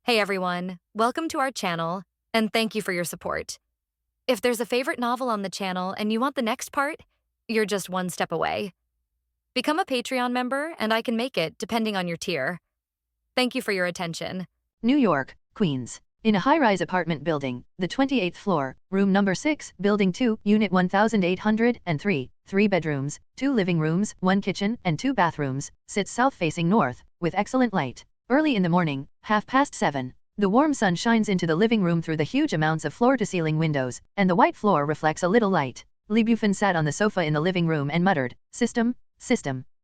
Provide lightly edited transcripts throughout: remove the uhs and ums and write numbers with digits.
Hey everyone, welcome to our channel, and thank you for your support. If there's a favorite novel on the channel and you want the next part, you're just one step away. Become a Patreon member and I can make it depending on your tier. Thank you for your attention. New York, Queens. In a high-rise apartment building, the 28th floor, room number 6, building 2, unit 1803, 3 bedrooms, 2 living rooms, 1 kitchen, and 2 bathrooms, sits south-facing north, with excellent light. Early in the morning, 7:30, the warm sun shines into the living room through the huge amounts of floor-to-ceiling windows, and the white floor reflects a little light. Bufan sat on the sofa in the living room and muttered, "System,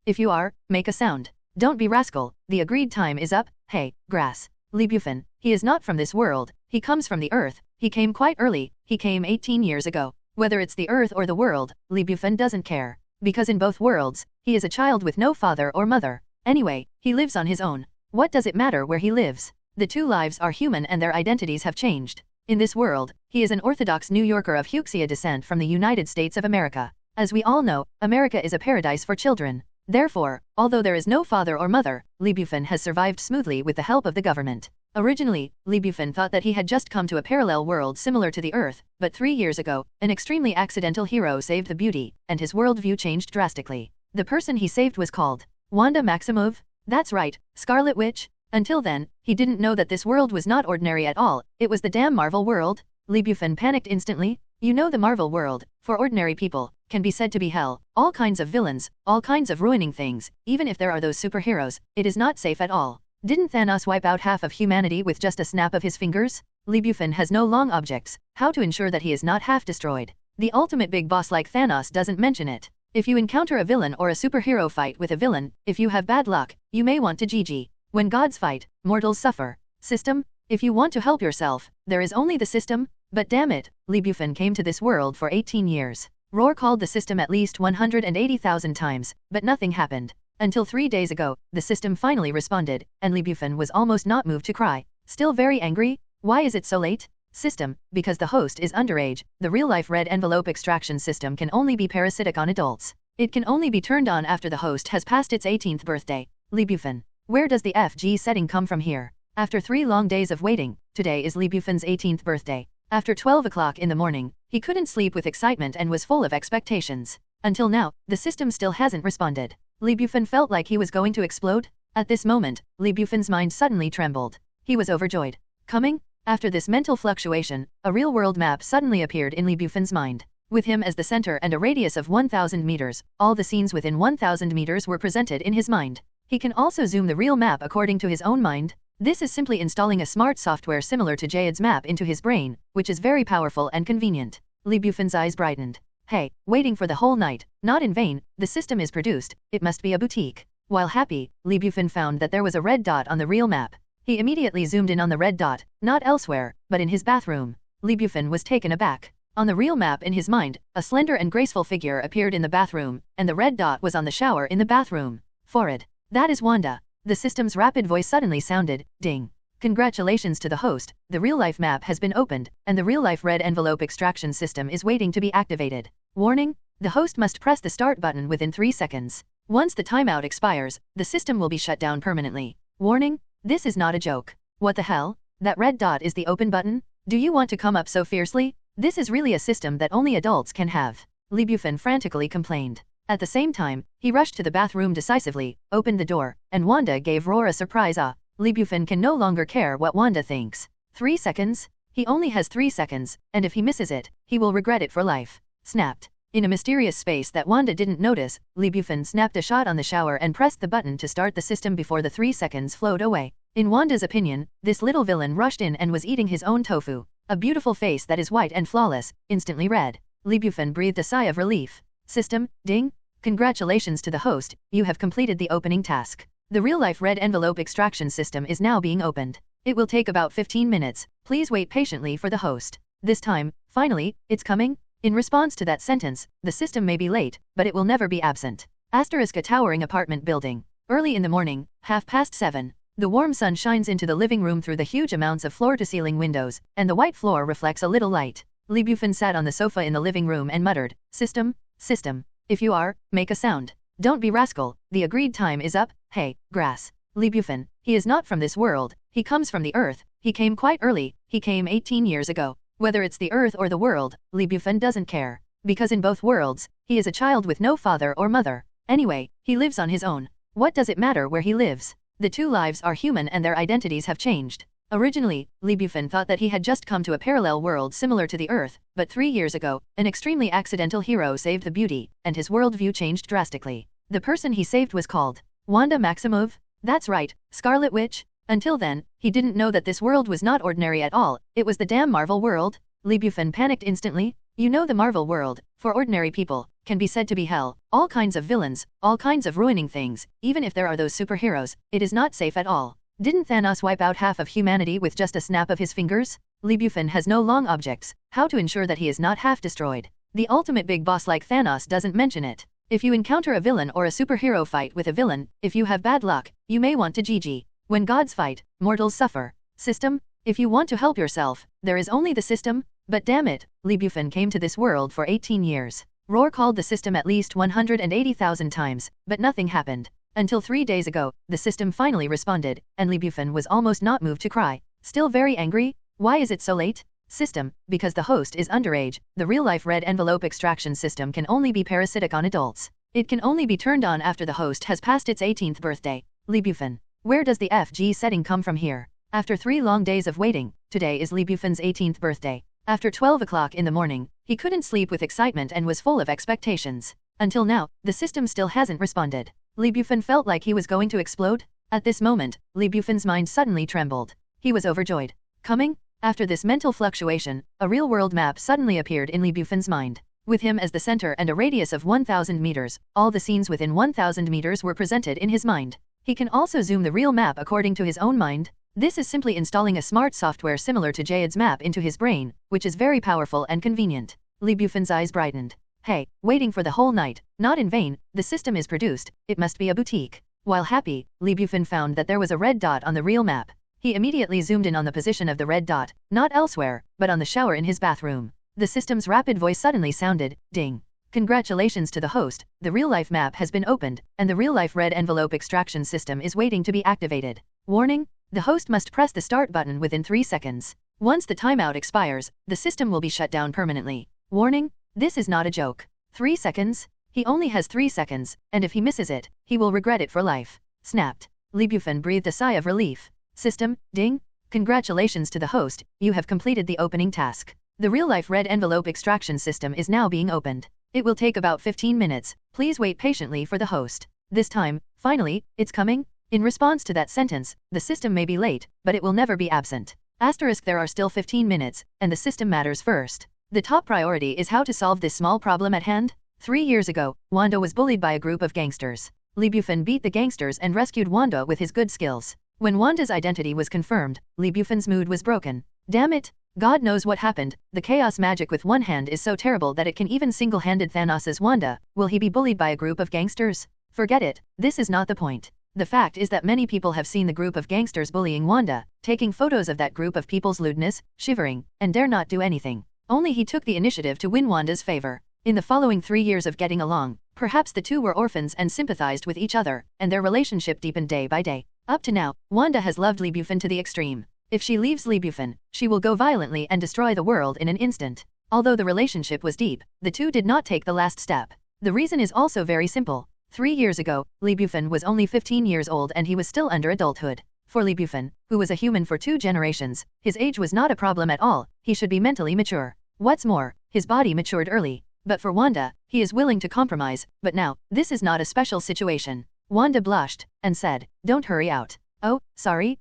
if you are, make a sound. Don't be rascal, the agreed time is up, hey, grass." Bufan, he is not from this world, he comes from the earth, he came quite early, he came 18 years ago. Whether it's the earth or the world, Bufan doesn't care. Because in both worlds, he is a child with no father or mother. Anyway, he lives on his own. What does it matter where he lives? The two lives are human and their identities have changed. In this world, he is an Orthodox New Yorker of Fuchsia descent from the United States of America. As we all know, America is a paradise for children. Therefore, although there is no father or mother, Bufan has survived smoothly with the help of the government. Originally, Bufan thought that he had just come to a parallel world similar to the Earth, but 3 years ago, an extremely accidental hero saved the beauty, and his worldview changed drastically. The person he saved was called Wanda Maximoff. That's right, Scarlet Witch. Until then, he didn't know that this world was not ordinary at all, it was the damn Marvel world. Bufan panicked instantly. You know, the Marvel world, for ordinary people, can be said to be hell. All kinds of villains, all kinds of ruining things, even if there are those superheroes, it is not safe at all. Didn't Thanos wipe out half of humanity with just a snap of his fingers? Bufan has no long objects. How to ensure that he is not half destroyed? The ultimate big boss like Thanos doesn't mention it. If you encounter a villain or a superhero fight with a villain, if you have bad luck, you may want to GG. When gods fight, mortals suffer. System, if you want to help yourself, there is only the system. But damn it, Bufan came to this world for 18 years. Roar called the system at least 180,000 times, but nothing happened. Until 3 days ago, the system finally responded, and Bufan was almost not moved to cry. Still very angry? Why is it so late? System, because the host is underage, the real-life red envelope extraction system can only be parasitic on adults. It can only be turned on after the host has passed its 18th birthday. Bufan, where does the FG setting come from here? After 3 long days of waiting, today is Bufan's 18th birthday. After 12 o'clock in the morning, he couldn't sleep with excitement and was full of expectations. Until now, the system still hasn't responded. Bufan felt like he was going to explode. At this moment, Bufan's mind suddenly trembled. He was overjoyed. Coming? After this mental fluctuation, a real-world map suddenly appeared in Bufan's mind. With him as the center and a radius of 1,000 meters, all the scenes within 1,000 meters were presented in his mind. He can also zoom the real map according to his own mind. This is simply installing a smart software similar to Jayad's map into his brain, which is very powerful and convenient. Bufan's eyes brightened. Hey, waiting for the whole night, not in vain, the system is produced, it must be a boutique. While happy, Bufan found that there was a red dot on the real map. He immediately zoomed in on the red dot, not elsewhere, but in his bathroom. Bufan was taken aback. On the real map in his mind, a slender and graceful figure appeared in the bathroom, and the red dot was on the shower in the bathroom. Forward. That is Wanda. The system's rapid voice suddenly sounded, ding. Congratulations to the host, the real-life map has been opened, and the real-life red envelope extraction system is waiting to be activated. Warning, the host must press the start button within 3 seconds. Once the timeout expires, the system will be shut down permanently. Warning, this is not a joke. What the hell? That red dot is the open button? Do you want to come up so fiercely? This is really a system that only adults can have. Bufan frantically complained. At the same time, he rushed to the bathroom decisively, opened the door, and Wanda gave Roar a surprise ah. Bufan can no longer care what Wanda thinks. 3 seconds? He only has 3 seconds, and if he misses it, he will regret it for life. Snapped. In a mysterious space that Wanda didn't notice, Bufan snapped a shot on the shower and pressed the button to start the system before the 3 seconds flowed away. In Wanda's opinion, this little villain rushed in and was eating his own tofu. A beautiful face that is white and flawless, instantly red. Bufan breathed a sigh of relief. System, ding. Congratulations to the host, you have completed the opening task. The real-life red envelope extraction system is now being opened. It will take about 15 minutes, please wait patiently for the host. This time, finally, it's coming? In response to that sentence, the system may be late, but it will never be absent. Asterisk a towering apartment building. Early in the morning, 7:30. The warm sun shines into the living room through the huge amounts of floor-to-ceiling windows, and the white floor reflects a little light. Bufan sat on the sofa in the living room and muttered, System, if you are, make a sound. Don't be rascal, the agreed time is up, hey, grass. Bufan, he is not from this world, he comes from the earth, He came quite early, he came 18 years ago. Whether it's the Earth or the world, Li Bufan doesn't care. Because in both worlds, he is a child with no father or mother. Anyway, he lives on his own. What does it matter where he lives? The two lives are human and their identities have changed. Originally, Li Bufan thought that he had just come to a parallel world similar to the Earth, but 3 years ago, an extremely accidental hero saved the beauty, and his worldview changed drastically. The person he saved was called Wanda Maximoff? That's right, Scarlet Witch. Until then, he didn't know that this world was not ordinary at all, it was the damn Marvel world. Li Bufan panicked instantly. You know the Marvel world, for ordinary people, can be said to be hell. All kinds of villains, all kinds of ruining things, even if there are those superheroes, it is not safe at all. Didn't Thanos wipe out half of humanity with just a snap of his fingers? Li Bufan has no long objects. How to ensure that he is not half destroyed? The ultimate big boss like Thanos doesn't mention it. If you encounter a villain or a superhero fight with a villain, if you have bad luck, you may want to GG. When gods fight, mortals suffer. System? If you want to help yourself, there is only the system. But damn it, Li Bufan came to this world for 18 years. Roar called the system at least 180,000 times, but nothing happened. Until 3 days ago, the system finally responded, and Li Bufan was almost not moved to cry. Still very angry? Why is it so late? System, because the host is underage, the real-life red envelope extraction system can only be parasitic on adults. It can only be turned on after the host has passed its 18th birthday. Li Bufan. Where does the FG setting come from here? After 3 long days of waiting, today is Li Bufan's 18th birthday. After 12 o'clock in the morning, he couldn't sleep with excitement and was full of expectations. Until now, the system still hasn't responded. Li Bufan felt like he was going to explode. At this moment, Li Bufan's mind suddenly trembled. He was overjoyed. Coming? After this mental fluctuation, a real-world map suddenly appeared in Li Bufan's mind. With him as the center and a radius of 1,000 meters, all the scenes within 1,000 meters were presented in his mind. He can also zoom the real map according to his own mind. This is simply installing a smart software similar to Jayed's map into his brain, which is very powerful and convenient. Li Bufan's eyes brightened. Hey, waiting for the whole night, not in vain, the system is produced, it must be a boutique. While happy, Li Bufan found that there was a red dot on the real map. He immediately zoomed in on the position of the red dot, not elsewhere, but on the shower in his bathroom. The system's rapid voice suddenly sounded, ding. Congratulations to the host, the real-life map has been opened, and the real-life red envelope extraction system is waiting to be activated. Warning? The host must press the start button within 3 seconds. Once the timeout expires, the system will be shut down permanently. Warning? This is not a joke. 3 seconds? He only has 3 seconds, and if he misses it, he will regret it for life. Snapped. Li Bufan breathed a sigh of relief. System, ding. Congratulations to the host, you have completed the opening task. The real-life red envelope extraction system is now being opened. It will take about 15 minutes, please wait patiently for the host. This time, finally, it's coming? In response to that sentence, the system may be late, but it will never be absent. Asterisk there are still 15 minutes, and the system matters first. The top priority is how to solve this small problem at hand. 3 years ago, Wanda was bullied by a group of gangsters. Li Bufan beat the gangsters and rescued Wanda with his good skills. When Wanda's identity was confirmed, Li Bufan's mood was broken. Damn it! God knows what happened, the chaos magic with one hand is so terrible that it can even single-handed Thanos's Wanda. Will he be bullied by a group of gangsters? Forget it, this is not the point. The fact is that many people have seen the group of gangsters bullying Wanda, taking photos of that group of people's lewdness, shivering, and dare not do anything. Only he took the initiative to win Wanda's favor. In the following 3 years of getting along, perhaps the two were orphans and sympathized with each other, and their relationship deepened day by day. Up to now, Wanda has loved Li Bufan to the extreme. If she leaves Li Bufan, she will go violently and destroy the world in an instant. Although the relationship was deep, the two did not take the last step. The reason is also very simple. 3 years ago, Li Bufan was only 15 years old and he was still under adulthood. For Li Bufan, who was a human for 2 generations, his age was not a problem at all, he should be mentally mature. What's more, his body matured early. But for Wanda, he is willing to compromise, but now, this is not a special situation. Wanda blushed, and said, don't hurry out. Oh, sorry.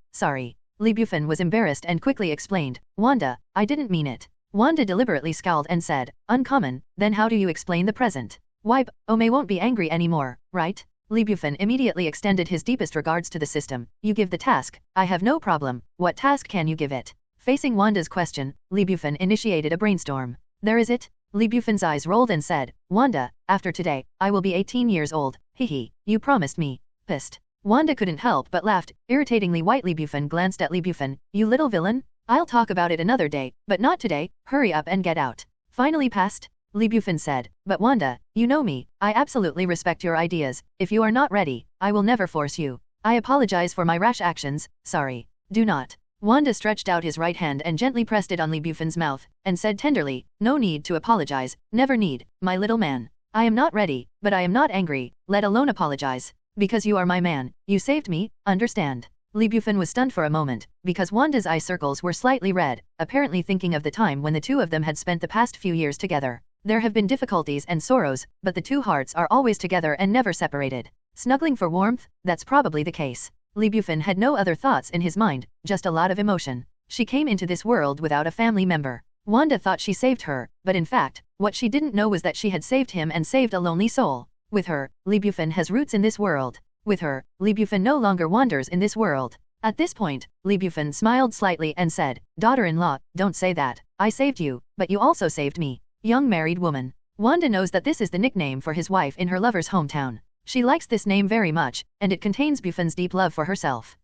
Li Bufan was embarrassed and quickly explained, Wanda, I didn't mean it. Wanda deliberately scowled and said, uncommon, then how do you explain the present? Wipe, Ome won't be angry anymore, right? Li Bufan immediately extended his deepest regards to the system. You give the task, I have no problem, what task can you give it? Facing Wanda's question, Li Bufan initiated a brainstorm. There is it? Li Bufan's eyes rolled and said, Wanda, after today, I will be 18 years old, hihi, you promised me. Pissed. Wanda couldn't help but laughed, irritatingly white. Li Bufan glanced at Li Bufan, you little villain? I'll talk about it another day, but not today, hurry up and get out. Finally passed? Li Bufan said, but Wanda, you know me, I absolutely respect your ideas, if you are not ready, I will never force you. I apologize for my rash actions, sorry. Do not. Wanda stretched out his right hand and gently pressed it on Li Bufan's mouth, and said tenderly, "No need to apologize, never need, my little man. I am not ready, but I am not angry, let alone apologize. Because you are my man, you saved me, understand?" Li Bufan was stunned for a moment, because Wanda's eye circles were slightly red, apparently thinking of the time when the two of them had spent the past few years together. There have been difficulties and sorrows, but the two hearts are always together and never separated. Snuggling for warmth? That's probably the case. Li Bufan had no other thoughts in his mind, just a lot of emotion. She came into this world without a family member. Wanda thought she saved her, but in fact, what she didn't know was that she had saved him and saved a lonely soul. With her, Li Bufan has roots in this world. With her, Li Bufan no longer wanders in this world. At this point, Li Bufan smiled slightly and said, "Daughter-in-law, don't say that. I saved you, but you also saved me." Young married woman. Wanda knows that this is the nickname for his wife in her lover's hometown. She likes this name very much, and it contains Bufan's deep love for herself.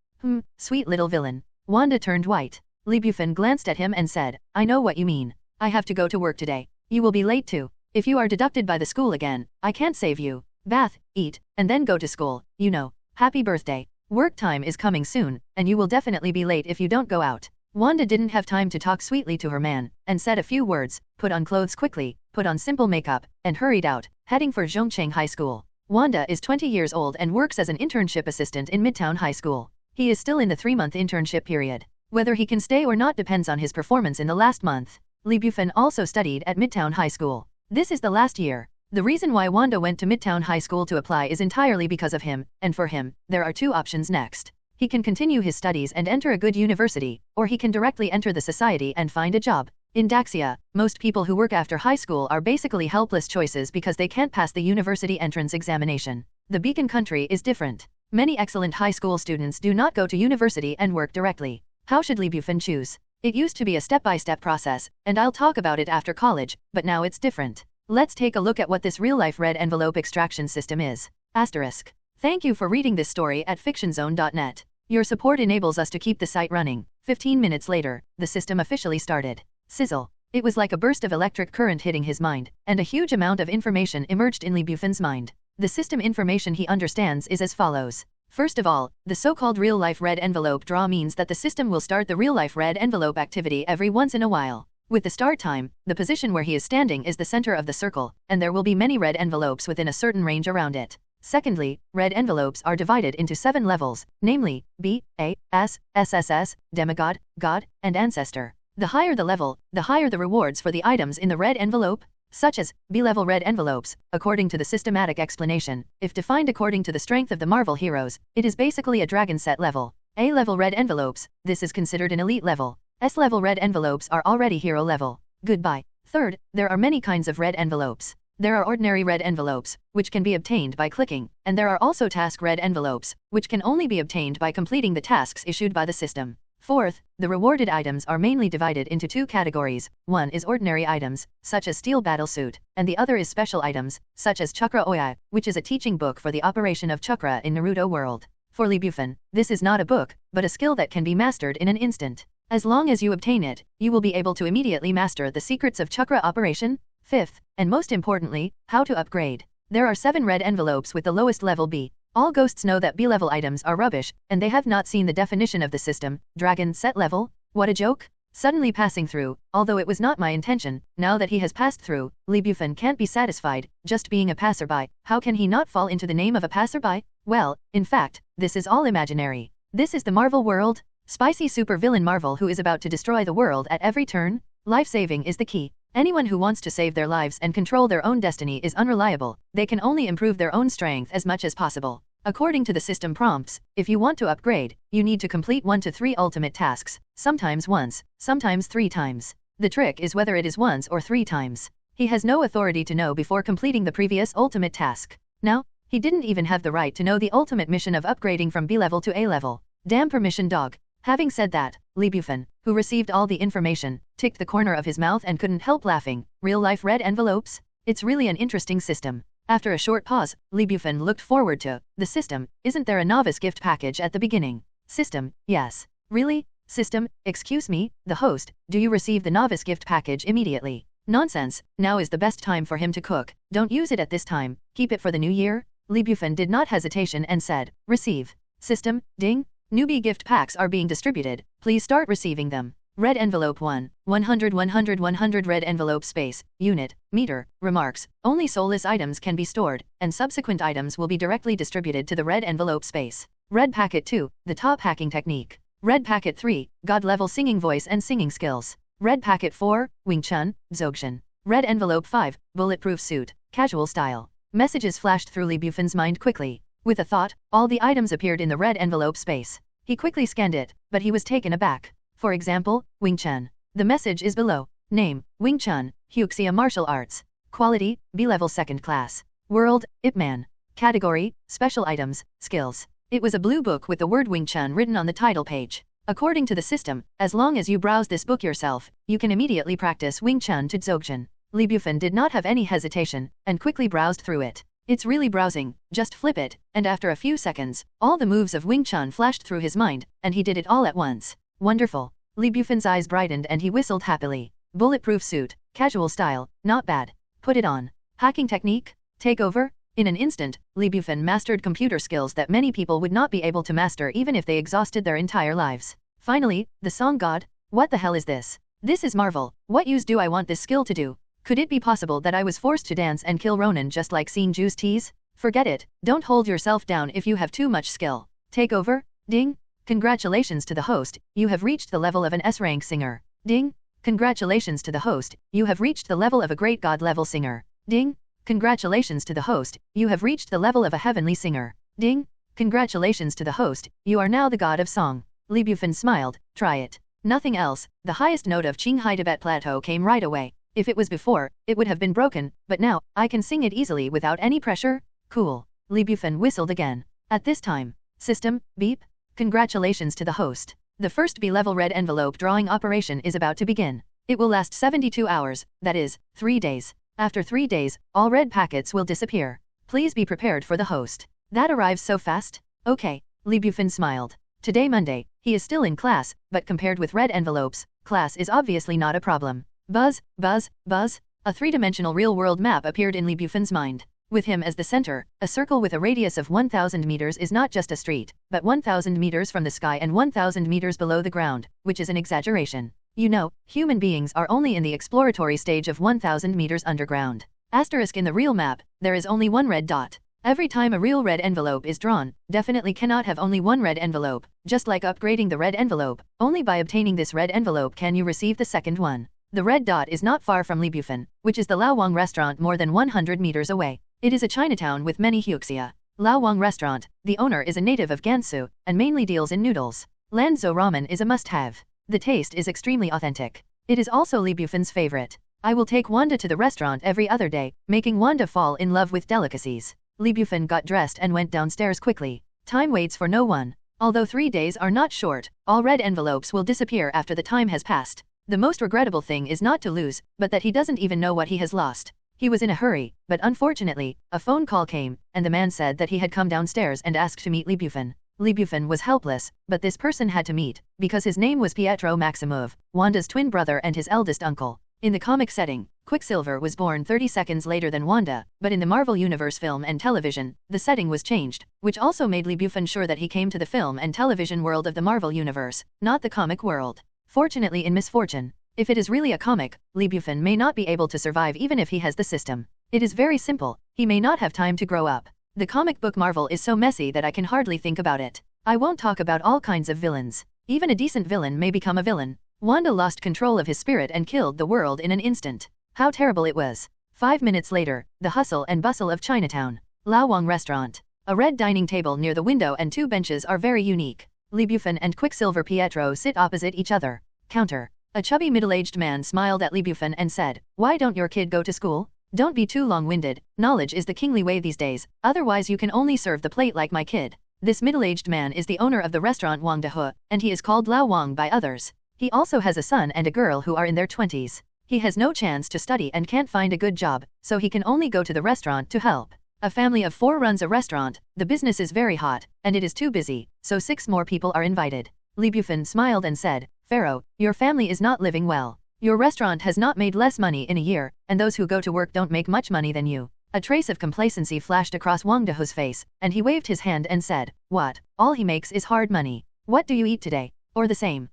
Sweet little villain. Wanda turned white. Li Bufan glanced at him and said, "I know what you mean. I have to go to work today. You will be late too. If you are deducted by the school again, I can't save you. Bath, eat, and then go to school, you know. Happy birthday. Work time is coming soon, and you will definitely be late if you don't go out." Wanda didn't have time to talk sweetly to her man, and said a few words, put on clothes quickly, put on simple makeup, and hurried out, heading for Zhongcheng High School. Wanda is 20 years old and works as an internship assistant in Midtown High School. He is still in the 3-month internship period. Whether he can stay or not depends on his performance in the last month. Li Bufan also studied at Midtown High School. This is the last year. The reason why Wanda went to Midtown High School to apply is entirely because of him, and for him, there are two options next. He can continue his studies and enter a good university, or he can directly enter the society and find a job. In Daxia, most people who work after high school are basically helpless choices because they can't pass the university entrance examination. The Beacon country is different. Many excellent high school students do not go to university and work directly. How should Li Bufan choose? It used to be a step-by-step process, and I'll talk about it after college, but now it's different. Let's take a look at what this real-life red envelope extraction system is. Asterisk. Thank you for reading this story at fictionzone.net. Your support enables us to keep the site running. 15 minutes later, the system officially started. Sizzle. It was like a burst of electric current hitting his mind, and a huge amount of information emerged in Li Bufan's mind. The system information he understands is as follows. First of all, the so-called real-life red envelope draw means that the system will start the real-life red envelope activity every once in a while. With the start time, the position where he is standing is the center of the circle, and there will be many red envelopes within a certain range around it. Secondly, red envelopes are divided into 7 levels, namely, B, A, S, SSS, Demigod, God, and Ancestor. The higher the level, the higher the rewards for the items in the red envelope, such as B-level red envelopes, according to the systematic explanation. If defined according to the strength of the Marvel heroes, it is basically a dragon set level. A-level red envelopes, this is considered an elite level. S-level red envelopes are already hero level. Goodbye. Third, there are many kinds of red envelopes. There are ordinary red envelopes, which can be obtained by clicking, and there are also task red envelopes, which can only be obtained by completing the tasks issued by the system. Fourth, the rewarded items are mainly divided into 2 categories. One is ordinary items, such as steel battlesuit, and the other is special items, such as Chakra Oya, which is a teaching book for the operation of chakra in Naruto world. For Li Bufan, this is not a book, but a skill that can be mastered in an instant. As long as you obtain it, you will be able to immediately master the secrets of chakra operation. Fifth, and most importantly, how to upgrade. There are 7 red envelopes with the lowest level B. All ghosts know that B-level items are rubbish, and they have not seen the definition of the system. Dragon set level? What a joke? Suddenly passing through, although it was not my intention, now that he has passed through, Li Bufan can't be satisfied, just being a passerby. How can he not fall into the name of a passerby? Well, in fact, this is all imaginary. This is the Marvel world. Spicy super-villain Marvel who is about to destroy the world at every turn. Life-saving is the key. Anyone who wants to save their lives and control their own destiny is unreliable. They can only improve their own strength as much as possible. According to the system prompts, if you want to upgrade, you need to complete 1 to 3 ultimate tasks, sometimes once, sometimes 3 times. The trick is whether it is once or 3 times. He has no authority to know before completing the previous ultimate task. Now, he didn't even have the right to know the ultimate mission of upgrading from B level to A level. Damn permission dog. Having said that, Li Bufan, who received all the information, ticked the corner of his mouth and couldn't help laughing. Real-life red envelopes? It's really an interesting system. After a short pause, Li Bufan looked forward to the system. Isn't there a novice gift package at the beginning? System, yes. Really? System, excuse me, the host, do you receive the novice gift package immediately? Nonsense, now is the best time for him to cook. Don't use it at this time, keep it for the new year. Li Bufan did not hesitation and said, receive. System, ding, Newbie gift packs are being distributed, please start receiving them. Red envelope 1, 100 100 100 red envelope space, unit, meter, remarks, only soulless items can be stored, and subsequent items will be directly distributed to the red envelope space. Red packet 2, the top hacking technique. Red packet 3, god level singing voice and singing skills. Red packet 4, Wing Chun, Dzogchen. Red envelope 5, bulletproof suit, casual style. Messages flashed through Li Bufan's mind quickly. With a thought, all the items appeared in the red envelope space. He quickly scanned it, but he was taken aback. For example, Wing Chun. The message is below. Name, Wing Chun, Huxia Martial Arts. Quality, B-level 2nd class. World, Ip Man. Category, Special Items, Skills. It was a blue book with the word Wing Chun written on the title page. According to the system, as long as you browse this book yourself, you can immediately practice Wing Chun to Dzogchen. Li Bufan did not have any hesitation, and quickly browsed through it. It's really browsing, just flip it, and after a few seconds, all the moves of Wing Chun flashed through his mind, and he did it all at once. Wonderful. Li Bufan's eyes brightened and he whistled happily. Bulletproof suit, casual style, not bad. Put it on. Hacking technique? Take over? In an instant, Li Bufan mastered computer skills that many people would not be able to master even if they exhausted their entire lives. Finally, the song god? What the hell is this? This is Marvel. What use do I want this skill to do? Could it be possible that I was forced to dance and kill Ronan just like seeing Jews tease? Forget it, don't hold yourself down if you have too much skill. Take over? Ding! Congratulations to the host, you have reached the level of an S-rank singer. Ding! Congratulations to the host, you have reached the level of a great god level singer. Ding! Congratulations to the host, you have reached the level of a heavenly singer. Ding! Congratulations to the host, you are now the god of song. Li Bufan smiled, try it. Nothing else, the highest note of Qinghai Tibet Plateau came right away. If it was before, it would have been broken, but now, I can sing it easily without any pressure. Cool. Li Bufan whistled again. At this time, system, beep. Congratulations to the host. The first B-level red envelope drawing operation is about to begin. It will last 72 hours, that is, 3 days. After 3 days, all red packets will disappear. Please be prepared for the host. That arrives so fast? Okay, Li Bufan smiled. Today Monday, he is still in class, but compared with red envelopes, class is obviously not a problem. Buzz, buzz, buzz. A three-dimensional real-world map appeared in Li Bufan's mind. With him as the center, a circle with a radius of 1,000 meters is not just a street, but 1,000 meters from the sky and 1,000 meters below the ground, which is an exaggeration. You know, human beings are only in the exploratory stage of 1,000 meters underground. Asterisk in the real map, there is only one red dot. Every time a real red envelope is drawn, definitely cannot have only one red envelope, just like upgrading the red envelope, only by obtaining this red envelope can you receive the second one. The red dot is not far from Li Bufan, which is the Lao Wang restaurant more than 100 meters away. It is a Chinatown with many Huxia. Lao Wang restaurant, the owner is a native of Gansu, and mainly deals in noodles. Lanzhou ramen is a must-have. The taste is extremely authentic. It is also Li Bufan's favorite. I will take Wanda to the restaurant every other day, making Wanda fall in love with delicacies. Li Bufan got dressed and went downstairs quickly. Time waits for no one. Although 3 days are not short, all red envelopes will disappear after the time has passed. The most regrettable thing is not to lose, but that he doesn't even know what he has lost. He was in a hurry, but unfortunately, a phone call came, and the man said that he had come downstairs and asked to meet Li Bufan. Li Bufan was helpless, but this person had to meet, because his name was Pietro Maximov, Wanda's twin brother and his eldest uncle. In the comic setting, Quicksilver was born 30 seconds later than Wanda, but in the Marvel Universe film and television, the setting was changed, which also made Li Bufan sure that he came to the film and television world of the Marvel Universe, not the comic world. Fortunately in misfortune, if it is really a comic, Li Bufan may not be able to survive even if he has the system. It is very simple, he may not have time to grow up. The comic book Marvel is so messy that I can hardly think about it. I won't talk about all kinds of villains. Even a decent villain may become a villain. Wanda lost control of his spirit and killed the world in an instant. How terrible it was. 5 minutes later, the hustle and bustle of Chinatown. Lao Wang restaurant. A red dining table near the window and 2 benches are very unique. Li Bufan and Quicksilver Pietro sit opposite each other. Counter. A chubby middle-aged man smiled at Li Bufan and said, "Why don't your kid go to school? Don't be too long-winded, knowledge is the kingly way these days, otherwise you can only serve the plate like my kid." This middle-aged man is the owner of the restaurant Wang De, and he is called Lao Wang by others. He also has a son and a girl who are in their 20s. He has no chance to study and can't find a good job, so he can only go to the restaurant to help. A family of 4 runs a restaurant, the business is very hot, and it is too busy, so 6 more people are invited. Li Bufan smiled and said, "Pharaoh, your family is not living well. Your restaurant has not made less money in a year, and those who go to work don't make much money than you." A trace of complacency flashed across Wang Deho's face, and he waved his hand and said, "What? All he makes is hard money. What do you eat today? Or the same.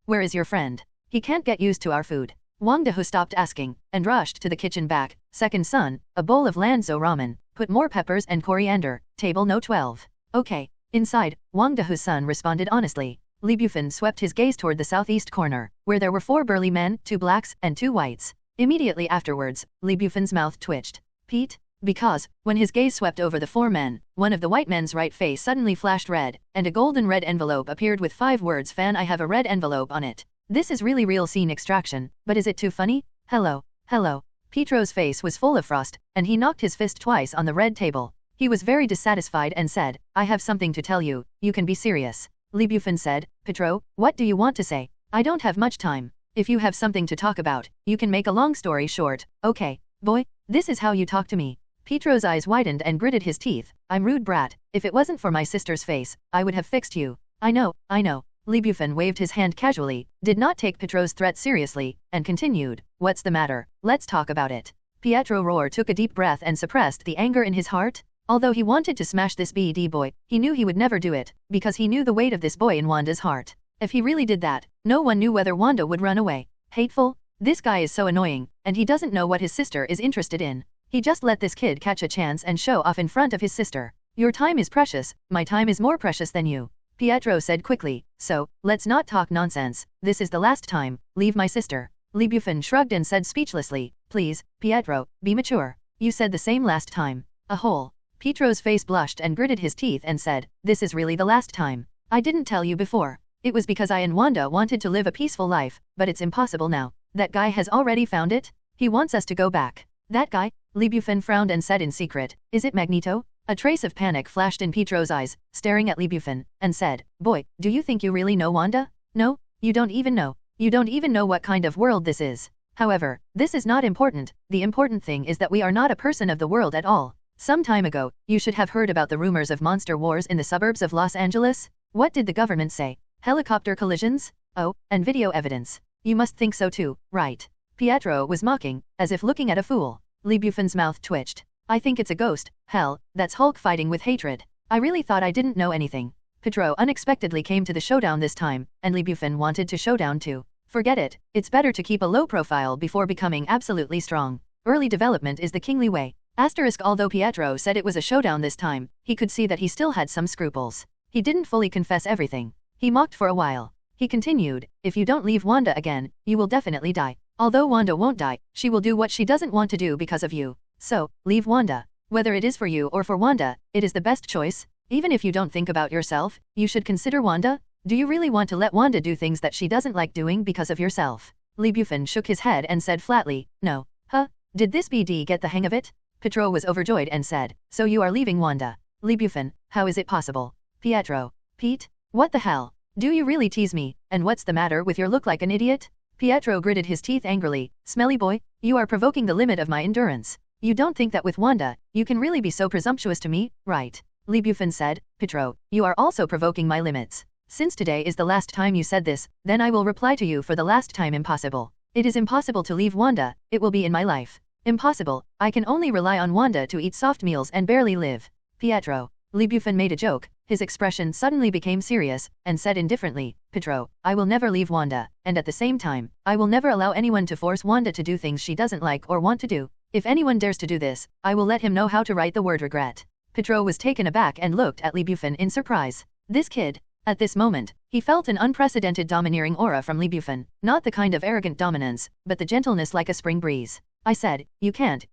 Where is your friend? He can't get used to our food. Wanda who stopped asking, and rushed to the kitchen back. Second son, a bowl of Lanzo ramen, put more peppers and coriander, table no 12. Okay. Inside, Wang Dahu's son responded honestly. Li Bufan swept his gaze toward the southeast corner, where there were 4 burly men, 2 blacks, and 2 whites. Immediately afterwards, Li Bufan's mouth twitched. Pete? Because, when his gaze swept over the 4 men, one of the white men's right face suddenly flashed red, and a golden red envelope appeared with 5 words Fan I have a red envelope on it. This is really real scene extraction, but is it too funny? Hello. Petro's face was full of frost, and he knocked his fist twice on the red table. He was very dissatisfied and said, I have something to tell you, you can be serious. Li Bufan said, Petro, what do you want to say? I don't have much time. If you have something to talk about, you can make a long story short. Okay, boy, this is how you talk to me. Petro's eyes widened and gritted his teeth. I'm rude brat, if it wasn't for my sister's face, I would have fixed you. I know. Li Bufan waved his hand casually, did not take Petro's threat seriously, and continued, what's the matter, let's talk about it. Pietro Roar took a deep breath and suppressed the anger in his heart. Although he wanted to smash this BD boy, he knew he would never do it, because he knew the weight of this boy in Wanda's heart. If he really did that, no one knew whether Wanda would run away. Hateful? This guy is so annoying, and he doesn't know what his sister is interested in. He just let this kid catch a chance and show off in front of his sister. Your time is precious, my time is more precious than you. Pietro said quickly, so, let's not talk nonsense, this is the last time, leave my sister. Li Bufan shrugged and said speechlessly, please, Pietro, be mature. You said the same last time. A hole. Pietro's face blushed and gritted his teeth and said, this is really the last time. I didn't tell you before. It was because I and Wanda wanted to live a peaceful life, but it's impossible now. That guy has already found it? He wants us to go back. That guy? Li Bufan frowned and said in secret, is it Magneto? A trace of panic flashed in Pietro's eyes, staring at Li Bufan, and said, boy, do you think you really know Wanda? No, you don't even know. You don't even know what kind of world this is. However, this is not important, the important thing is that we are not a person of the world at all. Some time ago, you should have heard about the rumors of monster wars in the suburbs of Los Angeles. What did the government say? Helicopter collisions? Oh, and video evidence. You must think so too, right? Pietro was mocking, as if looking at a fool. Li Bufan's mouth twitched. I think it's a ghost. Hell, that's Hulk fighting with hatred. I really thought I didn't know anything. Petro unexpectedly came to the showdown this time, and Li Bufan wanted to showdown too. Forget it, it's better to keep a low profile before becoming absolutely strong. Early development is the kingly way. Although Pietro said it was a showdown this time, he could see that he still had some scruples. He didn't fully confess everything. He mocked for a while. He continued, if you don't leave Wanda again, you will definitely die. Although Wanda won't die, she will do what she doesn't want to do because of you. So, leave Wanda. Whether it is for you or for Wanda, it is the best choice. Even if you don't think about yourself, you should consider Wanda. Do you really want to let Wanda do things that she doesn't like doing because of yourself? Li Bufan shook his head and said flatly, no. Huh? Did this BD get the hang of it? Petro was overjoyed and said, so you are leaving Wanda. Li Bufan, how is it possible? Pietro. Pete? What the hell? Do you really tease me, and what's the matter with your look like an idiot? Pietro gritted his teeth angrily, smelly boy, you are provoking the limit of my endurance. You don't think that with Wanda, you can really be so presumptuous to me, right? Li Bufan said, Petro, you are also provoking my limits. Since today is the last time you said this, then I will reply to you for the last time impossible. It is impossible to leave Wanda, it will be in my life. Impossible, I can only rely on Wanda to eat soft meals and barely live. Pietro. Li Bufan made a joke, his expression suddenly became serious, and said indifferently, Petro, I will never leave Wanda, and at the same time, I will never allow anyone to force Wanda to do things she doesn't like or want to do. If anyone dares to do this, I will let him know how to write the word regret. Petro was taken aback and looked at Li Bufan in surprise. This kid. At this moment, he felt an unprecedented domineering aura from Li Bufan, not the kind of arrogant dominance, but the gentleness like a spring breeze. I said, you can't.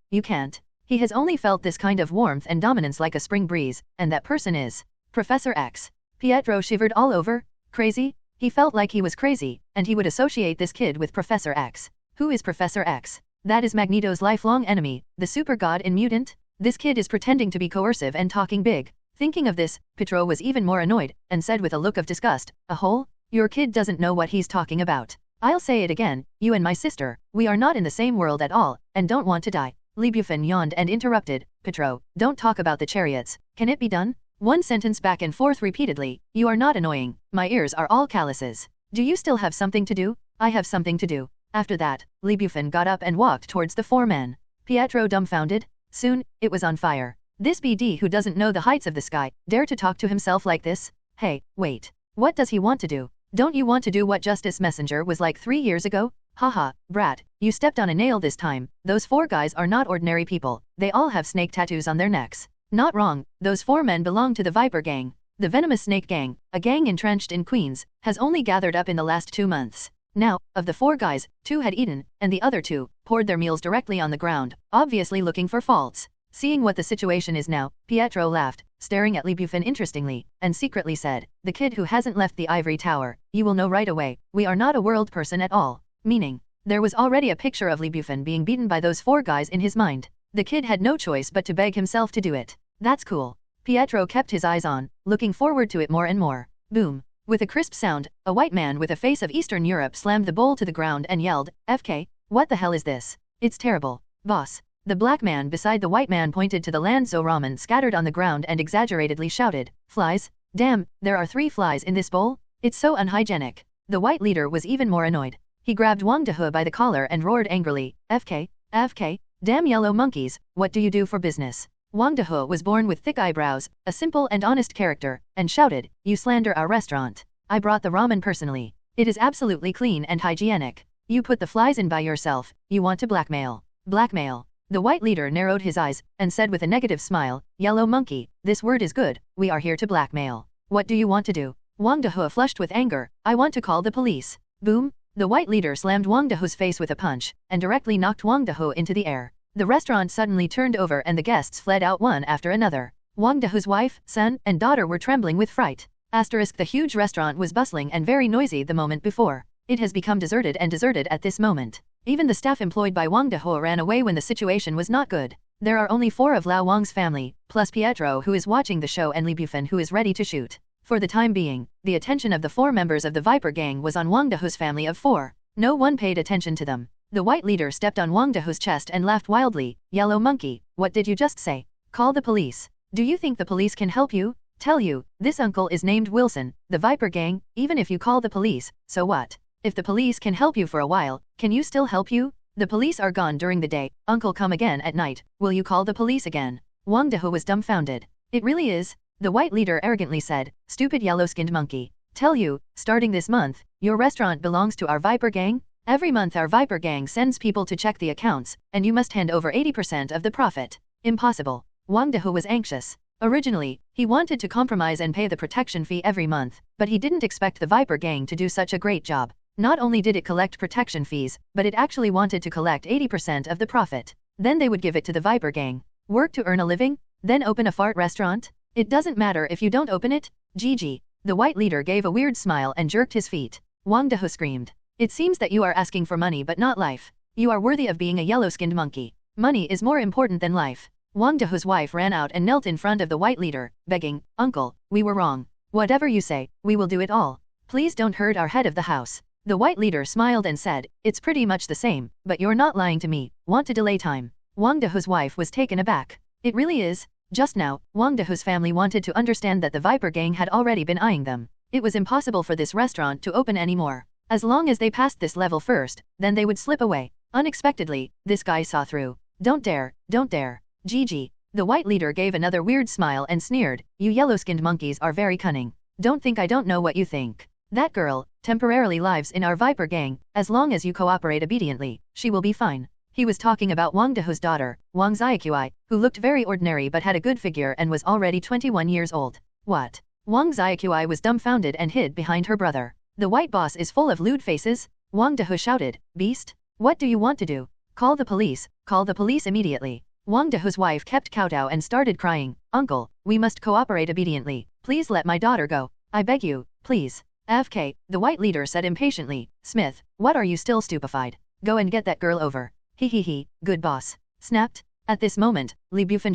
He has only felt this kind of warmth and dominance like a spring breeze, and that person is Professor X. Pietro shivered all over. Crazy? He felt like he was crazy, and he would associate this kid with Professor X. Who is Professor X? That is Magneto's lifelong enemy, the super god in mutant. This kid is pretending to be coercive and talking big. Thinking of this, Petro was even more annoyed, and said with a look of disgust, a hole? Your kid doesn't know what he's talking about. I'll say it again, you and my sister, we are not in the same world at all, and don't want to die. Li Bufan yawned and interrupted, Petro, don't talk about the chariots, can it be done? One sentence back and forth repeatedly, you are not annoying, my ears are all calluses. Do you still have something to do? I have something to do. After that, Li Bufan got up and walked towards the 4 men. Pietro dumbfounded. Soon, it was on fire. This BD who doesn't know the heights of the sky, dare to talk to himself like this? Hey, wait. What does he want to do? Don't you want to do what Justice Messenger was like 3 years ago? Haha, brat, you stepped on a nail this time. Those 4 guys are not ordinary people. They all have snake tattoos on their necks. Not wrong, those 4 men belong to the Viper Gang. The Venomous Snake Gang, a gang entrenched in Queens, has only gathered up in the last 2 months. Now, of the 4 guys, 2 had eaten, and the other 2 poured their meals directly on the ground, obviously looking for faults. Seeing what the situation is now, Pietro laughed, staring at Bufan interestingly, and secretly said, "The kid who hasn't left the ivory tower, you will know right away, we are not a world person at all." Meaning, there was already a picture of Bufan being beaten by those 4 guys in his mind. The kid had no choice but to beg himself to do it. That's cool. Pietro kept his eyes on, looking forward to it more and more. Boom. With a crisp sound, a white man with a face of Eastern Europe slammed the bowl to the ground and yelled, "FK, what the hell is this? It's terrible, boss." The black man beside the white man pointed to the Lanzo ramen scattered on the ground and exaggeratedly shouted, "Flies? Damn, there are 3 flies in this bowl? It's so unhygienic." The white leader was even more annoyed. He grabbed Wanda by the collar and roared angrily, "FK, FK, damn yellow monkeys, what do you do for business?" Wanda was born with thick eyebrows, a simple and honest character, and shouted, "You slander our restaurant. I brought the ramen personally. It is absolutely clean and hygienic. You put the flies in by yourself. You want to blackmail. Blackmail." The white leader narrowed his eyes, and said with a negative smile, "Yellow monkey, this word is good, we are here to blackmail. What do you want to do?" Wanda flushed with anger, "I want to call the police." Boom! The white leader slammed Wangdaho's face with a punch, and directly knocked Wangdaho into the air. The restaurant suddenly turned over and the guests fled out one after another. Wangdaho's wife, son, and daughter were trembling with fright. The huge restaurant was bustling and very noisy the moment before. It has become deserted at this moment. Even the staff employed by Wangdaho ran away when the situation was not good. There are only 4 of Lao Wang's family, plus Pietro who is watching the show and Bufan who is ready to shoot. For the time being, the attention of the 4 members of the Viper Gang was on Wangdaho's family of 4. No one paid attention to them. The white leader stepped on Wangdaho's chest and laughed wildly, "Yellow monkey, what did you just say? Call the police. Do you think the police can help you? Tell you, this uncle is named Wilson, the Viper Gang, even if you call the police, so what? If the police can help you for a while, can you still help you? The police are gone during the day, uncle come again at night, will you call the police again?" Wangdaho was dumbfounded. "It really is," the white leader arrogantly said, "stupid yellow-skinned monkey. Tell you, starting this month, your restaurant belongs to our Viper Gang? Every month our Viper Gang sends people to check the accounts, and you must hand over 80% of the profit." Impossible. Wangdaho was anxious. Originally, he wanted to compromise and pay the protection fee every month, but he didn't expect the Viper Gang to do such a great job. Not only did it collect protection fees, but it actually wanted to collect 80% of the profit. Then they would give it to the Viper Gang. Work to earn a living? Then open a fart restaurant? It doesn't matter if you don't open it? GG. The white leader gave a weird smile and jerked his feet. Wangdaho screamed. "It seems that you are asking for money but not life. You are worthy of being a yellow-skinned monkey. Money is more important than life." Wangdaho's wife ran out and knelt in front of the white leader, begging, "Uncle, we were wrong. Whatever you say, we will do it all. Please don't hurt our head of the house." The white leader smiled and said, "It's pretty much the same, but you're not lying to me. Want to delay time?" Wangdaho's wife was taken aback. "It really is?" Just now, Wangdaho's family wanted to understand that the Viper Gang had already been eyeing them. It was impossible for this restaurant to open anymore. As long as they passed this level first, then they would slip away. Unexpectedly, this guy saw through. Don't dare, don't dare. GG. The white leader gave another weird smile and sneered, "You yellow-skinned monkeys are very cunning. Don't think I don't know what you think. That girl, temporarily lives in our Viper Gang, as long as you cooperate obediently, she will be fine." He was talking about Wangdaho's daughter, Wang Xiaqi, who looked very ordinary but had a good figure and was already 21 years old. What? Wang Xiaqi was dumbfounded and hid behind her brother. "The white boss is full of lewd faces?" Wangdaho shouted, "Beast? What do you want to do? Call the police immediately." Wangdaho's wife kept kowtow and started crying, "Uncle, we must cooperate obediently. Please let my daughter go. I beg you, please." "FK, the white leader said impatiently, "Smith, what are you still stupefied? Go and get that girl over." "He, good boss." Snapped. At this moment, Bufan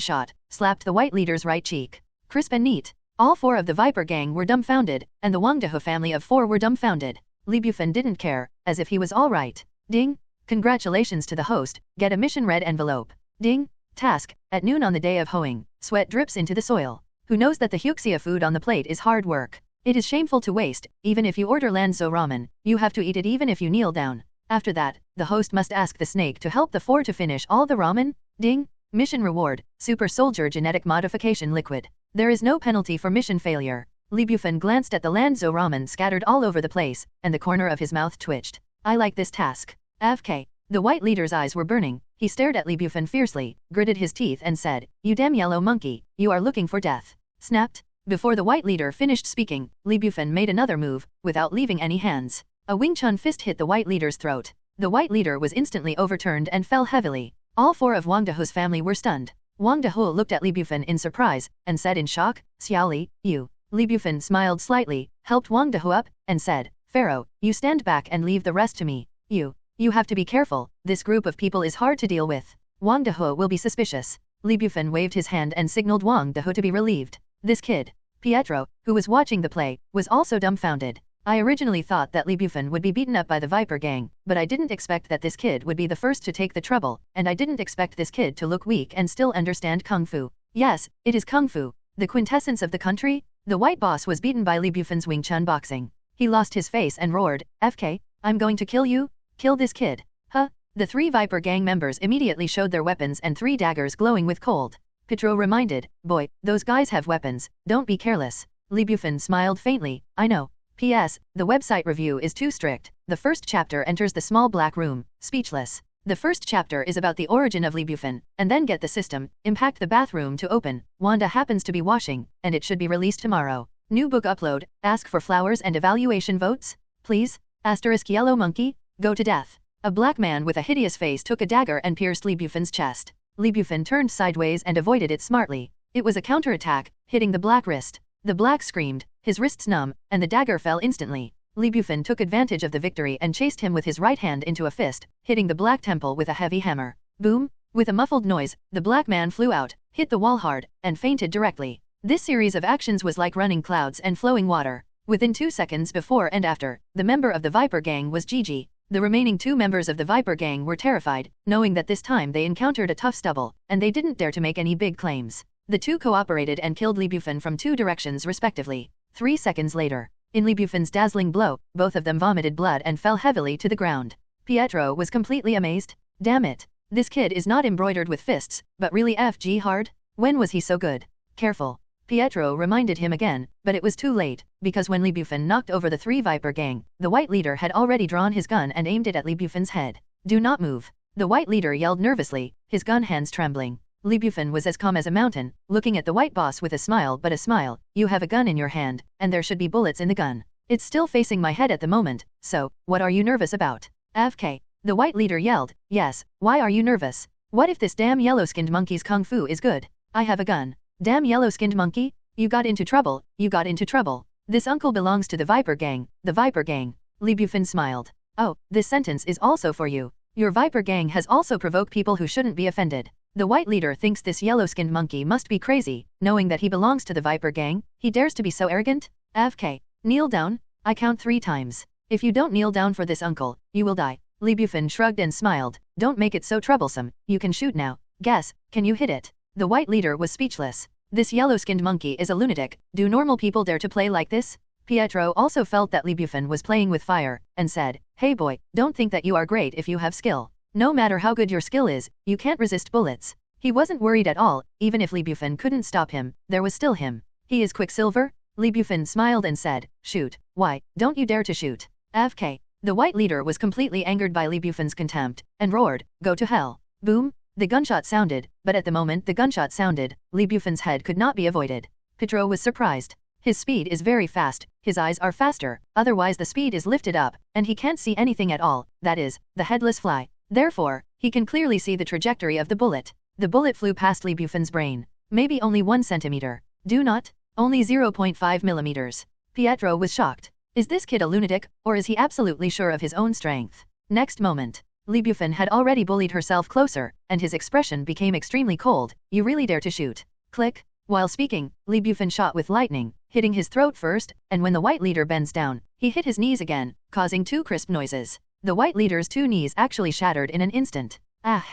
slapped the white leader's right cheek. Crisp and neat. All 4 of the Viper Gang were dumbfounded, and the Wangdaho family of 4 were dumbfounded. Bufan didn't care, as if he was all right. Ding. Congratulations to the host, get a mission red envelope. Ding. Task, at noon on the day of hoeing, sweat drips into the soil. Who knows that the Huxia food on the plate is hard work? It is shameful to waste, even if you order Lanzo ramen, you have to eat it even if you kneel down. After that, the host must ask the snake to help the 4 to finish all the ramen. Ding. Mission reward, Super Soldier Genetic Modification Liquid. There is no penalty for mission failure. Li Bufan glanced at the land ramen scattered all over the place, and the corner of his mouth twitched. I like this task. AFK. The white leader's eyes were burning. He stared at Li Bufan fiercely, gritted his teeth and said, "You damn yellow monkey, you are looking for death." Snapped. Before the white leader finished speaking, Li Bufan made another move, without leaving any hands. A Wing Chun fist hit the white leader's throat. The white leader was instantly overturned and fell heavily. All four of Wang Dehu's family were stunned. Wang Dehu looked at Li Bufan in surprise, and said in shock, "Xiaoli, you." Li Bufan smiled slightly, helped Wang Dehu up, and said, "Pharaoh, you stand back and leave the rest to me. You have to be careful, this group of people is hard to deal with. Wang Dehu will be suspicious." Li Bufan waved his hand and signaled Wang Dehu to be relieved. This kid, Pietro, who was watching the play, was also dumbfounded. I originally thought that Li Bufan would be beaten up by the Viper gang, but I didn't expect that this kid would be the first to take the trouble, and I didn't expect this kid to look weak and still understand Kung Fu. Yes, it is Kung Fu, the quintessence of the country. The white boss was beaten by Li Bufan's Wing Chun boxing. He lost his face and roared, "FK, I'm going to kill you? Kill this kid." Huh? The three Viper gang members immediately showed their weapons and 3 daggers glowing with cold. Pietro reminded, "Boy, those guys have weapons, don't be careless." Li Bufan smiled faintly, "I know. P.S. The website review is too strict. The first chapter enters the small black room, speechless. The first chapter is about the origin of Li Bufan, and then get the system, impact the bathroom to open. Wanda happens to be washing, and it should be released tomorrow. New book upload, ask for flowers and evaluation votes, please. Asterisk yellow monkey, go to death." A black man with a hideous face took a dagger and pierced Li Bufan's chest. Li Bufan turned sideways and avoided it smartly. It was a counterattack, hitting the black wrist. The black screamed, his wrists numb, and the dagger fell instantly. Li Bufan took advantage of the victory and chased him with his right hand into a fist, hitting the black temple with a heavy hammer. Boom! With a muffled noise, the black man flew out, hit the wall hard, and fainted directly. This series of actions was like running clouds and flowing water. Within 2 seconds before and after, the member of the Viper gang was Gigi. The remaining 2 members of the Viper gang were terrified, knowing that this time they encountered a tough stubble, and they didn't dare to make any big claims. The 2 cooperated and killed Li Bufan from 2 directions respectively. 3 seconds later, in Li Bufan's dazzling blow, both of them vomited blood and fell heavily to the ground. Pietro was completely amazed. Damn it. This kid is not embroidered with fists, but really FG hard? When was he so good? Careful. Pietro reminded him again, but it was too late, because when Li Bufan knocked over the 3 Viper gang, the white leader had already drawn his gun and aimed it at Li Bufan's head. "Do not move." The white leader yelled nervously, his gun hands trembling. Li Bufan was as calm as a mountain, looking at the white boss with a smile, but a smile. "You have a gun in your hand, and there should be bullets in the gun. It's still facing my head at the moment, so, what are you nervous about?" "AFK." The white leader yelled, "Yes, why are you nervous? What if this damn yellow-skinned monkey's kung fu is good? I have a gun." "Damn yellow-skinned monkey? You got into trouble, you got into trouble. This uncle belongs to the Viper gang, the Viper gang." Li Bufan smiled. "Oh, this sentence is also for you. Your Viper gang has also provoked people who shouldn't be offended." The white leader thinks this yellow-skinned monkey must be crazy, knowing that he belongs to the Viper gang. He dares to be so arrogant? AFK. Kneel down. I count 3 times. If you don't kneel down for this uncle, you will die. Li Bufan shrugged and smiled. "Don't make it so troublesome. You can shoot now. Guess, can you hit it?" The white leader was speechless. This yellow-skinned monkey is a lunatic. Do normal people dare to play like this? Pietro also felt that Li Bufan was playing with fire, and said, "Hey boy, don't think that you are great if you have skill. No matter how good your skill is, you can't resist bullets." He wasn't worried at all. Even if Li Bufan couldn't stop him, there was still him. "He is Quicksilver?" Li Bufan smiled and said, "Shoot. Why, don't you dare to shoot." AFK. The white leader was completely angered by Li Bufan's contempt, and roared, "Go to hell." Boom. The gunshot sounded, but at the moment the gunshot sounded, Li Bufan's head could not be avoided. Pietro was surprised. His speed is very fast, his eyes are faster, otherwise the speed is lifted up, and he can't see anything at all, that is, the headless fly. Therefore, he can clearly see the trajectory of the bullet. The bullet flew past Li Bufan's brain. Maybe only 1 centimeter. Do not. Only 0.5 millimeters. Pietro was shocked. Is this kid a lunatic, or is he absolutely sure of his own strength? Next moment, Li Bufan had already bullied herself closer, and his expression became extremely cold. "You really dare to shoot?" Click. While speaking, Li Bufan shot with lightning, hitting his throat first, and when the white leader bends down, he hit his knees again, causing 2 crisp noises. The white leader's 2 knees actually shattered in an instant. Ah!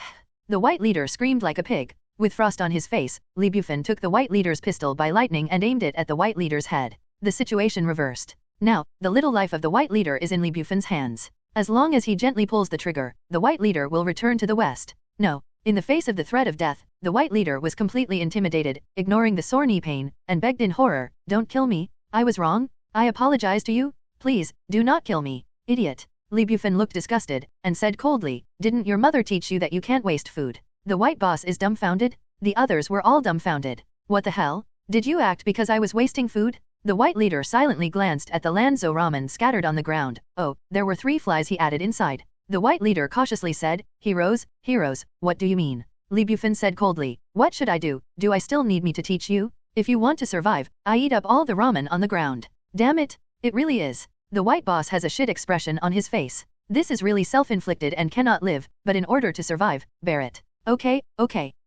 The white leader screamed like a pig. With frost on his face, Li Bufan took the white leader's pistol by lightning and aimed it at the white leader's head. The situation reversed. Now, the little life of the white leader is in Li Bufan's hands. As long as he gently pulls the trigger, the white leader will return to the west. No. In the face of the threat of death, the white leader was completely intimidated, ignoring the sore knee pain, and begged in horror, "Don't kill me. I was wrong. I apologize to you. Please, do not kill me. Idiot. Li Bufan looked disgusted, and said coldly, didn't your mother teach you that you can't waste food? The white boss is dumbfounded? The others were all dumbfounded. What the hell? Did you act because I was wasting food? The white leader silently glanced at the Lanzo ramen scattered on the ground. Oh, there were 3 flies he added inside. The white leader cautiously said, heroes, what do you mean? Li Bufan said coldly, what should I do? Do I still need me to teach you? If you want to survive, I eat up all the ramen on the ground. Damn it, it really is. The white boss has a shit expression on his face. This is really self-inflicted and cannot live, but in order to survive, bear it. Okay,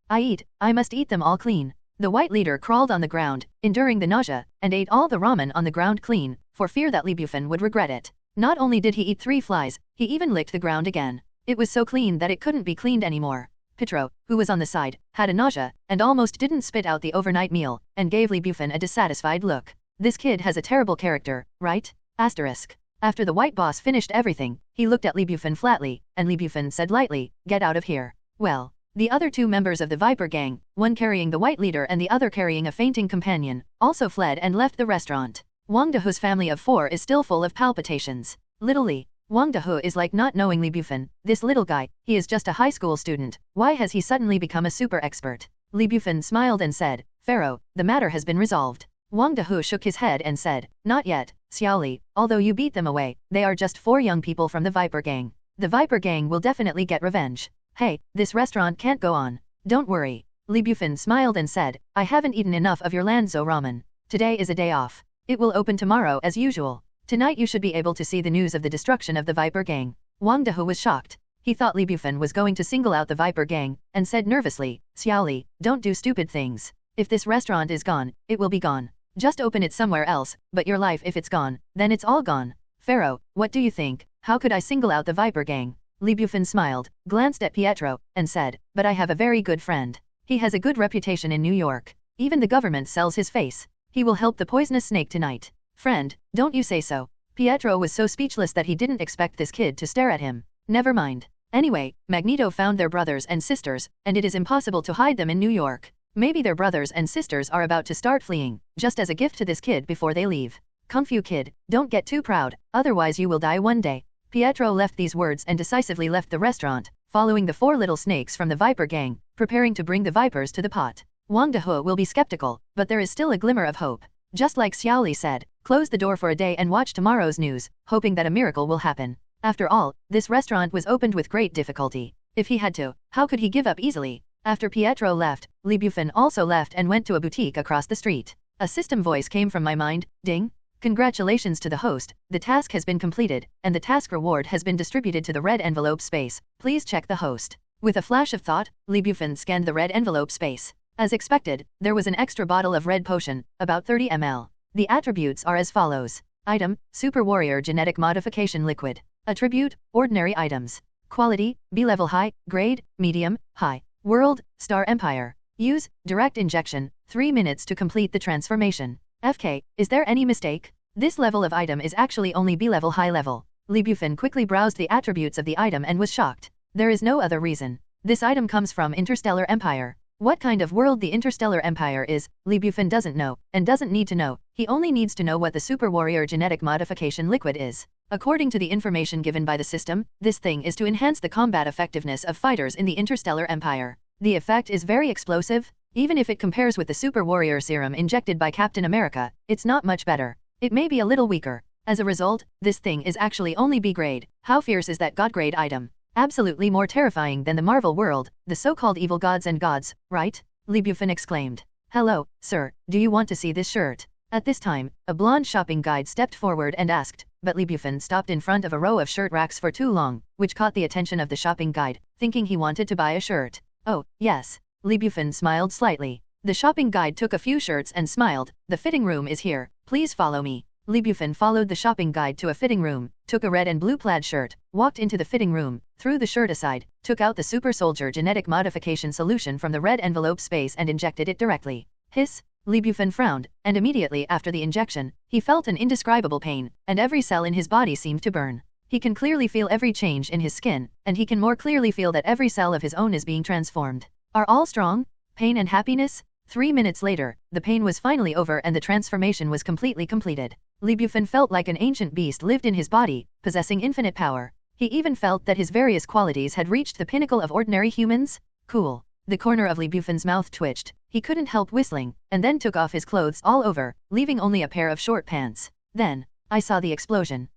I must eat them all clean. The white leader crawled on the ground, enduring the nausea, and ate all the ramen on the ground clean, for fear that Li Bufan would regret it. Not only did he eat 3 flies, he even licked the ground again. It was so clean that it couldn't be cleaned anymore. Pietro, who was on the side, had a nausea, and almost didn't spit out the overnight meal, and gave Li Bufan a dissatisfied look. This kid has a terrible character, right? Asterisk. After the white boss finished everything, he looked at Li Bufan flatly, and Li Bufan said lightly, get out of here. Well, the other 2 members of the Viper gang, one carrying the white leader and the other carrying a fainting companion, also fled and left the restaurant. Wang Dahu's family of 4 is still full of palpitations. Little Li. Wang Dahu is like not knowing Li Bufan, this little guy, he is just a high school student, why has he suddenly become a super expert? Li Bufan smiled and said, Pharaoh, the matter has been resolved. Wang Dahu shook his head and said, not yet, Xiaoli, although you beat them away, they are just 4 young people from the Viper gang. The Viper gang will definitely get revenge. Hey, this restaurant can't go on. Don't worry. Li Bufan smiled and said, I haven't eaten enough of your Lanzo ramen. Today is a day off. It will open tomorrow as usual. Tonight you should be able to see the news of the destruction of the Viper gang. Wang Dahu was shocked. He thought Li Bufan was going to single out the Viper gang, and said nervously, Xiaoli, don't do stupid things. If this restaurant is gone, it will be gone. Just open it somewhere else, but your life if it's gone, then it's all gone. Pharaoh, what do you think? How could I single out the Viper gang? Li Bufan smiled, glanced at Pietro, and said, but I have a very good friend. He has a good reputation in New York. Even the government sells his face. He will help the poisonous snake tonight. Friend, don't you say so. Pietro was so speechless that he didn't expect this kid to stare at him. Never mind. Anyway, Magneto found their brothers and sisters, and it is impossible to hide them in New York. Maybe their brothers and sisters are about to start fleeing, just as a gift to this kid before they leave. Kung Fu kid, don't get too proud, otherwise you will die one day. Pietro left these words and decisively left the restaurant, following the 4 little snakes from the Viper gang, preparing to bring the vipers to the pot. Wang Dahu will be skeptical, but there is still a glimmer of hope. Just like Xiaoli said, close the door for a day and watch tomorrow's news, hoping that a miracle will happen. After all, this restaurant was opened with great difficulty. If he had to, how could he give up easily? After Pietro left, Li Bufan also left and went to a boutique across the street. A system voice came from my mind, ding. Congratulations to the host, the task has been completed, and the task reward has been distributed to the red envelope space. Please check the host. With a flash of thought, Li Bufan scanned the red envelope space. As expected, there was an extra bottle of red potion, about 30 ml. The attributes are as follows. Item, Super Warrior Genetic Modification Liquid. Attribute, Ordinary items. Quality, B-level high, grade, medium, high. World, Star Empire. Use, direct injection, 3 minutes to complete the transformation. FK, is there any mistake? This level of item is actually only B-level high level. Li Bufan quickly browsed the attributes of the item and was shocked. There is no other reason. This item comes from Interstellar Empire. What kind of world the Interstellar Empire is, Li Bufan doesn't know, and doesn't need to know. He only needs to know what the Super Warrior Genetic Modification Liquid is. According to the information given by the system, this thing is to enhance the combat effectiveness of fighters in the Interstellar Empire. The effect is very explosive. Even if it compares with the Super Warrior Serum injected by Captain America, it's not much better. It may be a little weaker. As a result, this thing is actually only B grade. How fierce is that God grade item? Absolutely more terrifying than the Marvel world, the so-called evil gods and gods, right? Li Bufan exclaimed. Hello, sir, do you want to see this shirt? At this time, a blonde shopping guide stepped forward and asked, but Li Bufan stopped in front of a row of shirt racks for too long, which caught the attention of the shopping guide, thinking he wanted to buy a shirt. Oh, yes. Li Bufan smiled slightly. The shopping guide took a few shirts and smiled. The fitting room is here. Please follow me. Li Bufan followed the shopping guide to a fitting room, took a red and blue plaid shirt, walked into the fitting room, threw the shirt aside, took out the Super Soldier Genetic Modification Solution from the red envelope space and injected it directly. Hiss. Li Bufan frowned, and immediately after the injection, he felt an indescribable pain, and every cell in his body seemed to burn. He can clearly feel every change in his skin, and he can more clearly feel that every cell of his own is being transformed. Are all strong? Pain and happiness? 3 minutes later, the pain was finally over and the transformation was completely completed. Li Bufan felt like an ancient beast lived in his body, possessing infinite power. He even felt that his various qualities had reached the pinnacle of ordinary humans. Cool. The corner of Li Bufan's mouth twitched, he couldn't help whistling, and then took off his clothes all over, leaving only a pair of short pants. Then, I saw the explosion.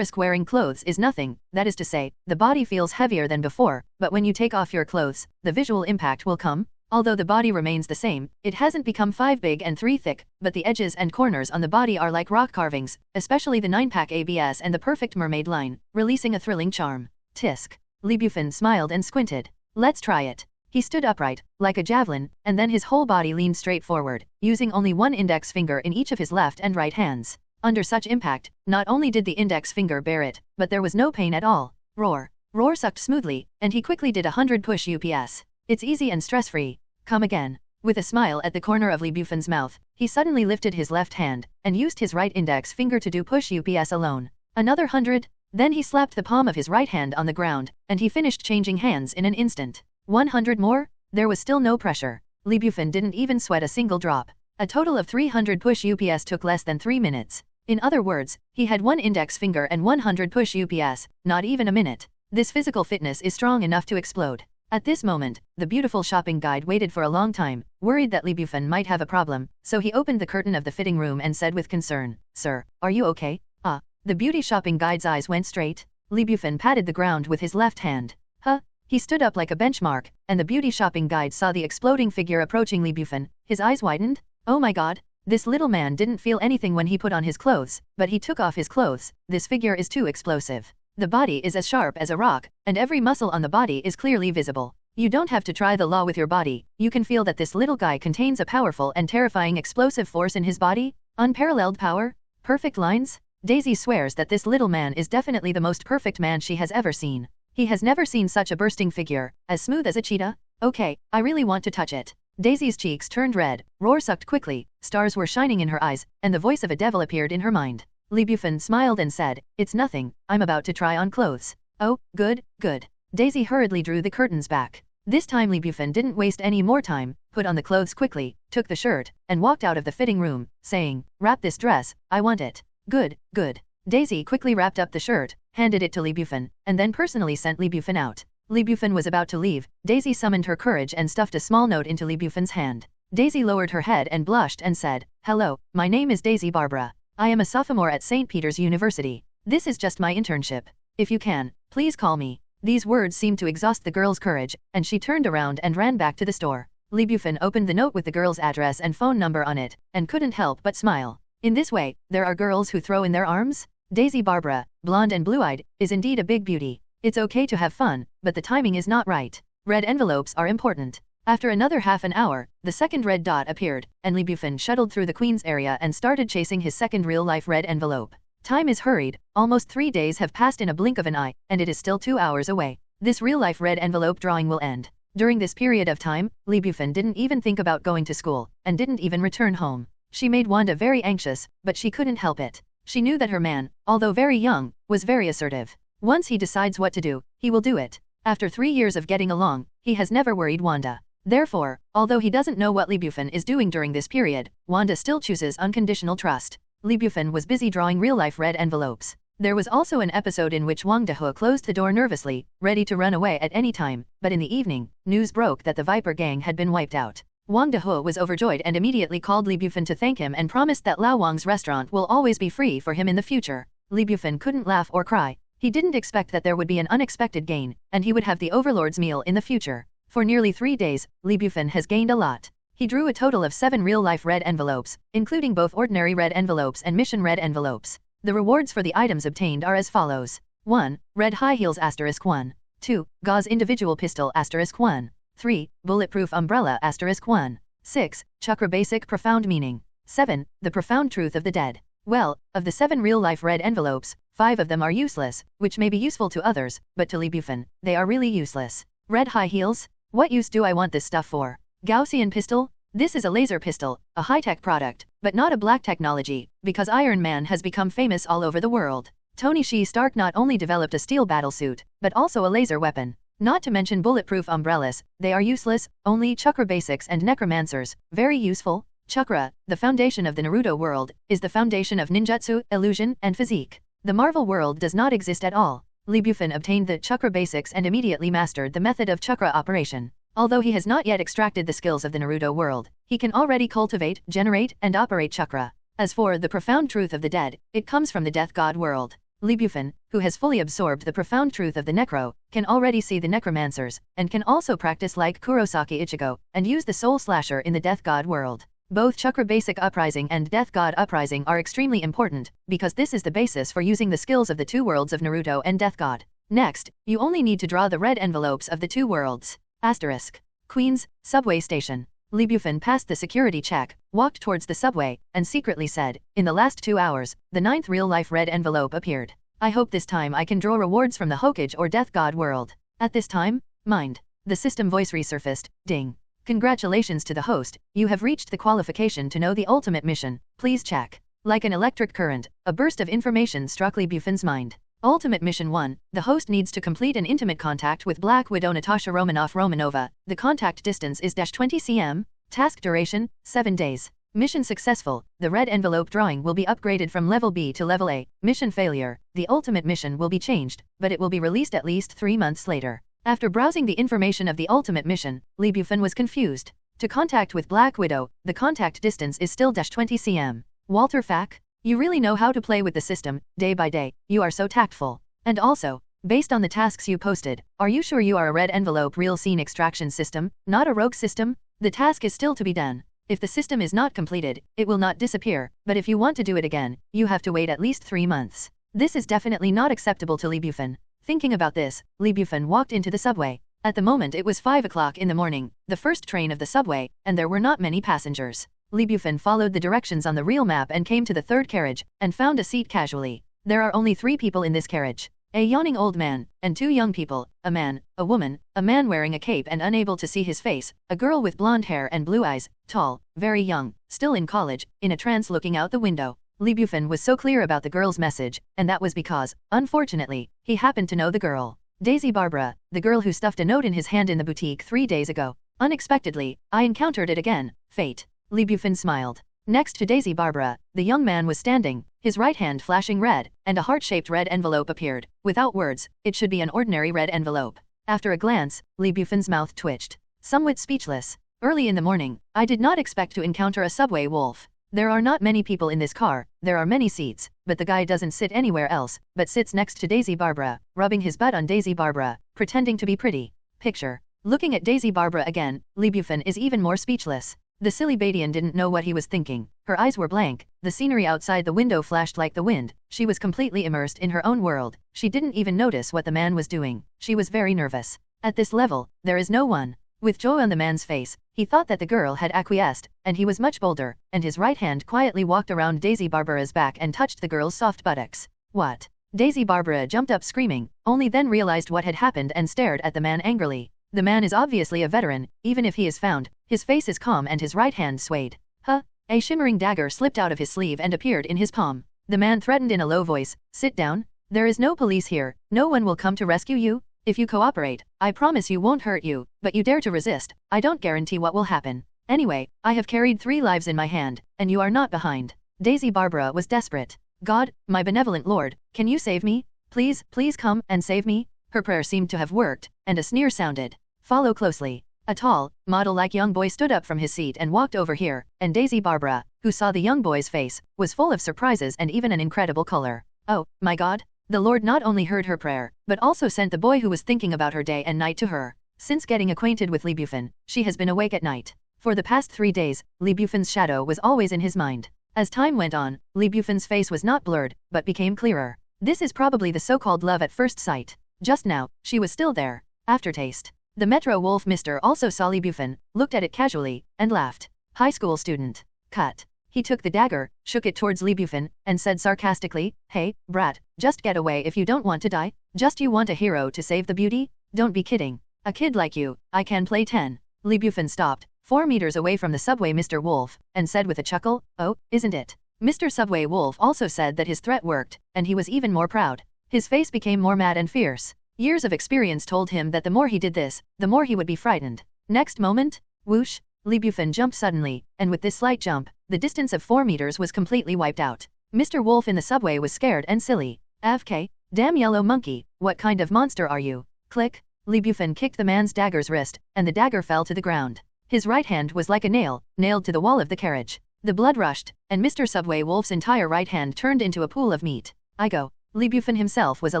Wearing clothes is nothing, that is to say, the body feels heavier than before, but when you take off your clothes, the visual impact will come. Although the body remains the same, it hasn't become 5 big and 3 thick, but the edges and corners on the body are like rock carvings, especially the 9-pack ABS and the perfect mermaid line, releasing a thrilling charm. Tisk. Li Bufan smiled and squinted. Let's try it. He stood upright, like a javelin, and then his whole body leaned straight forward, using only one index finger in each of his left and right hands. Under such impact, not only did the index finger bear it, but there was no pain at all. Roar. Roar sucked smoothly, and he quickly did 100 push UPS. It's easy and stress-free. Come again. With a smile at the corner of Li Bufan's mouth, he suddenly lifted his left hand, and used his right index finger to do push UPS alone. Another 100, then he slapped the palm of his right hand on the ground, and he finished changing hands in an instant. 100 more? There was still no pressure. Li Bufan didn't even sweat a single drop. A total of 300 push UPS took less than 3 minutes. In other words, he had one index finger and 100 push UPS, not even a minute. This physical fitness is strong enough to explode. At this moment, the beautiful shopping guide waited for a long time, worried that Li Bufan might have a problem, so he opened the curtain of the fitting room and said with concern, "Sir, are you okay?" Ah. The beauty shopping guide's eyes went straight. Li Bufan patted the ground with his left hand. Huh? He stood up like a benchmark, and the beauty shopping guide saw the exploding figure approaching Li Bufan. His eyes widened. Oh my god. This little man didn't feel anything when he put on his clothes, but he took off his clothes. This figure is too explosive. The body is as sharp as a rock, and every muscle on the body is clearly visible. You don't have to try the law with your body, you can feel that this little guy contains a powerful and terrifying explosive force in his body. Unparalleled power? Perfect lines? Daisy swears that this little man is definitely the most perfect man she has ever seen. He has never seen such a bursting figure, as smooth as a cheetah. Okay, I really want to touch it. Daisy's cheeks turned red, Roar sucked quickly, stars were shining in her eyes, and the voice of a devil appeared in her mind. Li Bufan smiled and said, "It's nothing, I'm about to try on clothes." Oh, good, good. Daisy hurriedly drew the curtains back. This time Li Bufan didn't waste any more time, put on the clothes quickly, took the shirt, and walked out of the fitting room, saying, "Wrap this dress, I want it." Good, good. Daisy quickly wrapped up the shirt, handed it to Li Bufan, and then personally sent Li Bufan out. Li Bufan was about to leave, Daisy summoned her courage and stuffed a small note into Li Bufan's hand. Daisy lowered her head and blushed and said, "Hello, my name is Daisy Barbara. I am a sophomore at St. Peter's University. This is just my internship. If you can, please call me." These words seemed to exhaust the girl's courage, and she turned around and ran back to the store. Li Bufan opened the note with the girl's address and phone number on it, and couldn't help but smile. In this way, there are girls who throw in their arms? Daisy Barbara, blonde and blue-eyed, is indeed a big beauty. It's okay to have fun, but the timing is not right. Red envelopes are important. After another half an hour, the second red dot appeared, and Li Bufan shuttled through the Queen's area and started chasing his second real-life red envelope. Time is hurried, almost 3 days have passed in a blink of an eye, and it is still 2 hours away. This real-life red envelope drawing will end. During this period of time, Li Bufan didn't even think about going to school, and didn't even return home. She made Wanda very anxious, but she couldn't help it. She knew that her man, although very young, was very assertive. Once he decides what to do, he will do it. After 3 years of getting along, he has never worried Wanda. Therefore, although he doesn't know what Li Bufan is doing during this period, Wanda still chooses unconditional trust. Li Bufan was busy drawing real-life red envelopes. There was also an episode in which Wang Dehe closed the door nervously, ready to run away at any time, but in the evening, news broke that the Viper gang had been wiped out. Wang Dehe was overjoyed and immediately called Li Bufan to thank him and promised that Lao Wang's restaurant will always be free for him in the future. Li Bufan couldn't laugh or cry. He didn't expect that there would be an unexpected gain, and he would have the Overlord's meal in the future. For nearly 3 days, Li Bufan has gained a lot. He drew a total of 7 real-life red envelopes, including both ordinary red envelopes and mission red envelopes. The rewards for the items obtained are as follows. 1. Red high heels *1. 2. Gauze individual pistol *1. 3. Bulletproof umbrella *1. 6. Chakra basic profound meaning. 7. The profound truth of the dead. Well, of the 7 real-life red envelopes, 5 of them are useless, which may be useful to others, but to Li Bufan, they are really useless. Red high heels? What use do I want this stuff for? Gaussian pistol? This is a laser pistol, a high-tech product, but not a black technology, because Iron Man has become famous all over the world. Tony Stark not only developed a steel battlesuit, but also a laser weapon. Not to mention bulletproof umbrellas, they are useless, only chakra basics and necromancers, very useful. Chakra, the foundation of the Naruto world, is the foundation of ninjutsu, illusion, and physique. The Marvel world does not exist at all. Lee Bufan obtained the chakra basics and immediately mastered the method of chakra operation. Although he has not yet extracted the skills of the Naruto world, he can already cultivate, generate, and operate chakra. As for the profound truth of the dead, it comes from the death god world. Lee Bufan, who has fully absorbed the profound truth of the necro, can already see the necromancers, and can also practice like Kurosaki Ichigo, and use the soul slasher in the death god world. Both chakra basic uprising and death god uprising are extremely important, because this is the basis for using the skills of the two worlds of Naruto and death god. Next, you only need to draw the red envelopes of the two worlds. Asterisk. Queens, subway station. Lee Bufan passed the security check, walked towards the subway, and secretly said, in the last 2 hours, the 9th real-life red envelope appeared. I hope this time I can draw rewards from the Hokage or Death God world. At this time, mind. The system voice resurfaced, ding. Congratulations to the host, you have reached the qualification to know the ultimate mission, please check. Like an electric current, a burst of information struck Lee Bufan's mind. Ultimate Mission 1, the host needs to complete an intimate contact with Black Widow Natasha Romanova. The contact distance is 20 cm, task duration, 7 days. Mission successful, the red envelope drawing will be upgraded from level B to level A. Mission failure, the ultimate mission will be changed, but it will be released at least 3 months later. After browsing the information of the ultimate mission, Lee Bufan was confused. To contact with Black Widow, the contact distance is still 20 cm. Walter Fack? You really know how to play with the system, day by day, you are so tactful. And also, based on the tasks you posted, are you sure you are a red envelope real scene extraction system, not a rogue system? The task is still to be done. If the system is not completed, it will not disappear, but if you want to do it again, you have to wait at least 3 months. This is definitely not acceptable to Lee Bufan. Thinking about this, Lee Bufan walked into the subway. At the moment it was 5 o'clock in the morning, the first train of the subway, and there were not many passengers. Lee Bufan followed the directions on the real map and came to the third carriage, and found a seat casually. There are only 3 people in this carriage. A yawning old man, and 2 young people, a man, a woman, a man wearing a cape and unable to see his face, a girl with blonde hair and blue eyes, tall, very young, still in college, in a trance looking out the window. Lee Bufan was so clear about the girl's message, and that was because, unfortunately, he happened to know the girl. Daisy Barbara, the girl who stuffed a note in his hand in the boutique 3 days ago. Unexpectedly, I encountered it again, fate. Lee Bufan smiled. Next to Daisy Barbara, the young man was standing, his right hand flashing red, and a heart-shaped red envelope appeared. Without words, it should be an ordinary red envelope. After a glance, Lee Bufan's mouth twitched. Somewhat speechless. Early in the morning, I did not expect to encounter a subway wolf. There are not many people in this car, there are many seats, but the guy doesn't sit anywhere else, but sits next to Daisy Barbara, rubbing his butt on Daisy Barbara, pretending to be pretty. Picture. Looking at Daisy Barbara again, Lee Bufan is even more speechless. The silly Badian didn't know what he was thinking. Her eyes were blank, the scenery outside the window flashed like the wind, she was completely immersed in her own world, she didn't even notice what the man was doing, she was very nervous. At this level, there is no one. With joy on the man's face, he thought that the girl had acquiesced, and he was much bolder, and his right hand quietly walked around Daisy Barbara's back and touched the girl's soft buttocks. What? Daisy Barbara jumped up screaming, only then realized what had happened and stared at the man angrily. The man is obviously a veteran, even if he is found, his face is calm and his right hand swayed. Huh? A shimmering dagger slipped out of his sleeve and appeared in his palm. The man threatened in a low voice, sit down. There is no police here, no one will come to rescue you. If you cooperate, I promise you won't hurt you, but you dare to resist, I don't guarantee what will happen. Anyway, I have carried 3 lives in my hand, and you are not behind. Daisy Barbara was desperate. God, my benevolent Lord, can you save me? Please, please come and save me. Her prayer seemed to have worked, and a sneer sounded. Follow closely. A tall, model-like young boy stood up from his seat and walked over here, and Daisy Barbara, who saw the young boy's face, was full of surprises and even an incredible color. Oh, my God! The Lord not only heard her prayer, but also sent the boy who was thinking about her day and night to her. Since getting acquainted with Lee Bufan, she has been awake at night. For the past 3 days, Lee Bufan's shadow was always in his mind. As time went on, Lee Bufan's face was not blurred, but became clearer. This is probably the so-called love at first sight. Just now, she was still there. Aftertaste. The Metro Wolf Mister also saw Lee Bufan, looked at it casually, and laughed. High school student. Cut. He took the dagger, shook it towards Lee Bufan, and said sarcastically, hey, brat, just get away if you don't want to die? Just you want a hero to save the beauty? Don't be kidding. A kid like you, I can play 10. Lee Bufan stopped, 4 meters away from the subway Mr. Wolf, and said with a chuckle, oh, isn't it? Mr. Subway Wolf also said that his threat worked, and he was even more proud. His face became more mad and fierce. Years of experience told him that the more he did this, the more he would be frightened. Next moment, whoosh, Lee Bufan jumped suddenly, and with this slight jump, the distance of 4 meters was completely wiped out. Mr. Wolf in the subway was scared and silly. "AFK, damn yellow monkey, what kind of monster are you?" Click, Lee Bufan kicked the man's dagger's wrist, and the dagger fell to the ground. His right hand was like a nail, nailed to the wall of the carriage. The blood rushed, and Mr. Subway Wolf's entire right hand turned into a pool of meat. I go. Lee Bufan himself was a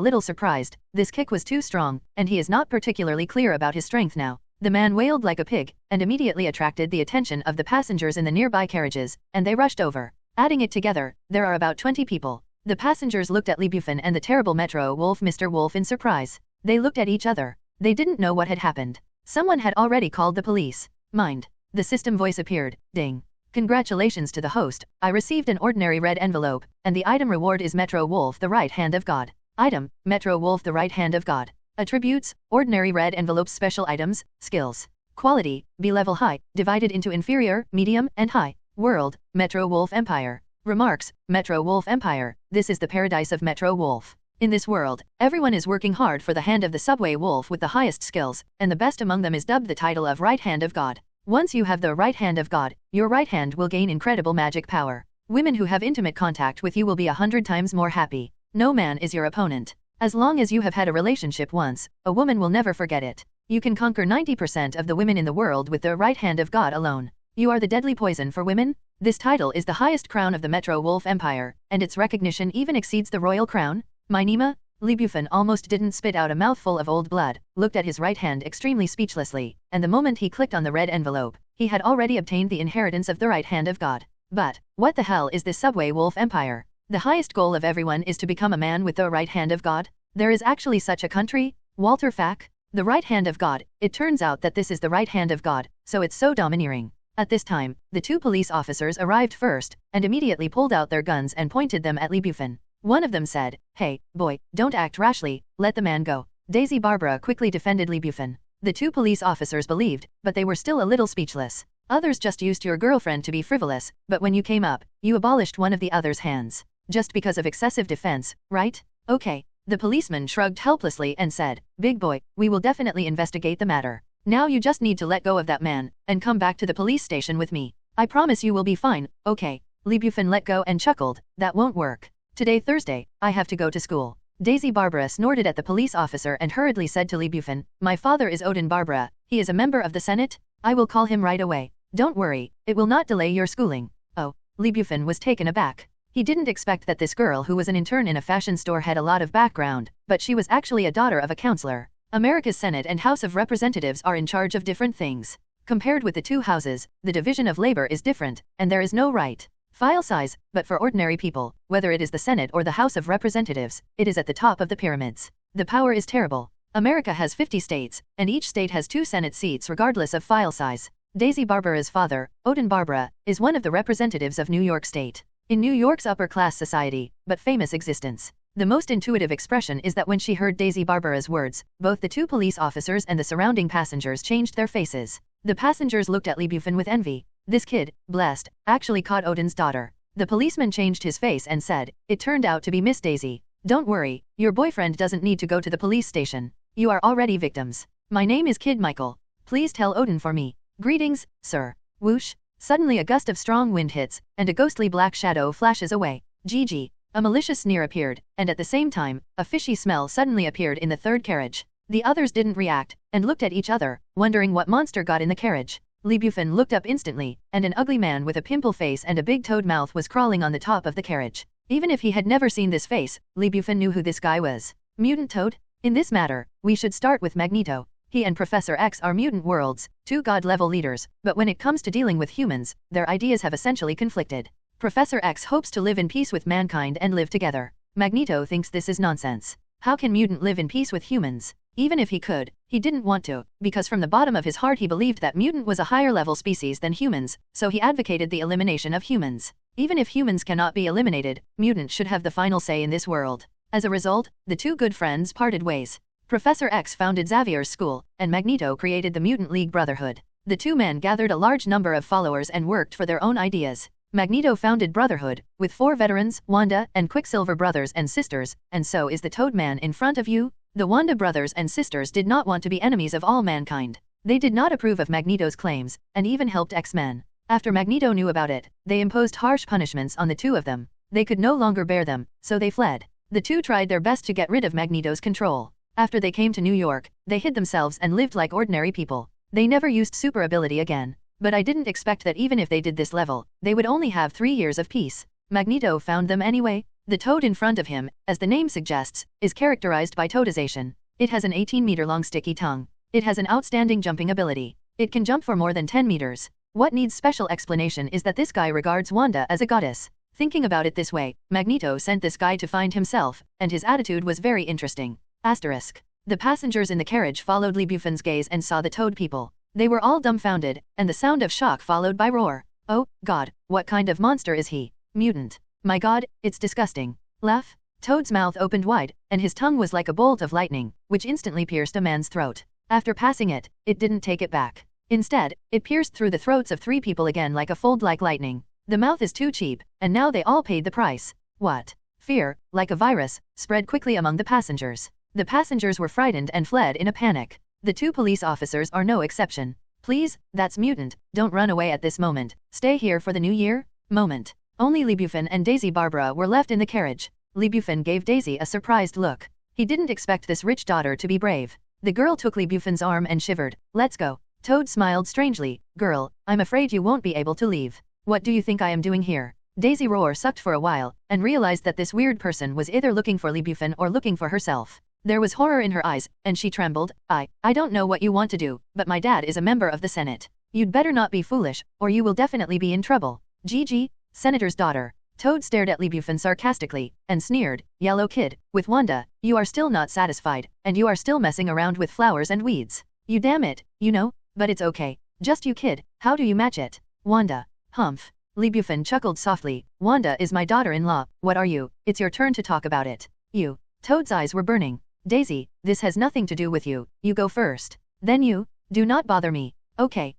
little surprised. This kick was too strong, and he is not particularly clear about his strength now. The man wailed like a pig, and immediately attracted the attention of the passengers in the nearby carriages, and they rushed over. Adding it together, there are about 20 people. The passengers looked at Lee Bufan and the terrible Metro Wolf Mr. Wolf in surprise. They looked at each other. They didn't know what had happened. Someone had already called the police. Mind. The system voice appeared. Ding. Congratulations to the host, I received an ordinary red envelope, and the item reward is Metro Wolf the Right Hand of God. Item, Metro Wolf the Right Hand of God. Attributes, ordinary red envelopes special items, skills. Quality, B-level high, divided into inferior, medium, and high. World, Metro Wolf Empire. Remarks, Metro Wolf Empire, this is the paradise of Metro Wolf. In this world, everyone is working hard for the hand of the subway wolf with the highest skills, and the best among them is dubbed the title of Right Hand of God. Once you have the right hand of God, your right hand will gain incredible magic power. Women who have intimate contact with you will be 100 times more happy. No man is your opponent. As long as you have had a relationship once, a woman will never forget it. You can conquer 90% of the women in the world with the right hand of God alone. You are the deadly poison for women. This title is the highest crown of the Metro Wolf Empire, and its recognition even exceeds the royal crown. My Nima? Lee Bufan almost didn't spit out a mouthful of old blood, looked at his right hand extremely speechlessly, and the moment he clicked on the red envelope, he had already obtained the inheritance of the right hand of God. But, what the hell is this subway wolf empire? The highest goal of everyone is to become a man with the right hand of God? There is actually such a country? Walter Fack? The right hand of God, it turns out that this is the right hand of God, so it's so domineering. At this time, the 2 police officers arrived first, and immediately pulled out their guns and pointed them at Lee Bufan. One of them said, "Hey, boy, don't act rashly, let the man go." Daisy Barbara quickly defended Lee Bufan. The 2 police officers believed, but they were still a little speechless. Others just used your girlfriend to be frivolous, but when you came up, you abolished one of the other's hands. Just because of excessive defense, right? Okay. The policeman shrugged helplessly and said, "Big boy, we will definitely investigate the matter. Now you just need to let go of that man, and come back to the police station with me. I promise you will be fine, okay?" Lee Bufan let go and chuckled, "That won't work. Today Thursday, I have to go to school." Daisy Barbara snorted at the police officer and hurriedly said to Lee Bufan, "My father is Odin Barbara, he is a member of the Senate. I will call him right away. Don't worry, it will not delay your schooling." Oh, Lee Bufan was taken aback. He didn't expect that this girl who was an intern in a fashion store had a lot of background, but she was actually a daughter of a counselor. America's Senate and House of Representatives are in charge of different things. Compared with the 2 houses, the division of labor is different, and there is no right file size, but for ordinary people, whether it is the Senate or the House of Representatives, it is at the top of the pyramids. The power is terrible. America has 50 states, and each state has 2 Senate seats regardless of file size. Daisy Barbara's father, Odin Barbara, is one of the representatives of New York State. In New York's upper-class society, but famous existence. The most intuitive expression is that when she heard Daisy Barbara's words, both the 2 police officers and the surrounding passengers changed their faces. The passengers looked at Lee Bufan with envy. This kid, blessed, actually caught Odin's daughter. The policeman changed his face and said, "It turned out to be Miss Daisy. Don't worry, your boyfriend doesn't need to go to the police station. You are already victims. My name is Kid Michael. Please tell Odin for me. Greetings, sir." Whoosh. Suddenly a gust of strong wind hits, and a ghostly black shadow flashes away. Gigi. A malicious sneer appeared, and at the same time, a fishy smell suddenly appeared in the 3rd carriage. The others didn't react, and looked at each other, wondering what monster got in the carriage. Lee Bufan looked up instantly, and an ugly man with a pimple face and a big toad mouth was crawling on the top of the carriage. Even if he had never seen this face, Lee Bufan knew who this guy was. Mutant Toad? In this matter, we should start with Magneto. He and Professor X are mutant worlds, 2 god-level leaders, but when it comes to dealing with humans, their ideas have essentially conflicted. Professor X hopes to live in peace with mankind and live together. Magneto thinks this is nonsense. How can mutant live in peace with humans? Even if he could, he didn't want to, because from the bottom of his heart he believed that mutant was a higher level species than humans, so he advocated the elimination of humans. Even if humans cannot be eliminated, mutant should have the final say in this world. As a result, the 2 good friends parted ways. Professor X founded Xavier's school, and Magneto created the Mutant League Brotherhood. The 2 men gathered a large number of followers and worked for their own ideas. Magneto founded Brotherhood, with 4 veterans, Wanda and Quicksilver brothers and sisters, and so is the Toad Man in front of you. The Wanda brothers and sisters did not want to be enemies of all mankind. They did not approve of Magneto's claims, and even helped X-Men. After Magneto knew about it, they imposed harsh punishments on the two of them. They could no longer bear them, so they fled. The two tried their best to get rid of Magneto's control. After they came to New York, they hid themselves and lived like ordinary people. They never used super ability again. But I didn't expect that even if they did this level, they would only have 3 years of peace. Magneto found them anyway. The toad in front of him, as the name suggests, is characterized by toadization. It has an 18-meter-long sticky tongue. It has an outstanding jumping ability. It can jump for more than 10 meters. What needs special explanation is that this guy regards Wanda as a goddess. Thinking about it this way, Magneto sent this guy to find himself, and his attitude was very interesting. Asterisk. The passengers in the carriage followed Lee Bufan's gaze and saw the toad people. They were all dumbfounded, and the sound of shock followed by roar. Oh, God, what kind of monster is he? Mutant. My God, it's disgusting. Laugh. Toad's mouth opened wide, and his tongue was like a bolt of lightning, which instantly pierced a man's throat. After passing it, it didn't take it back. Instead, it pierced through the throats of 3 people again like a fold like lightning. The mouth is too cheap, and now they all paid the price. What? Fear, like a virus, spread quickly among the passengers. The passengers were frightened and fled in a panic. The 2 police officers are no exception. Please, that's mutant, don't run away at this moment. Stay here for the new year? Moment. Only Lee Bufan and Daisy Barbara were left in the carriage. Lee Bufan gave Daisy a surprised look. He didn't expect this rich daughter to be brave. The girl took Lee Bufan's arm and shivered. Let's go. Toad smiled strangely. Girl, I'm afraid you won't be able to leave. What do you think I am doing here? Daisy sucked for a while, and realized that this weird person was either looking for Lee Bufan or looking for herself. There was horror in her eyes, and she trembled. I don't know what you want to do, but my dad is a member of the Senate. You'd better not be foolish, or you will definitely be in trouble. Gigi, Senator's daughter. Toad stared at Lee Bufan sarcastically, and sneered, Yellow kid, with Wanda, you are still not satisfied, and you are still messing around with flowers and weeds. You damn it, you know, but it's okay. Just you kid, how do you match it? Wanda. Humph. Lee Bufan chuckled softly, Wanda is my daughter-in-law, what are you? It's your turn to talk about it. You. Toad's eyes were burning. Daisy, this has nothing to do with you, you go first. Then you. Do not bother me. Okay,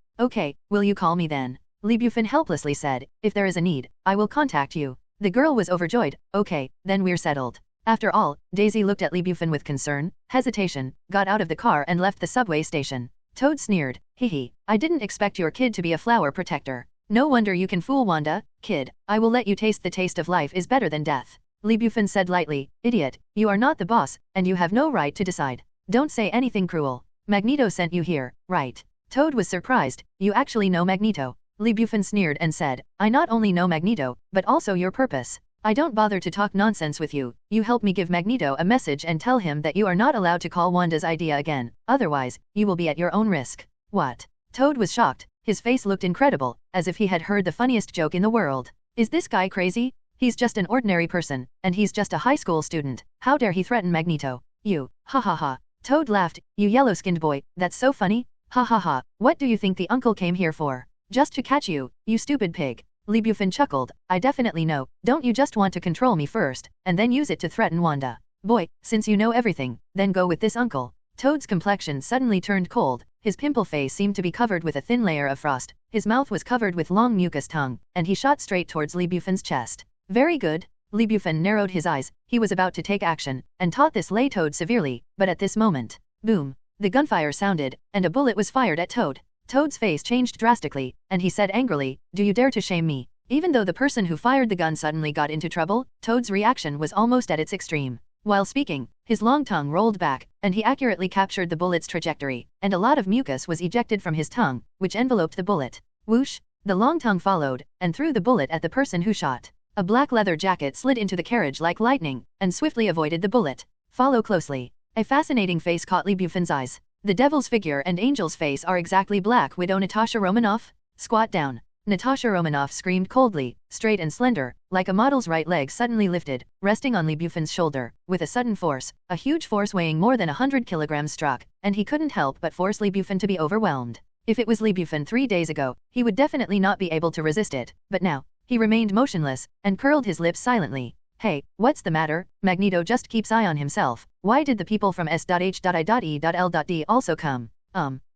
will you call me then? Lee Bufan helplessly said, if there is a need, I will contact you. The girl was overjoyed. Okay, then we're settled. After all, Daisy looked at Lee Bufan with concern, hesitation, got out of the car and left the subway station. Toad sneered, hee, I didn't expect your kid to be a flower protector. No wonder you can fool Wanda, kid, I will let you taste the taste of life is better than death. Lee Bufan said lightly, idiot, you are not the boss, and you have no right to decide. Don't say anything cruel. Magneto sent you here, right? Toad was surprised, you actually know Magneto. Lee Bufan sneered and said, I not only know Magneto, but also your purpose. I don't bother to talk nonsense with you, you help me give Magneto a message and tell him that you are not allowed to call Wanda's idea again, otherwise, you will be at your own risk. What? Toad was shocked, his face looked incredible, as if he had heard the funniest joke in the world. Is this guy crazy? He's just an ordinary person, and he's just a high school student, how dare he threaten Magneto? You, ha ha ha. Toad laughed, you yellow-skinned boy, that's so funny, ha ha ha, what do you think the uncle came here for? Just to catch you, you stupid pig. Lee Bufan chuckled, I definitely know, don't you just want to control me first, and then use it to threaten Wanda? Boy, since you know everything, then go with this uncle. Toad's complexion suddenly turned cold, his pimple face seemed to be covered with a thin layer of frost, his mouth was covered with long mucus tongue, and he shot straight towards Lee Bufan's chest. Very good. Lee Bufan narrowed his eyes, he was about to take action, and taught this lay Toad severely, but at this moment, boom, the gunfire sounded, and a bullet was fired at Toad. Toad's face changed drastically, and he said angrily, do you dare to shame me? Even though the person who fired the gun suddenly got into trouble, Toad's reaction was almost at its extreme. While speaking, his long tongue rolled back, and he accurately captured the bullet's trajectory, and a lot of mucus was ejected from his tongue, which enveloped the bullet. Whoosh! The long tongue followed, and threw the bullet at the person who shot. A black leather jacket slid into the carriage like lightning, and swiftly avoided the bullet. Follow closely. A fascinating face caught Lee Bufan's eyes. The devil's figure and angel's face are exactly Black Widow Natasha Romanoff. Squat down. Natasha Romanoff screamed coldly, straight and slender, like a model's right leg suddenly lifted, resting on Lee Bufan's shoulder. With a sudden force, a huge force weighing more than 100 kilograms struck, and he couldn't help but force Lee Bufan to be overwhelmed. If it was Lee Bufan 3 days ago, he would definitely not be able to resist it, but now, he remained motionless, and curled his lips silently. Hey, what's the matter? Magneto just keeps eye on himself. Why did the people from S.H.I.E.L.D. also come?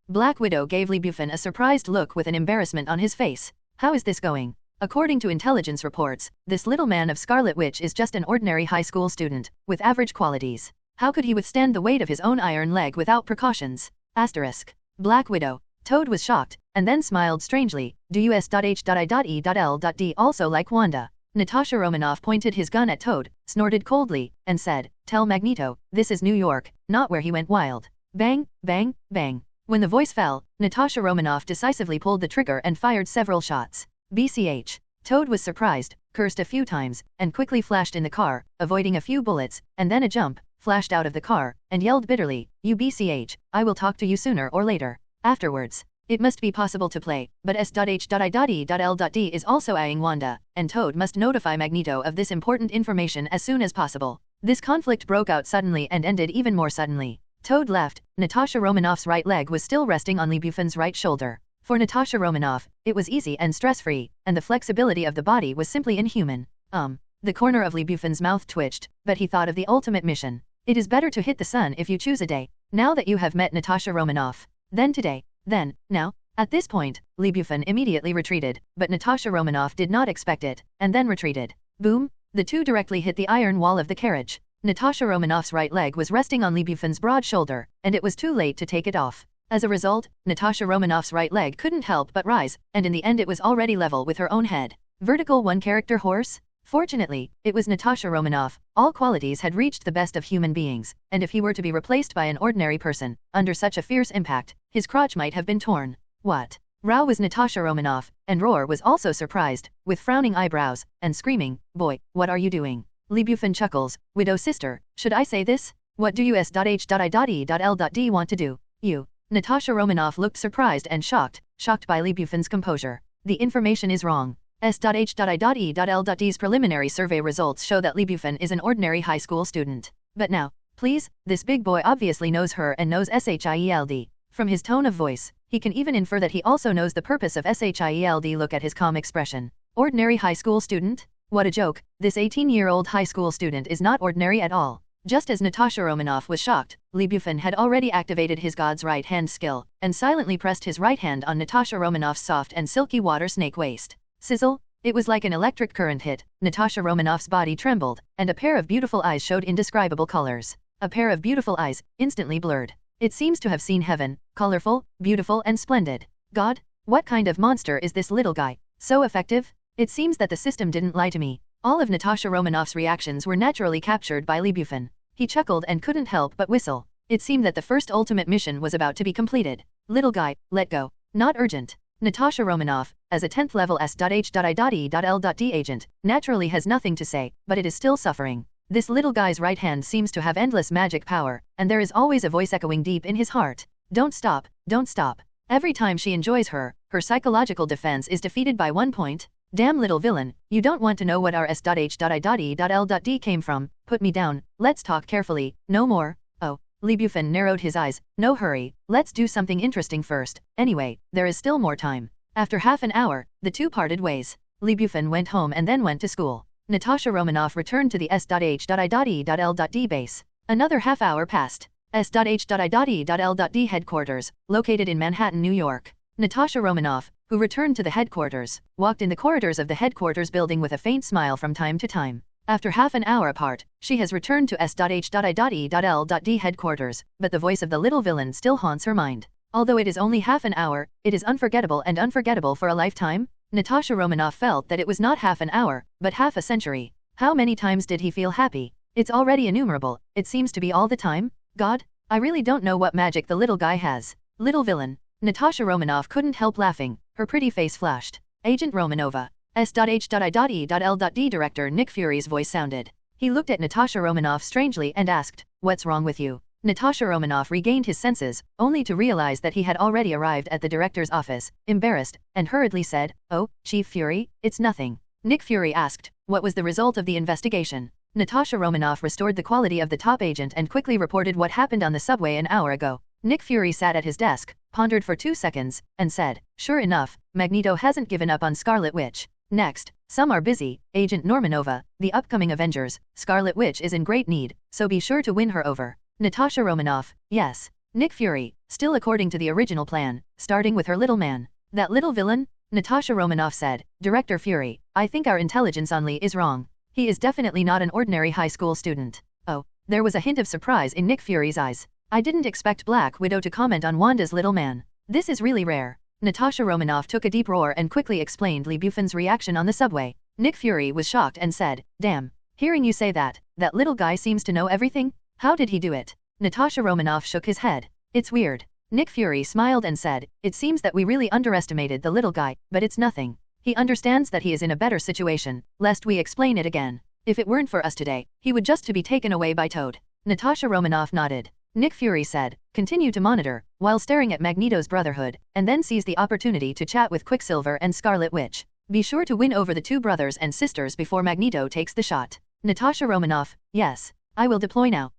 Black Widow gave Lee Bufan a surprised look with an embarrassment on his face. How is this going? According to intelligence reports, this little man of Scarlet Witch is just an ordinary high school student, with average qualities. How could he withstand the weight of his own iron leg without precautions? Asterisk. Black Widow. Toad was shocked, and then smiled strangely. Do us.h.i.e.l.d also like Wanda? Natasha Romanoff pointed his gun at Toad, snorted coldly, and said, "Tell Magneto, this is New York, not where he went wild." Bang, bang, bang. When the voice fell, Natasha Romanoff decisively pulled the trigger and fired several shots. BCH. Toad was surprised, cursed a few times, and quickly flashed in the car, avoiding a few bullets, and then a jump, flashed out of the car, and yelled bitterly, "You BCH, I will talk to you sooner or later." Afterwards. It must be possible to play, but S.H.I.E.L.D is also eyeing Wanda, and Toad must notify Magneto of this important information as soon as possible. This conflict broke out suddenly and ended even more suddenly. Toad left, Natasha Romanoff's right leg was still resting on Bufan's right shoulder. For Natasha Romanoff, it was easy and stress-free, and the flexibility of the body was simply inhuman. The corner of Bufan's mouth twitched, but he thought of the ultimate mission. It is better to hit the sun if you choose a day. Now that you have met Natasha Romanoff. Then today. Then, now. At this point, Bufan immediately retreated, but Natasha Romanoff did not expect it, and then retreated. Boom! The two directly hit the iron wall of the carriage. Natasha Romanoff's right leg was resting on Bufan's broad shoulder, and it was too late to take it off. As a result, Natasha Romanoff's right leg couldn't help but rise, and in the end it was already level with her own head. Vertical one-character horse? Fortunately, it was Natasha Romanoff. All qualities had reached the best of human beings, and if he were to be replaced by an ordinary person, under such a fierce impact, his crotch might have been torn. What? Rao was Natasha Romanoff, and Roar was also surprised, with frowning eyebrows, and screaming, "Boy, what are you doing?" Bufan chuckles, "Widow sister, should I say this? What do us.h.i.e.l.d want to do? You?" Natasha Romanoff looked surprised and shocked by Bufan's composure. The information is wrong. S.H.I.E.L.D's preliminary survey results show that Bufan is an ordinary high school student. But now, please, this big boy obviously knows her and knows SHIELD. From his tone of voice, he can even infer that he also knows the purpose of SHIELD. Look at his calm expression. Ordinary high school student? What a joke, this 18-year-old high school student is not ordinary at all. Just as Natasha Romanoff was shocked, Bufan had already activated his God's right hand skill, and silently pressed his right hand on Natasha Romanoff's soft and silky water snake waist. Sizzle! It was like an electric current hit, Natasha Romanoff's body trembled, and a pair of beautiful eyes showed indescribable colors. A pair of beautiful eyes, instantly blurred. It seems to have seen heaven, colorful, beautiful and splendid. God, what kind of monster is this little guy? So effective? It seems that the system didn't lie to me. All of Natasha Romanoff's reactions were naturally captured by Bufan. He chuckled and couldn't help but whistle. It seemed that the first ultimate mission was about to be completed. Little guy, let go. Not urgent. Natasha Romanoff, as a 10th level S.H.I.E.L.D agent, naturally has nothing to say, but it is still suffering. This little guy's right hand seems to have endless magic power, and there is always a voice echoing deep in his heart. Don't stop, don't stop. Every time she enjoys her psychological defense is defeated by 1 point. Damn little villain, you don't want to know what our S.H.I.E.L.D came from. Put me down, let's talk carefully, no more. Oh. Bufan narrowed his eyes. No hurry, let's do something interesting first. Anyway, there is still more time. After half an hour, the two parted ways. Bufan went home and then went to school. Natasha Romanoff returned to the S.H.I.E.L.D base. Another half hour passed. S.H.I.E.L.D headquarters, located in Manhattan, New York. Natasha Romanoff, who returned to the headquarters, walked in the corridors of the headquarters building with a faint smile from time to time. After half an hour apart, she has returned to S.H.I.E.L.D headquarters, but the voice of the little villain still haunts her mind. Although it is only half an hour, it is unforgettable and unforgettable for a lifetime. Natasha Romanoff felt that it was not half an hour, but half a century. How many times did he feel happy? It's already innumerable, it seems to be all the time. God, I really don't know what magic the little guy has. Little villain. Natasha Romanoff couldn't help laughing, her pretty face flashed. Agent Romanova. S.H.I.E.L.D director Nick Fury's voice sounded. He looked at Natasha Romanoff strangely and asked, "What's wrong with you?" Natasha Romanoff regained his senses, only to realize that he had already arrived at the director's office, embarrassed, and hurriedly said, "Oh, Chief Fury, it's nothing." Nick Fury asked, "What was the result of the investigation?" Natasha Romanoff restored the quality of the top agent and quickly reported what happened on the subway an hour ago. Nick Fury sat at his desk, pondered for 2 seconds, and said, "Sure enough, Magneto hasn't given up on Scarlet Witch. Next, some are busy, Agent Normanova, the upcoming Avengers, Scarlet Witch is in great need, so be sure to win her over." Natasha Romanoff, yes. Nick Fury, still according to the original plan, starting with her little man. That little villain? Natasha Romanoff said, "Director Fury, I think our intelligence on Lee is wrong. He is definitely not an ordinary high school student." "Oh, There was a hint of surprise in Nick Fury's eyes. I didn't expect Black Widow to comment on Wanda's little man. This is really rare. Natasha Romanoff took a deep roar and quickly explained Lee Bufan's reaction on the subway. Nick Fury was shocked and said, "Damn. Hearing you say that little guy seems to know everything? How did he do it?" Natasha Romanoff shook his head. "It's weird." Nick Fury smiled and said, "It seems that we really underestimated the little guy, but it's nothing. He understands that he is in a better situation, lest we explain it again. If it weren't for us today, he would just to be taken away by Toad." Natasha Romanoff nodded. Nick Fury said, "Continue to monitor," while staring at Magneto's Brotherhood, and then seize the opportunity to chat with Quicksilver and Scarlet Witch. "Be sure to win over the two brothers and sisters before Magneto takes the shot." Natasha Romanoff, "Yes. I will deploy now."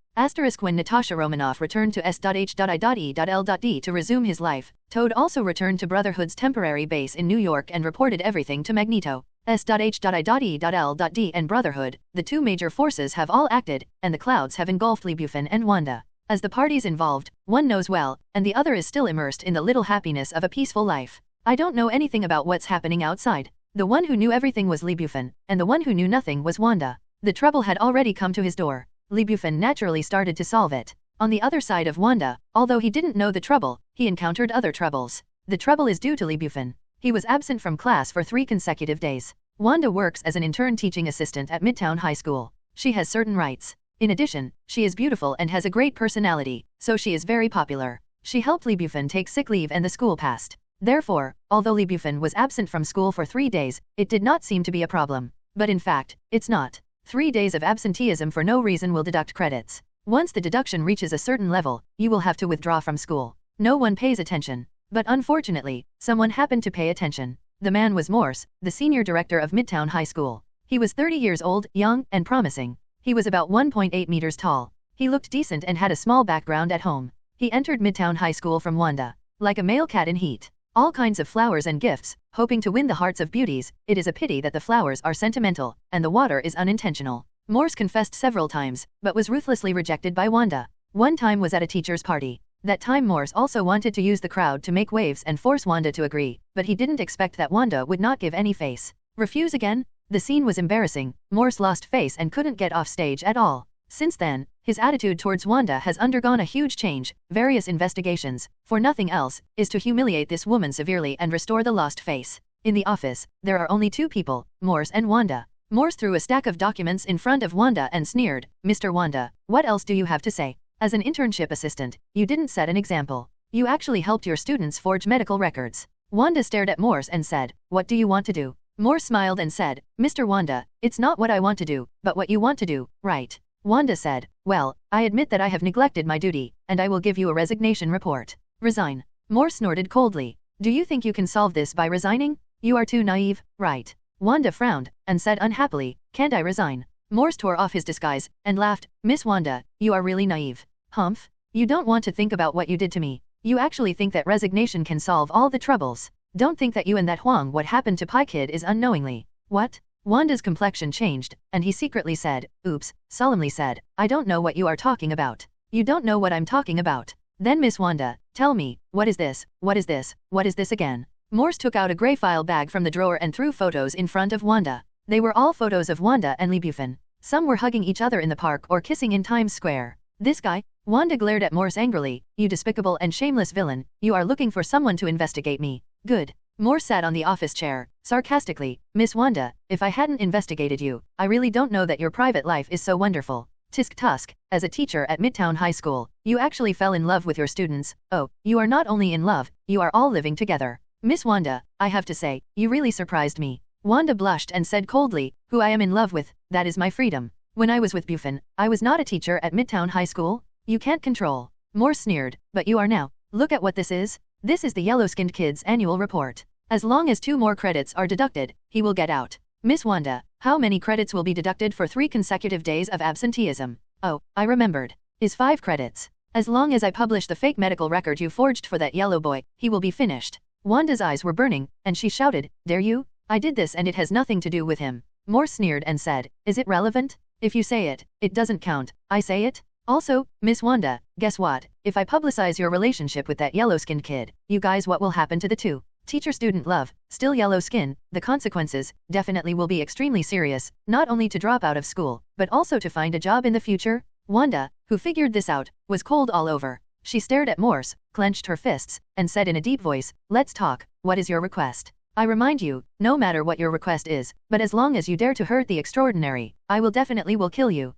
When Natasha Romanoff returned to S.H.I.E.L.D. to resume his life, Toad also returned to Brotherhood's temporary base in New York and reported everything to Magneto. S.H.I.E.L.D. and Brotherhood, the two major forces have all acted, and the clouds have engulfed Lee Bufan and Wanda. As the parties involved, one knows well, and the other is still immersed in the little happiness of a peaceful life. I don't know anything about what's happening outside. The one who knew everything was Lee Bufan, and the one who knew nothing was Wanda. The trouble had already come to his door. Lee Bufan naturally started to solve it. On the other side of Wanda, although he didn't know the trouble, he encountered other troubles. The trouble is due to Lee Bufan. He was absent from class for 3 consecutive days. Wanda works as an intern teaching assistant at Midtown High School. She has certain rights. In addition, she is beautiful and has a great personality, so she is very popular. She helped Lee Bufan take sick leave and the school passed. Therefore, although Lee Bufan was absent from school for 3 days, it did not seem to be a problem. But in fact, it's not. 3 days of absenteeism for no reason will deduct credits. Once the deduction reaches a certain level, you will have to withdraw from school. No one pays attention. But unfortunately, someone happened to pay attention. The man was Morse, the senior director of Midtown High School. He was 30 years old, young, and promising. He was about 1.8 meters tall. He looked decent and had a small background at home. He entered Midtown High School from Wanda. Like a male cat in heat. All kinds of flowers and gifts, hoping to win the hearts of beauties. It is a pity that the flowers are sentimental, and the water is unintentional. Morse confessed several times, but was ruthlessly rejected by Wanda. One time was at a teacher's party. That time Morse also wanted to use the crowd to make waves and force Wanda to agree, but he didn't expect that Wanda would not give any face. Refuse again? The scene was embarrassing. Morse lost face and couldn't get off stage at all. Since then, his attitude towards Wanda has undergone a huge change. Various investigations, for nothing else, is to humiliate this woman severely and restore the lost face. In the office, there are only 2 people, Morse and Wanda. Morse threw a stack of documents in front of Wanda and sneered, "Mr. Wanda, what else do you have to say? As an internship assistant, you didn't set an example. You actually helped your students forge medical records." Wanda stared at Morse and said, "What do you want to do?" Morse smiled and said, "Mr. Wanda, it's not what I want to do, but what you want to do, right?" Wanda said, "Well, I admit that I have neglected my duty, and I will give you a resignation report." "Resign?" Morse snorted coldly. "Do you think you can solve this by resigning? You are too naive, right?" Wanda frowned, and said unhappily, "Can't I resign?" Morse tore off his disguise, and laughed, "Miss Wanda, you are really naive. Humph. You don't want to think about what you did to me. You actually think that resignation can solve all the troubles. Don't think that you and that Huang what happened to Pi Kid is unknowingly." "What?" Wanda's complexion changed, and he secretly said, "Oops," solemnly said, "I don't know what you are talking about." "You don't know what I'm talking about? Then Miss Wanda, tell me, what is this, what is this, what is this again?" Morse took out a grey file bag from the drawer and threw photos in front of Wanda. They were all photos of Wanda and Lee Bufan. Some were hugging each other in the park or kissing in Times Square. "This guy?" Wanda glared at Morse angrily, "You despicable and shameless villain, you are looking for someone to investigate me. Good." Morse sat on the office chair, sarcastically, "Miss Wanda, if I hadn't investigated you, I really don't know that your private life is so wonderful. Tisk tusk, as a teacher at Midtown High School, you actually fell in love with your students. Oh, you are not only in love, you are all living together. Miss Wanda, I have to say, you really surprised me." Wanda blushed and said coldly, "Who I am in love with, that is my freedom. When I was with Bufan, I was not a teacher at Midtown High School. You can't control." Morse sneered, "But you are now. Look at what this is. This is the yellow-skinned kid's annual report. As long as 2 more credits are deducted, he will get out." "Miss Wanda, how many credits will be deducted for 3 consecutive days of absenteeism?" "Oh, I remembered. Is 5 credits. As long as I publish the fake medical record you forged for that yellow boy, he will be finished." Wanda's eyes were burning, and she shouted, "Dare you? I did this and it has nothing to do with him." Morse sneered and said, "Is it relevant? If you say it, it doesn't count. I say it? Also, Miss Wanda, guess what? If I publicize your relationship with that yellow-skinned kid, you guys what will happen to the 2? Teacher-student love, still yellow skin, the consequences, definitely will be extremely serious, not only to drop out of school, but also to find a job in the future. Wanda, who figured this out, was cold all over. She stared at Morse, clenched her fists, and said in a deep voice, "Let's talk, what is your request? I remind you, no matter what your request is, but as long as you dare to hurt the extraordinary, I will kill you."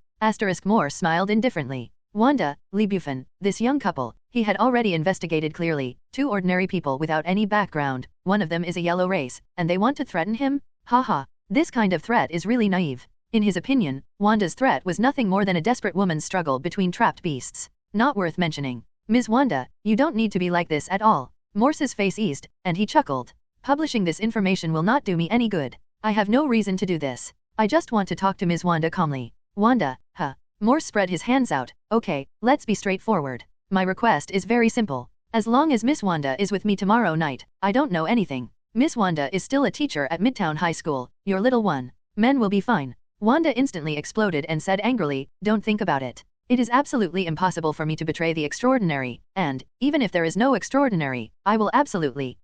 Morse smiled indifferently. Wanda, Bufan, this young couple, he had already investigated clearly, two ordinary people without any background, one of them is a yellow race, and they want to threaten him? Haha, this kind of threat is really naive. In his opinion, Wanda's threat was nothing more than a desperate woman's struggle between trapped beasts. Not worth mentioning. Ms. Wanda, you don't need to be like this at all. Morse's face eased, and he chuckled. Publishing this information will not do me any good. I have no reason to do this. I just want to talk to Ms. Wanda calmly. Wanda, huh. Morse spread his hands out. Okay, let's be straightforward. My request is very simple. As long as Miss Wanda is with me tomorrow night, I don't know anything. Miss Wanda is still a teacher at Midtown High School, your little one. Men will be fine. Wanda instantly exploded and said angrily, "Don't think about it. It is absolutely impossible for me to betray the extraordinary, and, even if there is no extraordinary, I will absolutely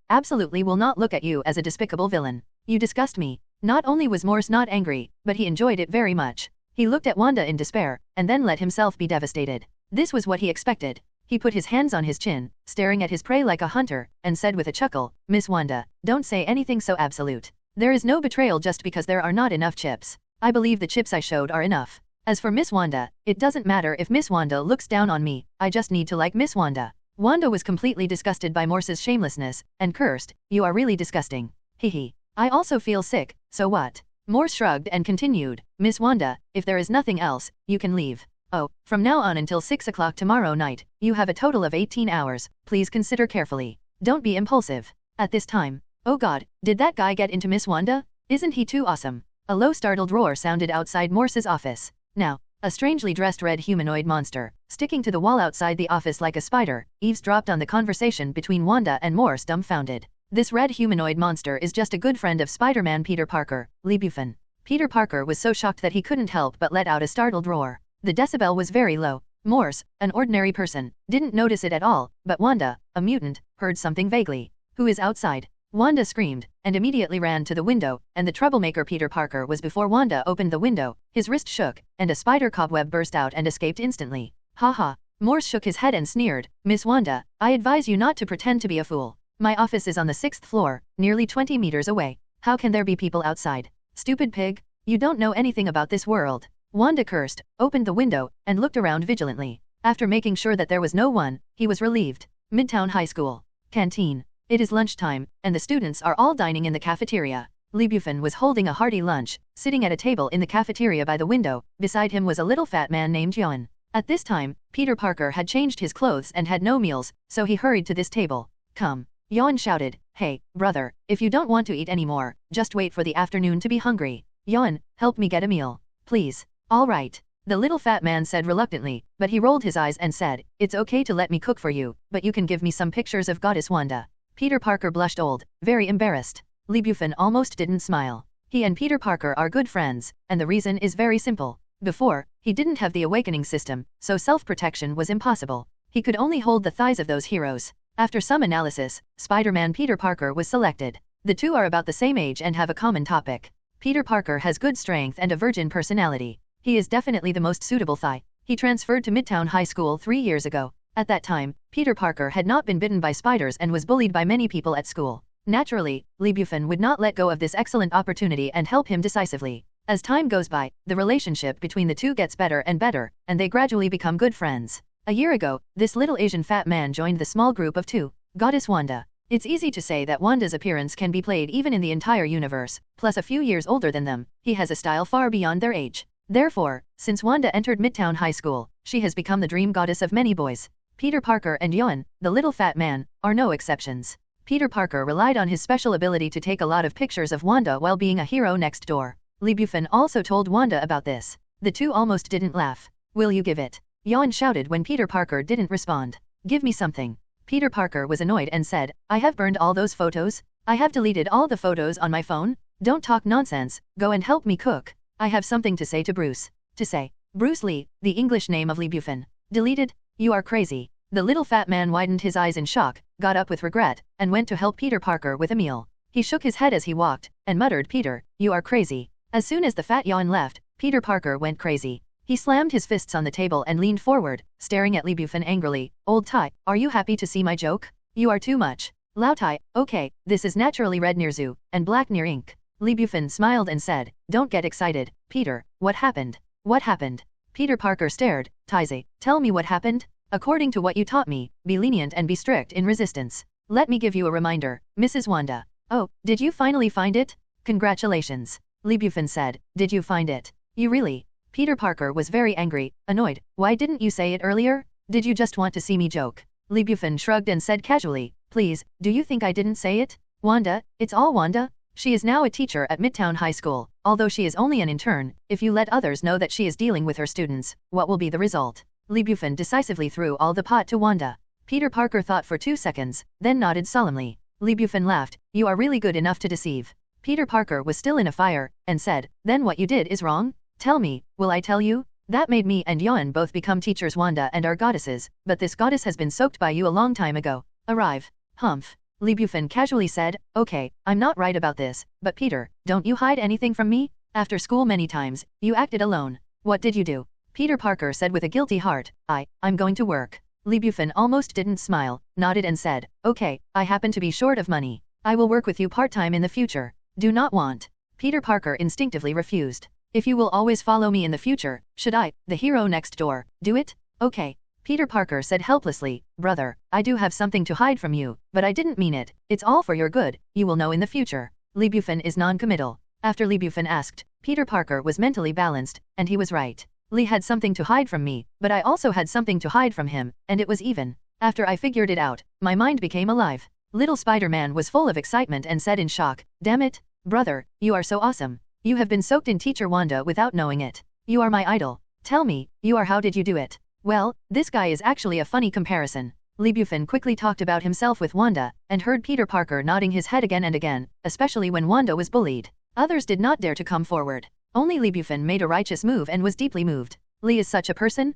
will not look at you as a despicable villain. You disgust me." Not only was Morse not angry, but he enjoyed it very much. He looked at Wanda in despair, and then let himself be devastated. This was what he expected. He put his hands on his chin, staring at his prey like a hunter, and said with a chuckle, "Miss Wanda, don't say anything so absolute. There is no betrayal just because there are not enough chips. I believe the chips I showed are enough. As for Miss Wanda, it doesn't matter if Miss Wanda looks down on me, I just need to like Miss Wanda." Wanda was completely disgusted by Morse's shamelessness, and cursed, "You are really disgusting. Hehe. I also feel sick, so what?" Morse shrugged and continued, "Miss Wanda, if there is nothing else, you can leave. Oh, from now on until 6 o'clock tomorrow night, you have a total of 18 hours, please consider carefully. Don't be impulsive." At this time, oh god, did that guy get into Miss Wanda? Isn't he too awesome? A low startled roar sounded outside Morse's office. Now, a strangely dressed red humanoid monster, sticking to the wall outside the office like a spider, eavesdropped on the conversation between Wanda and Morse dumbfounded. This red humanoid monster is just a good friend of Spider-Man Peter Parker, Bufan. Peter Parker was so shocked that he couldn't help but let out a startled roar. The decibel was very low. Morse, an ordinary person, didn't notice it at all, but Wanda, a mutant, heard something vaguely. "Who is outside?" Wanda screamed, and immediately ran to the window, and the troublemaker Peter Parker was before Wanda opened the window. His wrist shook, and a spider cobweb burst out and escaped instantly. "Haha." Morse shook his head and sneered, "Miss Wanda, I advise you not to pretend to be a fool. My office is on the 6th floor, nearly 20 meters away. How can there be people outside? Stupid pig, you don't know anything about this world." Wanda cursed, opened the window, and looked around vigilantly. After making sure that there was no one, he was relieved. Midtown High School. Canteen. It is lunchtime, and the students are all dining in the cafeteria. Bufan was holding a hearty lunch, sitting at a table in the cafeteria by the window. Beside him was a little fat man named Yon. At this time, Peter Parker had changed his clothes and had no meals, so he hurried to this table. "Come." Yon shouted, "Hey, brother, if you don't want to eat anymore, just wait for the afternoon to be hungry. Yon, help me get a meal. Please." "All right." The little fat man said reluctantly, but he rolled his eyes and said, "It's okay to let me cook for you, but you can give me some pictures of Goddess Wanda." Peter Parker blushed very embarrassed. Bufan almost didn't smile. He and Peter Parker are good friends, and the reason is very simple. Before, he didn't have the awakening system, so self-protection was impossible. He could only hold the thighs of those heroes. After some analysis, Spider-Man Peter Parker was selected. The two are about the same age and have a common topic. Peter Parker has good strength and a virgin personality. He is definitely the most suitable thigh. He transferred to Midtown High School 3 years ago. At that time, Peter Parker had not been bitten by spiders and was bullied by many people at school. Naturally, Bufan would not let go of this excellent opportunity and help him decisively. As time goes by, the relationship between the two gets better and better, and they gradually become good friends. A year ago, this little Asian fat man joined the small group of two. Goddess Wanda. It's easy to say that Wanda's appearance can be played even in the entire universe, plus a few years older than them. He has a style far beyond their age. Therefore, since Wanda entered Midtown High School, she has become the dream goddess of many boys. Peter Parker and Yon, the little fat man, are no exceptions. Peter Parker relied on his special ability to take a lot of pictures of Wanda while being a hero next door. Bufan also told Wanda about this. The two almost didn't laugh. "Will you give it?" Yon shouted when Peter Parker didn't respond. "Give me something." Peter Parker was annoyed and said, "I have burned all those photos. I have deleted all the photos on my phone. Don't talk nonsense, go and help me cook. I have something to say to Bruce." To say. Bruce Lee, the English name of Bufan. Deleted? You are crazy. The little fat man widened his eyes in shock, got up with regret, and went to help Peter Parker with a meal. He shook his head as he walked, and muttered, "Peter, you are crazy." As soon as the fat Yon left, Peter Parker went crazy. He slammed his fists on the table and leaned forward, staring at Li Bufan angrily. Old Tai, are you happy to see my joke? You are too much. Lao Tai, okay, this is naturally red near zoo, and black near ink. Li Bufan smiled and said, don't get excited, Peter, what happened? What happened? Peter Parker stared. Taize, tell me what happened? According to what you taught me, be lenient and be strict in resistance. Let me give you a reminder, Mrs. Wanda. Oh, did you finally find it? Congratulations. Li Bufan said, did you find it? You really? Peter Parker was very angry, annoyed. Why didn't you say it earlier? Did you just want to see me joke? Li Bufan shrugged and said casually, please, do you think I didn't say it? Wanda, it's all Wanda. She is now a teacher at Midtown High School, although she is only an intern. If you let others know that she is dealing with her students, what will be the result? Li Bufan decisively threw all the pot to Wanda. Peter Parker thought for 2 seconds, then nodded solemnly. Li Bufan laughed, you are really good enough to deceive. Peter Parker was still in a fire, and said, then what you did is wrong? Tell me, will I tell you? That made me and Yon both become teachers. Wanda and our goddesses, but this goddess has been soaked by you a long time ago. Arrive. Humph. Li Bufan casually said, okay, I'm not right about this, but Peter, don't you hide anything from me? After school many times, you acted alone. What did you do? Peter Parker said with a guilty heart, I'm going to work. Li Bufan almost didn't smile, nodded and said, okay, I happen to be short of money. I will work with you part-time in the future. Do not want. Peter Parker instinctively refused. If you will always follow me in the future, should I, the hero next door, do it? Okay. Peter Parker said helplessly, brother, I do have something to hide from you, but I didn't mean it. It's all for your good, you will know in the future. Li Bufan is non-committal. After Li Bufan asked, Peter Parker was mentally balanced, and he was right. Li had something to hide from me, but I also had something to hide from him, and it was even. After I figured it out, my mind became alive. Little Spider-Man was full of excitement and said in shock, damn it, brother, you are so awesome. You have been soaked in Teacher Wanda without knowing it. You are my idol. Tell me, how did you do it? Well, this guy is actually a funny comparison. Li Bufan quickly talked about himself with Wanda, and heard Peter Parker nodding his head again and again, especially when Wanda was bullied. Others did not dare to come forward. Only Li Bufan made a righteous move and was deeply moved. Li is such a person?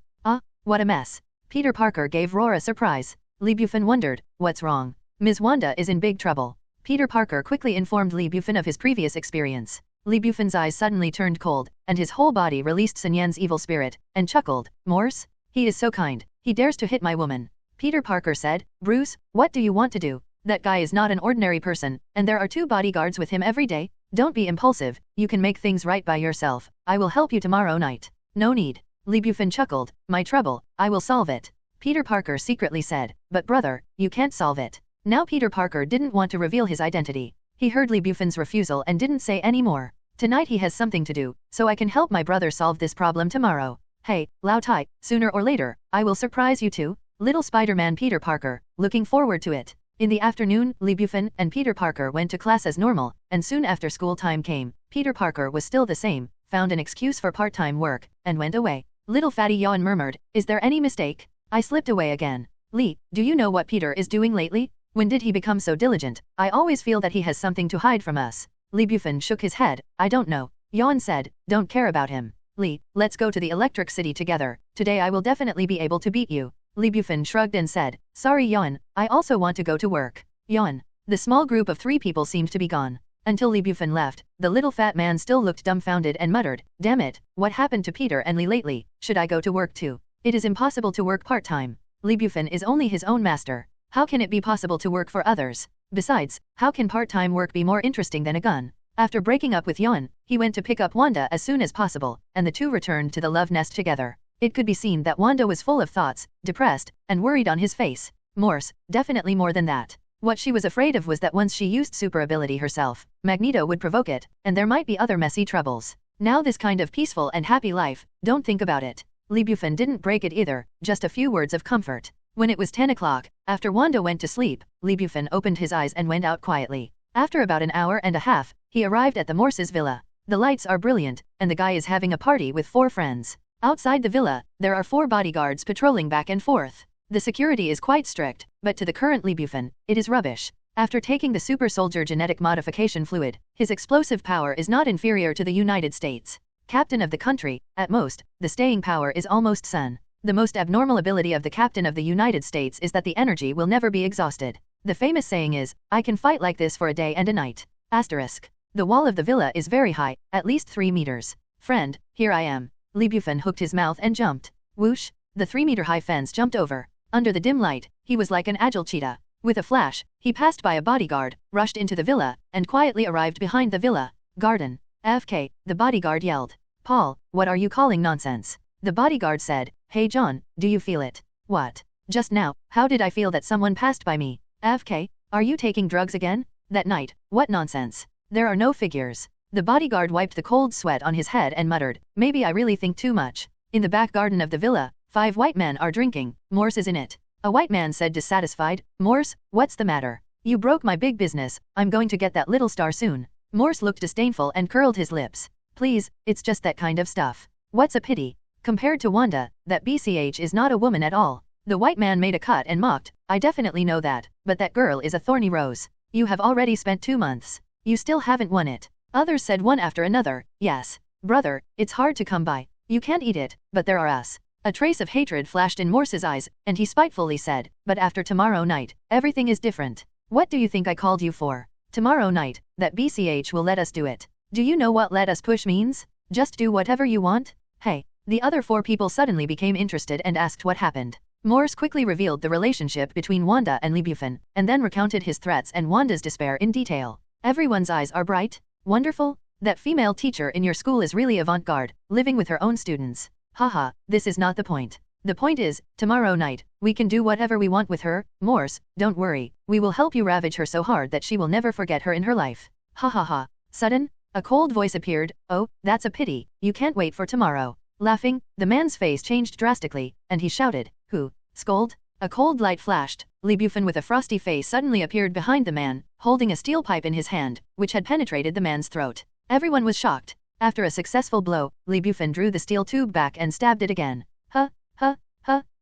What a mess. Peter Parker gave Roar a surprise. Li Bufan wondered, what's wrong? Ms. Wanda is in big trouble. Peter Parker quickly informed Li Bufan of his previous experience. Li Bufan's eyes suddenly turned cold, and his whole body released Sun Yan's evil spirit, and chuckled, Morse? He is so kind, he dares to hit my woman. Peter Parker said, Bruce, what do you want to do? That guy is not an ordinary person, and there are 2 bodyguards with him every day. Don't be impulsive, you can make things right by yourself. I will help you tomorrow night. No need. Li Bufan chuckled, my trouble, I will solve it. Peter Parker secretly said, but brother, you can't solve it. Now Peter Parker didn't want to reveal his identity. He heard Li Bufan's refusal and didn't say any more. Tonight he has something to do, so I can help my brother solve this problem tomorrow. Hey, Lao Tai, sooner or later, I will surprise you too. Little Spider-Man Peter Parker, looking forward to it. In the afternoon, Li Bufan and Peter Parker went to class as normal, and soon after school time came, Peter Parker was still the same, found an excuse for part-time work, and went away. Little Fatty Yawn murmured, is there any mistake? I slipped away again. Li, do you know what Peter is doing lately? When did he become so diligent? I always feel that he has something to hide from us. Li Bufan shook his head, I don't know. Yawn said, don't care about him. Li, let's go to the Electric City together. Today I will definitely be able to beat you. Li Bufan shrugged and said, sorry Yawn, I also want to go to work. Yawn. The small group of 3 people seemed to be gone. Until Li Bufan left, the little fat man still looked dumbfounded and muttered, damn it, what happened to Peter and Li lately? Should I go to work too? It is impossible to work part-time. Li Bufan is only his own master. How can it be possible to work for others? Besides, how can part-time work be more interesting than a gun? After breaking up with Yon, he went to pick up Wanda as soon as possible, and the 2 returned to the love nest together. It could be seen that Wanda was full of thoughts, depressed, and worried on his face. Morse, definitely more than that. What she was afraid of was that once she used super ability herself, Magneto would provoke it, and there might be other messy troubles. Now this kind of peaceful and happy life, don't think about it. Li Bufan didn't break it either, just a few words of comfort. When it was 10 o'clock, after Wanda went to sleep, Li Bufan opened his eyes and went out quietly. After about an hour and a half, he arrived at the Morse's villa. The lights are brilliant, and the guy is having a party with 4 friends. Outside the villa, there are 4 bodyguards patrolling back and forth. The security is quite strict, but to the current Li Bufan, it is rubbish. After taking the super soldier genetic modification fluid, his explosive power is not inferior to the United States. Captain of the country, at most, the staying power is almost sun. The most abnormal ability of the Captain of the United States is that the energy will never be exhausted. The famous saying is, I can fight like this for a day and a night. Asterisk. The wall of the villa is very high, at least 3 meters. Friend, here I am. Li Bufan hooked his mouth and jumped. Whoosh! The 3-meter-high fence jumped over. Under the dim light, he was like an agile cheetah. With a flash, he passed by a bodyguard, rushed into the villa, and quietly arrived behind the villa. Garden. FK, the bodyguard yelled. Paul, what are you calling nonsense? The bodyguard said, Hey John, do you feel it? What? Just now, how did I feel that someone passed by me? FK, are you taking drugs again? That night, what nonsense? There are no figures. The bodyguard wiped the cold sweat on his head and muttered, maybe I really think too much. In the back garden of the villa, 5 white men are drinking. Morse is in it. A white man said dissatisfied, Morse, what's the matter? You broke my big business, I'm going to get that little star soon. Morse looked disdainful and curled his lips. Please, it's just that kind of stuff. What's a pity? Compared to Wanda, that BCH is not a woman at all. The white man made a cut and mocked, I definitely know that, but that girl is a thorny rose. You have already spent 2 months. You still haven't won it. Others said one after another, yes. Brother, it's hard to come by. You can't eat it, but there are us. A trace of hatred flashed in Morse's eyes, and he spitefully said, but after tomorrow night, everything is different. What do you think I called you for? Tomorrow night, that BCH will let us do it. Do you know what let us push means? Just do whatever you want? Hey. The other 4 people suddenly became interested and asked what happened. Morse quickly revealed the relationship between Wanda and Li Bufan, and then recounted his threats and Wanda's despair in detail. Everyone's eyes are bright? Wonderful? That female teacher in your school is really avant-garde, living with her own students. Haha, this is not the point. The point is, tomorrow night, we can do whatever we want with her. Morse, don't worry, we will help you ravage her so hard that she will never forget her in her life. Ha ha ha. Sudden, a cold voice appeared, oh, that's a pity, you can't wait for tomorrow. Laughing, the man's face changed drastically, and he shouted, who? Scold? A cold light flashed. Li Bufan with a frosty face suddenly appeared behind the man, holding a steel pipe in his hand, which had penetrated the man's throat. Everyone was shocked. After a successful blow, Li Bufan drew the steel tube back and stabbed it again.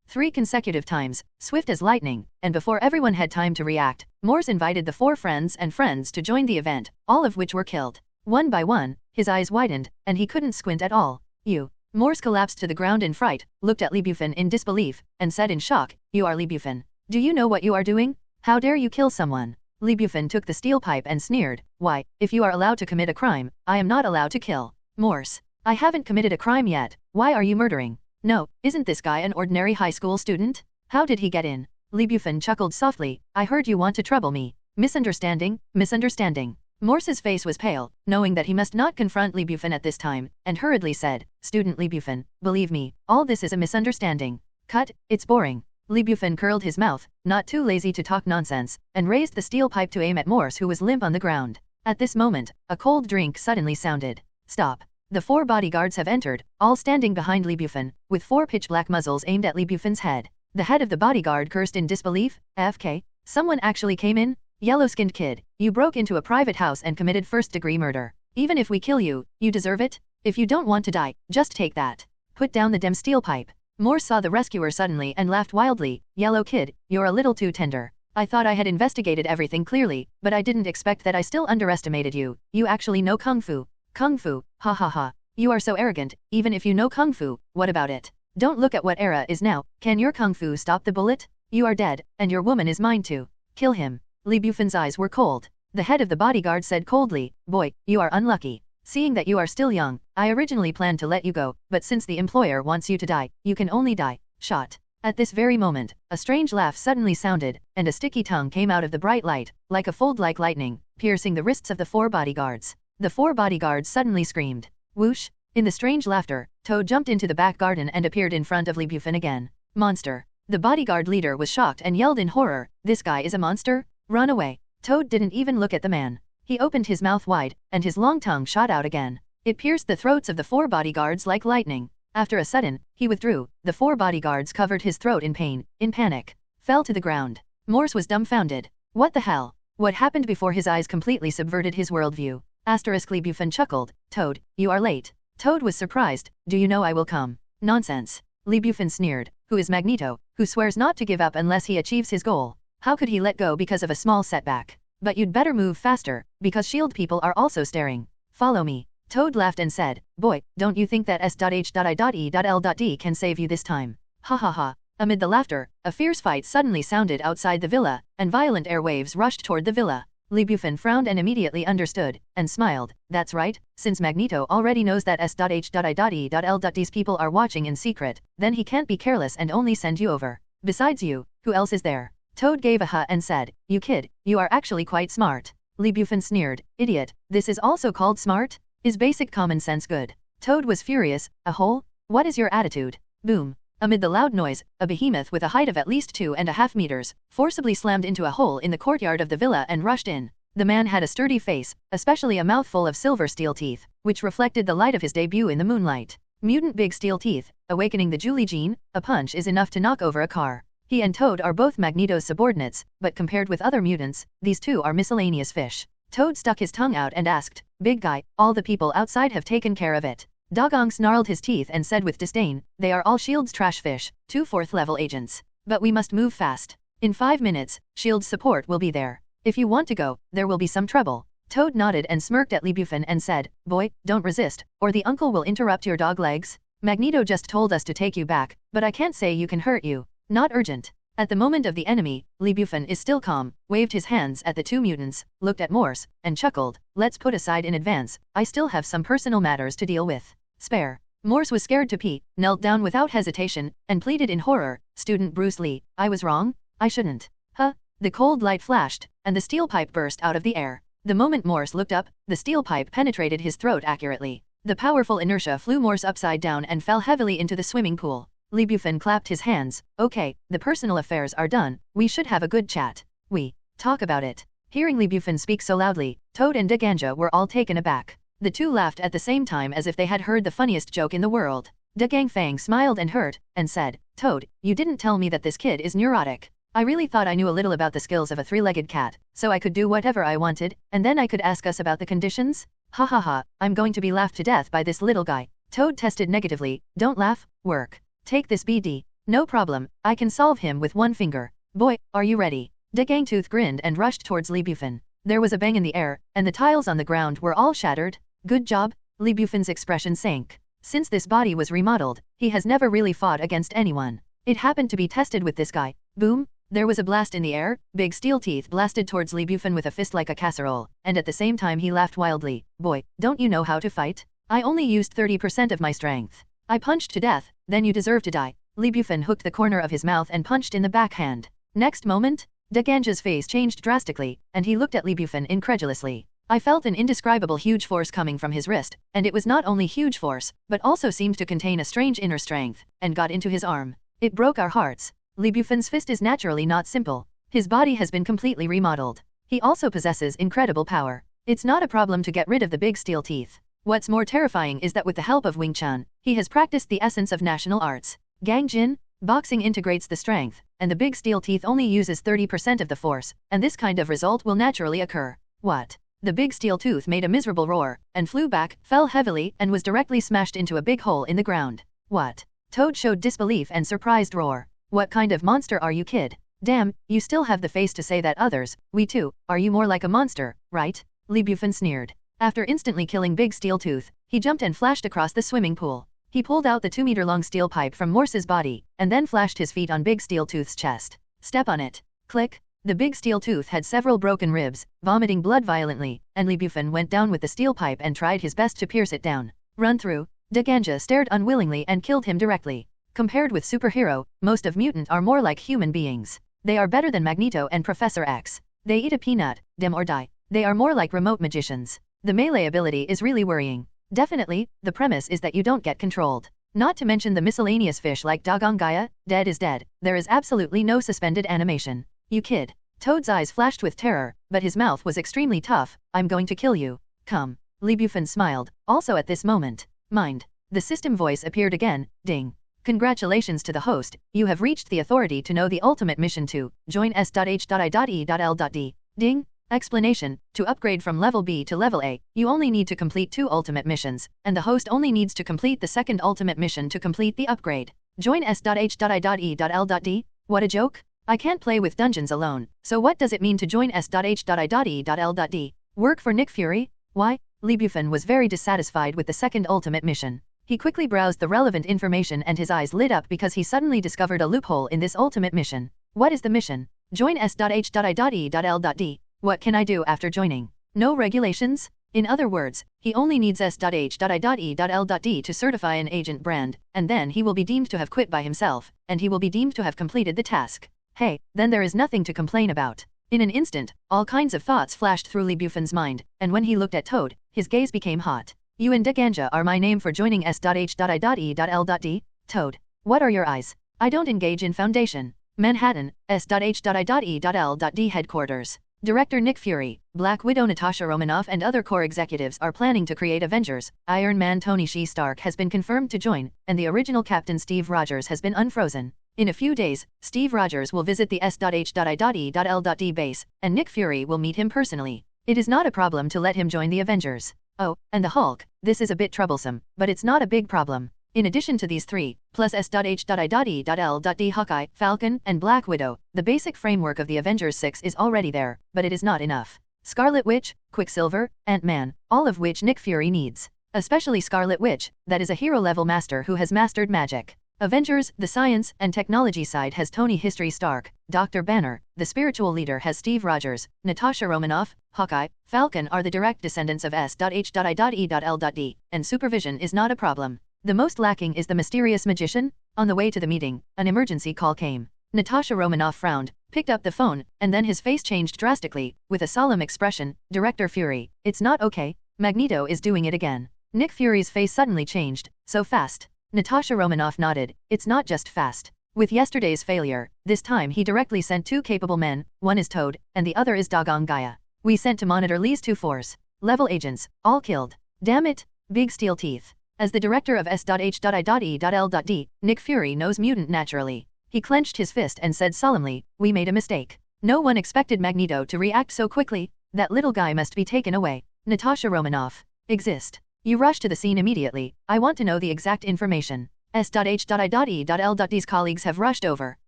3 consecutive times, swift as lightning, and before everyone had time to react, Morse invited the 4 friends to join the event, all of which were killed. One by one, his eyes widened, and he couldn't squint at all. You. Morse collapsed to the ground in fright, looked at Li Bufan in disbelief, and said in shock, you are Li Bufan. Do you know what you are doing? How dare you kill someone? Li Bufan took the steel pipe and sneered, why, if you are allowed to commit a crime, I am not allowed to kill. Morse. I haven't committed a crime yet, why are you murdering? No, isn't this guy an ordinary high school student? How did he get in? Li Bufan chuckled softly, I heard you want to trouble me. Misunderstanding, misunderstanding. Morse's face was pale, knowing that he must not confront Li Bufan at this time, and hurriedly said, Student Li Bufan, believe me, all this is a misunderstanding. Cut, it's boring. Li Bufan curled his mouth, not too lazy to talk nonsense, and raised the steel pipe to aim at Morse who was limp on the ground. At this moment, a cold drink suddenly sounded. Stop. The 4 bodyguards have entered, all standing behind Li Bufan, with 4 pitch-black muzzles aimed at Li Bufan's head. The head of the bodyguard cursed in disbelief, FK, someone actually came in? Yellow-skinned kid, you broke into a private house and committed first-degree murder. Even if we kill you, you deserve it? If you don't want to die, just take that. Put down the damn steel pipe. Morse saw the rescuer suddenly and laughed wildly, Yellow kid, you're a little too tender. I thought I had investigated everything clearly, but I didn't expect that I still underestimated you. You actually know Kung Fu. Kung Fu, ha ha ha. You are so arrogant, even if you know Kung Fu, what about it? Don't look at what era is now, can your Kung Fu stop the bullet? You are dead, and your woman is mine too. Kill him. Li Bufan's eyes were cold. The head of the bodyguard said coldly, boy, you are unlucky. Seeing that you are still young, I originally planned to let you go, but since the employer wants you to die, you can only die. Shot. At this very moment, a strange laugh suddenly sounded, and a sticky tongue came out of the bright light, like a fold like lightning, piercing the wrists of the 4 bodyguards. The 4 bodyguards suddenly screamed. Whoosh! In the strange laughter, Toad jumped into the back garden and appeared in front of Li Bufan again. Monster. The bodyguard leader was shocked and yelled in horror, this guy is a monster? Run away. Toad didn't even look at the man. He opened his mouth wide, and his long tongue shot out again. It pierced the throats of the 4 bodyguards like lightning. After a sudden, he withdrew. The 4 bodyguards covered his throat in pain, in panic. Fell to the ground. Morse was dumbfounded. What the hell? What happened before his eyes completely subverted his worldview? Li Bufan chuckled, Toad, you are late. Toad was surprised, do you know I will come? Nonsense. Li Bufan sneered, who is Magneto, who swears not to give up unless he achieves his goal. How could he let go because of a small setback? But you'd better move faster, because S.H.I.E.L.D. people are also staring. Follow me. Toad laughed and said, boy, don't you think that S.H.I.E.L.D. can save you this time? Ha ha ha. Amid the laughter, a fierce fight suddenly sounded outside the villa, and violent airwaves rushed toward the villa. Li Bufan frowned and immediately understood, and smiled. That's right, since Magneto already knows that S.H.I.L.D's people are watching in secret, then he can't be careless and only send you over. Besides you, who else is there? Toad gave a huh and said, you kid, you are actually quite smart. Li Bufan sneered, idiot, this is also called smart? Is basic common sense good? Toad was furious, a hole? What is your attitude? Boom. Amid the loud noise, a behemoth with a height of at least 2.5 meters, forcibly slammed into a hole in the courtyard of the villa and rushed in. The man had a sturdy face, especially a mouthful of silver steel teeth, which reflected the light of his debut in the moonlight. Mutant big steel teeth, awakening the Julie gene, a punch is enough to knock over a car. He and Toad are both Magneto's subordinates, but compared with other mutants, these two are miscellaneous fish. Toad stuck his tongue out and asked, big guy, all the people outside have taken care of it. Dogong snarled his teeth and said with disdain, they are all S.H.I.E.L.D's trash fish, 2 4th-level agents. But we must move fast. In 5 minutes, S.H.I.E.L.D's support will be there. If you want to go, there will be some trouble. Toad nodded and smirked at Li Bufan and said, boy, don't resist, or the uncle will interrupt your dog legs. Magneto just told us to take you back, but I can't say you can hurt you. Not urgent. At the moment of the enemy, Li Bufan is still calm, waved his hands at the 2 mutants, looked at Morse, and chuckled, let's put aside in advance, I still have some personal matters to deal with. Spare. Morse was scared to pee, knelt down without hesitation, and pleaded in horror, Student Bruce Lee, I was wrong? I shouldn't. Huh? The cold light flashed, and the steel pipe burst out of the air. The moment Morse looked up, the steel pipe penetrated his throat accurately. The powerful inertia flew Morse upside down and fell heavily into the swimming pool. Li Bufan clapped his hands, okay, the personal affairs are done, we should have a good chat. We talk about it. Hearing Li Bufan speak so loudly, Toad and Daganja were all taken aback. The two laughed at the same time as if they had heard the funniest joke in the world. Dagang Fang smiled and hurt, and said, Toad, you didn't tell me that this kid is neurotic. I really thought I knew a little about the skills of a 3-legged cat, so I could do whatever I wanted, and then I could ask us about the conditions? Ha ha ha, I'm going to be laughed to death by this little guy. Toad tested negatively, don't laugh, work. Take this BD. No problem, I can solve him with one finger. Boy, are you ready? Dagangtooth grinned and rushed towards Li Bufan. There was a bang in the air, and the tiles on the ground were all shattered. Good job. Li Bufan's expression sank. Since this body was remodeled, he has never really fought against anyone. It happened to be tested with this guy. Boom. There was a blast in the air, big steel teeth blasted towards Li Bufan with a fist like a casserole, and at the same time he laughed wildly. Boy, don't you know how to fight? I only used 30% of my strength. I punched to death, then you deserve to die. Li Bufan hooked the corner of his mouth and punched in the backhand. Next moment, Daganja's face changed drastically, and he looked at Li Bufan incredulously. I felt an indescribable huge force coming from his wrist, and it was not only huge force, but also seemed to contain a strange inner strength, and got into his arm. It broke our hearts. Li Bufan's fist is naturally not simple. His body has been completely remodeled. He also possesses incredible power. It's not a problem to get rid of the big steel teeth. What's more terrifying is that with the help of Wing Chun, he has practiced the essence of national arts. Gang Jin, boxing integrates the strength, and the big steel teeth only uses 30% of the force, and this kind of result will naturally occur. What? The big steel tooth made a miserable roar, and flew back, fell heavily, and was directly smashed into a big hole in the ground. What? Toad showed disbelief and surprised roar. What kind of monster are you, kid? Damn, you still have the face to say that others, we too, are you more like a monster, right? Li Bufan sneered. After instantly killing Big Steel Tooth, he jumped and flashed across the swimming pool. He pulled out the 2-meter-long steel pipe from Morse's body, and then flashed his feet on Big Steel Tooth's chest. Step on it. Click. The Big Steel Tooth had several broken ribs, vomiting blood violently, and Li Bufan went down with the steel pipe and tried his best to pierce it down. Run through. Daganja stared unwillingly and killed him directly. Compared with superhero, most of mutant are more like human beings. They are better than Magneto and Professor X. They eat a peanut, dim or die. They are more like remote magicians. The melee ability is really worrying. Definitely, the premise is that you don't get controlled. Not to mention the miscellaneous fish like Dagong Gaia, dead is dead. There is absolutely no suspended animation. You kid. Toad's eyes flashed with terror, but his mouth was extremely tough. I'm going to kill you. Come. Li Bufan smiled, also at this moment. Mind. The system voice appeared again, ding. Congratulations to the host, you have reached the authority to know the ultimate mission to join S.H.I.E.L.D. Ding. Explanation, to upgrade from level B to level A, you only need to complete 2 ultimate missions, and the host only needs to complete the second ultimate mission to complete the upgrade. Join S.H.I.E.L.D. What a joke? I can't play with dungeons alone, so what does it mean to join S.H.I.E.L.D? Work for Nick Fury? Why? Li Bufan was very dissatisfied with the second ultimate mission. He quickly browsed the relevant information and his eyes lit up because he suddenly discovered a loophole in this ultimate mission. What is the mission? Join S.H.I.E.L.D. What can I do after joining? No regulations? In other words, he only needs S.H.I.E.L.D to certify an agent brand, and then he will be deemed to have quit by himself, and he will be deemed to have completed the task. Hey, then there is nothing to complain about. In an instant, all kinds of thoughts flashed through Bufan's mind, and when he looked at Toad, his gaze became hot. You and Ganja are my name for joining S.H.I.E.L.D. Toad. What are your eyes? I don't engage in Foundation. Manhattan, S.H.I.E.L.D. headquarters. Director Nick Fury, Black Widow Natasha Romanoff and other core executives are planning to create Avengers. Iron Man Tony Stark has been confirmed to join, and the original Captain Steve Rogers has been unfrozen. In a few days, Steve Rogers will visit the S.H.I.E.L.D. base, and Nick Fury will meet him personally. It is not a problem to let him join the Avengers. Oh, and the Hulk, this is a bit troublesome, but it's not a big problem. In addition to these three, plus S.H.I.E.L.D. Hawkeye, Falcon, and Black Widow, the basic framework of the Avengers 6 is already there, but it is not enough. Scarlet Witch, Quicksilver, Ant-Man, all of which Nick Fury needs. Especially Scarlet Witch, that is a hero-level master who has mastered magic. Avengers, the science and technology side has Tony Stark, Dr. Banner, the spiritual leader has Steve Rogers, Natasha Romanoff, Hawkeye, Falcon are the direct descendants of S.H.I.E.L.D, and supervision is not a problem. The most lacking is the mysterious magician. On the way to the meeting, an emergency call came. Natasha Romanoff frowned, picked up the phone, and then his face changed drastically, with a solemn expression. Director Fury, it's not okay. Magneto is doing it again. Nick Fury's face suddenly changed. So fast. Natasha Romanoff nodded. It's not just fast. With yesterday's failure, this time he directly sent two capable men, one is Toad, and the other is Doggone Gaia. We sent to monitor Lee's 2 force level agents, all killed. Damn it, big steel teeth. As the director of S.H.I.E.L.D, Nick Fury knows mutant naturally. He clenched his fist and said solemnly, we made a mistake. No one expected Magneto to react so quickly. That little guy must be taken away. Natasha Romanoff. Exist. You rush to the scene immediately. I want to know the exact information. S.H.I.E.L.D's colleagues have rushed over.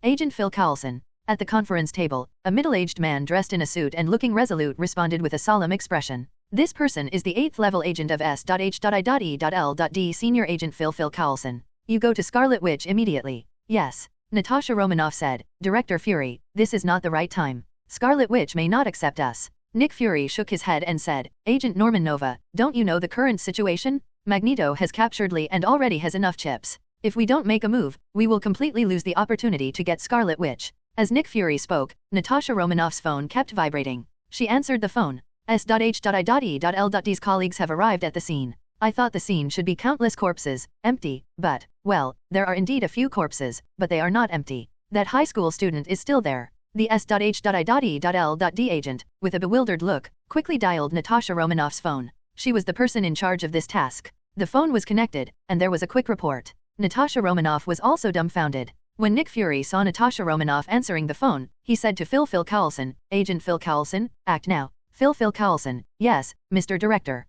Agent Phil Coulson. At the conference table, a middle-aged man dressed in a suit and looking resolute responded with a solemn expression. This person is the 8th level agent of S.H.I.E.L.D, Senior Agent Phil Coulson. You go to Scarlet Witch immediately. Yes. Natasha Romanoff said. Director Fury, this is not the right time. Scarlet Witch may not accept us. Nick Fury shook his head and said, Agent Norman Nova, don't you know the current situation? Magneto has captured Lee and already has enough chips. If we don't make a move, we will completely lose the opportunity to get Scarlet Witch. As Nick Fury spoke, Natasha Romanoff's phone kept vibrating. She answered the phone. S.H.I.E.L.D's colleagues have arrived at the scene. I thought the scene should be countless corpses, empty, but, well, there are indeed a few corpses, but they are not empty. That high school student is still there. The S.H.I.E.L.D agent, with a bewildered look, quickly dialed Natasha Romanoff's phone. She was the person in charge of this task. The phone was connected, and there was a quick report. Natasha Romanoff was also dumbfounded. When Nick Fury saw Natasha Romanoff answering the phone, he said to Phil Coulson, Agent Phil Coulson, act now. Phil Coulson, yes, Mr. Director.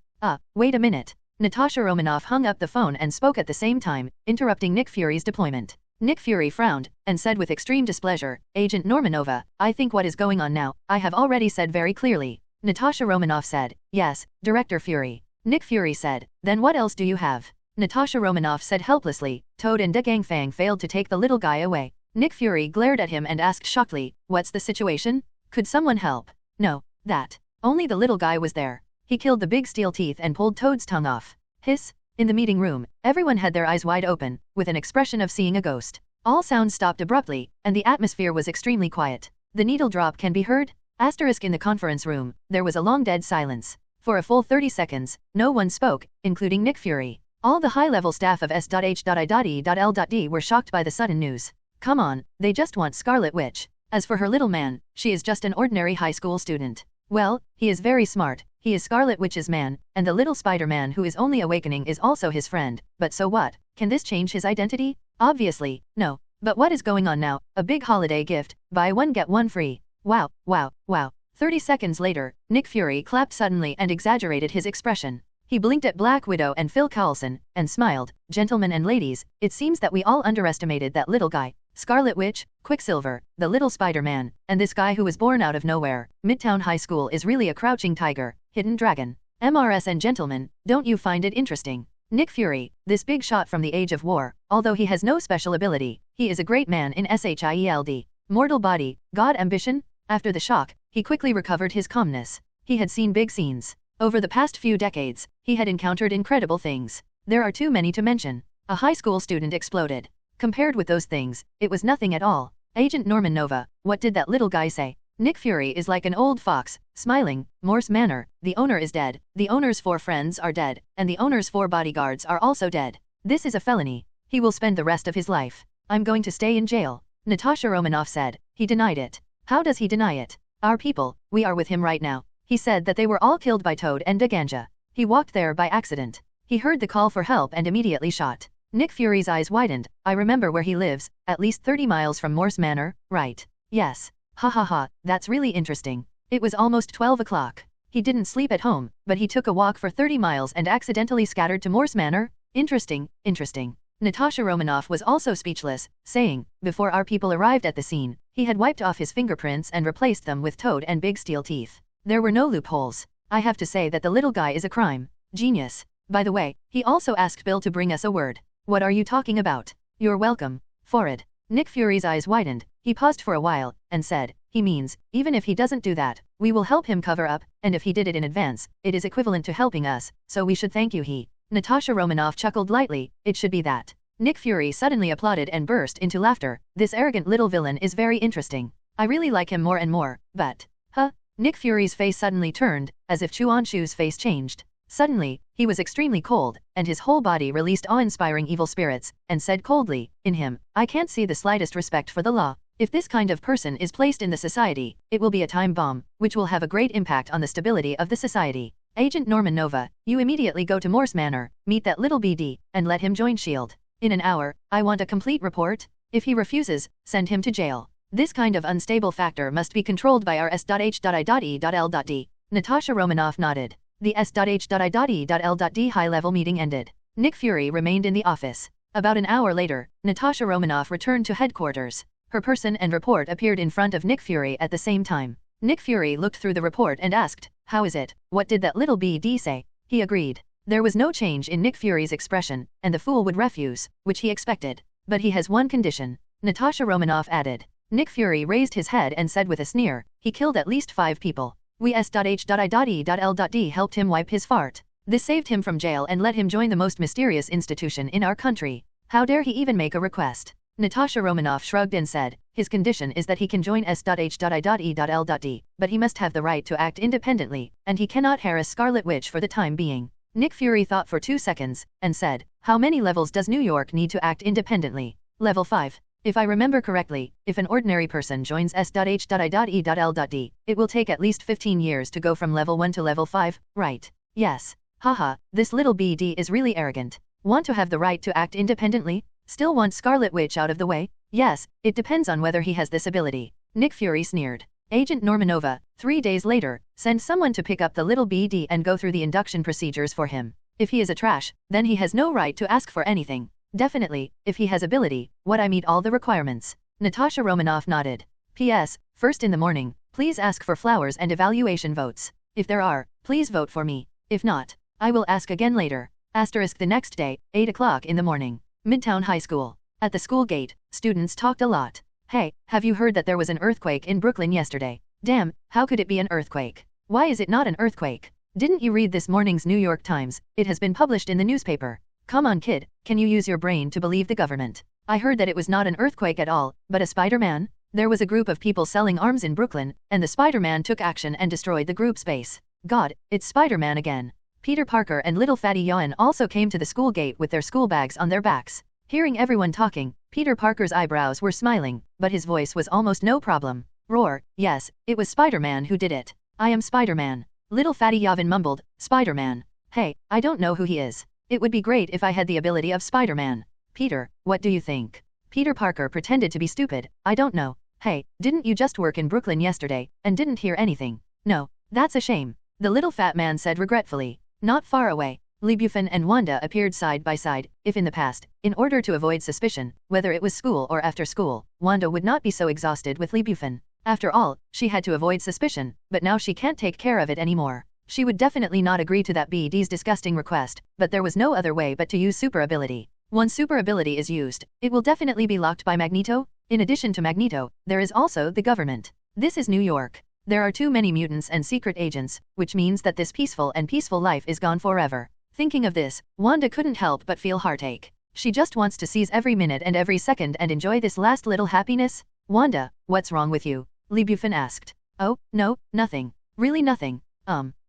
Wait a minute. Natasha Romanoff hung up the phone and spoke at the same time, interrupting Nick Fury's deployment. Nick Fury frowned, and said with extreme displeasure, Agent Normanova, I think what is going on now, I have already said very clearly. Natasha Romanoff said, yes, Director Fury. Nick Fury said, then what else do you have? Natasha Romanoff said helplessly, Toad and Gang Fang failed to take the little guy away. Nick Fury glared at him and asked shockedly, what's the situation? Could someone help? No, that. Only the little guy was there. He killed the big steel teeth and pulled Toad's tongue off. Hiss. In the meeting room, everyone had their eyes wide open, with an expression of seeing a ghost. All sounds stopped abruptly, and the atmosphere was extremely quiet. The needle drop can be heard? Asterisk in the conference room, there was a long dead silence. For a full 30 seconds, no one spoke, including Nick Fury. All the high-level staff of S.H.I.E.L.D were shocked by the sudden news. Come on, they just want Scarlet Witch. As for her little man, she is just an ordinary high school student. Well, he is very smart. He is Scarlet Witch's man, and the little Spider-Man who is only awakening is also his friend. But so what? Can this change his identity? Obviously, no. But what is going on now? A big holiday gift, buy one get one free. Wow, wow, wow. 30 seconds later, Nick Fury clapped suddenly and exaggerated his expression. He blinked at Black Widow and Phil Coulson, and smiled. Gentlemen and ladies, it seems that we all underestimated that little guy. Scarlet Witch, Quicksilver, the little Spider-Man, and this guy who was born out of nowhere. Midtown High School is really a crouching tiger, hidden dragon. MRS and gentlemen, don't you find it interesting? Nick Fury, this big shot from the age of war, although he has no special ability, he is a great man in SHIELD. Mortal body, god ambition? After the shock, he quickly recovered his calmness. He had seen big scenes. Over the past few decades, he had encountered incredible things. There are too many to mention. A high school student exploded. Compared with those things, it was nothing at all. Agent Norman Nova, what did that little guy say? Nick Fury is like an old fox, smiling. Morse Manor, the owner is dead, the owner's 4 friends are dead, and the owner's 4 bodyguards are also dead. This is a felony. He will spend the rest of his life. I'm going to stay in jail. Natasha Romanoff said. He denied it. How does he deny it? Our people, we are with him right now. He said that they were all killed by Toad and Daganja. He walked there by accident. He heard the call for help and immediately shot. Nick Fury's eyes widened. I remember where he lives, at least 30 miles from Morse Manor, right? Yes. Ha ha ha, that's really interesting. It was almost 12 o'clock. He didn't sleep at home, but he took a walk for 30 miles and accidentally scattered to Morse Manor? Interesting, interesting. Natasha Romanoff was also speechless, saying, before our people arrived at the scene, he had wiped off his fingerprints and replaced them with Toad and big steel teeth. There were no loopholes. I have to say that the little guy is a crime. Genius. By the way, he also asked Bill to bring us a word. What are you talking about? You're welcome. Forward. Nick Fury's eyes widened. He paused for a while, and said, he means, even if he doesn't do that, we will help him cover up, and if he did it in advance, it is equivalent to helping us, so we should thank you. Natasha Romanoff chuckled lightly. It should be that. Nick Fury suddenly applauded and burst into laughter. This arrogant little villain is very interesting. I really like him more and more, but... Huh? Nick Fury's face suddenly turned, as if Chu Anshu's face changed. Suddenly, he was extremely cold, and his whole body released awe-inspiring evil spirits, and said coldly, in him, I can't see the slightest respect for the law. If this kind of person is placed in the society, it will be a time bomb, which will have a great impact on the stability of the society. Agent Norman Nova, you immediately go to Morse Manor, meet that little BD, and let him join S.H.I.E.L.D. In an hour, I want a complete report. If he refuses, send him to jail. This kind of unstable factor must be controlled by our S.H.I.E.L.D. Natasha Romanoff nodded. The S.H.I.E.L.D. high-level meeting ended. Nick Fury remained in the office. About an hour later, Natasha Romanoff returned to headquarters. Her person and report appeared in front of Nick Fury at the same time. Nick Fury looked through the report and asked, how is it? What did that little BD say? He agreed. There was no change in Nick Fury's expression, and the fool would refuse, which he expected. But he has one condition. Natasha Romanoff added. Nick Fury raised his head and said with a sneer, he killed at least 5 people. We S.H.I.E.L.D. helped him wipe his fart. This saved him from jail and let him join the most mysterious institution in our country. How dare he even make a request? Natasha Romanoff shrugged and said, his condition is that he can join S.H.I.E.L.D., but he must have the right to act independently, and he cannot harass Scarlet Witch for the time being. Nick Fury thought for 2 seconds, and said, how many levels does New York need to act independently? Level 5. If I remember correctly, if an ordinary person joins S.H.I.E.L.D., it will take at least 15 years to go from level 1 to level 5, right? Yes. Haha, this little BD is really arrogant. Want to have the right to act independently? Still want Scarlet Witch out of the way? Yes, it depends on whether he has this ability. Nick Fury sneered. Agent Normanova, 3 days later, send someone to pick up the little BD and go through the induction procedures for him. If he is a trash, then he has no right to ask for anything. Definitely, if he has ability, what I meet all the requirements. Natasha Romanoff nodded. P.S. First in the morning, please ask for flowers and evaluation votes. If there are, please vote for me. If not, I will ask again later. Asterisk the next day, 8 o'clock in the morning. Midtown High School. At the school gate, students talked a lot. Hey, have you heard that there was an earthquake in Brooklyn yesterday? Damn, how could it be an earthquake? Why is it not an earthquake? Didn't you read this morning's New York Times? It has been published in the newspaper. Come on kid, can you use your brain to believe the government? I heard that it was not an earthquake at all, but a Spider-Man? There was a group of people selling arms in Brooklyn, and the Spider-Man took action and destroyed the group's base. God, it's Spider-Man again. Peter Parker and little fatty Yawn also came to the school gate with their school bags on their backs. Hearing everyone talking, Peter Parker's eyebrows were smiling, but his voice was almost no problem. Roar, yes, it was Spider-Man who did it. I am Spider-Man. Little fatty Yavin mumbled, Spider-Man. Hey, I don't know who he is. It would be great if I had the ability of Spider-Man. Peter, what do you think? Peter Parker pretended to be stupid. I don't know. Hey, didn't you just work in Brooklyn yesterday, and didn't hear anything? No, that's a shame. The little fat man said regretfully. Not far away, Bufan and Wanda appeared side by side. If in the past, in order to avoid suspicion, whether it was school or after school, Wanda would not be so exhausted with Bufan. After all, she had to avoid suspicion, but now she can't take care of it anymore. She would definitely not agree to that BD's disgusting request, but there was no other way but to use super ability. Once super ability is used, it will definitely be locked by Magneto. In addition to Magneto, there is also the government. This is New York. There are too many mutants and secret agents, which means that this peaceful life is gone forever. Thinking of this, Wanda couldn't help but feel heartache. She just wants to seize every minute and every second and enjoy this last little happiness. Wanda, what's wrong with you? Bufan asked. Oh, no, nothing. Really nothing.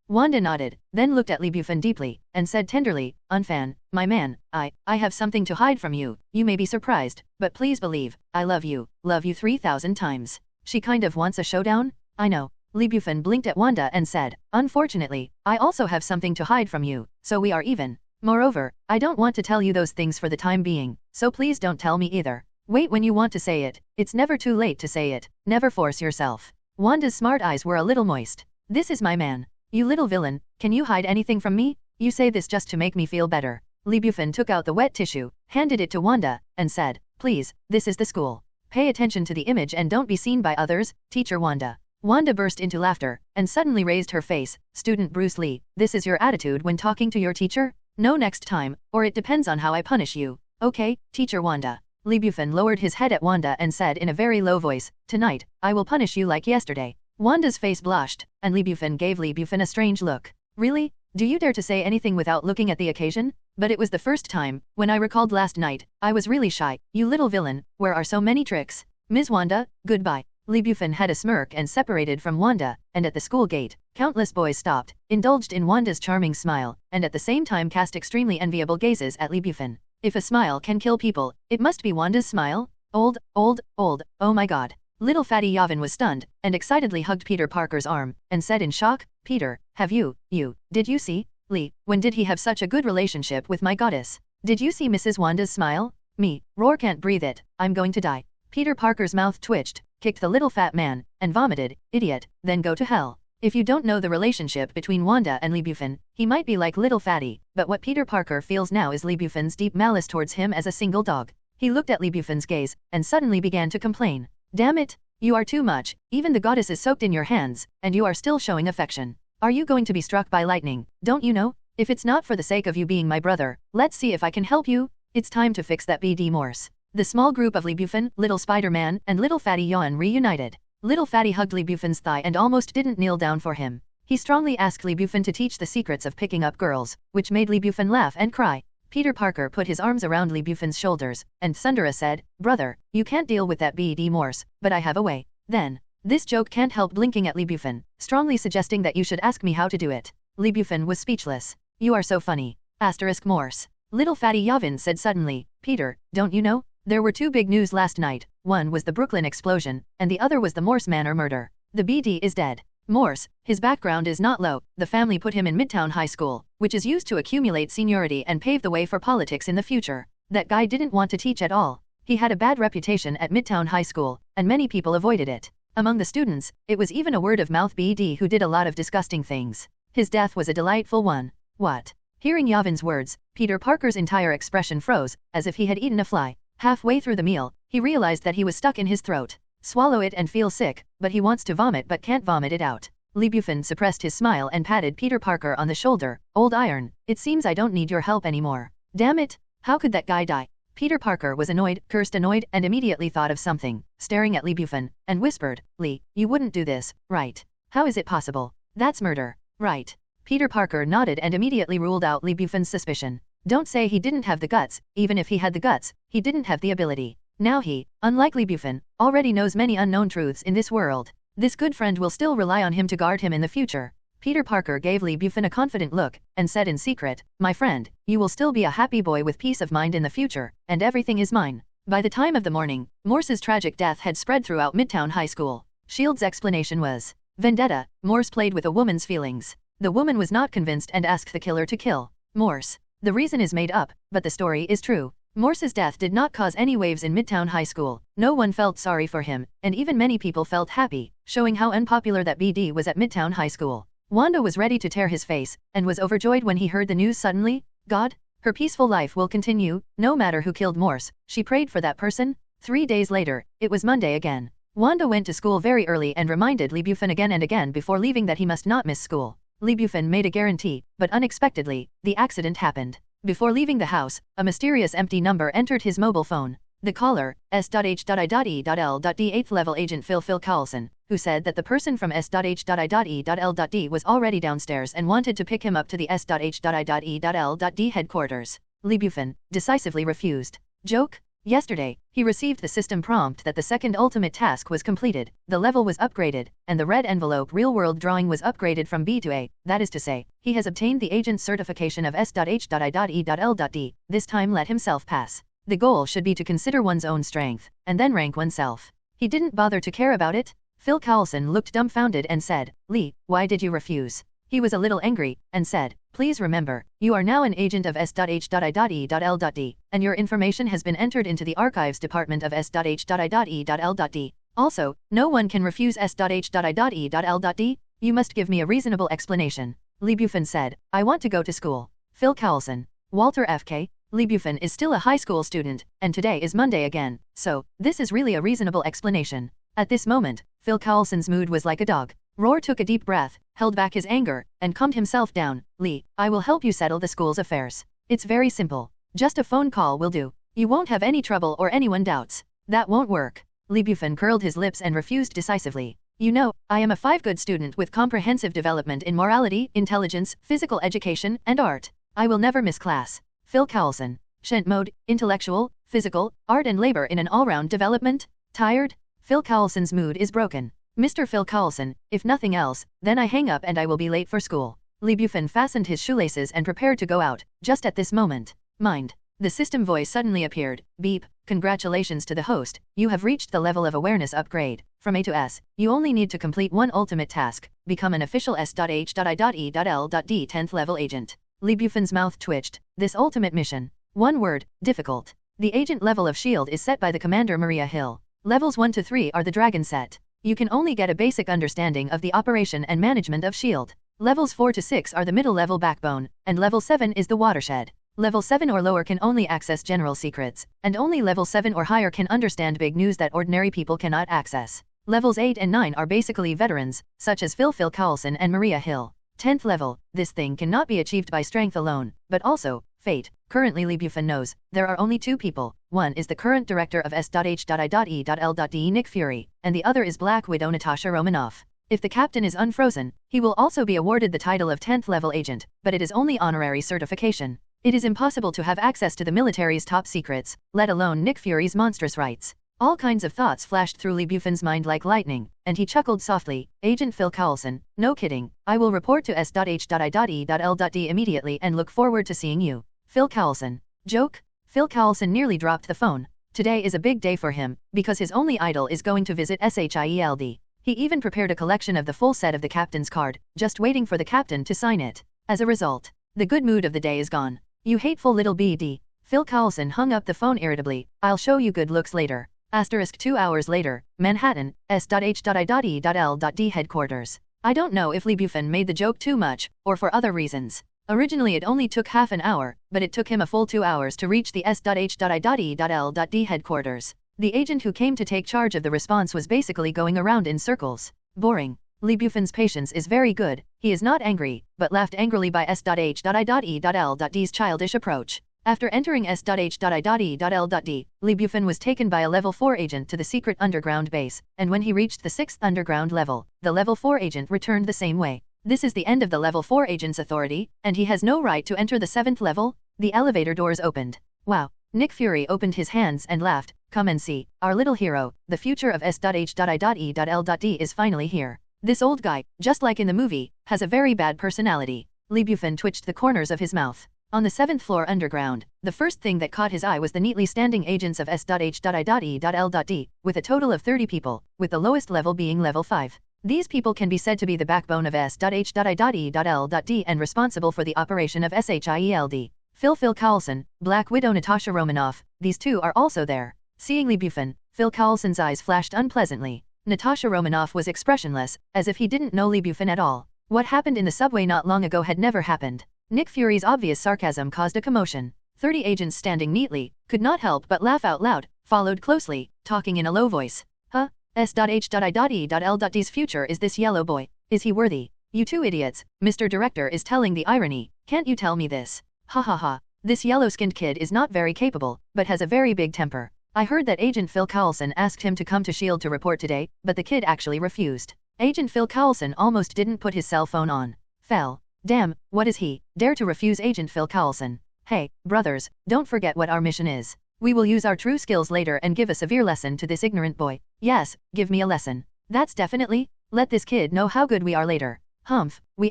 Wanda nodded, then looked at Bufan deeply, and said tenderly, Unfan, my man, I have something to hide from you. You may be surprised, but please believe, I love you 3,000 times. She kind of wants a showdown? I know. Bufan blinked at Wanda and said, Unfortunately, I also have something to hide from you, so we are even. Moreover, I don't want to tell you those things for the time being, so please don't tell me either. Wait when you want to say it. It's never too late to say it. Never force yourself. Wanda's smart eyes were a little moist. This is my man. You little villain, can you hide anything from me? You say this just to make me feel better. Bufan took out the wet tissue, handed it to Wanda, and said, Please, this is the school. Pay attention to the image and don't be seen by others, Teacher Wanda. Wanda burst into laughter, and suddenly raised her face. Student Bruce Lee, this is your attitude when talking to your teacher? No, next time, or it depends on how I punish you. Okay, Teacher Wanda. Bufan lowered his head at Wanda and said in a very low voice, Tonight, I will punish you like yesterday. Wanda's face blushed, and Bufan gave Bufan a strange look. Really? Do you dare to say anything without looking at the occasion? But it was the first time, when I recalled last night, I was really shy. You little villain, where are so many tricks? Ms. Wanda, goodbye. Bufan had a smirk and separated from Wanda, and at the school gate, countless boys stopped, indulged in Wanda's charming smile, and at the same time cast extremely enviable gazes at Bufan. If a smile can kill people, it must be Wanda's smile? Old, oh my god. Little fatty Yavin was stunned, and excitedly hugged Peter Parker's arm, and said in shock, Peter, did you see? Lee, when did he have such a good relationship with my goddess? Did you see Mrs. Wanda's smile? Me, Roar can't breathe it, I'm going to die. Peter Parker's mouth twitched, kicked the little fat man, and vomited, idiot, then go to hell. If you don't know the relationship between Wanda and Bufan, he might be like little fatty, but what Peter Parker feels now is Bufan's deep malice towards him as a single dog. He looked at Bufan's gaze, and suddenly began to complain. Damn it, you are too much, even the goddess is soaked in your hands, and you are still showing affection. Are you going to be struck by lightning? Don't you know? If it's not for the sake of you being my brother, let's see if I can help you. It's time to fix that BD Morse. The small group of Bufan, Little Spider-Man, and Little Fatty Yawn reunited. Little Fatty hugged Bufan's thigh and almost didn't kneel down for him. He strongly asked Bufan to teach the secrets of picking up girls, which made Bufan laugh and cry. Peter Parker put his arms around Bufan's shoulders, and Sundara said, Brother, you can't deal with that BD Morse, but I have a way. Then, this joke can't help blinking at Bufan, strongly suggesting that you should ask me how to do it. Bufan was speechless. You are so funny. Asterisk Morse. Little Fatty Yavin said suddenly, Peter, don't you know? There were two big news last night. One was the Brooklyn explosion, and the other was the Morse Manor murder. The BD is dead. Morse, his background is not low. The family put him in Midtown High School, which is used to accumulate seniority and pave the way for politics in the future. That guy didn't want to teach at all. He had a bad reputation at Midtown High School, and many people avoided it. Among the students, it was even a word-of-mouth BD who did a lot of disgusting things. His death was a delightful one. What? Hearing Yavin's words, Peter Parker's entire expression froze, as if he had eaten a fly. Halfway through the meal, he realized that he was stuck in his throat. Swallow it and feel sick, but he wants to vomit but can't vomit it out. Bufan suppressed his smile and patted Peter Parker on the shoulder. Old iron, it seems I don't need your help anymore. Damn it, how could that guy die? Peter Parker was annoyed, cursed annoyed, and immediately thought of something, staring at Bufan, and whispered, Lee, you wouldn't do this, right? How is it possible? That's murder, right? Peter Parker nodded and immediately ruled out Bufan's suspicion. Don't say he didn't have the guts. Even if he had the guts, he didn't have the ability. Now he, unlike Bufan, already knows many unknown truths in this world. This good friend will still rely on him to guard him in the future. Peter Parker gave Bufan a confident look, and said in secret, My friend, you will still be a happy boy with peace of mind in the future, and everything is mine. By the time of the morning, Morse's tragic death had spread throughout Midtown High School. S.H.I.E.L.D.'s explanation was, Vendetta. Morse played with a woman's feelings. The woman was not convinced and asked the killer to kill Morse. The reason is made up, but the story is true. Morse's death did not cause any waves in Midtown High School. No one felt sorry for him, and even many people felt happy, showing how unpopular that BD was at Midtown High School. Wanda was ready to tear his face, and was overjoyed when he heard the news suddenly. God, her peaceful life will continue, no matter who killed Morse. She prayed for that person. 3 days later, it was Monday again. Wanda went to school very early and reminded Bufan again and again before leaving that he must not miss school. Bufan made a guarantee, but unexpectedly, the accident happened. Before leaving the house, a mysterious empty number entered his mobile phone. The caller, S.H.I.E.L.D. 8th level agent Phil Carlson, who said that the person from S.H.I.E.L.D. was already downstairs and wanted to pick him up to the S.H.I.E.L.D. headquarters. Lee Bufan decisively refused. Joke? Yesterday, he received the system prompt that the second ultimate task was completed, the level was upgraded, and the red envelope real-world drawing was upgraded from B to A, that is to say, he has obtained the agent certification of S.H.I.E.L.D. This time let himself pass. The goal should be to consider one's own strength, and then rank oneself. He didn't bother to care about it? Phil Carlson looked dumbfounded and said, Lee, why did you refuse? He was a little angry, and said, please remember, you are now an agent of S.H.I.E.L.D., and your information has been entered into the archives department of S.H.I.E.L.D. Also, no one can refuse S.H.I.E.L.D. You must give me a reasonable explanation. Lee Bufan said, I want to go to school. Phil Carlson. Walter F.K. Lee Bufan is still a high school student, and today is Monday again, so, this is really a reasonable explanation. At this moment, Phil Carlson's mood was like a dog. Roar took a deep breath, held back his anger, and calmed himself down. Lee, I will help you settle the school's affairs. It's very simple. Just a phone call will do. You won't have any trouble or anyone doubts. That won't work. Lee Bufan curled his lips and refused decisively. You know, I am a 5-good student with comprehensive development in morality, intelligence, physical education, and art. I will never miss class. Phil Carlson. Shent mode, intellectual, physical, art and labor in an all-round development? Tired? Phil Carlson's mood is broken. Mr. Phil Carlson, if nothing else, then I hang up and I will be late for school. Lee Bufan fastened his shoelaces and prepared to go out, just at this moment. Mind. The system voice suddenly appeared. Beep. Congratulations to the host, you have reached the level of awareness upgrade. From A to S, you only need to complete one ultimate task, become an official S.H.I.E.L.D. 10th level agent. Lee Bufan's mouth twitched. This ultimate mission. One word, difficult. The agent level of S.H.I.E.L.D. is set by the Commander Maria Hill. Levels 1 to 3 are the Dragon set. You can only get a basic understanding of the operation and management of S.H.I.E.L.D. Levels 4 to 6 are the middle level backbone, and level 7 is the watershed. Level 7 or lower can only access general secrets, and only level 7 or higher can understand big news that ordinary people cannot access. Levels 8 and 9 are basically veterans, such as Phil Carlson and Maria Hill. 10th level, this thing cannot be achieved by strength alone, but also, fate. Currently Lee Bufan knows, there are only two people. One is the current director of S.H.I.E.L.D. Nick Fury, and the other is Black Widow Natasha Romanoff. If the captain is unfrozen, he will also be awarded the title of 10th level agent, but it is only honorary certification. It is impossible to have access to the military's top secrets, let alone Nick Fury's monstrous rights. All kinds of thoughts flashed through Lee Bufan's mind like lightning, and he chuckled softly. Agent Phil Carlson, no kidding, I will report to S.H.I.E.L.D. immediately and look forward to seeing you. Phil Carlson. Joke? Phil Carlson nearly dropped the phone. Today is a big day for him, because his only idol is going to visit S.H.I.E.L.D. He even prepared a collection of the full set of the captain's card, just waiting for the captain to sign it. As a result, the good mood of the day is gone. You hateful little BD. Phil Carlson hung up the phone irritably. I'll show you good looks later. 2 hours later, Manhattan, S.H.I.E.L.D. headquarters. I don't know if Lee Bufan made the joke too much, or for other reasons. Originally it only took half an hour, but it took him a full 2 hours to reach the S.H.I.E.L.D. headquarters. The agent who came to take charge of the response was basically going around in circles. Boring. Lee Bufan's patience is very good. He is not angry, but laughed angrily by S.H.I.E.L.D.'s childish approach. After entering S.H.I.E.L.D., Lee Bufan was taken by a level 4 agent to the secret underground base, and when he reached the 6th underground level, the level 4 agent returned the same way. This is the end of the level 4 agent's authority, and he has no right to enter the 7th level. The elevator doors opened. Wow. Nick Fury opened his hands and laughed. Come and see, our little hero, the future of S.H.I.E.L.D. is finally here. This old guy, just like in the movie, has a very bad personality. Lee Bufan twitched the corners of his mouth. On the 7th floor underground, the first thing that caught his eye was the neatly standing agents of S.H.I.E.L.D., with a total of 30 people, with the lowest level being level 5. These people can be said to be the backbone of S.H.I.E.L.D. and responsible for the operation of S.H.I.E.L.D. Phil Carlson, Black Widow Natasha Romanoff, these two are also there. Seeing Lee Bufan, Phil Carlson's eyes flashed unpleasantly. Natasha Romanoff was expressionless, as if he didn't know Lee Bufan at all. What happened in the subway not long ago had never happened. Nick Fury's obvious sarcasm caused a commotion. 30 agents standing neatly, could not help but laugh out loud, followed closely, talking in a low voice. Huh? S.H.I.E.L.D.'s future is this yellow boy. Is he worthy? You two idiots, Mr. Director is telling the irony. Can't you tell me this? Ha ha ha. This yellow-skinned kid is not very capable, but has a very big temper. I heard that Agent Phil Coulson asked him to come to S.H.I.E.L.D. to report today, but the kid actually refused. Agent Phil Coulson almost didn't put his cell phone on. Fell. Damn, what is he, dare to refuse Agent Phil Coulson? Hey, brothers, don't forget what our mission is. We will use our true skills later and give a severe lesson to this ignorant boy. Yes, give me a lesson. That's definitely. Let this kid know how good we are later. Humph, we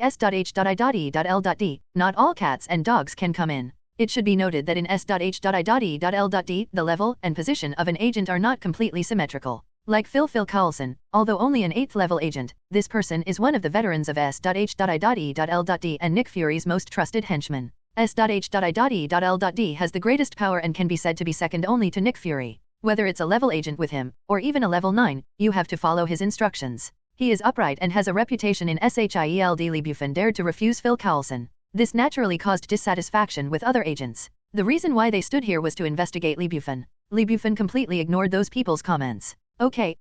S.H.I.L.D. Not all cats and dogs can come in. It should be noted that in S.H.I.L.D. the level and position of an agent are not completely symmetrical. Like Phil Coulson, although only an 8th level agent, this person is one of the veterans of S.H.I.L.D. and Nick Fury's most trusted henchman. S.H.I.L.D. has the greatest power and can be said to be second only to Nick Fury. Whether it's a level agent with him, or even a level 9, you have to follow his instructions. He is upright and has a reputation in S.H.I.E.L.D. Bufan dared to refuse Phil Coulson. This naturally caused dissatisfaction with other agents. The reason why they stood here was to investigate Bufan. Bufan completely ignored those people's comments. Okay.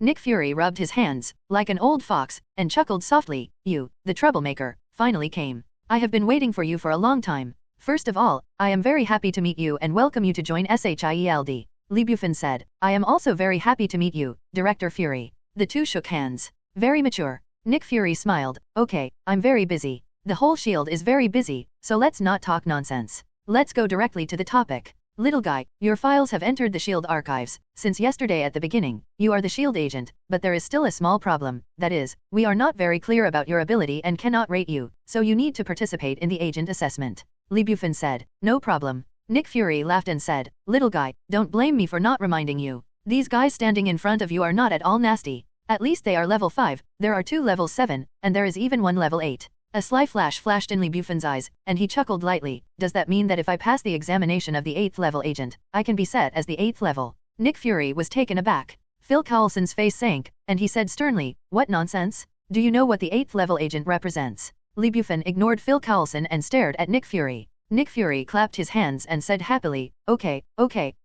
Nick Fury rubbed his hands, like an old fox, and chuckled softly. You, the troublemaker, finally came. I have been waiting for you for a long time. First of all, I am very happy to meet you and welcome you to join S.H.I.E.L.D. Bufan said. I am also very happy to meet you, Director Fury. The two shook hands. Very mature. Nick Fury smiled. Okay, I'm very busy. The whole S.H.I.E.L.D. is very busy, so let's not talk nonsense. Let's go directly to the topic. Little guy, your files have entered the S.H.I.E.L.D. archives. Since yesterday at the beginning, you are the S.H.I.E.L.D. agent, but there is still a small problem. That is, we are not very clear about your ability and cannot rate you, so you need to participate in the agent assessment. Bufan said. No problem. Nick Fury laughed and said, little guy, don't blame me for not reminding you. These guys standing in front of you are not at all nasty. At least they are level 5, there are 2 levels 7, and there is even 1 level 8. A sly flash flashed in Bufan's eyes, and he chuckled lightly. Does that mean that if I pass the examination of the 8th level agent, I can be set as the 8th level? Nick Fury was taken aback. Phil Coulson's face sank, and he said sternly, what nonsense? Do you know what the 8th level agent represents? Bufan ignored Phil Coulson and stared at Nick Fury. Nick Fury clapped his hands and said happily, okay,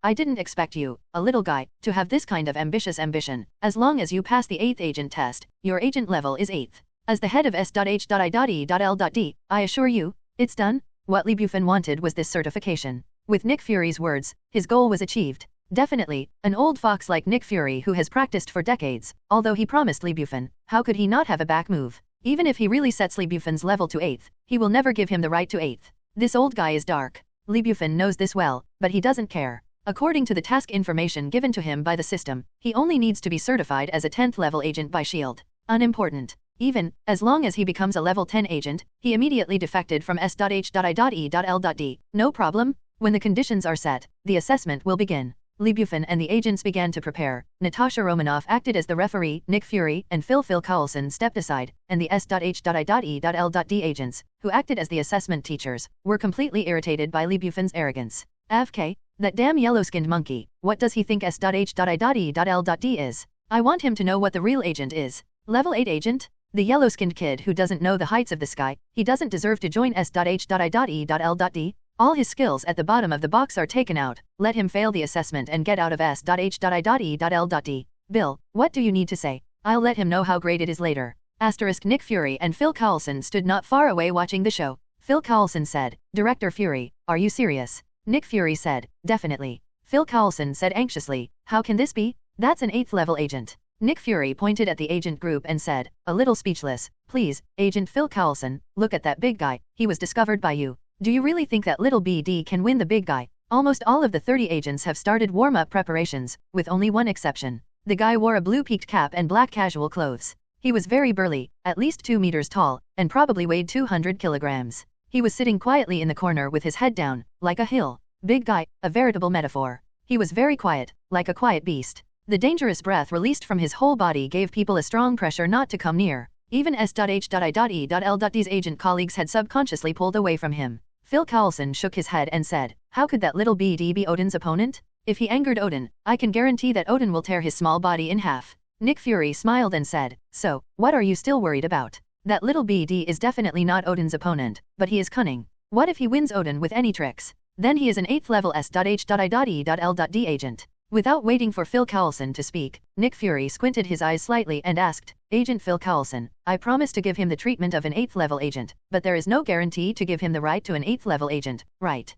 I didn't expect you, a little guy, to have this kind of ambitious ambition. As long as you pass the 8th agent test, your agent level is 8th. As the head of S.H.I.L.D., I assure you, it's done. What Bufan wanted was this certification. With Nick Fury's words, his goal was achieved. Definitely, an old fox like Nick Fury who has practiced for decades, although he promised Bufan, how could he not have a back move? Even if he really sets Bufan's level to 8th, he will never give him the right to 8th. This old guy is dark. Bufan knows this well, but he doesn't care. According to the task information given to him by the system, he only needs to be certified as a 10th level agent by S.H.I.E.L.D. Unimportant. Even, as long as he becomes a level 10 agent, he immediately defected from S.H.I.L.D. No problem. When the conditions are set, the assessment will begin. Bufan and the agents began to prepare. Natasha Romanoff acted as the referee, Nick Fury and Phil Coulson stepped aside, and the S.H.I.L.D. agents, who acted as the assessment teachers, were completely irritated by Bufan's arrogance. AFK, that damn yellow-skinned monkey, what does he think S.H.I.L.D. is? I want him to know what the real agent is. Level 8 agent? The yellow-skinned kid who doesn't know the heights of the sky, he doesn't deserve to join S.H.I.L.D. All his skills at the bottom of the box are taken out. Let him fail the assessment and get out of S.H.I.L.D. Bill, what do you need to say? I'll let him know how great it is later. Asterisk Nick Fury and Phil Coulson stood not far away watching the show. Phil Coulson said, Director Fury, are you serious? Nick Fury said, definitely. Phil Coulson said anxiously, how can this be? That's an 8th level agent. Nick Fury pointed at the agent group and said, a little speechless, please, Agent Phil Coulson, look at that big guy, he was discovered by you. Do you really think that little BD can win the big guy? Almost all of the 30 agents have started warm-up preparations, with only one exception. The guy wore a blue peaked cap and black casual clothes. He was very burly, at least 2 meters tall, and probably weighed 200 kilograms. He was sitting quietly in the corner with his head down, like a hill. Big guy, a veritable metaphor. He was very quiet, like a quiet beast. The dangerous breath released from his whole body gave people a strong pressure not to come near. Even S.H.I.L.D.'s agent colleagues had subconsciously pulled away from him. Phil Coulson shook his head and said, how could that little BD be Odin's opponent? If he angered Odin, I can guarantee that Odin will tear his small body in half. Nick Fury smiled and said, so, what are you still worried about? That little BD is definitely not Odin's opponent, but he is cunning. What if he wins Odin with any tricks? Then he is an 8th level S.H.I.L.D. agent. Without waiting for Phil Coulson to speak, Nick Fury squinted his eyes slightly and asked, Agent Phil Coulson, I promise to give him the treatment of an 8th level agent, but there is no guarantee to give him the right to an 8th level agent, right?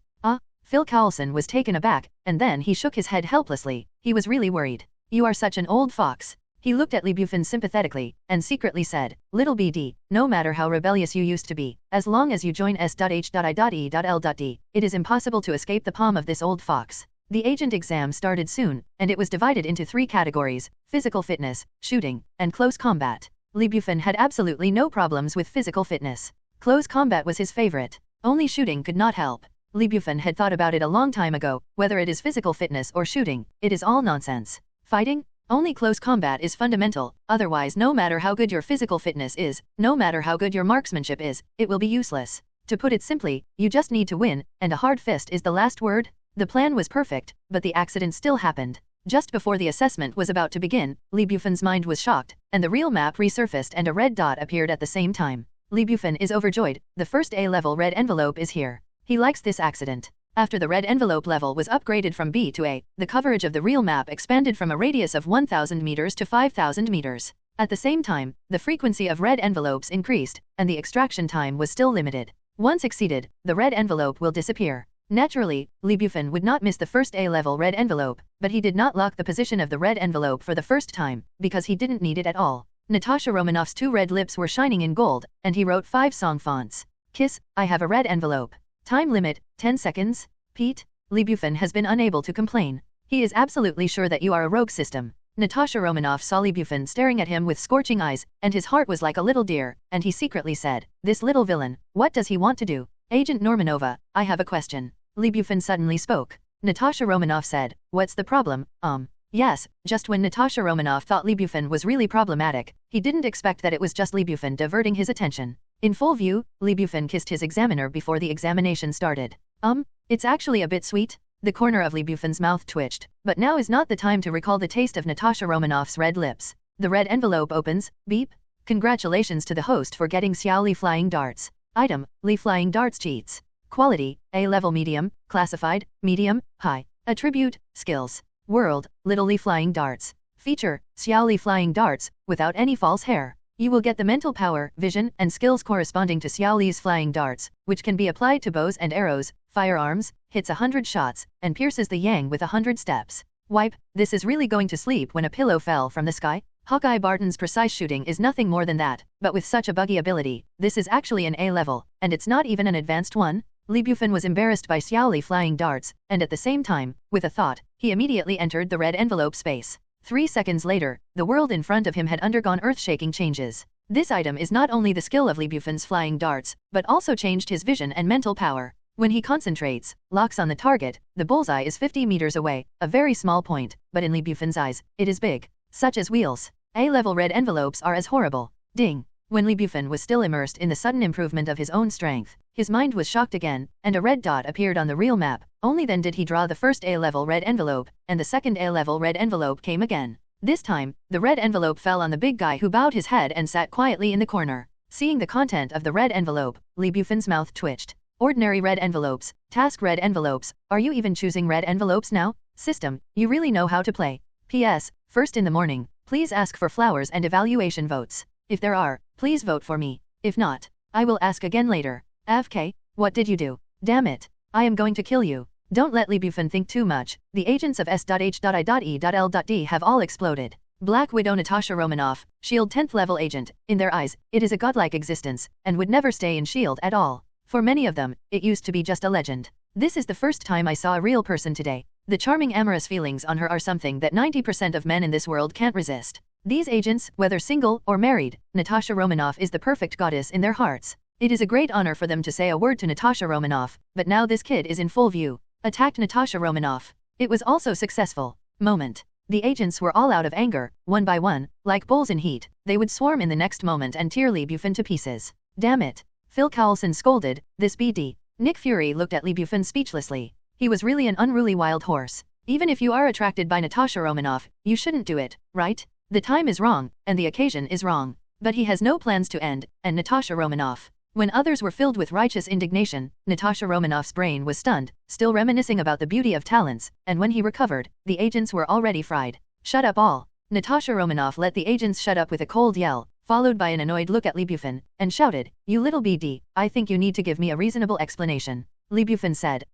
Phil Coulson was taken aback, and then he shook his head helplessly. He was really worried. You are such an old fox. He looked at Lee Bufan sympathetically, and secretly said, Little BD, no matter how rebellious you used to be, as long as you join S.H.I.E.L.D, it is impossible to escape the palm of this old fox. The agent exam started soon, and it was divided into 3 categories: physical fitness, shooting, and close combat. Lee Bufan had absolutely no problems with physical fitness. Close combat was his favorite. Only shooting could not help. Lee Bufan had thought about it a long time ago. Whether it is physical fitness or shooting, it is all nonsense. Fighting? Only close combat is fundamental, otherwise no matter how good your physical fitness is, no matter how good your marksmanship is, it will be useless. To put it simply, you just need to win, and a hard fist is the last word. The plan was perfect, but the accident still happened. Just before the assessment was about to begin, Lee Bufan's mind was shocked, and the real map resurfaced and a red dot appeared at the same time. Lee Bufan is overjoyed. The first A-level red envelope is here. He likes this accident. After the red envelope level was upgraded from B to A, the coverage of the real map expanded from a radius of 1,000 meters to 5,000 meters. At the same time, the frequency of red envelopes increased, and the extraction time was still limited. Once exceeded, the red envelope will disappear. Naturally, Lee Bufan would not miss the first A-level red envelope, but he did not lock the position of the red envelope for the first time, because he didn't need it at all. Natasha Romanoff's 2 red lips were shining in gold, and he wrote 5 song fonts. Kiss, I have a red envelope. Time limit, 10 seconds. Pete, Lee Bufan has been unable to complain. He is absolutely sure that you are a rogue system. Natasha Romanoff saw Lee Bufan staring at him with scorching eyes, and his heart was like a little deer, and he secretly said, This little villain, what does he want to do? Agent Normanova, I have a question. Lee Bufan suddenly spoke. Natasha Romanoff said, What's the problem? Yes, just when Natasha Romanoff thought Lee Bufan was really problematic, he didn't expect that it was just Lee Bufan diverting his attention. In full view, Lee Bufan kissed his examiner before the examination started. It's actually a bit sweet. The corner of Lee Bufan's mouth twitched, but now is not the time to recall the taste of Natasha Romanoff's red lips. The red envelope opens, beep. Congratulations to the host for getting Xiao Li Flying Darts. Item, Li Flying Darts Cheats. Quality, A-level medium, classified, medium, high. Attribute, skills. World, Little Li Flying Darts. Feature, Xiao Li Flying Darts, without any false hair. You will get the mental power, vision, and skills corresponding to Xiao Li's flying darts, which can be applied to bows and arrows, firearms, hits 100 shots, and pierces the yang with 100 steps. Wipe, this is really going to sleep when a pillow fell from the sky? Hawkeye Barton's precise shooting is nothing more than that, but with such a buggy ability, this is actually an A level, and it's not even an advanced one. Lee Bufan was embarrassed by Xiao Li flying darts, and at the same time, with a thought, he immediately entered the red envelope space. 3 seconds later, the world in front of him had undergone earth-shaking changes. This item is not only the skill of Lee Bufan's flying darts, but also changed his vision and mental power. When he concentrates, locks on the target, the bullseye is 50 meters away, a very small point, but in Lee Bufan's eyes, it is big. Such as wheels. A-level red envelopes are as horrible. Ding. When Lee Bufan was still immersed in the sudden improvement of his own strength, his mind was shocked again, and a red dot appeared on the real map. Only then did he draw the first A-level red envelope, and the second A-level red envelope came again. This time, the red envelope fell on the big guy who bowed his head and sat quietly in the corner. Seeing the content of the red envelope, Lee Bufan's mouth twitched. Ordinary red envelopes, task red envelopes, are you even choosing red envelopes now? System, you really know how to play. P.S. First in the morning, please ask for flowers and evaluation votes. If there are, please vote for me. If not, I will ask again later. AFK, what did you do? Damn it. I am going to kill you. Don't let Lee Bufan think too much. The agents of S.H.I.E.L.D have all exploded. Black Widow Natasha Romanoff, S.H.I.E.L.D. 10th level agent. In their eyes, it is a godlike existence, and would never stay in S.H.I.E.L.D. at all. For many of them, it used to be just a legend. This is the first time I saw a real person today. The charming amorous feelings on her are something that 90% of men in this world can't resist. These agents, whether single or married, Natasha Romanoff is the perfect goddess in their hearts. It is a great honor for them to say a word to Natasha Romanoff, but now this kid is in full view. Attacked Natasha Romanoff. It was also successful. Moment. The agents were all out of anger, one by one, like bulls in heat. They would swarm in the next moment and tear Lee Bufan to pieces. Damn it. Phil Coulson scolded, this BD. Nick Fury looked at Lee Bufan speechlessly. He was really an unruly wild horse. Even if you are attracted by Natasha Romanoff, you shouldn't do it, right? The time is wrong, and the occasion is wrong. But he has no plans to end, and Natasha Romanoff. When others were filled with righteous indignation, Natasha Romanoff's brain was stunned, still reminiscing about the beauty of talents, and when he recovered, the agents were already fried. Shut up all. Natasha Romanoff let the agents shut up with a cold yell, followed by an annoyed look at Lee Bufan, and shouted, You little BD, I think you need to give me a reasonable explanation. Li Bufan said,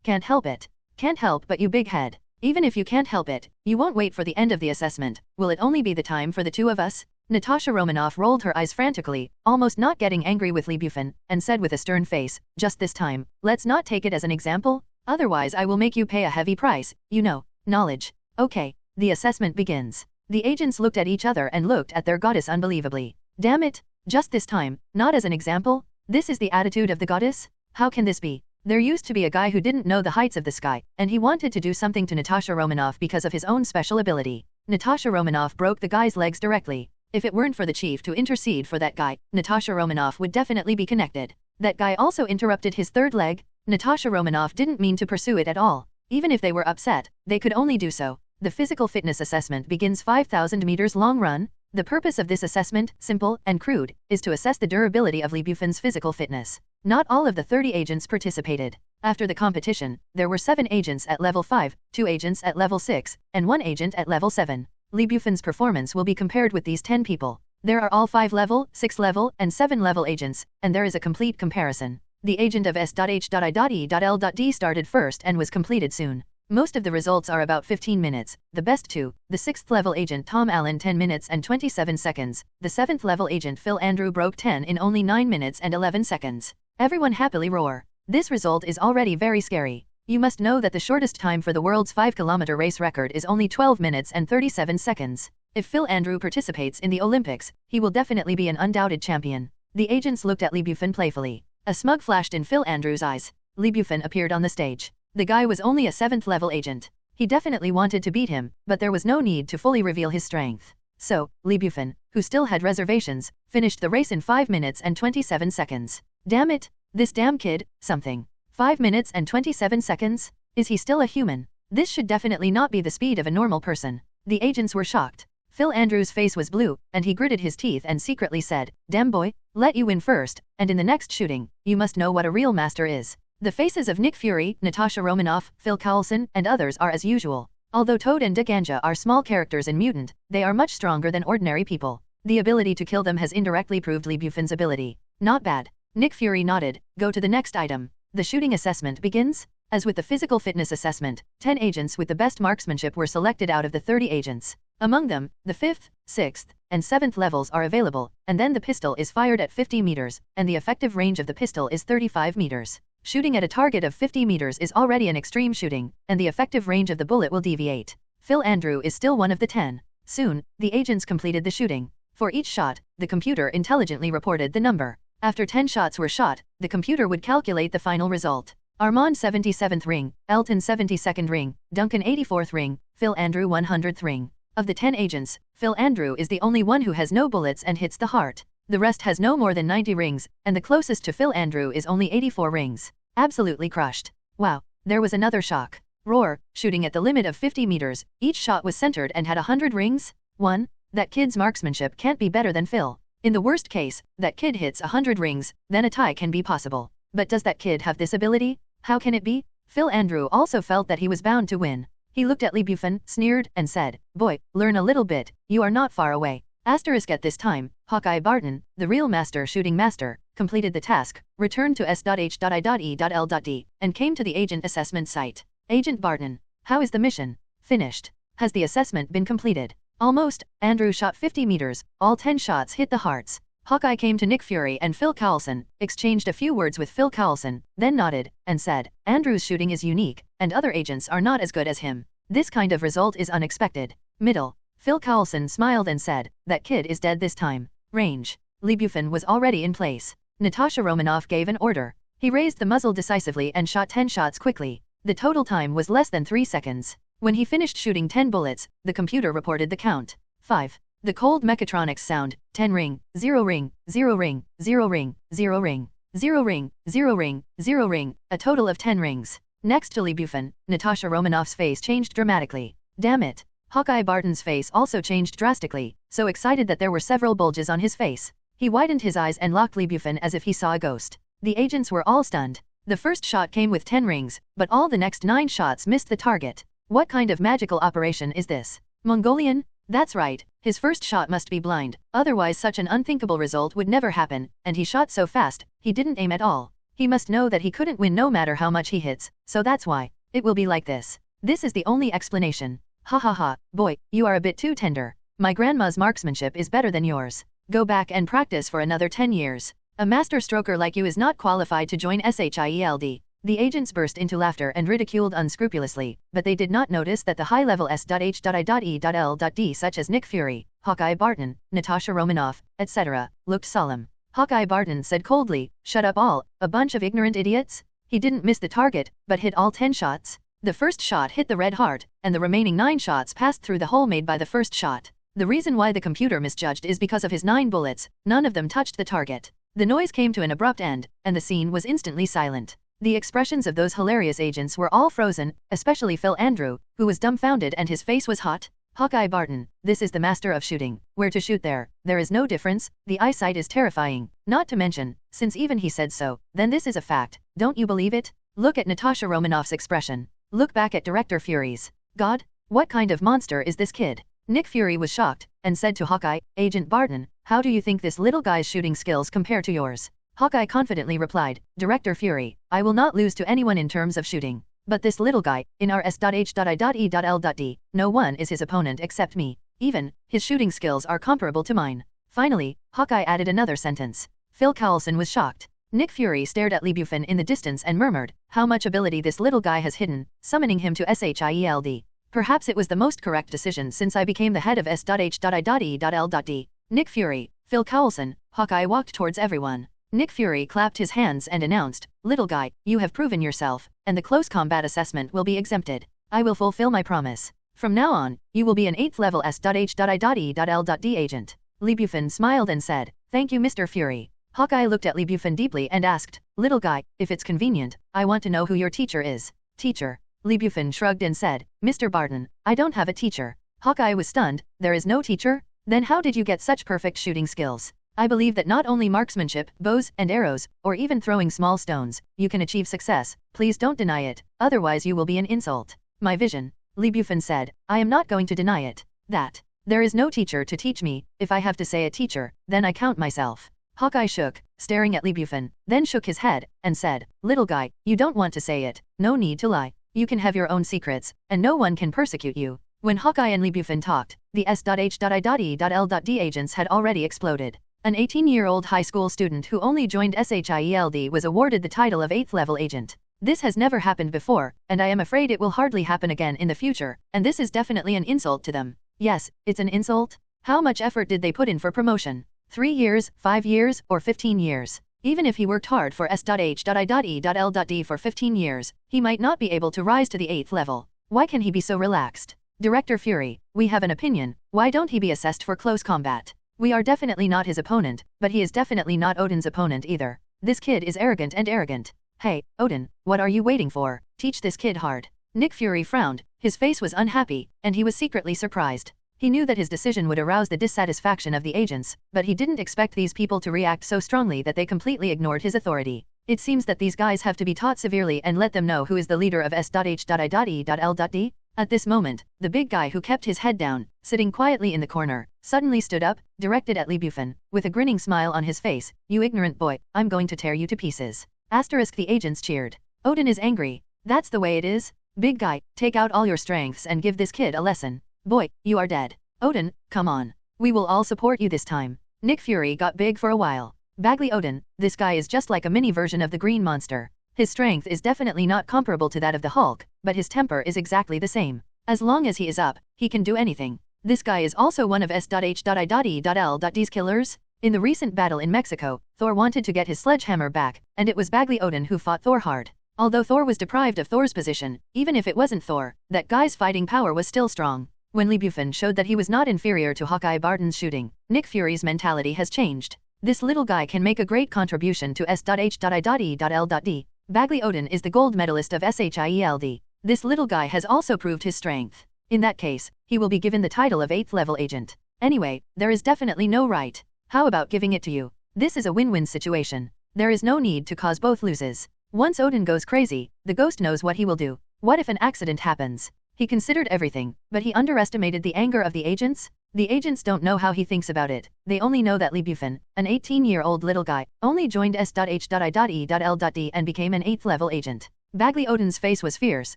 can't help it. Can't help but you big head. Even if you can't help it, you won't wait for the end of the assessment. Will it only be the time for the two of us? Natasha Romanoff rolled her eyes frantically, almost not getting angry with Li Bufan, and said with a stern face, just this time, let's not take it as an example, otherwise I will make you pay a heavy price, you know, knowledge. Okay, the assessment begins. The agents looked at each other and looked at their goddess unbelievably. Damn it, just this time, not as an example? This is the attitude of the goddess? How can this be? There used to be a guy who didn't know the heights of the sky, and he wanted to do something to Natasha Romanoff because of his own special ability. Natasha Romanoff broke the guy's legs directly. If it weren't for the chief to intercede for that guy, Natasha Romanoff would definitely be connected. That guy also interrupted his third leg. Natasha Romanoff didn't mean to pursue it at all. Even if they were upset, they could only do so. The physical fitness assessment begins 5,000 meters long run. The purpose of this assessment, simple and crude, is to assess the durability of Li Bufan's physical fitness. Not all of the 30 agents participated. After the competition, there were 7 agents at level 5, 2 agents at level 6, and 1 agent at level 7. Li Bufan's performance will be compared with these 10 people. There are all 5 level, 6 level, and 7 level agents, and there is a complete comparison. The agent of S.H.I.E.L.D. started first and was completed soon. Most of the results are about 15 minutes, the best 2, the 6th level agent Tom Allen 10 minutes and 27 seconds, the 7th level agent Phil Andrew broke 10 in only 9 minutes and 11 seconds. Everyone happily roar. This result is already very scary. You must know that the shortest time for the world's 5-kilometer race record is only 12 minutes and 37 seconds. If Phil Andrew participates in the Olympics, he will definitely be an undoubted champion. The agents looked at Li Bufan playfully. A smug flashed in Phil Andrew's eyes. Li Bufan appeared on the stage. The guy was only a 7th level agent. He definitely wanted to beat him, but there was no need to fully reveal his strength. So, Li Bufan, who still had reservations, finished the race in 5 minutes and 27 seconds. Damn it, this damn kid, something. 5 minutes and 27 seconds? Is he still a human? This should definitely not be the speed of a normal person. The agents were shocked. Phil Andrews' face was blue, and he gritted his teeth and secretly said, damn boy, let you win first, and in the next shooting, you must know what a real master is. The faces of Nick Fury, Natasha Romanoff, Phil Coulson, and others are as usual. Although Toad and Dick Anja are small characters in Mutant, they are much stronger than ordinary people. The ability to kill them has indirectly proved Li Bufan's ability. Not bad. Nick Fury nodded. Go to the next item. The shooting assessment begins. As with the physical fitness assessment, 10 agents with the best marksmanship were selected out of the 30 agents. Among them, the 5th, 6th, and 7th levels are available, and then the pistol is fired at 50 meters, and the effective range of the pistol is 35 meters. Shooting at a target of 50 meters is already an extreme shooting, and the effective range of the bullet will deviate. Phil Andrew is still one of the 10. Soon, the agents completed the shooting. For each shot, the computer intelligently reported the number. After 10 shots were shot, the computer would calculate the final result. Armand 77th ring, Elton 72nd ring, Duncan 84th ring, Phil Andrew 100th ring. Of the 10 agents, Phil Andrew is the only one who has no bullets and hits the heart. The rest has no more than 90 rings, and the closest to Phil Andrew is only 84 rings. Absolutely crushed. Wow, there was another shock. Roar, shooting at the limit of 50 meters, each shot was centered and had 100 rings? 1. That kid's marksmanship can't be better than Phil. In the worst case, that kid hits 100 rings, then a tie can be possible. But does that kid have this ability? How can it be? Phil Andrew also felt that he was bound to win. He looked at Li Bufan, sneered, and said, boy, learn a little bit, you are not far away. Asterisk at this time, Hawkeye Barton, the real master shooting master, completed the task, returned to S.H.I.E.L.D, and came to the agent assessment site. Agent Barton, how is the mission? Finished. Has the assessment been completed? Almost. Andrew shot 50 meters, all 10 shots hit the hearts. Hawkeye came to Nick Fury and Phil Coulson, exchanged a few words with Phil Coulson, then nodded, and said, Andrew's shooting is unique, and other agents are not as good as him. This kind of result is unexpected. Middle. Phil Coulson smiled and said, that kid is dead this time. Range. Li Bufan was already in place. Natasha Romanoff gave an order. He raised the muzzle decisively and shot 10 shots quickly. The total time was less than 3 seconds. When he finished shooting 10 bullets, the computer reported the count. 5. The cold mechatronics sound, 10 ring, 0 ring, 0 ring, 0 ring, 0 ring, 0 ring, 0 ring, 0 ring, a total of 10 rings. Next to Li Bufan, Natasha Romanoff's face changed dramatically. Damn it. Hawkeye Barton's face also changed drastically, so excited that there were several bulges on his face. He widened his eyes and locked Li Bufan as if he saw a ghost. The agents were all stunned. The first shot came with 10 rings, but all the next 9 shots missed the target. What kind of magical operation is this? Mongolian? That's right, his first shot must be blind, otherwise such an unthinkable result would never happen, and he shot so fast, he didn't aim at all. He must know that he couldn't win no matter how much he hits, so that's why. It will be like this. This is the only explanation. Ha ha ha, boy, you are a bit too tender. My grandma's marksmanship is better than yours. Go back and practice for another 10 years. A master stroker like you is not qualified to join SHIELD. The agents burst into laughter and ridiculed unscrupulously, but they did not notice that the high-level S.H.I.E.L.D. such as Nick Fury, Hawkeye Barton, Natasha Romanoff, etc., looked solemn. Hawkeye Barton said coldly, "Shut up all, a bunch of ignorant idiots." He didn't miss the target, but hit all 10 shots. The first shot hit the red heart, and the remaining 9 shots passed through the hole made by the first shot. The reason why the computer misjudged is because of his 9 bullets, none of them touched the target. The noise came to an abrupt end, and the scene was instantly silent. The expressions of those hilarious agents were all frozen, especially Phil Andrew, who was dumbfounded and his face was hot. Hawkeye Barton, this is the master of shooting. Where to shoot there is no difference, the eyesight is terrifying. Not to mention, since even he said so, then this is a fact, don't you believe it? Look at Natasha Romanoff's expression. Look back at Director Fury's. God, what kind of monster is this kid? Nick Fury was shocked, and said to Hawkeye, "Agent Barton, how do you think this little guy's shooting skills compare to yours?" Hawkeye confidently replied, "Director Fury, I will not lose to anyone in terms of shooting. But this little guy, in our S.H.I.E.L.D., no one is his opponent except me. Even, his shooting skills are comparable to mine." Finally, Hawkeye added another sentence. Phil Coulson was shocked. Nick Fury stared at Bufan in the distance and murmured, "How much ability this little guy has hidden," summoning him to SHIELD. Perhaps it was the most correct decision since I became the head of S.H.I.E.L.D. Nick Fury, Phil Coulson, Hawkeye walked towards everyone. Nick Fury clapped his hands and announced, "Little guy, you have proven yourself, and the close combat assessment will be exempted. I will fulfill my promise. From now on, you will be an 8th level S.H.I.E.L.D. agent." Bufan smiled and said, "Thank you, Mr. Fury." Hawkeye looked at Bufan deeply and asked, "Little guy, if it's convenient, I want to know who your teacher is." "Teacher?" Bufan shrugged and said, "Mr. Barton, I don't have a teacher." Hawkeye was stunned. "There is no teacher? Then how did you get such perfect shooting skills? I believe that not only marksmanship, bows and arrows, or even throwing small stones, you can achieve success. Please don't deny it, otherwise you will be an insult." "My vision," Bufan said, "I am not going to deny it. That there is no teacher to teach me. If I have to say a teacher, then I count myself." Hawkeye shook, staring at Bufan, then shook his head, and said, "Little guy, you don't want to say it, no need to lie. You can have your own secrets, and no one can persecute you." When Hawkeye and Bufan talked, the S.H.I.E.L.D. agents had already exploded. An 18-year-old high school student who only joined SHIELD was awarded the title of 8th level agent. This has never happened before, and I am afraid it will hardly happen again in the future, and this is definitely an insult to them. Yes, it's an insult. How much effort did they put in for promotion? 3 years, 5 years, or 15 years? Even if he worked hard for S.H.I.E.L.D. for 15 years, he might not be able to rise to the 8th level. Why can he be so relaxed? Director Fury, we have an opinion. Why don't he be assessed for close combat? We are definitely not his opponent, but he is definitely not Odin's opponent either. This kid is arrogant and arrogant. Hey, Odin, what are you waiting for? Teach this kid hard. Nick Fury frowned, his face was unhappy, and he was secretly surprised. He knew that his decision would arouse the dissatisfaction of the agents, but he didn't expect these people to react so strongly that they completely ignored his authority. It seems that these guys have to be taught severely and let them know who is the leader of S.H.I.E.L.D. At this moment, the big guy who kept his head down, sitting quietly in the corner, suddenly stood up, directed at Bufan, with a grinning smile on his face, "You ignorant boy, I'm going to tear you to pieces." The agents cheered. Odin is angry. That's the way it is. Big guy, take out all your strengths and give this kid a lesson. Boy, you are dead. Odin, come on. We will all support you this time. Nick Fury got big for a while. Bagley Odin, this guy is just like a mini version of the Green Monster. His strength is definitely not comparable to that of the Hulk, but his temper is exactly the same. As long as he is up, he can do anything. This guy is also one of S.H.I.E.L.D.'s killers. In the recent battle in Mexico, Thor wanted to get his sledgehammer back, and it was Bagley Odin who fought Thor hard. Although Thor was deprived of Thor's position, even if it wasn't Thor, that guy's fighting power was still strong. When Bufan showed that he was not inferior to Hawkeye Barton's shooting, Nick Fury's mentality has changed. This little guy can make a great contribution to S.H.I.E.L.D. Bagley Odin is the gold medalist of SHIELD. This little guy has also proved his strength. In that case, he will be given the title of 8th level agent. Anyway, there is definitely no right. How about giving it to you? This is a win-win situation. There is no need to cause both loses. Once Odin goes crazy, the ghost knows what he will do. What if an accident happens? He considered everything, but he underestimated the anger of the agents. The agents don't know how he thinks about it, they only know that Bufan, an 18-year-old little guy, only joined S.H.I.E.L.D. and became an 8th level agent. Bagley Odin's face was fierce,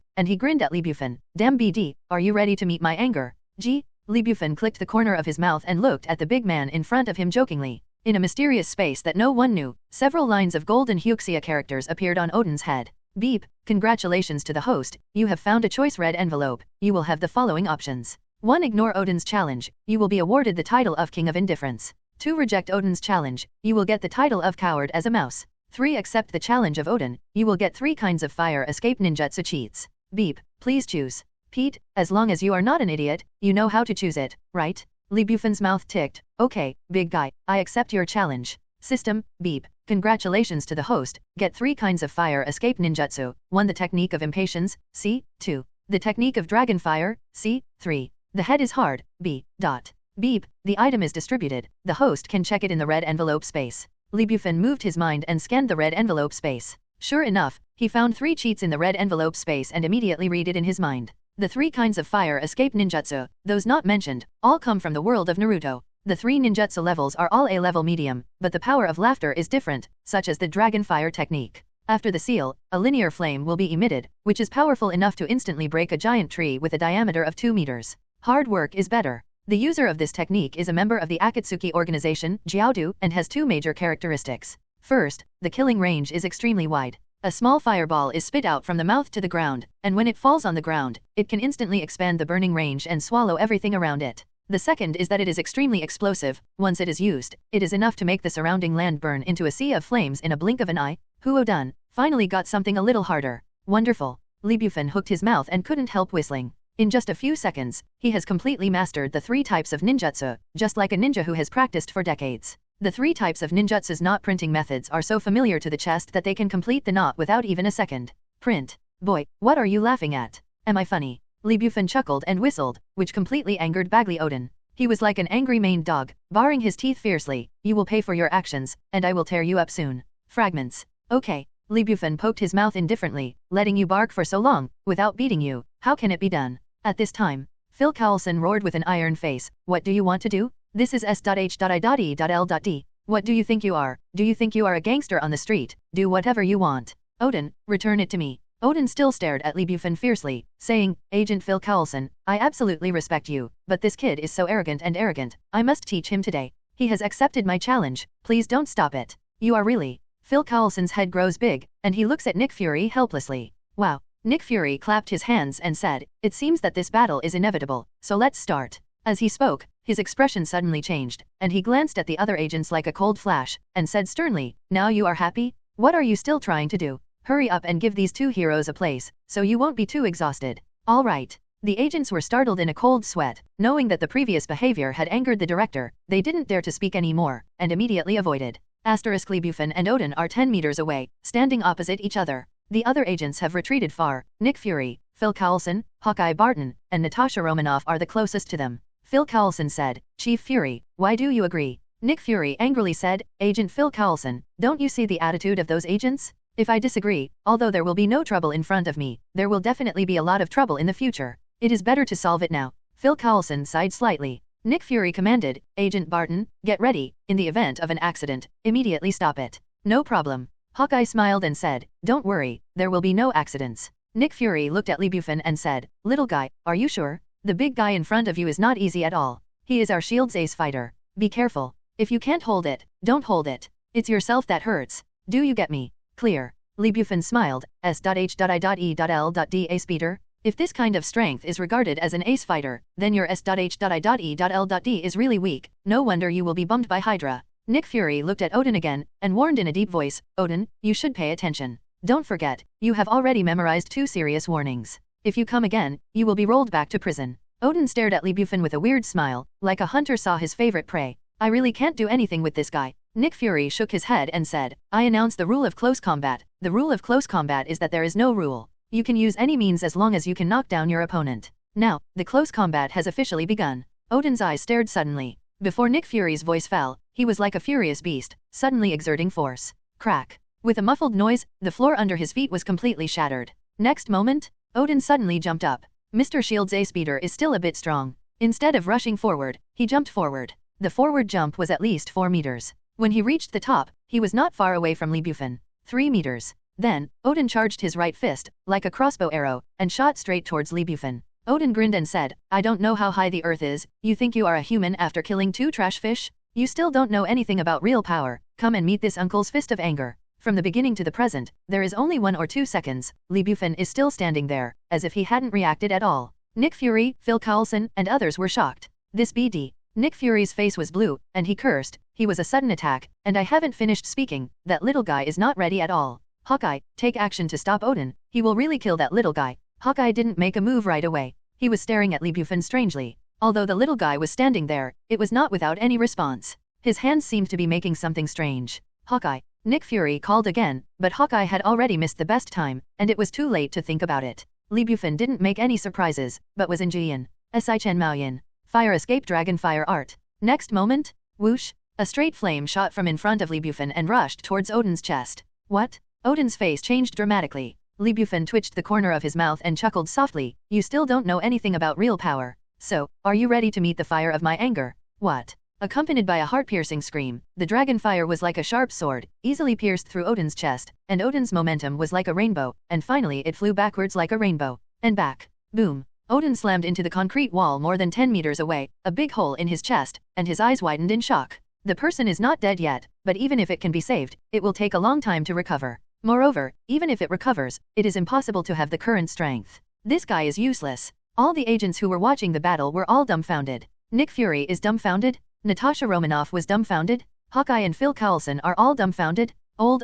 and he grinned at Bufan. Damn BD, are you ready to meet my anger? Gee? Bufan clicked the corner of his mouth and looked at the big man in front of him jokingly. In a mysterious space that no one knew, several lines of golden Huxia characters appeared on Odin's head. Beep, congratulations to the host, you have found a choice red envelope, you will have the following options. 1. Ignore Odin's challenge, you will be awarded the title of King of Indifference. 2. Reject Odin's challenge, you will get the title of Coward as a Mouse. 3. Accept the challenge of Odin, you will get 3 kinds of fire escape ninjutsu cheats. Beep, please choose. Pete, as long as you are not an idiot, you know how to choose it, right? Bufan's mouth ticked. Okay, big guy, I accept your challenge. System, beep, congratulations to the host, get 3 kinds of fire escape ninjutsu. 1. The technique of impatience, C. 2. The technique of dragon fire, C. 3. The head is hard, B. Dot. Beep, the item is distributed, the host can check it in the red envelope space. Bufan moved his mind and scanned the red envelope space. Sure enough, he found 3 cheats in the red envelope space and immediately read it in his mind. The 3 kinds of fire escape ninjutsu, those not mentioned, all come from the world of Naruto. The 3 ninjutsu levels are all A-level medium, but the power of laughter is different, such as the dragon fire technique. After the seal, a linear flame will be emitted, which is powerful enough to instantly break a giant tree with a diameter of 2 meters. Hard work is better. The user of this technique is a member of the Akatsuki organization, Jiaodu, and has 2 major characteristics. First, the killing range is extremely wide. A small fireball is spit out from the mouth to the ground, and when it falls on the ground, it can instantly expand the burning range and swallow everything around it. The second is that it is extremely explosive. Once it is used, it is enough to make the surrounding land burn into a sea of flames in a blink of an eye. Done. Finally got something a little harder. Wonderful. Bufan hooked his mouth and couldn't help whistling. In just a few seconds, he has completely mastered the 3 types of ninjutsu, just like a ninja who has practiced for decades. The 3 types of ninjutsu's knot printing methods are so familiar to the chest that they can complete the knot without even a second. Print. Boy, what are you laughing at? Am I funny? Bufan chuckled and whistled, which completely angered Bagley Odin. He was like an angry maned dog, baring his teeth fiercely. You will pay for your actions, and I will tear you up soon. Fragments. Okay. Bufan poked his mouth indifferently, letting you bark for so long, without beating you, how can it be done? At this time, Phil Coulson roared with an iron face, what do you want to do? This is S.H.I.E.L.D. What do you think you are? Do you think you are a gangster on the street? Do whatever you want. Odin, return it to me. Odin still stared at Bufan fiercely, saying, Agent Phil Coulson, I absolutely respect you, but this kid is so arrogant, I must teach him today. He has accepted my challenge, please don't stop it. You are really. Phil Coulson's head grows big, and he looks at Nick Fury helplessly. Wow. Nick Fury clapped his hands and said, it seems that this battle is inevitable, so let's start. As he spoke, his expression suddenly changed, and he glanced at the other agents like a cold flash, and said sternly, now you are happy? What are you still trying to do? Hurry up and give these 2 heroes a place, so you won't be too exhausted. All right. The agents were startled in a cold sweat, knowing that the previous behavior had angered the director. They didn't dare to speak any more, and immediately avoided. Bufan and Odin are 10 meters away, standing opposite each other. The other agents have retreated far. Nick Fury, Phil Coulson, Hawkeye Barton, and Natasha Romanoff are the closest to them. Phil Coulson said, Chief Fury, why do you agree? Nick Fury angrily said, Agent Phil Coulson, don't you see the attitude of those agents? If I disagree, although there will be no trouble in front of me, there will definitely be a lot of trouble in the future. It is better to solve it now. Phil Coulson sighed slightly. Nick Fury commanded, Agent Barton, get ready. In the event of an accident, immediately stop it. No problem. Hawkeye smiled and said, don't worry, there will be no accidents. Nick Fury looked at Bufan and said, little guy, are you sure? The big guy in front of you is not easy at all. He is our shield's ace fighter. Be careful. If you can't hold it, don't hold it. It's yourself that hurts. Do you get me? Clear. Bufan smiled, S.H.I.E.L.D. ace beater. If this kind of strength is regarded as an ace fighter, then your S.H.I.E.L.D. is really weak. No wonder you will be bummed by Hydra. Nick Fury looked at Odin again, and warned in a deep voice, Odin, you should pay attention. Don't forget, you have already memorized 2 serious warnings. If you come again, you will be rolled back to prison. Odin stared at Bufan with a weird smile, like a hunter saw his favorite prey. I really can't do anything with this guy. Nick Fury shook his head and said, I announce the rule of close combat. The rule of close combat is that there is no rule. You can use any means as long as you can knock down your opponent. Now, the close combat has officially begun. Odin's eyes stared suddenly. Before Nick Fury's voice fell, he was like a furious beast, suddenly exerting force. Crack. With a muffled noise, the floor under his feet was completely shattered. Next moment, Odin suddenly jumped up. Mr. Shield's ace beater is still a bit strong. Instead of rushing forward, he jumped forward. The forward jump was at least 4 meters. When he reached the top, he was not far away from Bufan. 3 meters. Then, Odin charged his right fist, like a crossbow arrow, and shot straight towards Bufan. Odin grinned and said, I don't know how high the earth is, you think you are a human after killing 2 trash fish? You still don't know anything about real power, come and meet this uncle's fist of anger. From the beginning to the present, there is only 1 or 2 seconds, Bufan is still standing there, as if he hadn't reacted at all. Nick Fury, Phil Coulson, and others were shocked. This BD. Nick Fury's face was blue, and he cursed, he was a sudden attack, and I haven't finished speaking, that little guy is not ready at all. Hawkeye, take action to stop Odin, he will really kill that little guy. Hawkeye didn't make a move right away. He was staring at Bufan strangely. Although the little guy was standing there, it was not without any response. His hands seemed to be making something strange. Hawkeye. Nick Fury called again, but Hawkeye had already missed the best time, and it was too late to think about it. Bufan didn't make any surprises, but was in Jian. Si Chen Maoyan. Fire escape dragon fire art. Next moment, whoosh, a straight flame shot from in front of Bufan and rushed towards Odin's chest. What? Odin's face changed dramatically. Bufan twitched the corner of his mouth and chuckled softly, you still don't know anything about real power. So, are you ready to meet the fire of my anger? What? Accompanied by a heart-piercing scream, the dragon fire was like a sharp sword, easily pierced through Odin's chest, and Odin's momentum was like a rainbow, and finally it flew backwards like a rainbow. And back. Boom. Odin slammed into the concrete wall more than 10 meters away, a big hole in his chest, and his eyes widened in shock. The person is not dead yet, but even if it can be saved, it will take a long time to recover. Moreover, even if it recovers, it is impossible to have the current strength. This guy is useless. All the agents who were watching the battle were all dumbfounded. Nick Fury is dumbfounded? Natasha Romanoff was dumbfounded? Hawkeye and Phil Coulson are all dumbfounded? Old,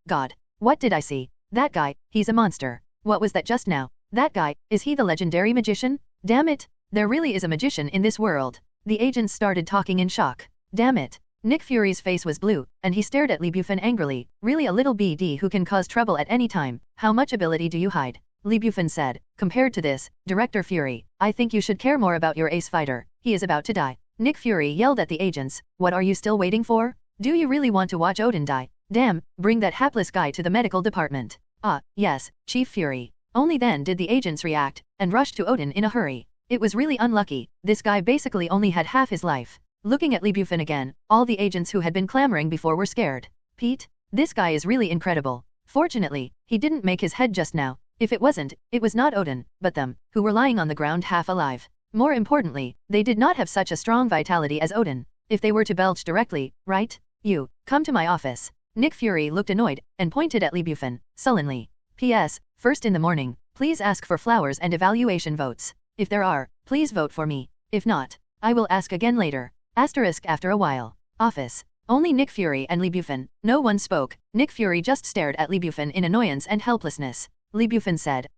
God. What did I see? That guy, he's a monster. What was that just now? That guy, is he the legendary magician? Damn it, there really is a magician in this world. The agents started talking in shock. Damn it. Nick Fury's face was blue, and he stared at Bufan angrily. Really a little BD who can cause trouble at any time. How much ability do you hide? Bufan said. Compared to this, Director Fury, I think you should care more about your ace fighter. He is about to die. Nick Fury yelled at the agents, what are you still waiting for? Do you really want to watch Odin die? Damn, bring that hapless guy to the medical department. Ah, yes, Chief Fury. Only then did the agents react, and rushed to Odin in a hurry. It was really unlucky, this guy basically only had half his life. Looking at Bufan again, all the agents who had been clamoring before were scared. Pete? This guy is really incredible. Fortunately, he didn't make his head just now. If it wasn't, it was not Odin, but them, who were lying on the ground half alive. More importantly, they did not have such a strong vitality as Odin. If they were to belch directly, right? You, come to my office. Nick Fury looked annoyed, and pointed at Bufan, sullenly. P.S. First in the morning, please ask for flowers and evaluation votes. If there are, please vote for me. If not, I will ask again later. Asterisk after a while. Office. Only Nick Fury and Bufan. No one spoke. Nick Fury just stared at Bufan in annoyance and helplessness. Bufan said,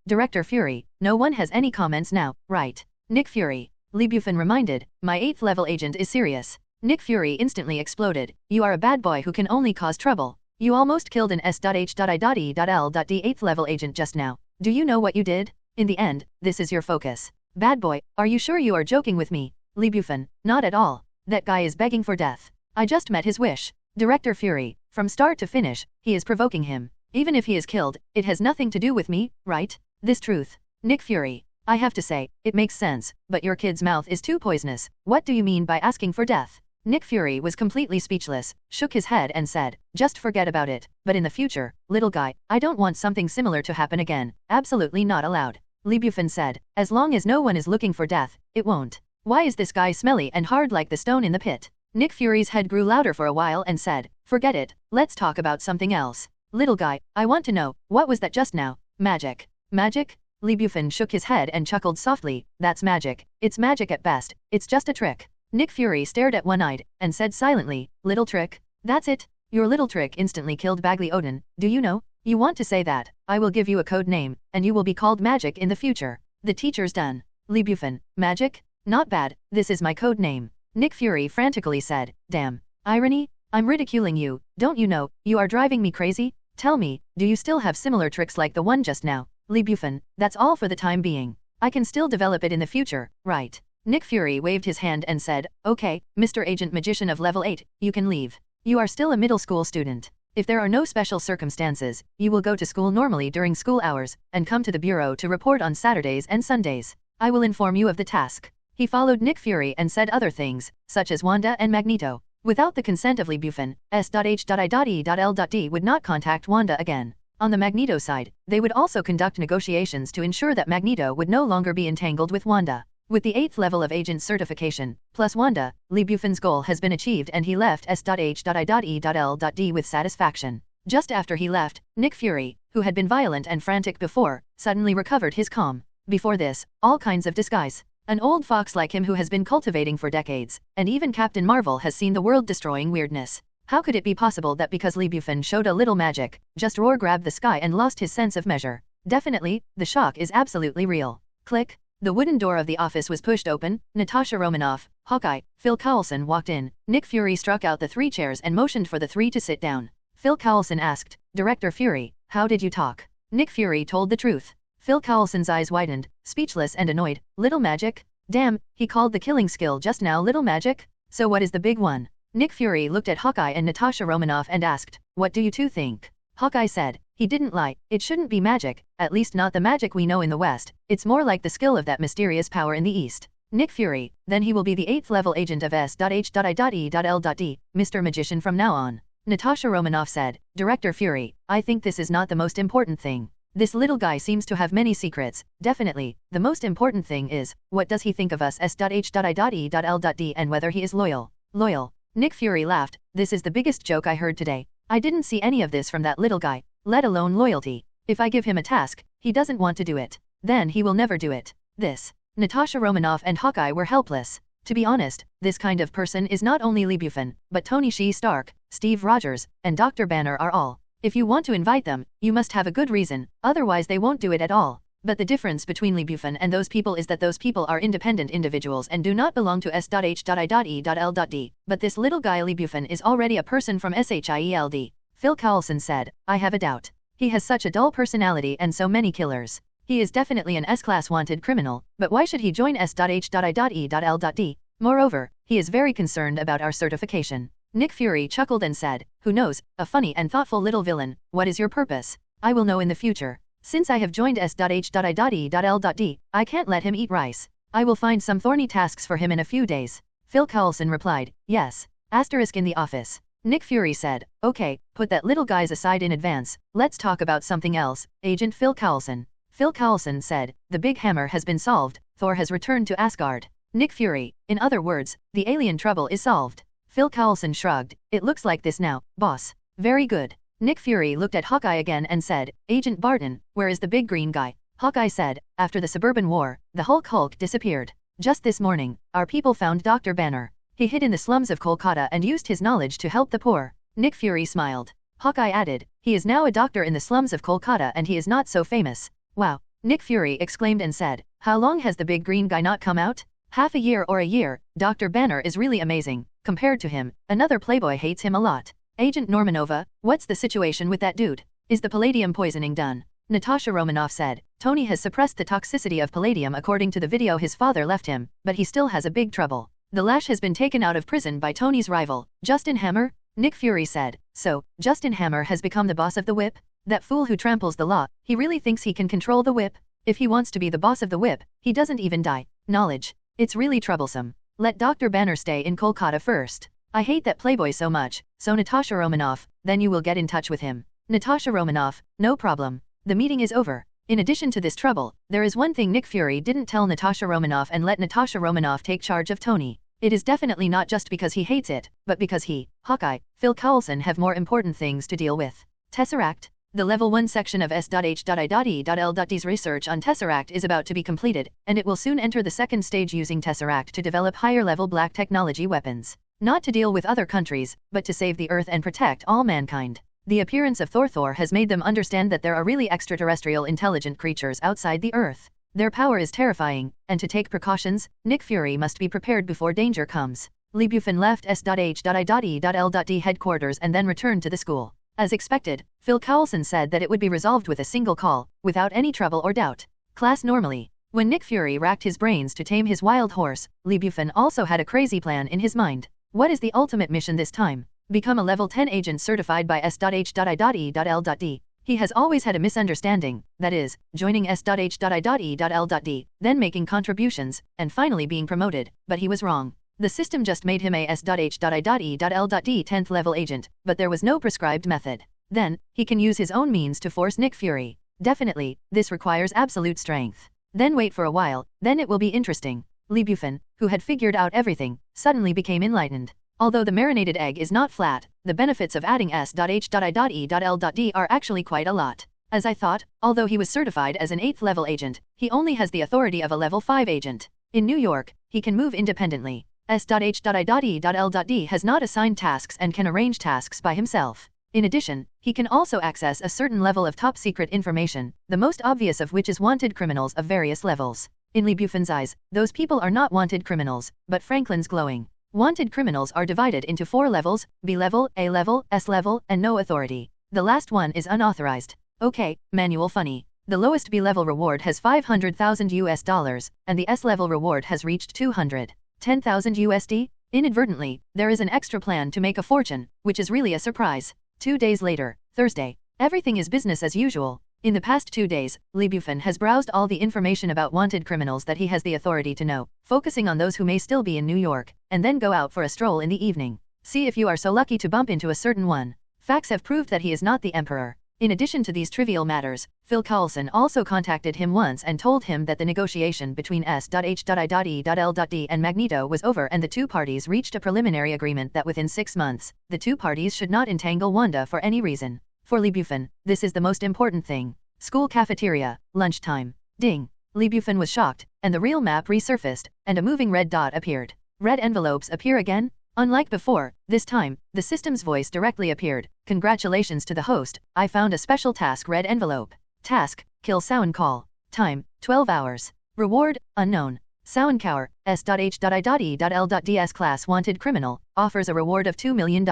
Director Fury, no one has any comments now, right? Nick Fury. Bufan reminded, my 8th level agent is serious. Nick Fury instantly exploded, you are a bad boy who can only cause trouble. You almost killed an S.H.I.D.L.D 8th level agent just now. Do you know what you did? In the end, this is your focus. Bad boy, are you sure you are joking with me? Bufan, not at all. That guy is begging for death. I just met his wish. Director Fury, from start to finish, he is provoking him. Even if he is killed, it has nothing to do with me, right? This truth. Nick Fury. I have to say, it makes sense, but your kid's mouth is too poisonous. What do you mean by asking for death? Nick Fury was completely speechless, shook his head and said, just forget about it, but in the future, little guy, I don't want something similar to happen again, absolutely not allowed. Bufan said, as long as no one is looking for death, it won't. Why is this guy smelly and hard like the stone in the pit? Nick Fury's head grew louder for a while and said, forget it, let's talk about something else. Little guy, I want to know, what was that just now? Magic. Magic? Bufan shook his head and chuckled softly, that's magic. It's magic at best, it's just a trick. Nick Fury stared at one-eyed, and said silently, little trick? That's it? Your little trick instantly killed Bagley Odin, do you know? You want to say that, I will give you a code name, and you will be called Magic in the future. The teacher's done. Bufan, Magic? Not bad, this is my code name. Nick Fury frantically said, damn. Irony? I'm ridiculing you, don't you know, you are driving me crazy? Tell me, do you still have similar tricks like the one just now? Bufan, that's all for the time being. I can still develop it in the future, right? Nick Fury waved his hand and said, okay, Mr. Agent Magician of level 8, you can leave. You are still a middle school student. If there are no special circumstances, you will go to school normally during school hours, and come to the bureau to report on Saturdays and Sundays. I will inform you of the task. He followed Nick Fury and said other things, such as Wanda and Magneto. Without the consent of Bufan, S.H.I.L.D would not contact Wanda again. On the Magneto side, they would also conduct negotiations to ensure that Magneto would no longer be entangled with Wanda. With the 8th level of agent certification, plus Wanda, Bufan's goal has been achieved and he left S.H.I.L.D with satisfaction. Just after he left, Nick Fury, who had been violent and frantic before, suddenly recovered his calm. Before this, all kinds of disguise. An old fox like him who has been cultivating for decades, and even Captain Marvel has seen the world-destroying weirdness. How could it be possible that because Bufan showed a little magic, just roar grabbed the sky and lost his sense of measure? Definitely, the shock is absolutely real. Click. The wooden door of the office was pushed open, Natasha Romanoff, Hawkeye, Phil Coulson walked in. Nick Fury struck out the 3 chairs and motioned for the 3 to sit down. Phil Coulson asked, Director Fury, how did you talk? Nick Fury told the truth. Phil Coulson's eyes widened, speechless and annoyed. Little magic? Damn, he called the killing skill just now little magic? So what is the big one? Nick Fury looked at Hawkeye and Natasha Romanoff and asked, what do you two think? Hawkeye said, he didn't lie, it shouldn't be magic, at least not the magic we know in the West, it's more like the skill of that mysterious power in the East. Nick Fury, then he will be the 8th level agent of S.H.I.L.D, Mr. Magician from now on. Natasha Romanoff said, Director Fury, I think this is not the most important thing. This little guy seems to have many secrets. Definitely, the most important thing is, what does he think of us S.H.I.L.D and whether he is loyal. Loyal. Nick Fury laughed, this is the biggest joke I heard today. I didn't see any of this from that little guy, let alone loyalty. If I give him a task, he doesn't want to do it. Then he will never do it. This. Natasha Romanoff and Hawkeye were helpless. To be honest, this kind of person is not only Bufan, but Tony Stark, Steve Rogers, and Dr. Banner are all. If you want to invite them, you must have a good reason, otherwise they won't do it at all. But the difference between Bufan and those people is that those people are independent individuals and do not belong to S.H.I.L.D. But this little guy Bufan is already a person from SHIELD. Phil Coulson said, I have a doubt. He has such a dull personality and so many killers. He is definitely an S-class wanted criminal, but why should he join S.H.I.L.D? Moreover, he is very concerned about our certification. Nick Fury chuckled and said, who knows, a funny and thoughtful little villain, what is your purpose? I will know in the future. Since I have joined S.H.I.L.D, I can't let him eat rice. I will find some thorny tasks for him in a few days. Phil Coulson replied, yes. Asterisk in the office. Nick Fury said, okay, put that little guy's aside in advance, let's talk about something else, Agent Phil Coulson. Phil Coulson said, the big hammer has been solved, Thor has returned to Asgard. Nick Fury, in other words, the alien trouble is solved. Phil Coulson shrugged, it looks like this now, boss. Very good. Nick Fury looked at Hawkeye again and said, Agent Barton, where is the big green guy? Hawkeye said, after the Suburban War, the Hulk disappeared. Just this morning, our people found Dr. Banner. He hid in the slums of Kolkata and used his knowledge to help the poor. Nick Fury smiled. Hawkeye added, he is now a doctor in the slums of Kolkata and he is not so famous. Wow. Nick Fury exclaimed and said, how long has the big green guy not come out? Half a year or a year, Dr. Banner is really amazing. Compared to him, another playboy hates him a lot. Agent Normanova, what's the situation with that dude? Is the palladium poisoning done? Natasha Romanoff said, Tony has suppressed the toxicity of palladium according to the video his father left him, but he still has a big trouble. The Lash has been taken out of prison by Tony's rival, Justin Hammer? Nick Fury said, so, Justin Hammer has become the boss of the Whip? That fool who tramples the law, he really thinks he can control the Whip? If he wants to be the boss of the Whip, he doesn't even die. Knowledge. It's really troublesome. Let Dr. Banner stay in Kolkata first. I hate that playboy so much, so Natasha Romanoff, then you will get in touch with him. Natasha Romanoff, no problem. The meeting is over. In addition to this trouble, there is one thing Nick Fury didn't tell Natasha Romanoff and let Natasha Romanoff take charge of Tony. It is definitely not just because he hates it, but because he, Hawkeye, Phil Coulson have more important things to deal with. Tesseract. The Level 1 section of S.H.I.L.D's research on Tesseract is about to be completed, and it will soon enter the second stage using Tesseract to develop higher-level black technology weapons. Not to deal with other countries, but to save the Earth and protect all mankind. The appearance of Thor has made them understand that there are really extraterrestrial intelligent creatures outside the Earth. Their power is terrifying, and to take precautions, Nick Fury must be prepared before danger comes. Bufan left S.H.I.L.D headquarters and then returned to the school. As expected, Phil Coulson said that it would be resolved with a single call, without any trouble or doubt. Class normally. When Nick Fury racked his brains to tame his wild horse, Bufan also had a crazy plan in his mind. What is the ultimate mission this time? Become a level 10 agent certified by S.H.I.L.D. He has always had a misunderstanding, that is, joining S.H.I.E.L.D, then making contributions, and finally being promoted, but he was wrong. The system just made him a S.H.I.E.L.D 10th level agent, but there was no prescribed method. Then, he can use his own means to force Nick Fury. Definitely, this requires absolute strength. Then wait for a while, then it will be interesting. Bufan, who had figured out everything, suddenly became enlightened. Although the marinated egg is not flat, the benefits of adding S.H.I.E.L.D are actually quite a lot. As I thought, although he was certified as an 8th level agent, he only has the authority of a level 5 agent. In New York, he can move independently. S.H.I.E.L.D has not assigned tasks and can arrange tasks by himself. In addition, he can also access a certain level of top-secret information, the most obvious of which is wanted criminals of various levels. In Bufan's eyes, those people are not wanted criminals, but Franklin's glowing. Wanted criminals are divided into 4 levels: B level, A level, S level, and no authority. The last one is unauthorized. Okay, manual funny. The lowest B level reward has $500,000, and the S level reward has reached $210,000. Inadvertently, there is an extra plan to make a fortune, which is really a surprise. 2 days later, Thursday. Everything is business as usual. In the past 2 days, Bufan has browsed all the information about wanted criminals that he has the authority to know, focusing on those who may still be in New York, and then go out for a stroll in the evening. See if you are so lucky to bump into a certain one. Facts have proved that he is not the Emperor. In addition to these trivial matters, Phil Coulson also contacted him once and told him that the negotiation between S.H.I.E.L.D and Magneto was over and the two parties reached a preliminary agreement that within 6 months, the two parties should not entangle Wanda for any reason. For Bufan, this is the most important thing. School cafeteria, lunchtime. Ding. Bufan was shocked, and the real map resurfaced, and a moving red dot appeared. Red envelopes appear again? Unlike before, this time, the system's voice directly appeared. Congratulations to the host, I found a special task red envelope. Task, kill Sound Call. Time, 12 hours. Reward, unknown. Sound Cower, S.H.I.E.L.D's class wanted criminal, offers a reward of $2 million.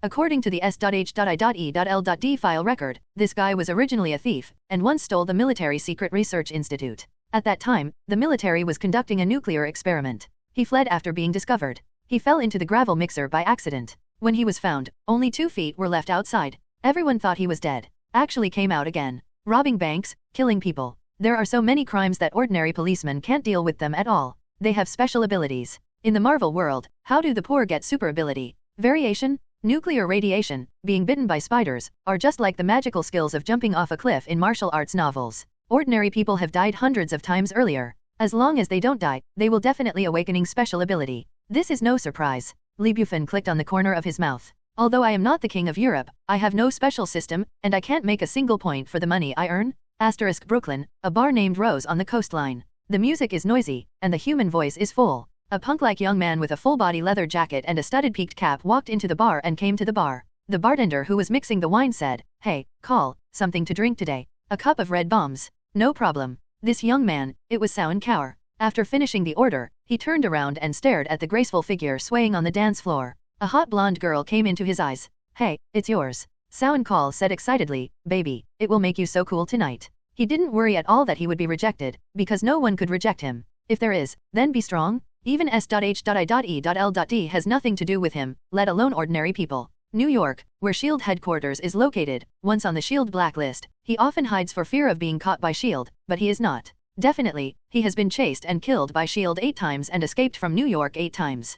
According to the S.H.I.E.L.D file record, this guy was originally a thief, and once stole the Military Secret Research Institute. At that time, the military was conducting a nuclear experiment. He fled after being discovered. He fell into the gravel mixer by accident. When he was found, only 2 feet were left outside. Everyone thought he was dead. Actually came out again. Robbing banks, killing people. There are so many crimes that ordinary policemen can't deal with them at all. They have special abilities. In the Marvel world, how do the poor get super ability? Variation? Nuclear radiation, being bitten by spiders, are just like the magical skills of jumping off a cliff in martial arts novels. Ordinary people have died hundreds of times earlier. As long as they don't die, they will definitely awakening special ability. This is no surprise. Bufan clicked on the corner of his mouth. Although I am not the king of Europe, I have no special system, and I can't make a single point for the money I earn. * Brooklyn, a bar named Rose on the coastline. The music is noisy, and the human voice is full. A punk-like young man with a full-body leather jacket and a studded peaked cap walked into the bar and came to the bar. The bartender who was mixing the wine said, "Hey, call, something to drink today. A cup of red bombs." "No problem." This young man, it was Sound Cower. After finishing the order, he turned around and stared at the graceful figure swaying on the dance floor. A hot blonde girl came into his eyes. "Hey, it's yours." Sound Call said excitedly, "Baby, it will make you so cool tonight." He didn't worry at all that he would be rejected, because no one could reject him. If there is, then be strong. Even S.H.I.E.L.D has nothing to do with him, let alone ordinary people. New York, where S.H.I.E.L.D. headquarters is located, once on the S.H.I.E.L.D. blacklist, he often hides for fear of being caught by S.H.I.E.L.D., but he is not. Definitely, he has been chased and killed by S.H.I.E.L.D. 8 times and escaped from New York 8 times,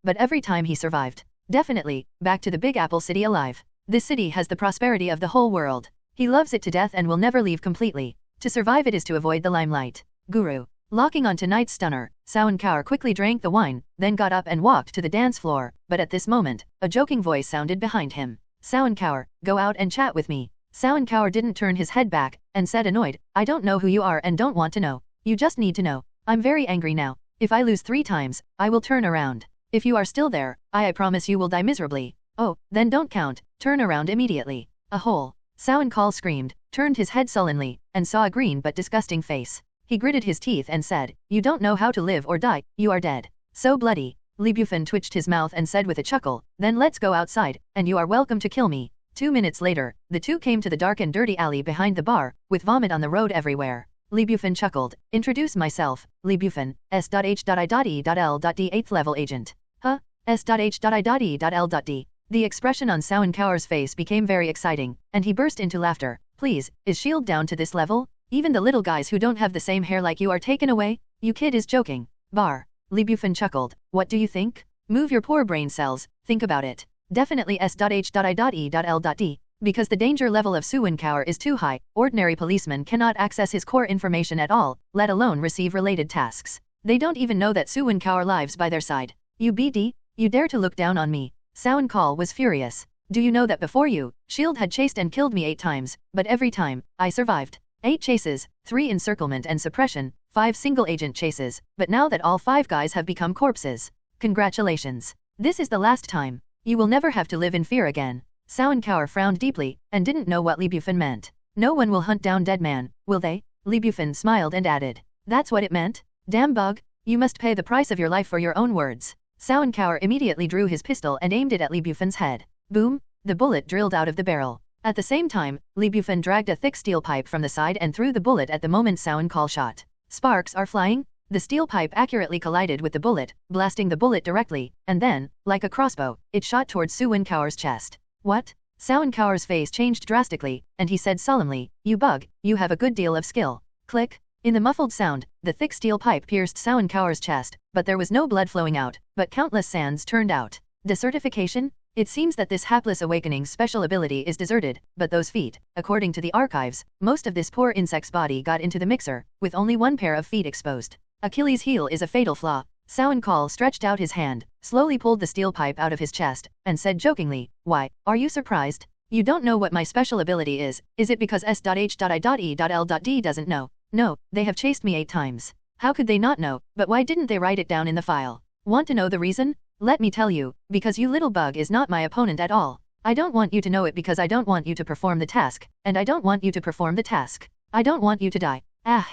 but every time he survived. Definitely, back to the Big Apple City alive. This city has the prosperity of the whole world. He loves it to death and will never leave completely. To survive it is to avoid the limelight. Guru. Locking on tonight's stunner, Sound Cower quickly drank the wine, then got up and walked to the dance floor, but at this moment, a joking voice sounded behind him. "Sound Cower, go out and chat with me." Sound Cower didn't turn his head back, and said annoyed, "I don't know who you are and don't want to know. You just need to know. I'm very angry now. If I lose 3 times, I will turn around. If you are still there, I promise you will die miserably. Oh, then don't count, turn around immediately." A hole. Sound Call screamed, turned his head sullenly, and saw a green but disgusting face. He gritted his teeth and said, "You don't know how to live or die, you are dead." So bloody. Bufan twitched his mouth and said with a chuckle, "Then let's go outside, and you are welcome to kill me." 2 minutes later, the two came to the dark and dirty alley behind the bar, with vomit on the road everywhere. Bufan chuckled. "Introduce myself, Bufan, S.H.I.E.L.D 8th level agent." "Huh? S.H.I.E.L.D The expression on Sowen Kaur's face became very exciting, and he burst into laughter. Please, is S.H.I.E.L.D. down to this level? Even the little guys who don't have the same hair like you are taken away? You kid is joking. Bar. Lee Bufan chuckled. What do you think? Move your poor brain cells, think about it. Definitely S.H.I.E.L.D. Because the danger level of Sowen Kaur is too high, ordinary policemen cannot access his core information at all, let alone receive related tasks. They don't even know that Sowen Kaur lives by their side. You BD? You dare to look down on me? Sowen Kaur was furious. Do you know that before you, S.H.I.E.L.D. had chased and killed me 8 times, but every time, I survived. 8 chases, 3 encirclement and suppression, 5 single-agent chases, but now that all 5 guys have become corpses. Congratulations. This is the last time. You will never have to live in fear again. Sowen Kaur frowned deeply, and didn't know what Lee Bufan meant. No one will hunt down dead man, will they? Lee Bufan smiled and added. That's what it meant? Damn bug. You must pay the price of your life for your own words. Sowen Kaur immediately drew his pistol and aimed it at Lee Bufan's head. Boom! The bullet drilled out of the barrel. At the same time, Lee Bufan dragged a thick steel pipe from the side and threw the bullet at the moment Sowen Kaur shot. Sparks are flying? The steel pipe accurately collided with the bullet, blasting the bullet directly, and then, like a crossbow, it shot towards Sowen Kaur's chest. What? Sowen Kaur's face changed drastically, and he said solemnly, You bug, you have a good deal of skill. Click. In the muffled sound, the thick steel pipe pierced Sowen Kaur's chest, but there was no blood flowing out, but countless sands turned out. Desertification? It seems that this hapless awakening's special ability is deserted, but those feet, according to the archives, most of this poor insect's body got into the mixer, with only 1 pair of feet exposed. Achilles' heel is a fatal flaw. Sowen Kaur stretched out his hand, slowly pulled the steel pipe out of his chest, and said jokingly, Why, are you surprised? You don't know what my special ability is it because S.H.I.E.L.D. doesn't know? No, they have chased me 8 times. How could they not know, but why didn't they write it down in the file? Want to know the reason? Let me tell you, because you little bug is not my opponent at all. I don't want you to know it because I don't want you to perform the task, and I don't want you to perform the task. I don't want you to die. Ah.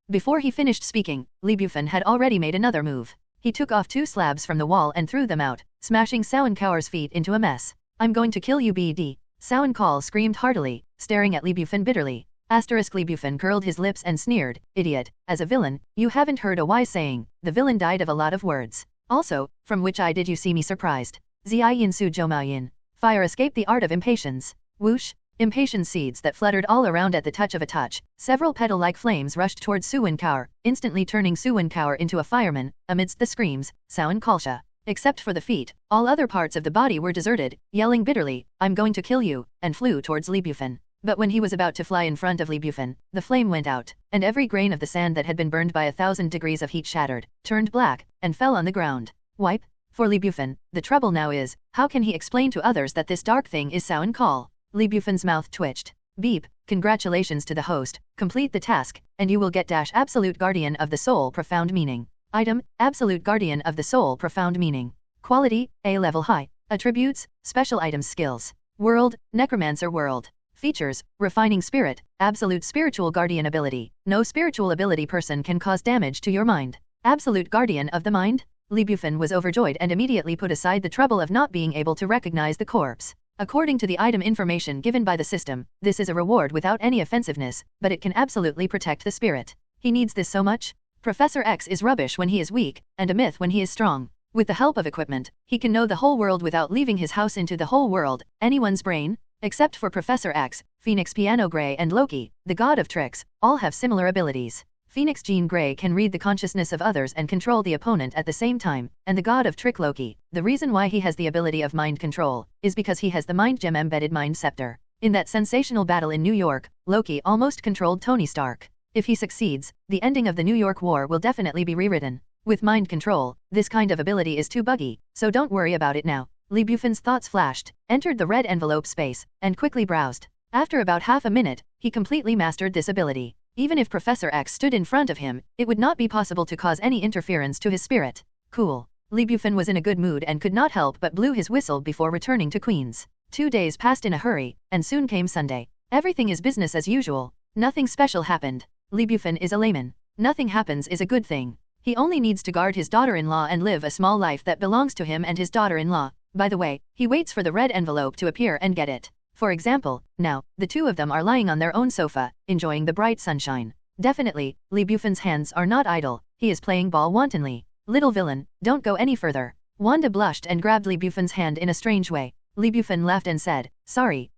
Before he finished speaking, Lee Bufan had already made another move. He took off 2 slabs from the wall and threw them out, smashing Sowen Kaur's feet into a mess. I'm going to kill you BD. Sowen Kaur screamed heartily, staring at Lee Bufan bitterly. Lee Bufan curled his lips and sneered, Idiot, as a villain, you haven't heard a wise saying, the villain died of a lot of words. Also, from which eye did you see me surprised? Ziyin Su Jomaoyin. Fire escaped the art of impatience. Whoosh! Impatience seeds that fluttered all around at the touch of a touch. Several petal-like flames rushed towards Sowen Kaur, instantly turning Sowen Kaur into a fireman, amidst the screams, Sowen Kalsha. Except for the feet, all other parts of the body were deserted, yelling bitterly, I'm going to kill you, and flew towards Lee Bufan. But when he was about to fly in front of Lee Bufan, the flame went out, and every grain of the sand that had been burned by 1,000 degrees of heat shattered, turned black, and fell on the ground. Wipe. For Lee Bufan, the trouble now is, how can he explain to others that this dark thing is Sowen Kaur? Lee Bufan's mouth twitched. Beep, congratulations to the host, complete the task, and you will get Absolute Guardian of the Soul Profound Meaning. Item, Absolute Guardian of the Soul Profound Meaning. Quality, A level high. Attributes, Special Items Skills. World, Necromancer World. Features, Refining Spirit, Absolute Spiritual Guardian Ability. No spiritual ability person can cause damage to your mind. Absolute Guardian of the Mind? Lee Bufan was overjoyed and immediately put aside the trouble of not being able to recognize the corpse. According to the item information given by the system, this is a reward without any offensiveness, but it can absolutely protect the spirit. He needs this so much? Professor X is rubbish when he is weak, and a myth when he is strong. With the help of equipment, he can know the whole world without leaving his house into the whole world, anyone's brain, except for Professor X, Phoenix Piano Grey and Loki, the god of tricks, all have similar abilities. Phoenix Jean Grey can read the consciousness of others and control the opponent at the same time, and the god of trick Loki, the reason why he has the ability of mind control, is because he has the mind gem embedded mind scepter. In that sensational battle in New York, Loki almost controlled Tony Stark. If he succeeds, the ending of the New York War will definitely be rewritten. With mind control, this kind of ability is too buggy, so don't worry about it now. Lee Bufan's thoughts flashed, entered the red envelope space, and quickly browsed. After about half a minute, he completely mastered this ability. Even if Professor X stood in front of him, it would not be possible to cause any interference to his spirit. Cool. Lee Bufan was in a good mood and could not help but blew his whistle before returning to Queens. 2 days passed in a hurry, and soon came Sunday. Everything is business as usual. Nothing special happened. Lee Bufan is a layman. Nothing happens is a good thing. He only needs to guard his daughter-in-law and live a small life that belongs to him and his daughter-in-law. By the way, he waits for the red envelope to appear and get it. For example, now, the two of them are lying on their own sofa, enjoying the bright sunshine. Definitely, Lee Bufan's hands are not idle, he is playing ball wantonly. Little villain, don't go any further. Wanda blushed and grabbed Lee Bufan's hand in a strange way. Li Bufan laughed and said, sorry,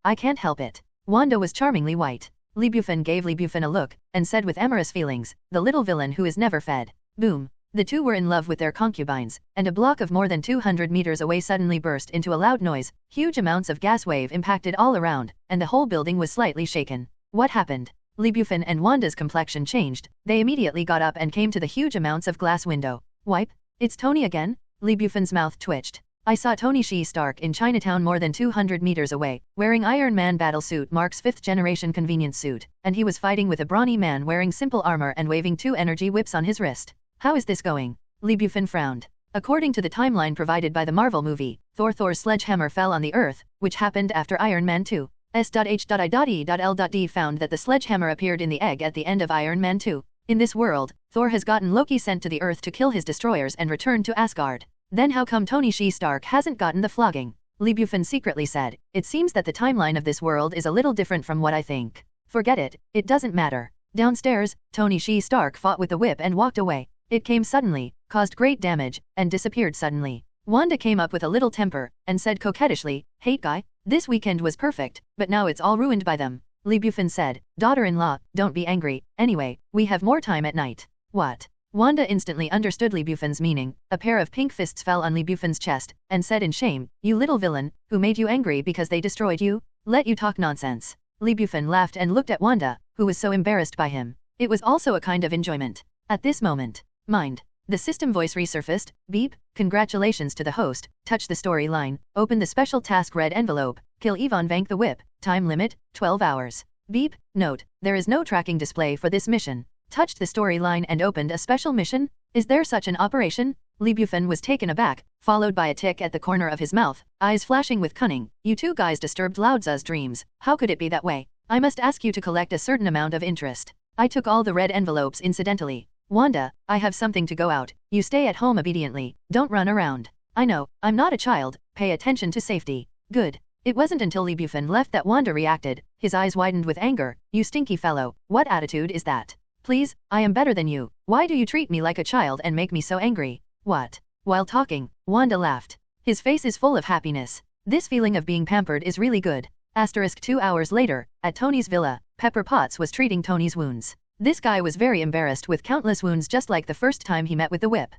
I can't help it. Wanda was charmingly white. Li Bufan gave Li Bufan a look, and said with amorous feelings, the little villain who is never fed. Boom. The two were in love with their concubines, and a block of more than 200 meters away suddenly burst into a loud noise. Huge amounts of gas wave impacted all around, and the whole building was slightly shaken. What happened? Li Bufan and Wanda's complexion changed. They immediately got up and came to the huge amounts of glass window. Wipe? It's Tony again? Li Bufan's mouth twitched. I saw Tony Stark in Chinatown more than 200 meters away, wearing Iron Man battlesuit Mark's 5th generation convenience suit, and he was fighting with a brawny man wearing simple armor and waving 2 energy whips on his wrist. How is this going? Li Bufan frowned. According to the timeline provided by the Marvel movie, Thor's sledgehammer fell on the Earth, which happened after Iron Man 2. S.H.I.E.L.D. found that the sledgehammer appeared in the egg at the end of Iron Man 2. In this world, Thor has gotten Loki sent to the Earth to kill his destroyers and return to Asgard. Then how come Tony Stark hasn't gotten the flogging? Li Bufan secretly said, it seems that the timeline of this world is a little different from what I think. Forget it, it doesn't matter. Downstairs, Tony Stark fought with the whip and walked away. It came suddenly, caused great damage, and disappeared suddenly. Wanda came up with a little temper, and said coquettishly, hate guy, this weekend was perfect, but now it's all ruined by them. Li Bufan said, daughter-in-law, don't be angry, anyway, we have more time at night. What? Wanda instantly understood Li Bufan's meaning. A pair of pink fists fell on Li Bufan's chest, and said in shame, you little villain, who made you angry because they destroyed you? Let you talk nonsense. Li Bufan laughed and looked at Wanda, who was so embarrassed by him. It was also a kind of enjoyment. At this moment, mind. The system voice resurfaced. Beep. Congratulations to the host. Touch the storyline. Open the special task red envelope. Kill Ivan Vank the whip. Time limit, 12 hours. Beep. Note, there is no tracking display for this mission. Touched the storyline and opened a special mission? Is there such an operation? Li Bufan was taken aback, followed by a tick at the corner of his mouth, eyes flashing with cunning. You two guys disturbed Laozi's dreams. How could it be that way? I must ask you to collect a certain amount of interest. I took all the red envelopes incidentally. Wanda, I have something to go out. You stay at home obediently. Don't run around. I know, I'm not a child. Pay attention to safety. Good. It wasn't until Li Bufan left that Wanda reacted. His eyes widened with anger. You stinky fellow, what attitude is that? Please, I am better than you. Why do you treat me like a child and make me so angry? What? While talking, Wanda laughed. His face is full of happiness. This feeling of being pampered is really good. Asterisk 2 hours later, at Tony's villa, Pepper Potts was treating Tony's wounds. This guy was very embarrassed with countless wounds just like the first time he met with the whip.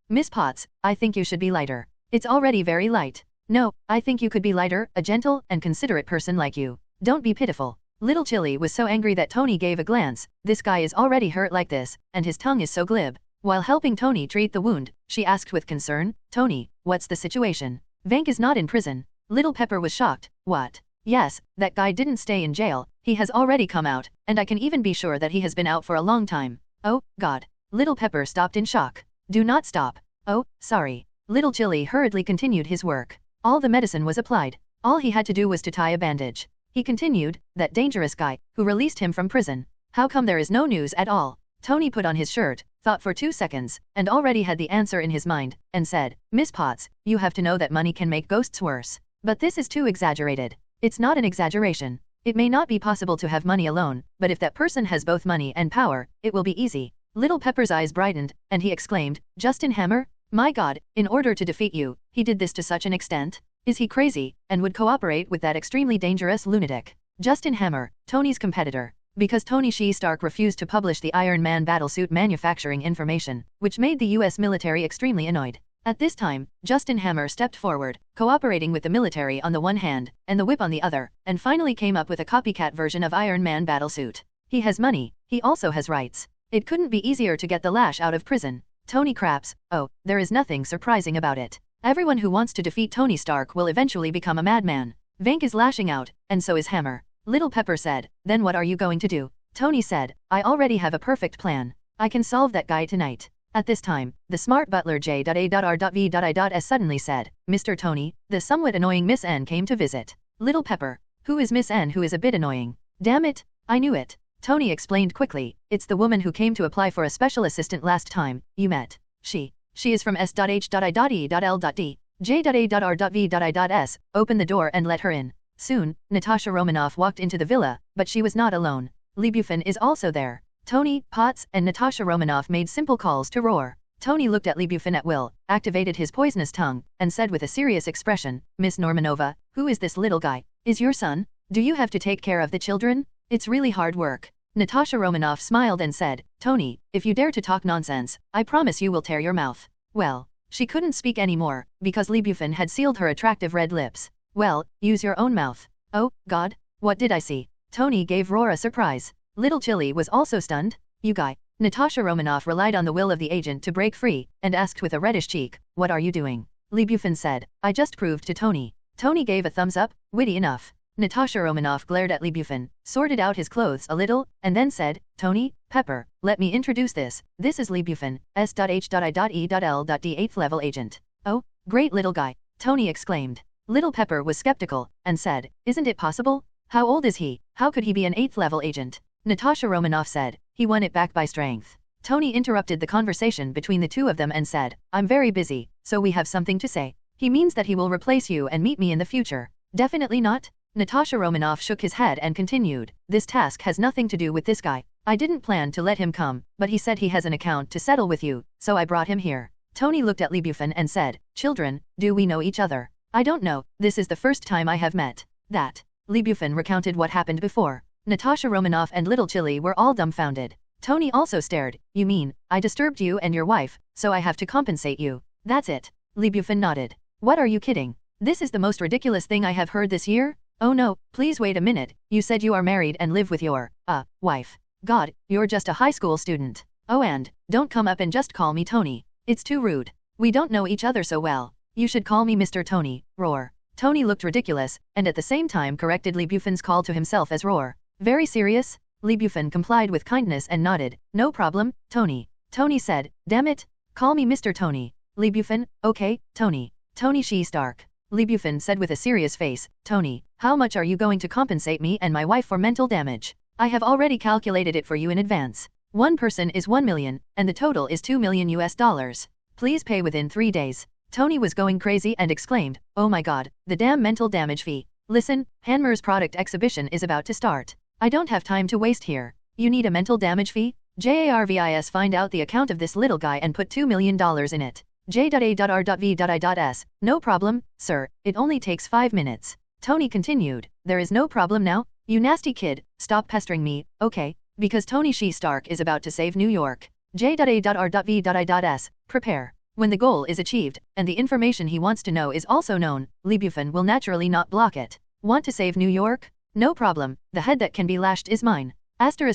Miss Potts, I think you should be lighter. It's already very light. No, I think you could be lighter, a gentle and considerate person like you. Don't be pitiful. Little Chilly was so angry that Tony gave a glance. This guy is already hurt like this, and his tongue is so glib. While helping Tony treat the wound, she asked with concern, Tony, what's the situation? Vank is not in prison. Little Pepper was shocked. What? Yes, that guy didn't stay in jail. He has already come out, and I can even be sure that he has been out for a long time. Oh, God. Little Pepper stopped in shock. Do not stop. Oh, sorry. Little Chilly hurriedly continued his work. All the medicine was applied. All he had to do was to tie a bandage. He continued, that dangerous guy, who released him from prison. How come there is no news at all? Tony put on his shirt, thought for 2 seconds, and already had the answer in his mind, and said, Miss Potts, you have to know that money can make ghosts worse. But this is too exaggerated. It's not an exaggeration. It may not be possible to have money alone, but if that person has both money and power, it will be easy. Little Pepper's eyes brightened, and he exclaimed, Justin Hammer? My God, in order to defeat you, he did this to such an extent? Is he crazy, and would cooperate with that extremely dangerous lunatic? Justin Hammer, Tony's competitor. Because Tony Stark refused to publish the Iron Man battlesuit manufacturing information, which made the US military extremely annoyed. At this time, Justin Hammer stepped forward, cooperating with the military on the one hand, and the whip on the other, and finally came up with a copycat version of Iron Man battlesuit. He has money, he also has rights. It couldn't be easier to get the Lash out of prison. Tony craps, oh, there is nothing surprising about it. Everyone who wants to defeat Tony Stark will eventually become a madman. Vank is lashing out, and so is Hammer. Little Pepper said, then what are you going to do? Tony said, I already have a perfect plan. I can solve that guy tonight. At this time, the smart butler J.A.R.V.I.S suddenly said, Mr. Tony, the somewhat annoying Miss N came to visit. Little Pepper, who is Miss N who is a bit annoying? Damn it, I knew it. Tony explained quickly, it's the woman who came to apply for a special assistant last time you met. She is from S.H.I.E.L.D. J.A.R.V.I.S, open the door and let her in. Soon, Natasha Romanoff walked into the villa, but she was not alone. Li Bufan is also there. Tony, Potts, and Natasha Romanoff made simple calls to Roar. Tony looked at Bufan at will, activated his poisonous tongue, and said with a serious expression, Miss Normanova, who is this little guy? Is your son? Do you have to take care of the children? It's really hard work. Natasha Romanoff smiled and said, Tony, if you dare to talk nonsense, I promise you will tear your mouth. Well, she couldn't speak anymore, because Bufan had sealed her attractive red lips. Well, use your own mouth. Oh, God, what did I see? Tony gave Roar a surprise. Little Chili was also stunned. You guy. Natasha Romanoff relied on the will of the agent to break free, and asked with a reddish cheek, what are you doing? Bufan said, I just proved to Tony. Tony gave a thumbs up, witty enough. Natasha Romanoff glared at Bufan, sorted out his clothes a little, and then said, Tony, Pepper, let me introduce this is Bufan, S.H.I.E.L.D 8th level agent. Oh, great little guy, Tony exclaimed. Little Pepper was skeptical, and said, isn't it possible? How old is he? How could he be an 8th level agent? Natasha Romanoff said, he won it back by strength. Tony interrupted the conversation between the two of them and said, I'm very busy, so we have something to say. He means that he will replace you and meet me in the future. Definitely not. Natasha Romanoff shook his head and continued, this task has nothing to do with this guy. I didn't plan to let him come, but he said he has an account to settle with you, so I brought him here. Tony looked at Bufan and said, children, do we know each other? I don't know, this is the first time I have met. That. Bufan recounted what happened before. Natasha Romanoff and Little Chili were all dumbfounded. Tony also stared, you mean, I disturbed you and your wife, so I have to compensate you. That's it. Bufan nodded. What are you kidding? This is the most ridiculous thing I have heard this year? Oh no, please wait a minute, you said you are married and live with your, wife. God, you're just a high school student. Oh and, don't come up and just call me Tony. It's too rude. We don't know each other so well. You should call me Mr. Tony, Roar. Tony looked ridiculous, and at the same time corrected Bufan's call to himself as Roar. Very serious? Bufan complied with kindness and nodded, no problem, Tony. Tony said, damn it, call me Mr. Tony. Bufan, okay, Tony. Tony She-Stark. Bufan said with a serious face, Tony, how much are you going to compensate me and my wife for mental damage? I have already calculated it for you in advance. One person is 1 million, and the total is $2 million US. Please pay within 3 days. Tony was going crazy and exclaimed, oh my god, the damn mental damage fee. Listen, Hanmer's product exhibition is about to start. I don't have time to waste here. You need a mental damage fee? JARVIS find out the account of this little guy and put $2 million in it. J.A.R.V.I.S. No problem, sir, it only takes 5 minutes. Tony continued, there is no problem now, you nasty kid, stop pestering me, okay, because Tony She-Stark is about to save New York. J.A.R.V.I.S. Prepare. When the goal is achieved, and the information he wants to know is also known, Bufan will naturally not block it. Want to save New York? No problem, the head that can be lashed is mine.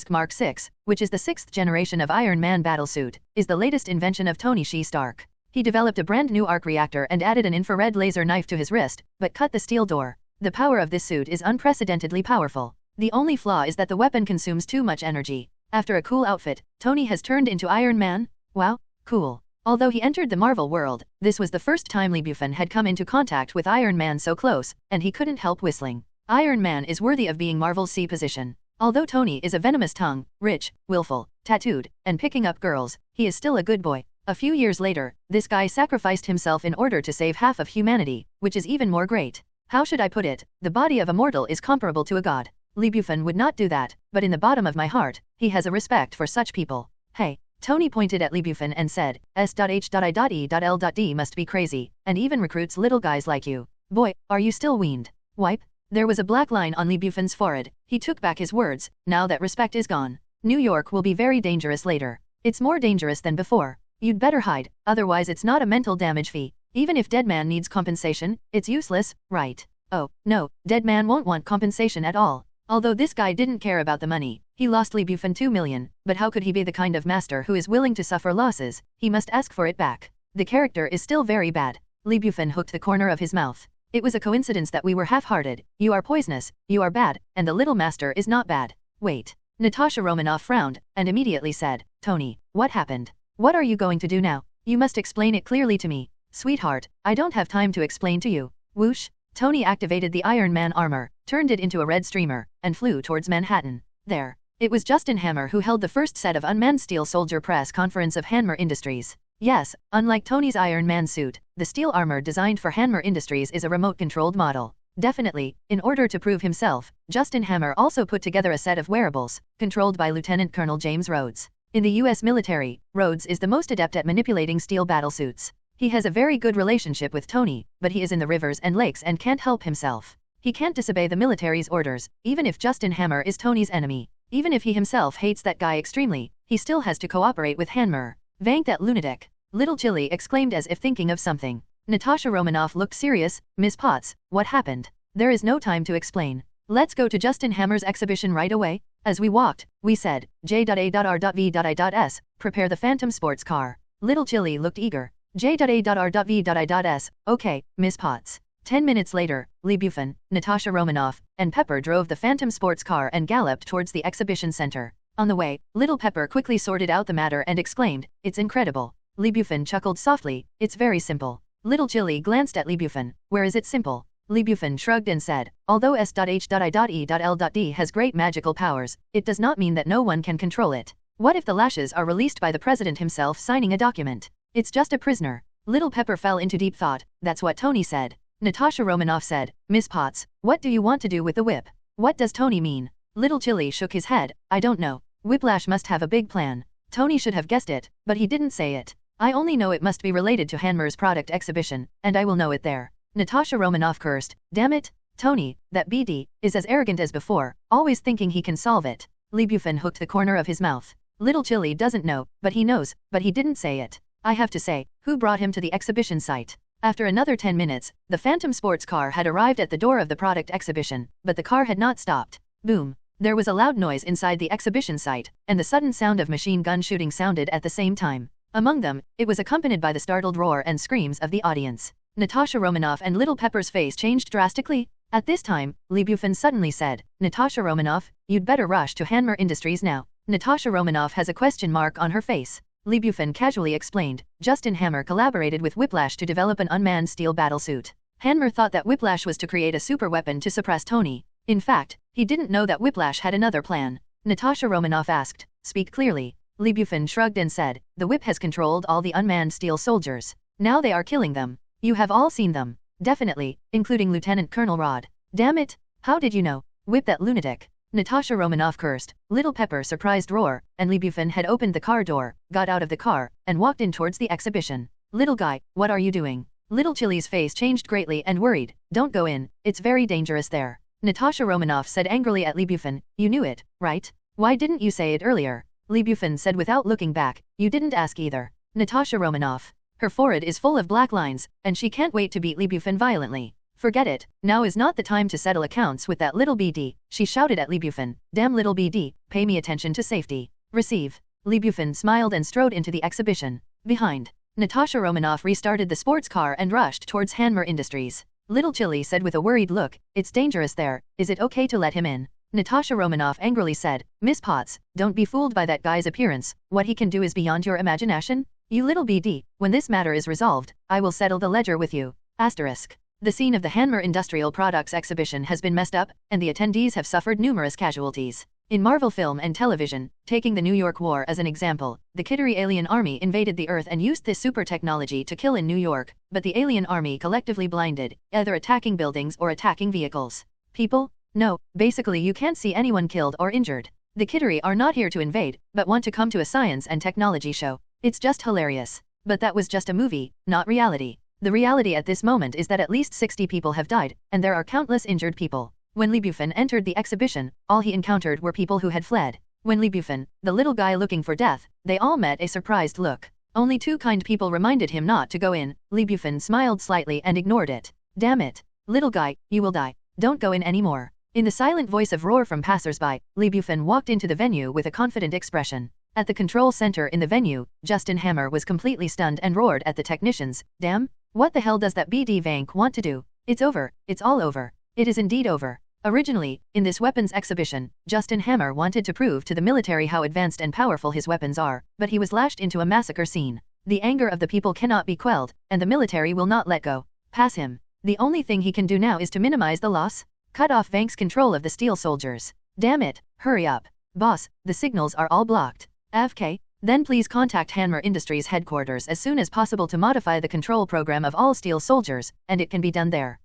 Mark 6, which is the 6th generation of Iron Man battlesuit, is the latest invention of Tony She-Stark. He developed a brand new arc reactor and added an infrared laser knife to his wrist, but cut the steel door. The power of this suit is unprecedentedly powerful. The only flaw is that the weapon consumes too much energy. After a cool outfit, Tony has turned into Iron Man? Wow, cool. Although he entered the Marvel world, this was the first time Bufan had come into contact with Iron Man so close, and he couldn't help whistling. Iron Man is worthy of being Marvel's C position. Although Tony is a venomous tongue, rich, willful, tattooed, and picking up girls, he is still a good boy. A few years later, this guy sacrificed himself in order to save half of humanity, which is even more great. How should I put it? The body of a mortal is comparable to a god. Bufan would not do that, but in the bottom of my heart, he has a respect for such people. Hey. Tony pointed at Bufan and said, S.H.I.E.L.D must be crazy, and even recruits little guys like you. Boy, are you still weaned? Wipe. There was a black line on Bufan's forehead. He took back his words, now that respect is gone. New York will be very dangerous later. It's more dangerous than before. You'd better hide, otherwise it's not a mental damage fee. Even if dead man needs compensation, it's useless, right? Oh, no, dead man won't want compensation at all. Although this guy didn't care about the money, he lost Bufan 2 million, but how could he be the kind of master who is willing to suffer losses? He must ask for it back. The character is still very bad. Bufan hooked the corner of his mouth. It was a coincidence that we were half-hearted. You are poisonous, you are bad, and the little master is not bad. Wait. Natasha Romanoff frowned, and immediately said, Tony, what happened? What are you going to do now? You must explain it clearly to me. Sweetheart, I don't have time to explain to you. Whoosh. Tony activated the Iron Man armor, turned it into a red streamer, and flew towards Manhattan. There. It was Justin Hammer who held the first set of unmanned steel soldier press conference of Hanmer Industries. Yes, unlike Tony's Iron Man suit, the steel armor designed for Hanmer Industries is a remote-controlled model. Definitely, in order to prove himself, Justin Hammer also put together a set of wearables, controlled by Lieutenant Colonel James Rhodes. In the US military, Rhodes is the most adept at manipulating steel battlesuits. He has a very good relationship with Tony, but he is in the rivers and lakes and can't help himself. He can't disobey the military's orders, even if Justin Hammer is Tony's enemy. Even if he himself hates that guy extremely, he still has to cooperate with Hammer. Vank that lunatic! Little Chili exclaimed as if thinking of something. Natasha Romanoff looked serious. Miss Potts, what happened? There is no time to explain. Let's go to Justin Hammer's exhibition right away. As we walked, we said, J.A.R.V.I.S, prepare the Phantom sports car. Little Chili looked eager. J.A.R.V.I.S, okay, Miss Potts. 10 minutes later, Lee Bufan, Natasha Romanoff, and Pepper drove the Phantom sports car and galloped towards the exhibition center. On the way, Little Pepper quickly sorted out the matter and exclaimed, it's incredible. Lee Bufan chuckled softly, it's very simple. Little Chili glanced at Lee Bufan, where is it simple? Lee Bufan shrugged and said, although S.H.I.E.L.D. has great magical powers, it does not mean that no one can control it. What if the lashes are released by the president himself signing a document? It's just a prisoner. Little Pepper fell into deep thought. That's what Tony said. Natasha Romanoff said, Miss Potts, what do you want to do with the whip? What does Tony mean? Little Chili shook his head, I don't know. Whiplash must have a big plan. Tony should have guessed it, but he didn't say it. I only know it must be related to Hammer's product exhibition, and I will know it there. Natasha Romanoff cursed, damn it, Tony, that BD, is as arrogant as before, always thinking he can solve it. Lee Bufan hooked the corner of his mouth. Little Chili doesn't know, but he knows, but he didn't say it. I have to say, who brought him to the exhibition site? After another 10 minutes, the Phantom sports car had arrived at the door of the product exhibition, but the car had not stopped. Boom. There was a loud noise inside the exhibition site, and the sudden sound of machine gun shooting sounded at the same time. Among them, it was accompanied by the startled roar and screams of the audience. Natasha Romanoff and Little Pepper's face changed drastically. At this time, Lee Bufan suddenly said, Natasha Romanoff, you'd better rush to Hammer Industries now. Natasha Romanoff has a question mark on her face. Lee Bufan casually explained, Justin Hammer collaborated with Whiplash to develop an unmanned steel battlesuit. Hammer thought that Whiplash was to create a super weapon to suppress Tony. In fact, he didn't know that Whiplash had another plan. Natasha Romanoff asked, speak clearly. Lee Bufan shrugged and said, the whip has controlled all the unmanned steel soldiers. Now they are killing them. You have all seen them. Definitely, including Lieutenant Colonel Rod. Damn it, how did you know? Whip that lunatic. Natasha Romanoff cursed. Little Pepper surprised roar, and Lee Bufan had opened the car door, got out of the car, and walked in towards the exhibition. Little guy, what are you doing? Little Chili's face changed greatly and worried. Don't go in, it's very dangerous there. Natasha Romanoff said angrily at Lee Bufan, you knew it, right? Why didn't you say it earlier? Lee Bufan said without looking back, you didn't ask either. Natasha Romanoff. Her forehead is full of black lines, and she can't wait to beat Lee Bufan violently. Forget it, now is not the time to settle accounts with that little BD, she shouted at Lee Bufan. Damn little BD, pay me attention to safety. Receive. Lee Bufan smiled and strode into the exhibition. Behind, Natasha Romanoff restarted the sports car and rushed towards Hammer Industries. Little Chili said with a worried look, it's dangerous there, is it okay to let him in? Natasha Romanoff angrily said, Miss Potts, don't be fooled by that guy's appearance, what he can do is beyond your imagination. You little BD, when this matter is resolved, I will settle the ledger with you. Asterisk. The scene of the Hammer Industrial Products exhibition has been messed up, and the attendees have suffered numerous casualties. In Marvel film and television, taking the New York War as an example, the Kittery alien army invaded the Earth and used this super technology to kill in New York, but the alien army collectively blinded, either attacking buildings or attacking vehicles. People? No, basically you can't see anyone killed or injured. The Kittery are not here to invade, but want to come to a science and technology show. It's just hilarious. But that was just a movie, not reality. The reality at this moment is that at least 60 people have died, and there are countless injured people. When Lee Bufan entered the exhibition, all he encountered were people who had fled. When Lee Bufan, the little guy looking for death, they all met a surprised look. Only two kind people reminded him not to go in. Lee Bufan smiled slightly and ignored it. Damn it. Little guy, you will die. Don't go in anymore. In the silent voice of roar from passersby, Lee Bufan walked into the venue with a confident expression. At the control center in the venue, Justin Hammer was completely stunned and roared at the technicians, damn, what the hell does that BD Vank want to do? It's over, it's all over. It is indeed over. Originally, in this weapons exhibition, Justin Hammer wanted to prove to the military how advanced and powerful his weapons are, but he was lashed into a massacre scene. The anger of the people cannot be quelled, and the military will not let go. Pass him. The only thing he can do now is to minimize the loss. Cut off Vank's control of the steel soldiers. Damn it, hurry up. Boss, the signals are all blocked. AFK, then please contact Hammer Industries headquarters as soon as possible to modify the control program of all steel soldiers, and it can be done there.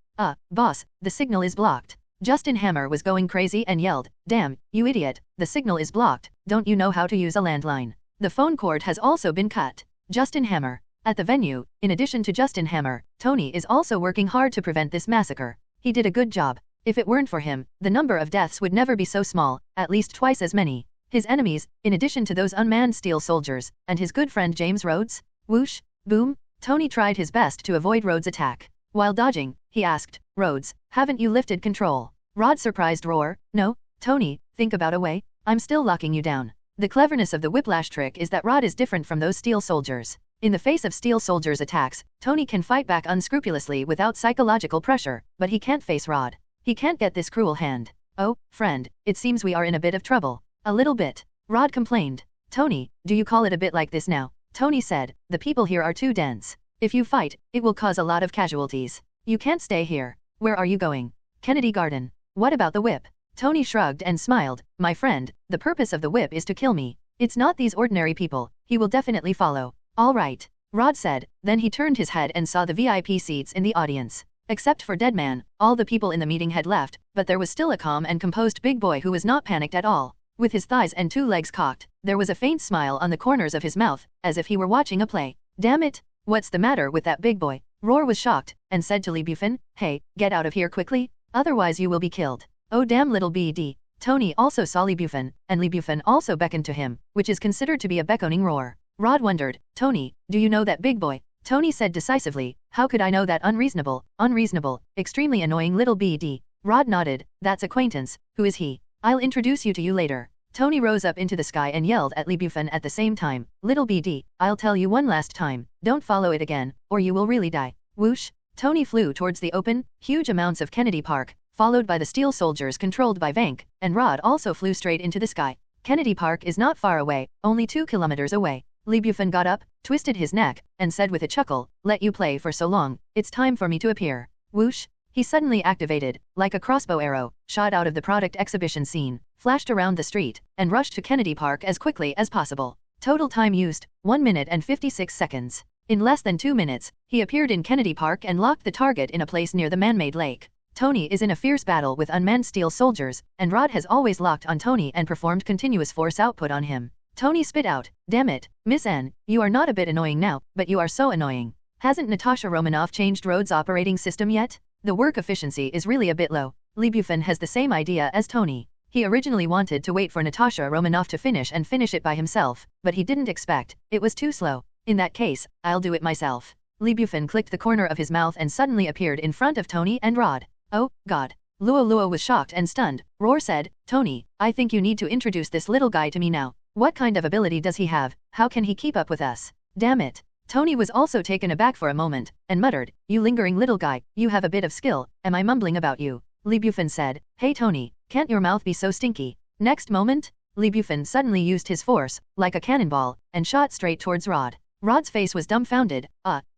Boss, the signal is blocked. Justin Hammer was going crazy and yelled, damn, you idiot, the signal is blocked, don't you know how to use a landline? The phone cord has also been cut. Justin Hammer. At the venue, in addition to Justin Hammer, Tony is also working hard to prevent this massacre. He did a good job. If it weren't for him, the number of deaths would never be so small, at least twice as many. His enemies, in addition to those unmanned steel soldiers, and his good friend James Rhodes. Whoosh, boom, Tony tried his best to avoid Rhodes' attack. While dodging, he asked, Rhodes, haven't you lifted control? Rhod's surprised roar, no, Tony, think about a way, I'm still locking you down. The cleverness of the whiplash trick is that Rod is different from those steel soldiers. In the face of steel soldiers' attacks, Tony can fight back unscrupulously without psychological pressure, but he can't face Rod. He can't get this cruel hand. Oh, friend, it seems we are in a bit of trouble. A little bit. Rod complained. Tony, do you call it a bit like this now? Tony said, the people here are too dense. If you fight, it will cause a lot of casualties. You can't stay here. Where are you going? Kennedy Garden. What about the whip? Tony shrugged and smiled. My friend, the purpose of the whip is to kill me. It's not these ordinary people. He will definitely follow. All right. Rod said, then he turned his head and saw the VIP seats in the audience. Except for Deadman, all the people in the meeting had left, but there was still a calm and composed big boy who was not panicked at all. With his thighs and 2 legs cocked, there was a faint smile on the corners of his mouth, as if he were watching a play. Damn it! What's the matter with that big boy? Roar was shocked, and said to Lee Bufan, hey, get out of here quickly, otherwise you will be killed. Oh damn little BD. Tony also saw Lee Bufan, and Lee Bufan also beckoned to him, which is considered to be a beckoning roar. Rod wondered, Tony, do you know that big boy? Tony said decisively, how could I know that unreasonable, extremely annoying little BD? Rod nodded, that's acquaintance, who is he? I'll introduce you to you later. Tony rose up into the sky and yelled at Lee Bufan at the same time, little BD, I'll tell you one last time, don't follow it again, or you will really die. Whoosh, Tony flew towards the open, huge amounts of Kennedy Park, followed by the steel soldiers controlled by Vank, and Rod also flew straight into the sky. Kennedy Park is not far away, only 2 kilometers away. Lee Bufan got up, twisted his neck, and said with a chuckle, let you play for so long, it's time for me to appear. Whoosh, he suddenly activated, like a crossbow arrow, shot out of the product exhibition scene, flashed around the street, and rushed to Kennedy Park as quickly as possible. Total time used, 1 minute and 56 seconds. In less than 2 minutes, he appeared in Kennedy Park and locked the target in a place near the man-made lake. Tony is in a fierce battle with unmanned steel soldiers, and Rod has always locked on Tony and performed continuous force output on him. Tony spit out, damn it, Miss N, you are not a bit annoying now, but you are so annoying. Hasn't Natasha Romanoff changed Rhodes' operating system yet? The work efficiency is really a bit low. Lee Bufan has the same idea as Tony. He originally wanted to wait for Natasha Romanoff to finish it by himself, but he didn't expect, it was too slow. In that case, I'll do it myself. Lee Bufan clicked the corner of his mouth and suddenly appeared in front of Tony and Rod. Oh, God. Luo was shocked and stunned. Roar said, Tony, I think you need to introduce this little guy to me now. What kind of ability does he have? How can he keep up with us? Damn it. Tony was also taken aback for a moment, and muttered, you lingering little guy, you have a bit of skill, am I mumbling about you? Lee Bufan said, hey Tony, can't your mouth be so stinky? Next moment, Lee Bufan suddenly used his force, like a cannonball, and shot straight towards Rod. Rod's face was dumbfounded.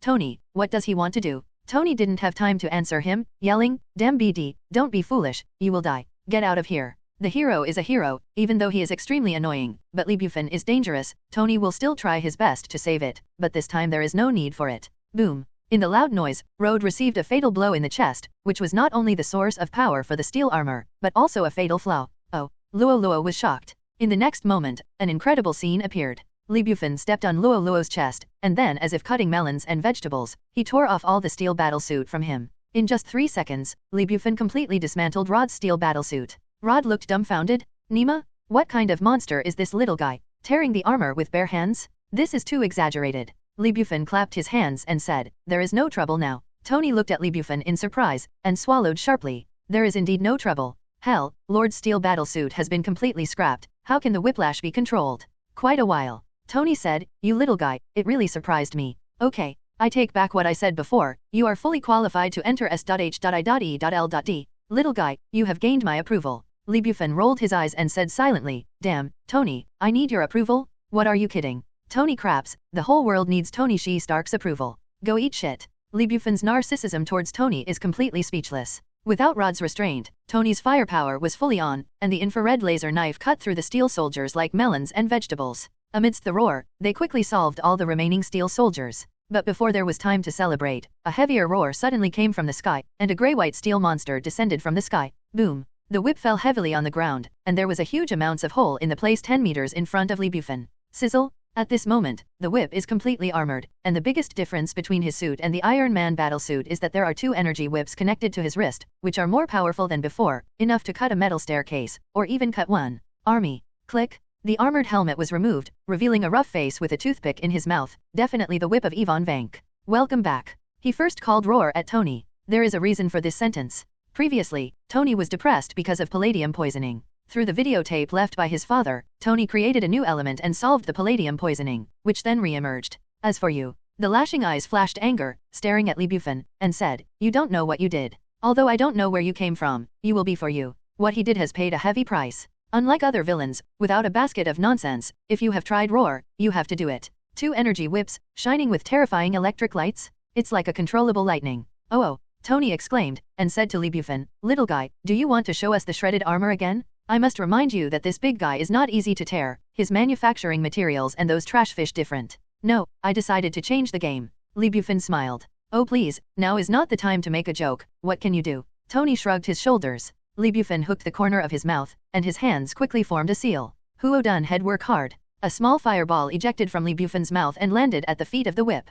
Tony, what does he want to do? Tony didn't have time to answer him, yelling, damn BD, don't be foolish, you will die. Get out of here. The hero is a hero, even though he is extremely annoying, but Lee Bufan is dangerous. Tony will still try his best to save it, but this time there is no need for it. Boom. In the loud noise, Rod received a fatal blow in the chest, which was not only the source of power for the steel armor, but also a fatal flaw. Oh, Luo was shocked. In the next moment, an incredible scene appeared. Lee Bufan stepped on Luo's chest, and then as if cutting melons and vegetables, he tore off all the steel battlesuit from him. In just 3 seconds, Lee Bufan completely dismantled Rod's steel battlesuit. Rod looked dumbfounded. Nima? What kind of monster is this little guy? Tearing the armor with bare hands? This is too exaggerated. Lee Bufan clapped his hands and said, there is no trouble now. Tony looked at Lee Bufan in surprise, and swallowed sharply. There is indeed no trouble. Hell, Lord's steel battlesuit has been completely scrapped. How can the whiplash be controlled? Quite a while. Tony said, you little guy, it really surprised me. Okay, I take back what I said before, you are fully qualified to enter S.H.I.E.L.D. Little guy, you have gained my approval. Lee Bufan rolled his eyes and said silently, damn, Tony, I need your approval? What are you kidding? Tony craps, the whole world needs Tony Stark's approval. Go eat shit. Lee Bufan's narcissism towards Tony is completely speechless. Without Rod's restraint, Tony's firepower was fully on, and the infrared laser knife cut through the steel soldiers like melons and vegetables. Amidst the roar, they quickly solved all the remaining steel soldiers. But before there was time to celebrate, a heavier roar suddenly came from the sky, and a grey-white steel monster descended from the sky. Boom. The whip fell heavily on the ground, and there was a huge amounts of hole in the place 10 meters in front of Lee Bufan. Sizzle, At this moment, the whip is completely armored, and the biggest difference between his suit and the Iron Man battlesuit is that there are 2 energy whips connected to his wrist, which are more powerful than before, enough to cut a metal staircase, or even cut one army. Click. The armored helmet was removed, revealing a rough face with a toothpick in his mouth, definitely the whip of Ivan Vank. Welcome back. He first called roar at Tony. There is a reason for this sentence. Previously, Tony was depressed because of palladium poisoning. Through the videotape left by his father, Tony created a new element and solved the palladium poisoning, which then re-emerged. As for you, the lashing eyes flashed anger, staring at Bufan, and said, you don't know what you did. Although I don't know where you came from, you will be for you. What he did has paid a heavy price. Unlike other villains, without a basket of nonsense, if you have tried roar, you have to do it. 2 energy whips, shining with terrifying electric lights? It's like a controllable lightning. Oh, Tony exclaimed, and said to Bufan, little guy, do you want to show us the shredded armor again? I must remind you that this big guy is not easy to tear, his manufacturing materials and those trash fish different. No, I decided to change the game. Bufan smiled. Oh please, now is not the time to make a joke, what can you do? Tony shrugged his shoulders. Bufan hooked the corner of his mouth, and his hands quickly formed a seal. Huo done head work hard. A small fireball ejected from Bufan's mouth and landed at the feet of the whip.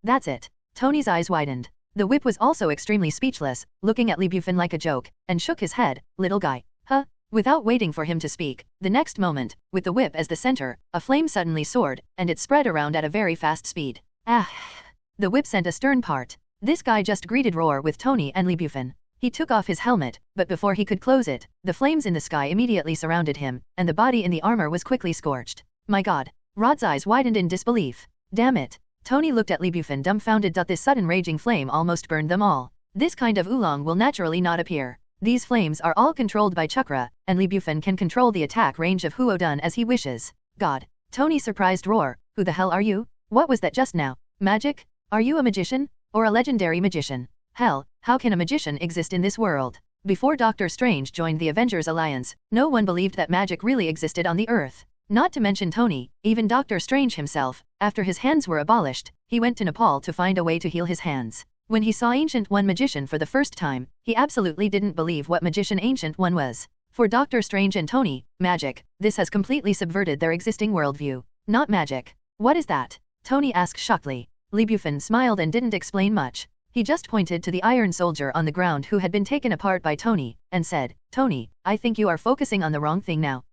That's it. Tony's eyes widened. The whip was also extremely speechless, looking at Bufan like a joke, and shook his head, little guy. Huh? Without waiting for him to speak, the next moment, with the whip as the center, a flame suddenly soared, and it spread around at a very fast speed. Ah! The whip sent a stern part. This guy just greeted roar with Tony and Bufan. He took off his helmet, but before he could close it, the flames in the sky immediately surrounded him, and the body in the armor was quickly scorched. My god! Rod's eyes widened in disbelief. Damn it! Tony looked at Bufan dumbfounded. This sudden raging flame almost burned them all. This kind of oolong will naturally not appear. These flames are all controlled by chakra, and Bufan can control the attack range of Huodun as he wishes. God! Tony surprised roar, who the hell are you? What was that just now? Magic? Are you a magician? Or a legendary magician? Hell, how can a magician exist in this world? Before Doctor Strange joined the Avengers Alliance, no one believed that magic really existed on the Earth. Not to mention Tony, even Doctor Strange himself, after his hands were abolished, he went to Nepal to find a way to heal his hands. When he saw Ancient One magician for the first time, he absolutely didn't believe what magician Ancient One was. For Doctor Strange and Tony, magic, this has completely subverted their existing worldview. Not magic. What is that? Tony asked shockingly. Bufan smiled and didn't explain much. He just pointed to the Iron Soldier on the ground who had been taken apart by Tony, and said, Tony, I think you are focusing on the wrong thing now.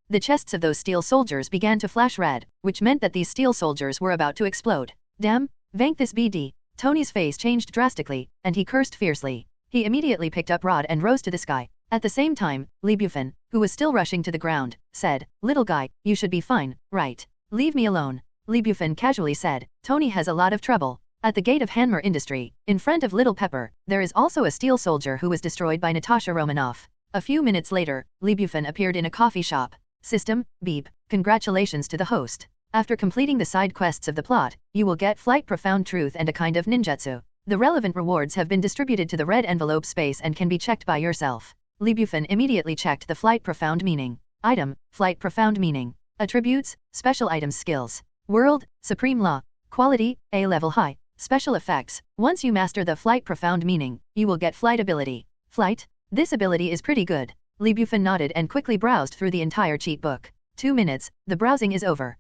The chests of those steel soldiers began to flash red, which meant that these steel soldiers were about to explode. Damn, Vank this BD. Tony's face changed drastically, and he cursed fiercely. He immediately picked up Rod and rose to the sky. At the same time, Bufan, who was still rushing to the ground, said, little guy, you should be fine, right? Leave me alone. Bufan casually said, Tony has a lot of trouble. At the gate of Hanmer Industry, in front of Little Pepper, there is also a steel soldier who was destroyed by Natasha Romanoff. A few minutes later, Bufan appeared in a coffee shop. System, beep, congratulations to the host. After completing the side quests of the plot, you will get Flight Profound Truth and a kind of ninjutsu. The relevant rewards have been distributed to the red envelope space and can be checked by yourself. Bufan immediately checked the Flight Profound meaning. Item, Flight Profound meaning. Attributes, Special Items Skills. World, Supreme Law. Quality, A-level high. Special effects, once you master the Flight Profound meaning, you will get Flight ability. Flight? This ability is pretty good. Bufan nodded and quickly browsed through the entire cheat book. 2 minutes, the browsing is over.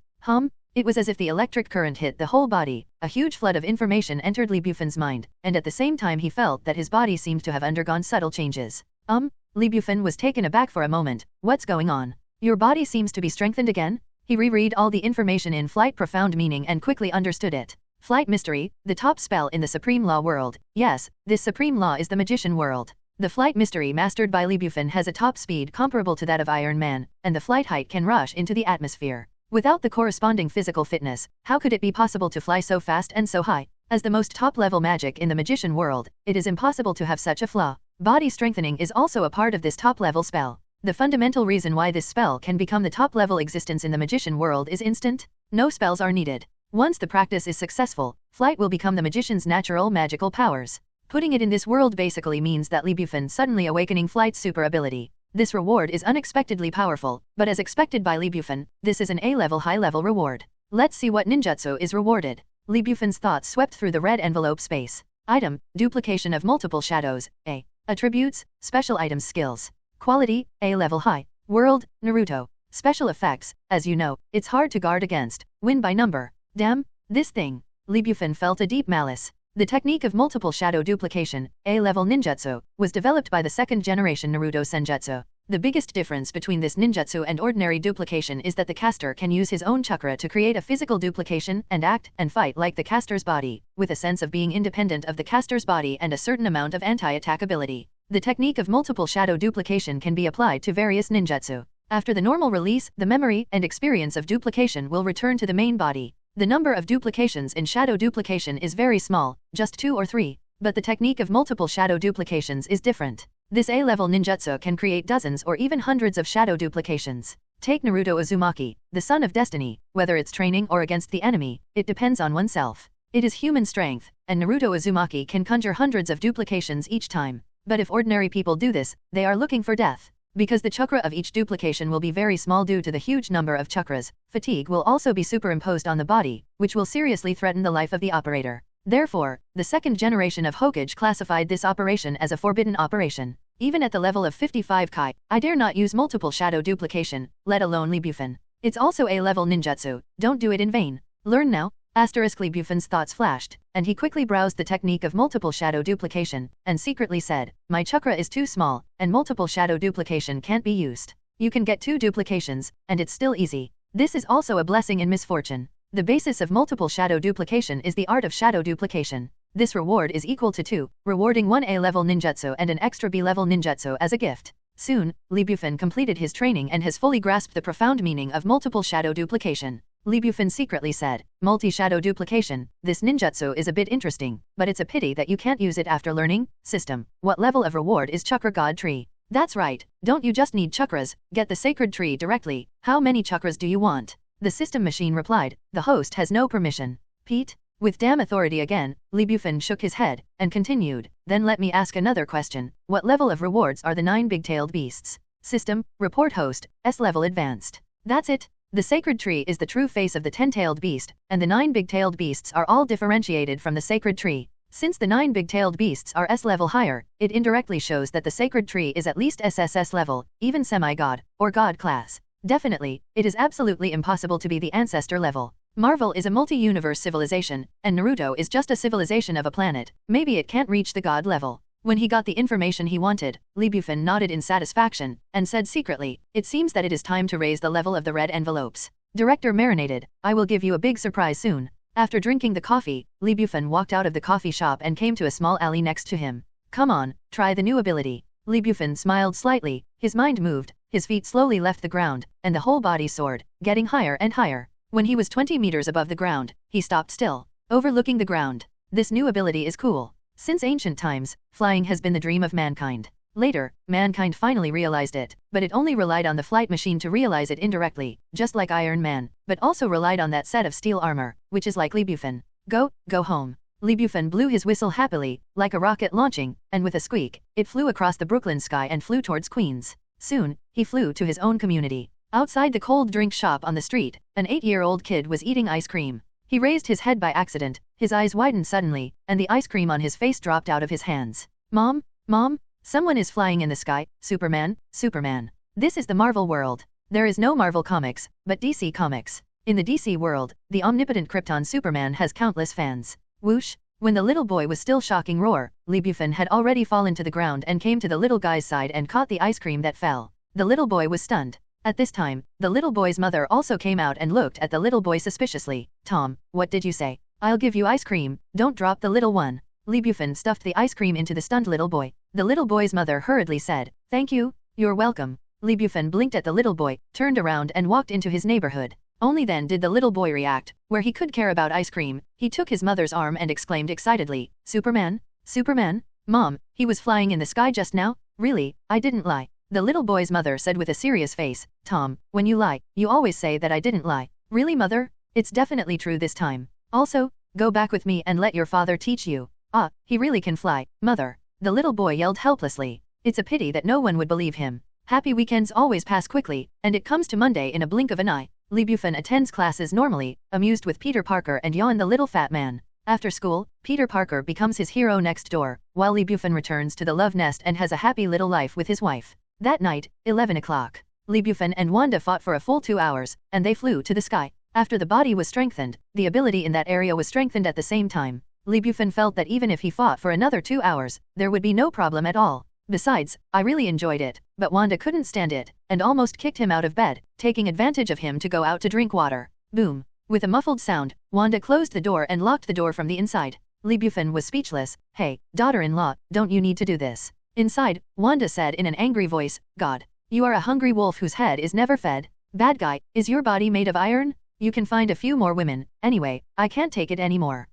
It was as if the electric current hit the whole body. A huge flood of information entered Bufan's mind, and at the same time he felt that his body seemed to have undergone subtle changes. Bufan was taken aback for a moment. What's going on? Your body seems to be strengthened again? He reread all the information in Flight Profound meaning and quickly understood it. Flight Mystery, the top spell in the Supreme Law world. Yes, this Supreme Law is the Magician world. The Flight Mystery mastered by Bufan has a top speed comparable to that of Iron Man, and the flight height can rush into the atmosphere. Without the corresponding physical fitness, how could it be possible to fly so fast and so high? As the most top-level magic in the Magician world, it is impossible to have such a flaw. Body strengthening is also a part of this top-level spell. The fundamental reason why this spell can become the top-level existence in the Magician world is instant. No spells are needed. Once the practice is successful, flight will become the magician's natural magical powers. Putting it in this world basically means that Bufan suddenly awakening flight's super ability. This reward is unexpectedly powerful, but as expected by Bufan, this is an A-level high-level reward. Let's see what ninjutsu is rewarded. Bufan's thoughts swept through the red envelope space. Item, duplication of multiple shadows, A. Attributes, special items skills. Quality, A-level high. World, Naruto. Special effects, as you know, it's hard to guard against. Win by number. Damn, this thing. Lee Bufan felt a deep malice. The technique of multiple shadow duplication, A-level ninjutsu, was developed by the second-generation Naruto senjutsu. The biggest difference between this ninjutsu and ordinary duplication is that the caster can use his own chakra to create a physical duplication and act and fight like the caster's body, with a sense of being independent of the caster's body and a certain amount of anti-attack ability. The technique of multiple shadow duplication can be applied to various ninjutsu. After the normal release, the memory and experience of duplication will return to the main body. The number of duplications in shadow duplication is very small, just 2 or 3, but the technique of multiple shadow duplications is different. This A-level ninjutsu can create dozens or even hundreds of shadow duplications. Take Naruto Uzumaki, the son of destiny, whether it's training or against the enemy, it depends on oneself. It is human strength, and Naruto Uzumaki can conjure hundreds of duplications each time. But if ordinary people do this, they are looking for death. Because the chakra of each duplication will be very small due to the huge number of chakras, fatigue will also be superimposed on the body, which will seriously threaten the life of the operator. Therefore, the second generation of Hokage classified this operation as a forbidden operation. Even at the level of 55 Kai, I dare not use multiple shadow duplication, let alone Lee Bufan. It's also A-level ninjutsu, don't do it in vain. Learn now. Lee Bufan's thoughts flashed, and he quickly browsed the technique of multiple shadow duplication, and secretly said, my chakra is too small, and multiple shadow duplication can't be used. You can get 2 duplications, and it's still easy. This is also a blessing in misfortune. The basis of multiple shadow duplication is the art of shadow duplication. This reward is equal to 2, rewarding 1 A-level ninjutsu and an extra B-level ninjutsu as a gift. Soon, Lee Bufan completed his training and has fully grasped the profound meaning of multiple shadow duplication. Lee Bufan secretly said, multi-shadow duplication, this ninjutsu is a bit interesting, but it's a pity that you can't use it after learning. System, what level of reward is Chakra God Tree? That's right, don't you just need chakras, get the sacred tree directly. How many chakras do you want? The system machine replied, the host has no permission. Pete? With damn authority again, Lee Bufan shook his head, and continued, then let me ask another question, what level of rewards are the 9 big-tailed beasts? System, report host, S-level advanced. That's it. The sacred tree is the true face of the 10-tailed beast, and the 9 big-tailed beasts are all differentiated from the sacred tree. Since the 9 big-tailed beasts are S-level higher, it indirectly shows that the sacred tree is at least SSS level, even semi-god, or god class. Definitely, it is absolutely impossible to be the ancestor level. Marvel is a multi-universe civilization, and Naruto is just a civilization of a planet. Maybe it can't reach the god level. When he got the information he wanted, Lee Bufan nodded in satisfaction, and said secretly, it seems that it is time to raise the level of the red envelopes. Director Marinated, I will give you a big surprise soon. After drinking the coffee, Lee Bufan walked out of the coffee shop and came to a small alley next to him. Come on, try the new ability. Lee Bufan smiled slightly, his mind moved, his feet slowly left the ground, and the whole body soared, getting higher and higher. When he was 20 meters above the ground, he stopped still, overlooking the ground. This new ability is cool. Since ancient times, flying has been the dream of mankind. Later, mankind finally realized it, but it only relied on the flight machine to realize it indirectly, just like Iron Man, but also relied on that set of steel armor, which is like Lee Bufan. Go home. Lee Bufan blew his whistle happily, like a rocket launching, and with a squeak, it flew across the Brooklyn sky and flew towards Queens. Soon, he flew to his own community. Outside the cold drink shop on the street, an 8-year-old kid was eating ice cream. He raised his head by accident, his eyes widened suddenly, and the ice cream on his face dropped out of his hands. Mom? Mom? Someone is flying in the sky. Superman? Superman. This is the Marvel world. There is no Marvel Comics, but DC Comics. In the DC world, the omnipotent Krypton Superman has countless fans. Whoosh! When the little boy was still shocking roar, Lee Bufan had already fallen to the ground and came to the little guy's side and caught the ice cream that fell. The little boy was stunned. At this time, the little boy's mother also came out and looked at the little boy suspiciously. Tom, what did you say? I'll give you ice cream, don't drop the little one. Lee Bufan stuffed the ice cream into the stunned little boy. The little boy's mother hurriedly said, thank you, you're welcome. Lee Bufan blinked at the little boy, turned around and walked into his neighborhood. Only then did the little boy react. Where he could care about ice cream, he took his mother's arm and exclaimed excitedly, Superman? Superman? Mom, he was flying in the sky just now? Really, I didn't lie. The little boy's mother said with a serious face, Tom, when you lie, you always say that I didn't lie. Really, mother? It's definitely true this time. Also, go back with me and let your father teach you. Ah, he really can fly, mother. The little boy yelled helplessly. It's a pity that no one would believe him. Happy weekends always pass quickly, and it comes to Monday in a blink of an eye. Lee Bufan attends classes normally, amused with Peter Parker and Yawn the little fat man. After school, Peter Parker becomes his hero next door, while Lee Bufan returns to the love nest and has a happy little life with his wife. That night, 11 o'clock. Li Bufan and Wanda fought for a full 2 hours, and they flew to the sky. After the body was strengthened, the ability in that area was strengthened at the same time. Li Bufan felt that even if he fought for another 2 hours, there would be no problem at all. Besides, I really enjoyed it, but Wanda couldn't stand it, and almost kicked him out of bed, taking advantage of him to go out to drink water. Boom. With a muffled sound, Wanda closed the door and locked the door from the inside. Li Bufan was speechless. Hey, daughter-in-law, don't you need to do this? Inside, Wanda said in an angry voice, God. You are a hungry wolf whose head is never fed. Bad guy, is your body made of iron? You can find a few more women, anyway, I can't take it anymore.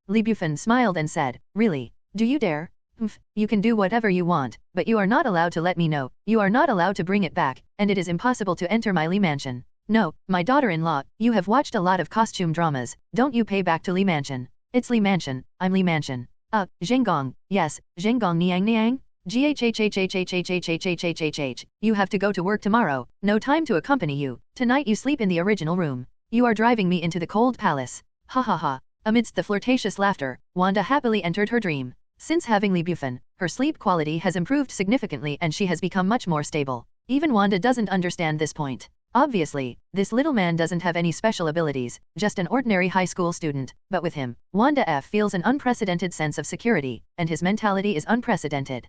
Li Bufan smiled and said, really? Do you dare? You can do whatever you want, but you are not allowed to let me know, you are not allowed to bring it back, and it is impossible to enter my Li Mansion. No, my daughter-in-law, you have watched a lot of costume dramas, don't you pay back to Li Mansion? It's Li Mansion, I'm Li Mansion. Zhenggong, yes, Zhenggong Niang Niang? GHHHHHHHHHHHH, you have to go to work tomorrow, no time to accompany you, tonight you sleep in the original room. You are driving me into the cold palace. Ha ha ha. Amidst the flirtatious laughter, Wanda happily entered her dream. Since having Li Bufan, her sleep quality has improved significantly and she has become much more stable. Even Wanda doesn't understand this point. Obviously, this little man doesn't have any special abilities, just an ordinary high school student, but with him, Wanda feels an unprecedented sense of security, and his mentality is unprecedented.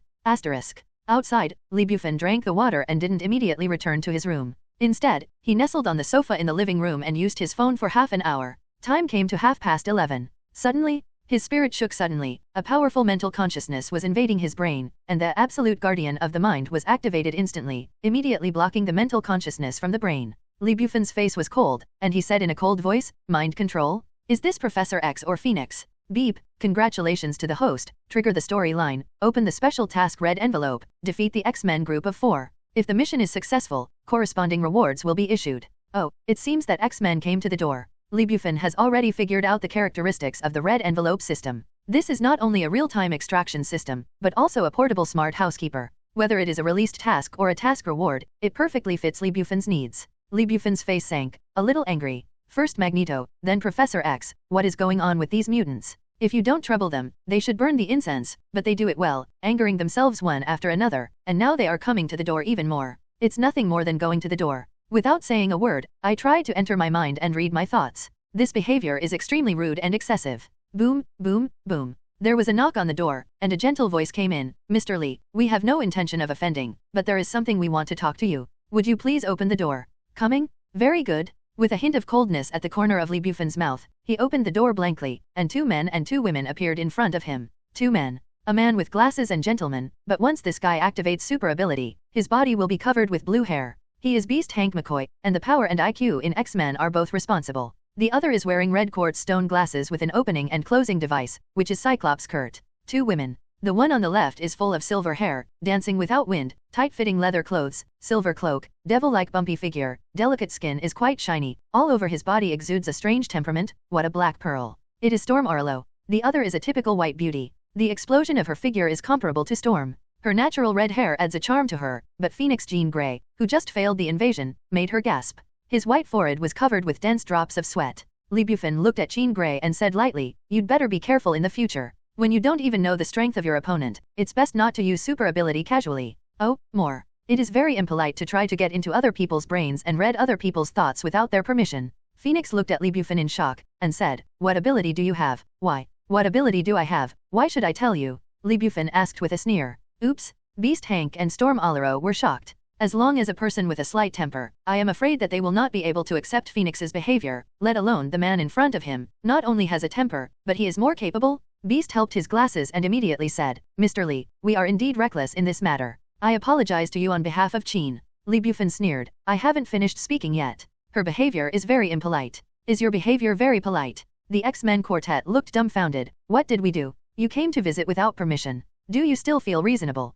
Outside, Li Bufan drank the water and didn't immediately return to his room. Instead, he nestled on the sofa in the living room and used his phone for half an hour. Time came to 11:30. Suddenly, his spirit shook suddenly, a powerful mental consciousness was invading his brain, and the absolute guardian of the mind was activated instantly, immediately blocking the mental consciousness from the brain. Li Bufan's face was cold, and he said in a cold voice, mind control? Is this Professor X or Phoenix? Beep, congratulations to the host, trigger the storyline, open the special task red envelope, defeat the X-Men group of 4. If the mission is successful, corresponding rewards will be issued. Oh, it seems that X-Men came to the door. Li Bufan has already figured out the characteristics of the red envelope system. This is not only a real-time extraction system, but also a portable smart housekeeper. Whether it is a released task or a task reward, it perfectly fits Li Bufan's needs. Li Bufan's face sank, a little angry. First Magneto, then Professor X, what is going on with these mutants? If you don't trouble them, they should burn the incense, but they do it well, angering themselves one after another, and now they are coming to the door even more. It's nothing more than going to the door. Without saying a word, I try to enter my mind and read my thoughts. This behavior is extremely rude and excessive. Boom, boom, boom. There was a knock on the door, and a gentle voice came in. Mr. Li, we have no intention of offending, but there is something we want to talk to you. Would you please open the door? Coming? Very good. With a hint of coldness at the corner of Li Bufan's mouth, he opened the door blankly, and 2 men and 2 women appeared in front of him. 2 men. A man with glasses and gentleman, but once this guy activates super ability, his body will be covered with blue hair. He is Beast Hank McCoy, and the power and IQ in X-Men are both responsible. The other is wearing red quartz stone glasses with an opening and closing device, which is Cyclops Kurt. 2 women. The one on the left is full of silver hair, dancing without wind, tight-fitting leather clothes, silver cloak, devil-like bumpy figure, delicate skin is quite shiny, all over his body exudes a strange temperament, what a black pearl. It is Storm Arlo. The other is a typical white beauty. The explosion of her figure is comparable to Storm. Her natural red hair adds a charm to her, but Phoenix Jean Grey, who just failed the invasion, made her gasp. His white forehead was covered with dense drops of sweat. Li Bufan looked at Jean Grey and said lightly, you'd better be careful in the future. When you don't even know the strength of your opponent, it's best not to use super ability casually. Oh, more. It is very impolite to try to get into other people's brains and read other people's thoughts without their permission. Phoenix looked at Li Bufan in shock, and said, what ability do you have? Why? What ability do I have? Why should I tell you? Li Bufan asked with a sneer. Oops. Beast Hank and Storm Alero were shocked. As long as a person with a slight temper, I am afraid that they will not be able to accept Phoenix's behavior, let alone the man in front of him, not only has a temper, but he is more capable. Beast helped his glasses and immediately said, Mr. Li, we are indeed reckless in this matter. I apologize to you on behalf of Chin. Li Bufan sneered, I haven't finished speaking yet. Her behavior is very impolite. Is your behavior very polite? The X-Men quartet looked dumbfounded. What did we do? You came to visit without permission. Do you still feel reasonable?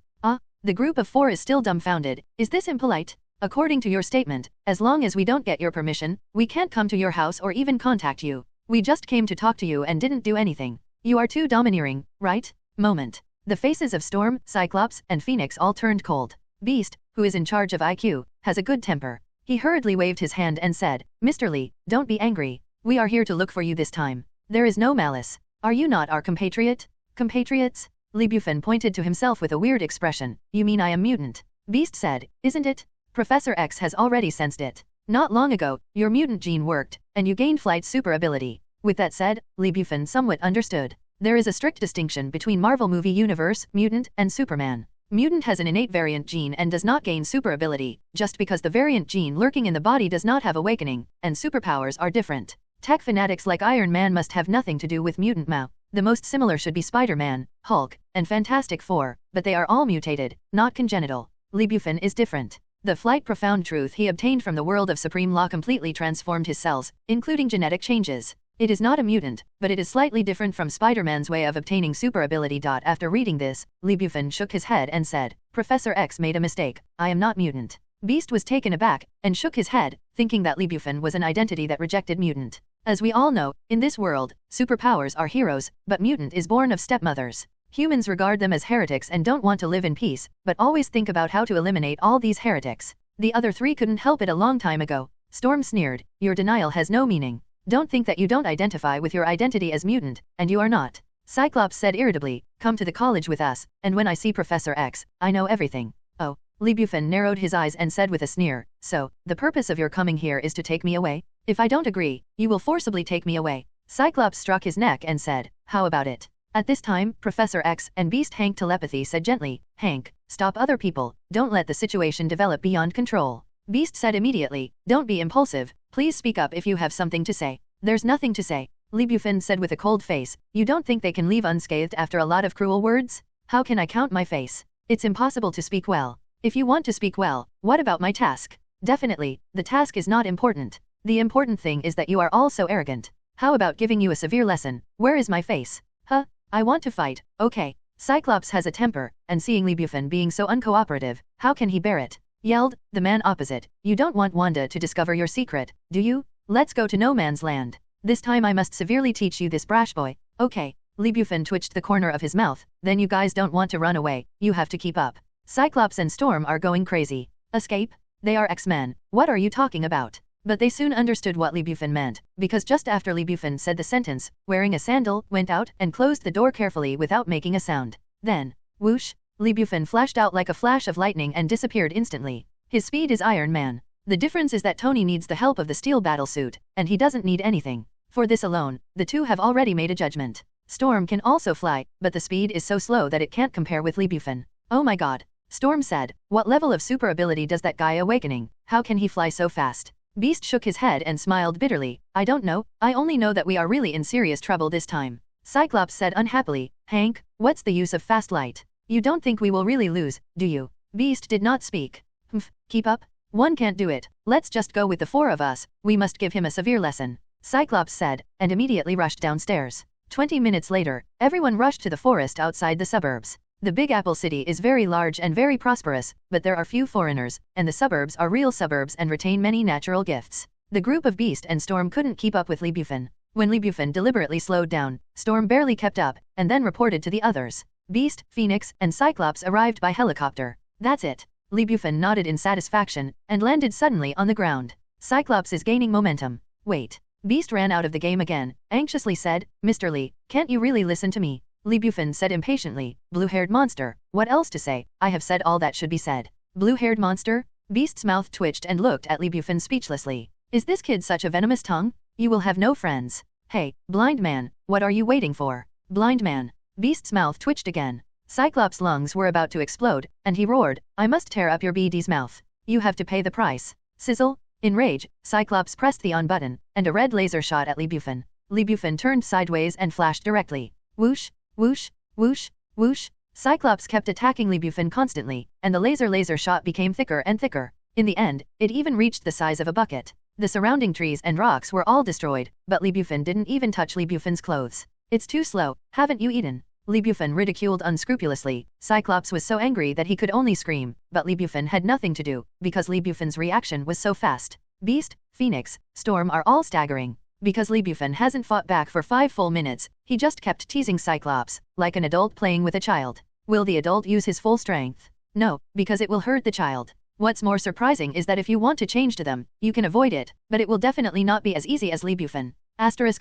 The group of 4 is still dumbfounded. Is this impolite? According to your statement, as long as we don't get your permission, we can't come to your house or even contact you. We just came to talk to you and didn't do anything. You are too domineering, right? Moment. The faces of Storm, Cyclops, and Phoenix all turned cold. Beast, who is in charge of IQ, has a good temper. He hurriedly waved his hand and said, Mr. Li, don't be angry. We are here to look for you this time. There is no malice. Are you not our compatriot? Compatriots? Li Bufan pointed to himself with a weird expression. You mean I am mutant? Beast said, isn't it? Professor X has already sensed it. Not long ago, your mutant gene worked, and you gained flight super ability. With that said, Lee Bufan somewhat understood. There is a strict distinction between Marvel movie universe, mutant, and Superman. Mutant has an innate variant gene and does not gain super ability, just because the variant gene lurking in the body does not have awakening, and superpowers are different. Tech fanatics like Iron Man must have nothing to do with mutant Mao. The most similar should be Spider-Man, Hulk, and Fantastic Four, but they are all mutated, not congenital. Lee Bufan is different. The flight profound truth he obtained from the world of supreme law completely transformed his cells, including genetic changes. It is not a mutant, but it is slightly different from Spider-Man's way of obtaining super ability. After reading this, Lee Bufan shook his head and said, Professor X made a mistake, I am not mutant. Beast was taken aback, and shook his head, thinking that Lee Bufan was an identity that rejected mutant. As we all know, in this world, superpowers are heroes, but mutant is born of stepmothers. Humans regard them as heretics and don't want to live in peace, but always think about how to eliminate all these heretics. The other three couldn't help it a long time ago. Storm sneered, your denial has no meaning. Don't think that you don't identify with your identity as mutant, and you are not. Cyclops said irritably, come to the college with us, and when I see Professor X, I know everything. Oh, Lee Bufan narrowed his eyes and said with a sneer, so, the purpose of your coming here is to take me away? If I don't agree, you will forcibly take me away. Cyclops struck his neck and said, how about it? At this time, Professor X and Beast Hank telepathy said gently, Hank, stop other people, don't let the situation develop beyond control. Beast said immediately, don't be impulsive, please speak up if you have something to say. There's nothing to say. Lee Bufan said with a cold face, you don't think they can leave unscathed after a lot of cruel words? How can I count my face? It's impossible to speak well. If you want to speak well, what about my task? Definitely, the task is not important. The important thing is that you are all so arrogant. How about giving you a severe lesson? Where is my face? Huh? I want to fight, okay. Cyclops has a temper, and seeing Lee Bufan being so uncooperative, how can he bear it? Yelled, the man opposite, you don't want Wanda to discover your secret, do you? Let's go to no man's land. This time I must severely teach you this brash boy. Okay. Lee Bufan twitched the corner of his mouth, then you guys don't want to run away, you have to keep up. Cyclops and Storm are going crazy. Escape? They are X-Men, what are you talking about? But they soon understood what Lee Bufan meant, because just after Lee Bufan said the sentence, wearing a sandal, went out and closed the door carefully without making a sound. Then, whoosh, Lee Bufan flashed out like a flash of lightning and disappeared instantly. His speed is Iron Man. The difference is that Tony needs the help of the steel battlesuit, and he doesn't need anything. For this alone, the two have already made a judgment. Storm can also fly, but the speed is so slow that it can't compare with Lee Bufan. Oh my god. Storm said, what level of super ability does that guy awakening? How can he fly so fast? Beast shook his head and smiled bitterly, I don't know, I only know that we are really in serious trouble this time. Cyclops said unhappily, Hank, what's the use of fast light? You don't think we will really lose, do you? Beast did not speak. Humph, keep up? One can't do it, let's just go with the four of us, we must give him a severe lesson. Cyclops said, and immediately rushed downstairs. 20 minutes later, everyone rushed to the forest outside the suburbs. The Big Apple City is very large and very prosperous, but there are few foreigners, and the suburbs are real suburbs and retain many natural gifts. The group of Beast and Storm couldn't keep up with Lee Bufan. When Lee Bufan deliberately slowed down, Storm barely kept up, and then reported to the others. Beast, Phoenix, and Cyclops arrived by helicopter. That's it. Lee Bufan nodded in satisfaction, and landed suddenly on the ground. Cyclops is gaining momentum. Wait. Beast ran out of the game again, anxiously said, Mr. Lee, can't you really listen to me? Lee Bufan said impatiently, blue-haired monster, what else to say? I have said all that should be said. Blue-haired monster? Beast's mouth twitched and looked at Lee Bufan speechlessly. Is this kid such a venomous tongue? You will have no friends. Hey, blind man, what are you waiting for? Blind man. Beast's mouth twitched again. Cyclops' lungs were about to explode, and he roared, I must tear up your BD's mouth. You have to pay the price. Sizzle. In rage, Cyclops pressed the on button, and a red laser shot at Lee Bufan. Lee Bufan turned sideways and flashed directly. Whoosh, whoosh, whoosh, whoosh. Cyclops kept attacking Lee Bufan constantly, and the laser shot became thicker and thicker. In the end, it even reached the size of a bucket. The surrounding trees and rocks were all destroyed, but Lee Bufan didn't even touch Lee Bufan's clothes. It's too slow, haven't you eaten? Lee Bufan ridiculed unscrupulously. Cyclops was so angry that he could only scream, but Lee Bufan had nothing to do, because Lee Bufan's reaction was so fast. Beast, Phoenix, Storm are all staggering. Because Lee Bufan hasn't fought back for 5 full minutes, he just kept teasing Cyclops, like an adult playing with a child. Will the adult use his full strength? No, because it will hurt the child. What's more surprising is that if you want to change to them, you can avoid it, but it will definitely not be as easy as Lee Bufan.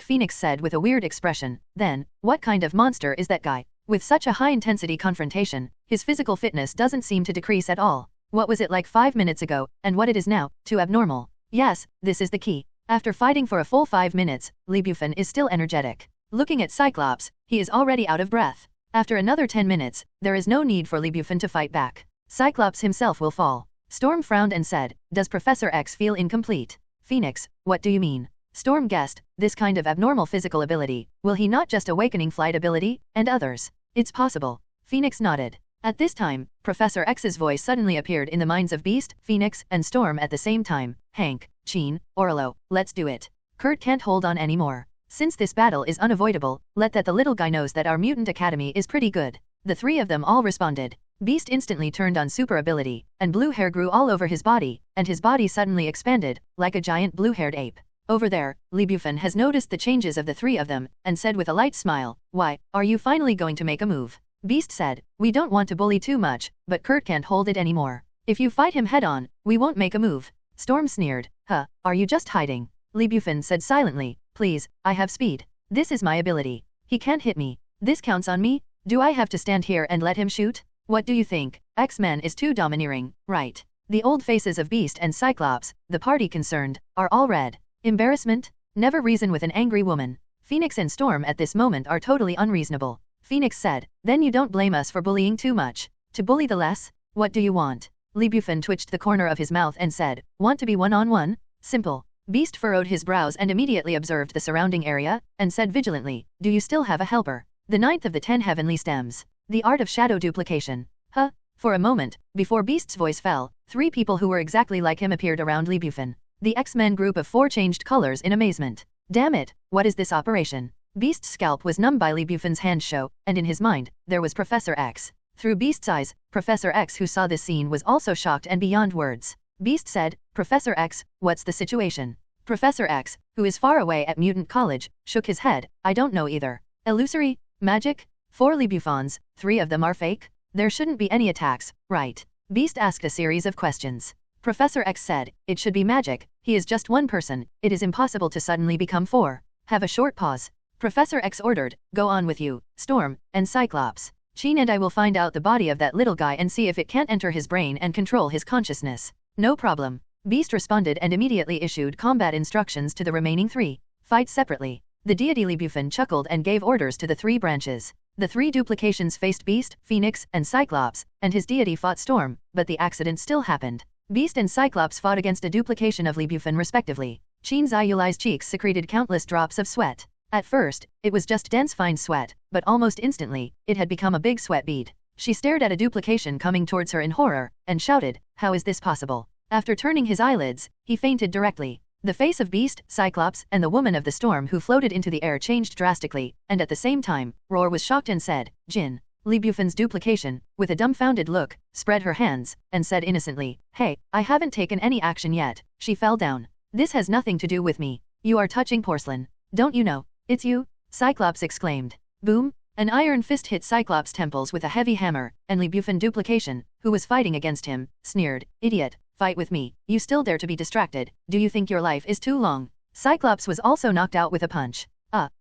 Phoenix said with a weird expression, then, what kind of monster is that guy? With such a high-intensity confrontation, his physical fitness doesn't seem to decrease at all. What was it like 5 minutes ago, and what it is now, too abnormal. Yes, this is the key. After fighting for a full 5 minutes, Bufan is still energetic. Looking at Cyclops, he is already out of breath. After another 10 minutes, there is no need for Bufan to fight back. Cyclops himself will fall. Storm frowned and said, "Does Professor X feel incomplete?" Phoenix, what do you mean? Storm guessed, this kind of abnormal physical ability, will he not just awakening flight ability, and others? It's possible. Phoenix nodded. At this time, Professor X's voice suddenly appeared in the minds of Beast, Phoenix, and Storm at the same time. Hank, Jean, Orlo, let's do it. Kurt can't hold on anymore. Since this battle is unavoidable, let that the little guy knows that our mutant academy is pretty good. The three of them all responded. Beast instantly turned on super ability, and blue hair grew all over his body, and his body suddenly expanded, like a giant blue-haired ape. Over there, Bufan has noticed the changes of the three of them, and said with a light smile, "Why, are you finally going to make a move?" Beast said, "We don't want to bully too much, but Kurt can't hold it anymore. If you fight him head-on, we won't make a move." Storm sneered, "Huh, are you just hiding?" Bufan said silently, "Please, I have speed. This is my ability. He can't hit me. This counts on me? Do I have to stand here and let him shoot? What do you think? X-Men is too domineering, right?" The old faces of Beast and Cyclops, the party concerned, are all red. Embarrassment? Never reason with an angry woman. Phoenix and Storm at this moment are totally unreasonable. Phoenix said, "Then you don't blame us for bullying too much. To bully the less? What do you want?" Bufan twitched the corner of his mouth and said, "Want to be one-on-one? Simple." Beast furrowed his brows and immediately observed the surrounding area, and said vigilantly, "Do you still have a helper? The 9th of the 10 heavenly stems. The art of shadow duplication." Huh? For a moment, before Beast's voice fell, 3 people who were exactly like him appeared around Bufan. The X-Men group of 4 changed colors in amazement. Damn it, what is this operation? Beast's scalp was numb by Bufan's hand show, and in his mind, there was Professor X. Through Beast's eyes, Professor X who saw this scene was also shocked and beyond words. Beast said, "Professor X, what's the situation?" Professor X, who is far away at Mutant College, shook his head, "I don't know either. Illusory? Magic? 4 Bufans, 3 of them are fake? There shouldn't be any attacks, right?" Beast asked a series of questions. Professor X said, "It should be magic, he is just one person, it is impossible to suddenly become 4. Have a short pause. Professor X ordered, "Go on with you, Storm, and Cyclops. Jean and I will find out the body of that little guy and see if it can't enter his brain and control his consciousness." "No problem." Beast responded and immediately issued combat instructions to the remaining 3. Fight separately. The deity Bufan chuckled and gave orders to the 3 branches. The 3 duplications faced Beast, Phoenix, and Cyclops, and his deity fought Storm, but the accident still happened. Beast and Cyclops fought against a duplication of Bufan respectively. Jean's eyeless cheeks secreted countless drops of sweat. At first, it was just dense fine sweat, but almost instantly, it had become a big sweat bead. She stared at a duplication coming towards her in horror, and shouted, "How is this possible?" After turning his eyelids, he fainted directly. The face of Beast, Cyclops, and the woman of the storm who floated into the air changed drastically, and at the same time, Roar was shocked and said, "Jin." Bufan's duplication, with a dumbfounded look, spread her hands, and said innocently, "Hey, I haven't taken any action yet." She fell down. "This has nothing to do with me. You are touching porcelain. Don't you know? It's you?" Cyclops exclaimed. Boom! An iron fist hit Cyclops' temples with a heavy hammer, and Bufan duplication, who was fighting against him, sneered, "Idiot, fight with me. You still dare to be distracted. Do you think your life is too long?" Cyclops was also knocked out with a punch.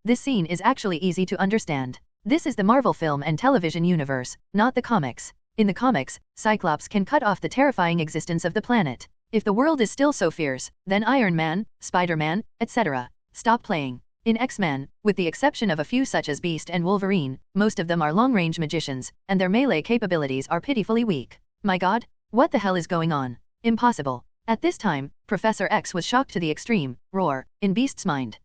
This scene is actually easy to understand. This is the Marvel film and television universe, not the comics. In the comics, Cyclops can cut off the terrifying existence of the planet. If the world is still so fierce, then Iron Man, Spider-Man, etc. Stop playing. In X-Men, with the exception of a few such as Beast and Wolverine, most of them are long-range magicians, and their melee capabilities are pitifully weak. My god, what the hell is going on? Impossible. At this time, Professor X was shocked to the extreme. Roar, in Beast's mind.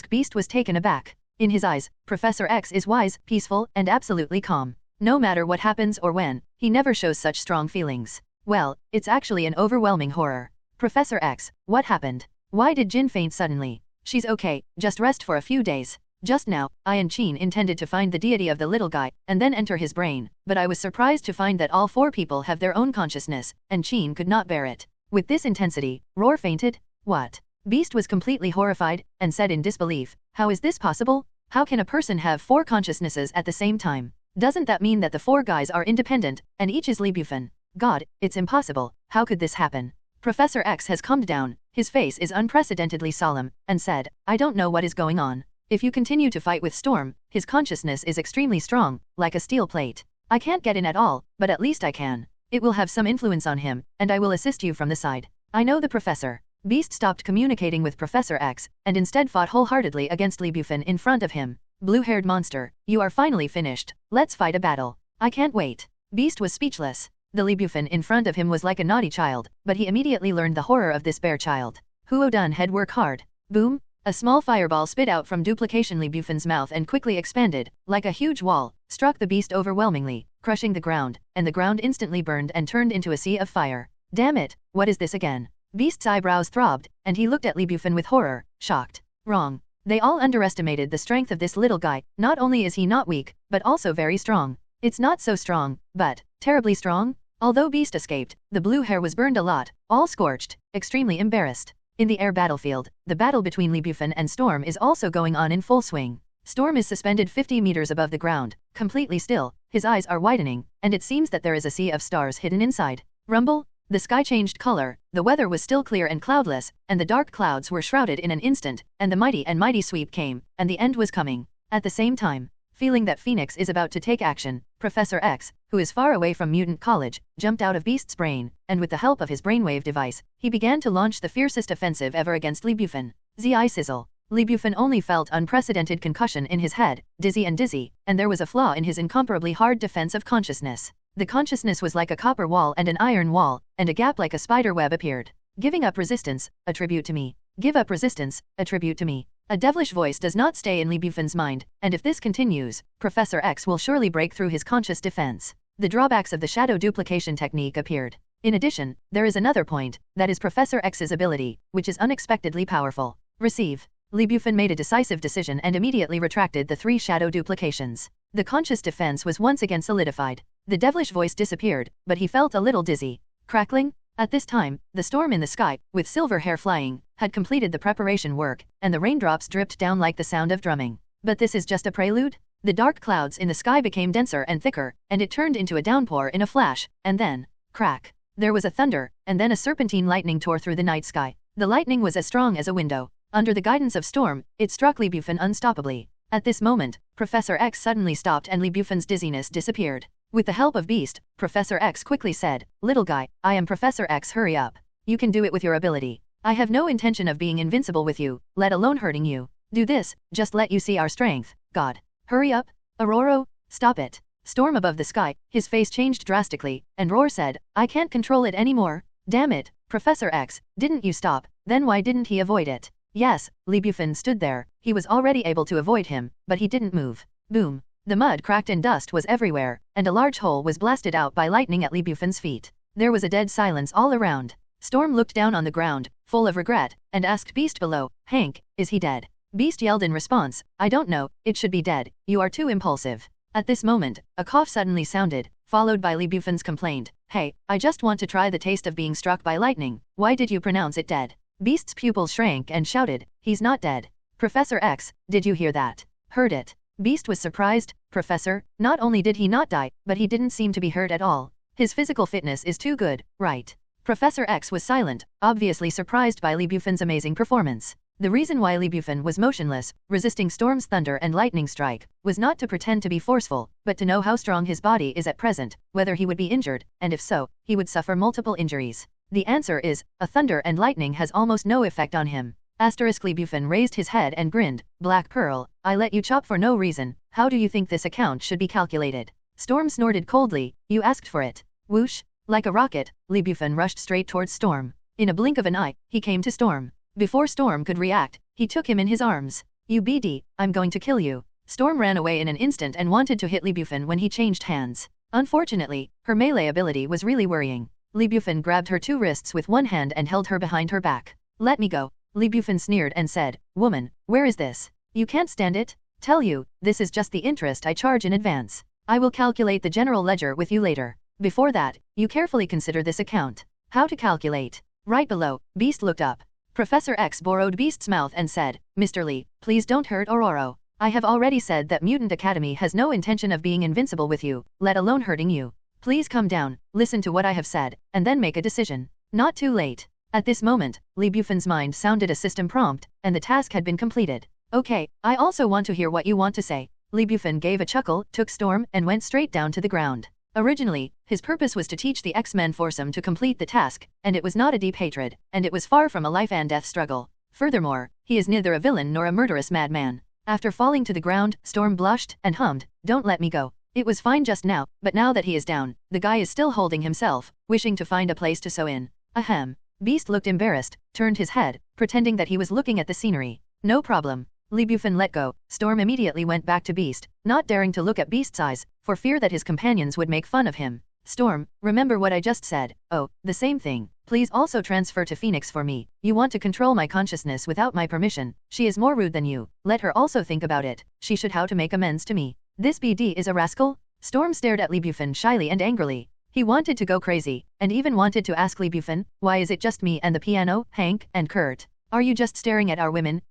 Beast was taken aback. In his eyes, Professor X is wise, peaceful, and absolutely calm. No matter what happens or when, he never shows such strong feelings. Well, it's actually an overwhelming horror. "Professor X, what happened? Why did Jin faint suddenly?" "She's okay, just rest for a few days. Just now, I and Jean intended to find the deity of the little guy, and then enter his brain, but I was surprised to find that all 4 people have their own consciousness, and Jean could not bear it." With this intensity, Roar fainted? What? Beast was completely horrified, and said in disbelief, "How is this possible? How can a person have 4 consciousnesses at the same time? Doesn't that mean that the 4 guys are independent, and each is Bufan? God, it's impossible. How could this happen?" Professor X has calmed down, his face is unprecedentedly solemn, and said, "I don't know what is going on. If you continue to fight with Storm, his consciousness is extremely strong, like a steel plate. I can't get in at all, but at least I can. It will have some influence on him, and I will assist you from the side. I know the professor. Beast stopped communicating with Professor X, and instead fought wholeheartedly against Lee Bufan in front of him. Blue-haired monster, you are finally finished. Let's fight a battle. I can't wait. Beast was speechless. The Lee Bufan in front of him was like a naughty child, but he immediately learned the horror of this bear child. Huo done head work hard. Boom! A small fireball spit out from duplication Lee Bufan's mouth and quickly expanded, like a huge wall, struck the beast overwhelmingly, crushing the ground, and the ground instantly burned and turned into a sea of fire. Damn it, what is this again? Beast's eyebrows throbbed, and he looked at Lee Bufan with horror, shocked. Wrong. They all underestimated the strength of this little guy. Not only is he not weak, but also very strong. It's not so strong, but terribly strong. Although Beast escaped, the blue hair was burned a lot, all scorched, extremely embarrassed. In the air battlefield, the battle between Lee Bufan and Storm is also going on in full swing. Storm is suspended 50 meters above the ground, completely still, his eyes are widening, and it seems that there is a sea of stars hidden inside. Rumble! The sky changed color, the weather was still clear and cloudless, and the dark clouds were shrouded in an instant, and the mighty sweep came, and the end was coming. At the same time, feeling that Phoenix is about to take action, Professor X, who is far away from Mutant College, jumped out of Beast's brain, and with the help of his brainwave device, he began to launch the fiercest offensive ever against Lee Bufan. Zi sizzle. Lee Bufan only felt unprecedented concussion in his head, dizzy, and there was a flaw in his incomparably hard defense of consciousness. The consciousness was like a copper wall and an iron wall, and a gap like a spider web appeared. Giving up resistance, a tribute to me. Give up resistance, a tribute to me. A devilish voice does not stay in Lee Bufan's mind, and if this continues, Professor X will surely break through his conscious defense. The drawbacks of the shadow duplication technique appeared. In addition, there is another point, that is Professor X's ability, which is unexpectedly powerful. Receive. Lee Bufan made a decisive decision and immediately retracted the 3 shadow duplications. The conscious defense was once again solidified. The devilish voice disappeared, but he felt a little dizzy. Crackling? At this time, the storm in the sky, with silver hair flying, had completed the preparation work, and the raindrops dripped down like the sound of drumming. But this is just a prelude? The dark clouds in the sky became denser and thicker, and it turned into a downpour in a flash, and then, crack. There was a thunder, and then a serpentine lightning tore through the night sky. The lightning was as strong as a window. Under the guidance of Storm, it struck Lee Bufan unstoppably. At this moment, Professor X suddenly stopped and Lee Bufan's dizziness disappeared. With the help of Beast, Professor X quickly said, "Little guy, I am Professor X, hurry up. You can do it with your ability. I have no intention of being invincible with you, let alone hurting you. Do this, just let you see our strength, God. Hurry up. Aurora, stop it." Storm above the sky, his face changed drastically, and Roar said, "I can't control it anymore. Damn it, Professor X, didn't you stop, then why didn't he avoid it?" Yes, Lee Bufan stood there, he was already able to avoid him, but he didn't move. Boom. The mud cracked and dust was everywhere, and a large hole was blasted out by lightning at Lee Bufan's feet. There was a dead silence all around. Storm looked down on the ground, full of regret, and asked Beast below, "Hank, is he dead?" Beast yelled in response, "I don't know, it should be dead, you are too impulsive." At this moment, a cough suddenly sounded, followed by Lee Bufan's complaint, "Hey, I just want to try the taste of being struck by lightning, why did you pronounce it dead?" Beast's pupils shrank and shouted, "He's not dead. Professor X, did you hear that?" "Heard it." Beast was surprised, "Professor, not only did he not die, but he didn't seem to be hurt at all. His physical fitness is too good, right?" Professor X was silent, obviously surprised by Lee Bufan's amazing performance. The reason why Lee Bufan was motionless, resisting Storm's thunder and lightning strike, was not to pretend to be forceful, but to know how strong his body is at present, whether he would be injured, and if so, he would suffer multiple injuries. The answer is, a thunder and lightning has almost no effect on him. Lee Bufan raised his head and grinned, "Black Pearl, I let you chop for no reason, how do you think this account should be calculated?" Storm snorted coldly, "You asked for it." Whoosh! Like a rocket, Lee Bufan rushed straight towards Storm. In a blink of an eye, he came to Storm. Before Storm could react, he took him in his arms. "You BD, I'm going to kill you." Storm ran away in an instant and wanted to hit Lee Bufan when he changed hands. Unfortunately, her melee ability was really worrying. Lee Bufan grabbed her 2 wrists with one hand and held her behind her back. "Let me go." Lee Bufan sneered and said, "Woman, where is this? You can't stand it? Tell you, this is just the interest I charge in advance. I will calculate the general ledger with you later. Before that, you carefully consider this account." How to calculate? Right below, Beast looked up. Professor X borrowed Beast's mouth and said, "Mr. Lee, please don't hurt Aurora. I have already said that Mutant Academy has no intention of being invincible with you, let alone hurting you. Please come down, listen to what I have said, and then make a decision. Not too late." At this moment, Lee Bufan's mind sounded a system prompt, and the task had been completed. "Okay, I also want to hear what you want to say." Lee Bufan gave a chuckle, took Storm, and went straight down to the ground. Originally, his purpose was to teach the X-Men foursome to complete the task, and it was not a deep hatred, and it was far from a life and death struggle. Furthermore, he is neither a villain nor a murderous madman. After falling to the ground, Storm blushed and hummed, "Don't let me go. It was fine just now, but now that he is down, the guy is still holding himself, wishing to find a place to sew in." Ahem. Beast looked embarrassed, turned his head, pretending that he was looking at the scenery. "No problem." Bufan let go. Storm immediately went back to Beast, not daring to look at Beast's eyes, for fear that his companions would make fun of him. "Storm, remember what I just said." "Oh, the same thing. Please also transfer to Phoenix for me. You want to control my consciousness without my permission. She is more rude than you. Let her also think about it. She should how to make amends to me. This BD is a rascal?" Storm stared at Bufan shyly and angrily. He wanted to go crazy, and even wanted to ask Bufan, "Why is it just me and the piano, Hank, and Kurt? Are you just staring at our women,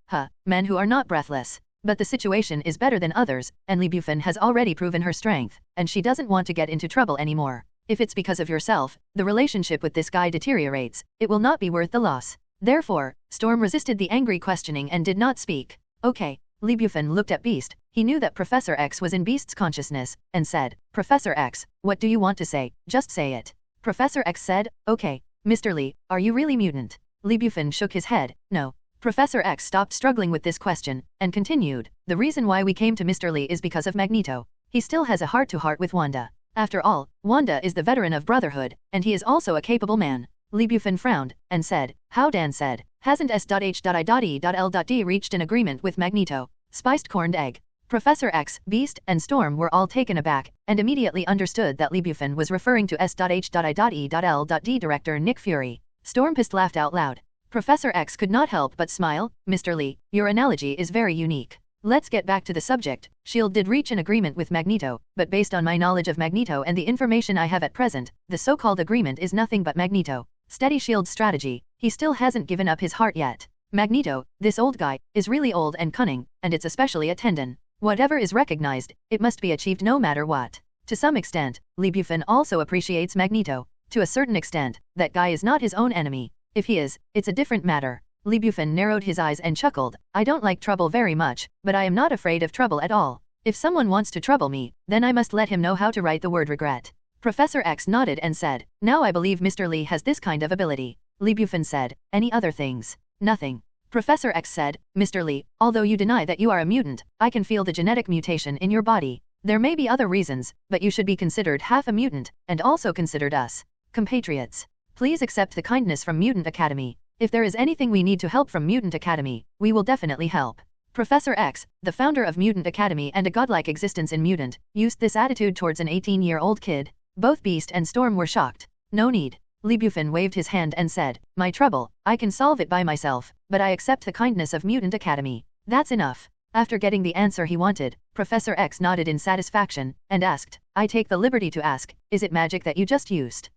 men who are not breathless?" But the situation is better than others, and Bufan has already proven her strength, and she doesn't want to get into trouble anymore. If it's because of yourself, the relationship with this guy deteriorates, it will not be worth the loss. Therefore, Storm resisted the angry questioning and did not speak. "Okay." Bufan looked at Beast. He knew that Professor X was in Beast's consciousness, and said, "Professor X, what do you want to say? Just say it." Professor X said, "Okay. Mr. Lee, are you really mutant?" Bufan shook his head, "No." Professor X stopped struggling with this question, and continued, "The reason why we came to Mr. Lee is because of Magneto. He still has a heart-to-heart with Wanda. After all, Wanda is the veteran of Brotherhood, and he is also a capable man." Bufan frowned, and said, "How Dan said, hasn't S.H.I.E.L.D. reached an agreement with Magneto?" Spiced corned egg. Professor X, Beast, and Storm were all taken aback, and immediately understood that Bufan was referring to S.H.I.E.L.D. director Nick Fury. Storm pissed laughed out loud. Professor X could not help but smile. "Mr. Lee, your analogy is very unique. Let's get back to the subject. S.H.I.E.L.D. did reach an agreement with Magneto, but based on my knowledge of Magneto and the information I have at present, the so-called agreement is nothing but Magneto. Steady S.H.I.E.L.D.'s strategy. He still hasn't given up his heart yet. Magneto, this old guy, is really old and cunning, and it's especially a tendon. Whatever is recognized, it must be achieved no matter what." To some extent, Bufan also appreciates Magneto. To a certain extent, that guy is not his own enemy. If he is, it's a different matter. Bufan narrowed his eyes and chuckled. "I don't like trouble very much, but I am not afraid of trouble at all. If someone wants to trouble me, then I must let him know how to write the word regret." Professor X nodded and said, "Now I believe Mr. Lee has this kind of ability." Bufan said, "Any other things?" "Nothing." Professor X said, "Mr. Lee, although you deny that you are a mutant, I can feel the genetic mutation in your body. There may be other reasons, but you should be considered half a mutant, and also considered us compatriots. Please accept the kindness from Mutant Academy. If there is anything we need to help from Mutant Academy, we will definitely help." Professor X, the founder of Mutant Academy and a godlike existence in Mutant, used this attitude towards an 18-year-old kid. Both Beast and Storm were shocked. "No need." Bufan waved his hand and said, "My trouble, I can solve it by myself, but I accept the kindness of Mutant Academy. That's enough." After getting the answer he wanted, Professor X nodded in satisfaction, and asked, "I take the liberty to ask, is it magic that you just used?"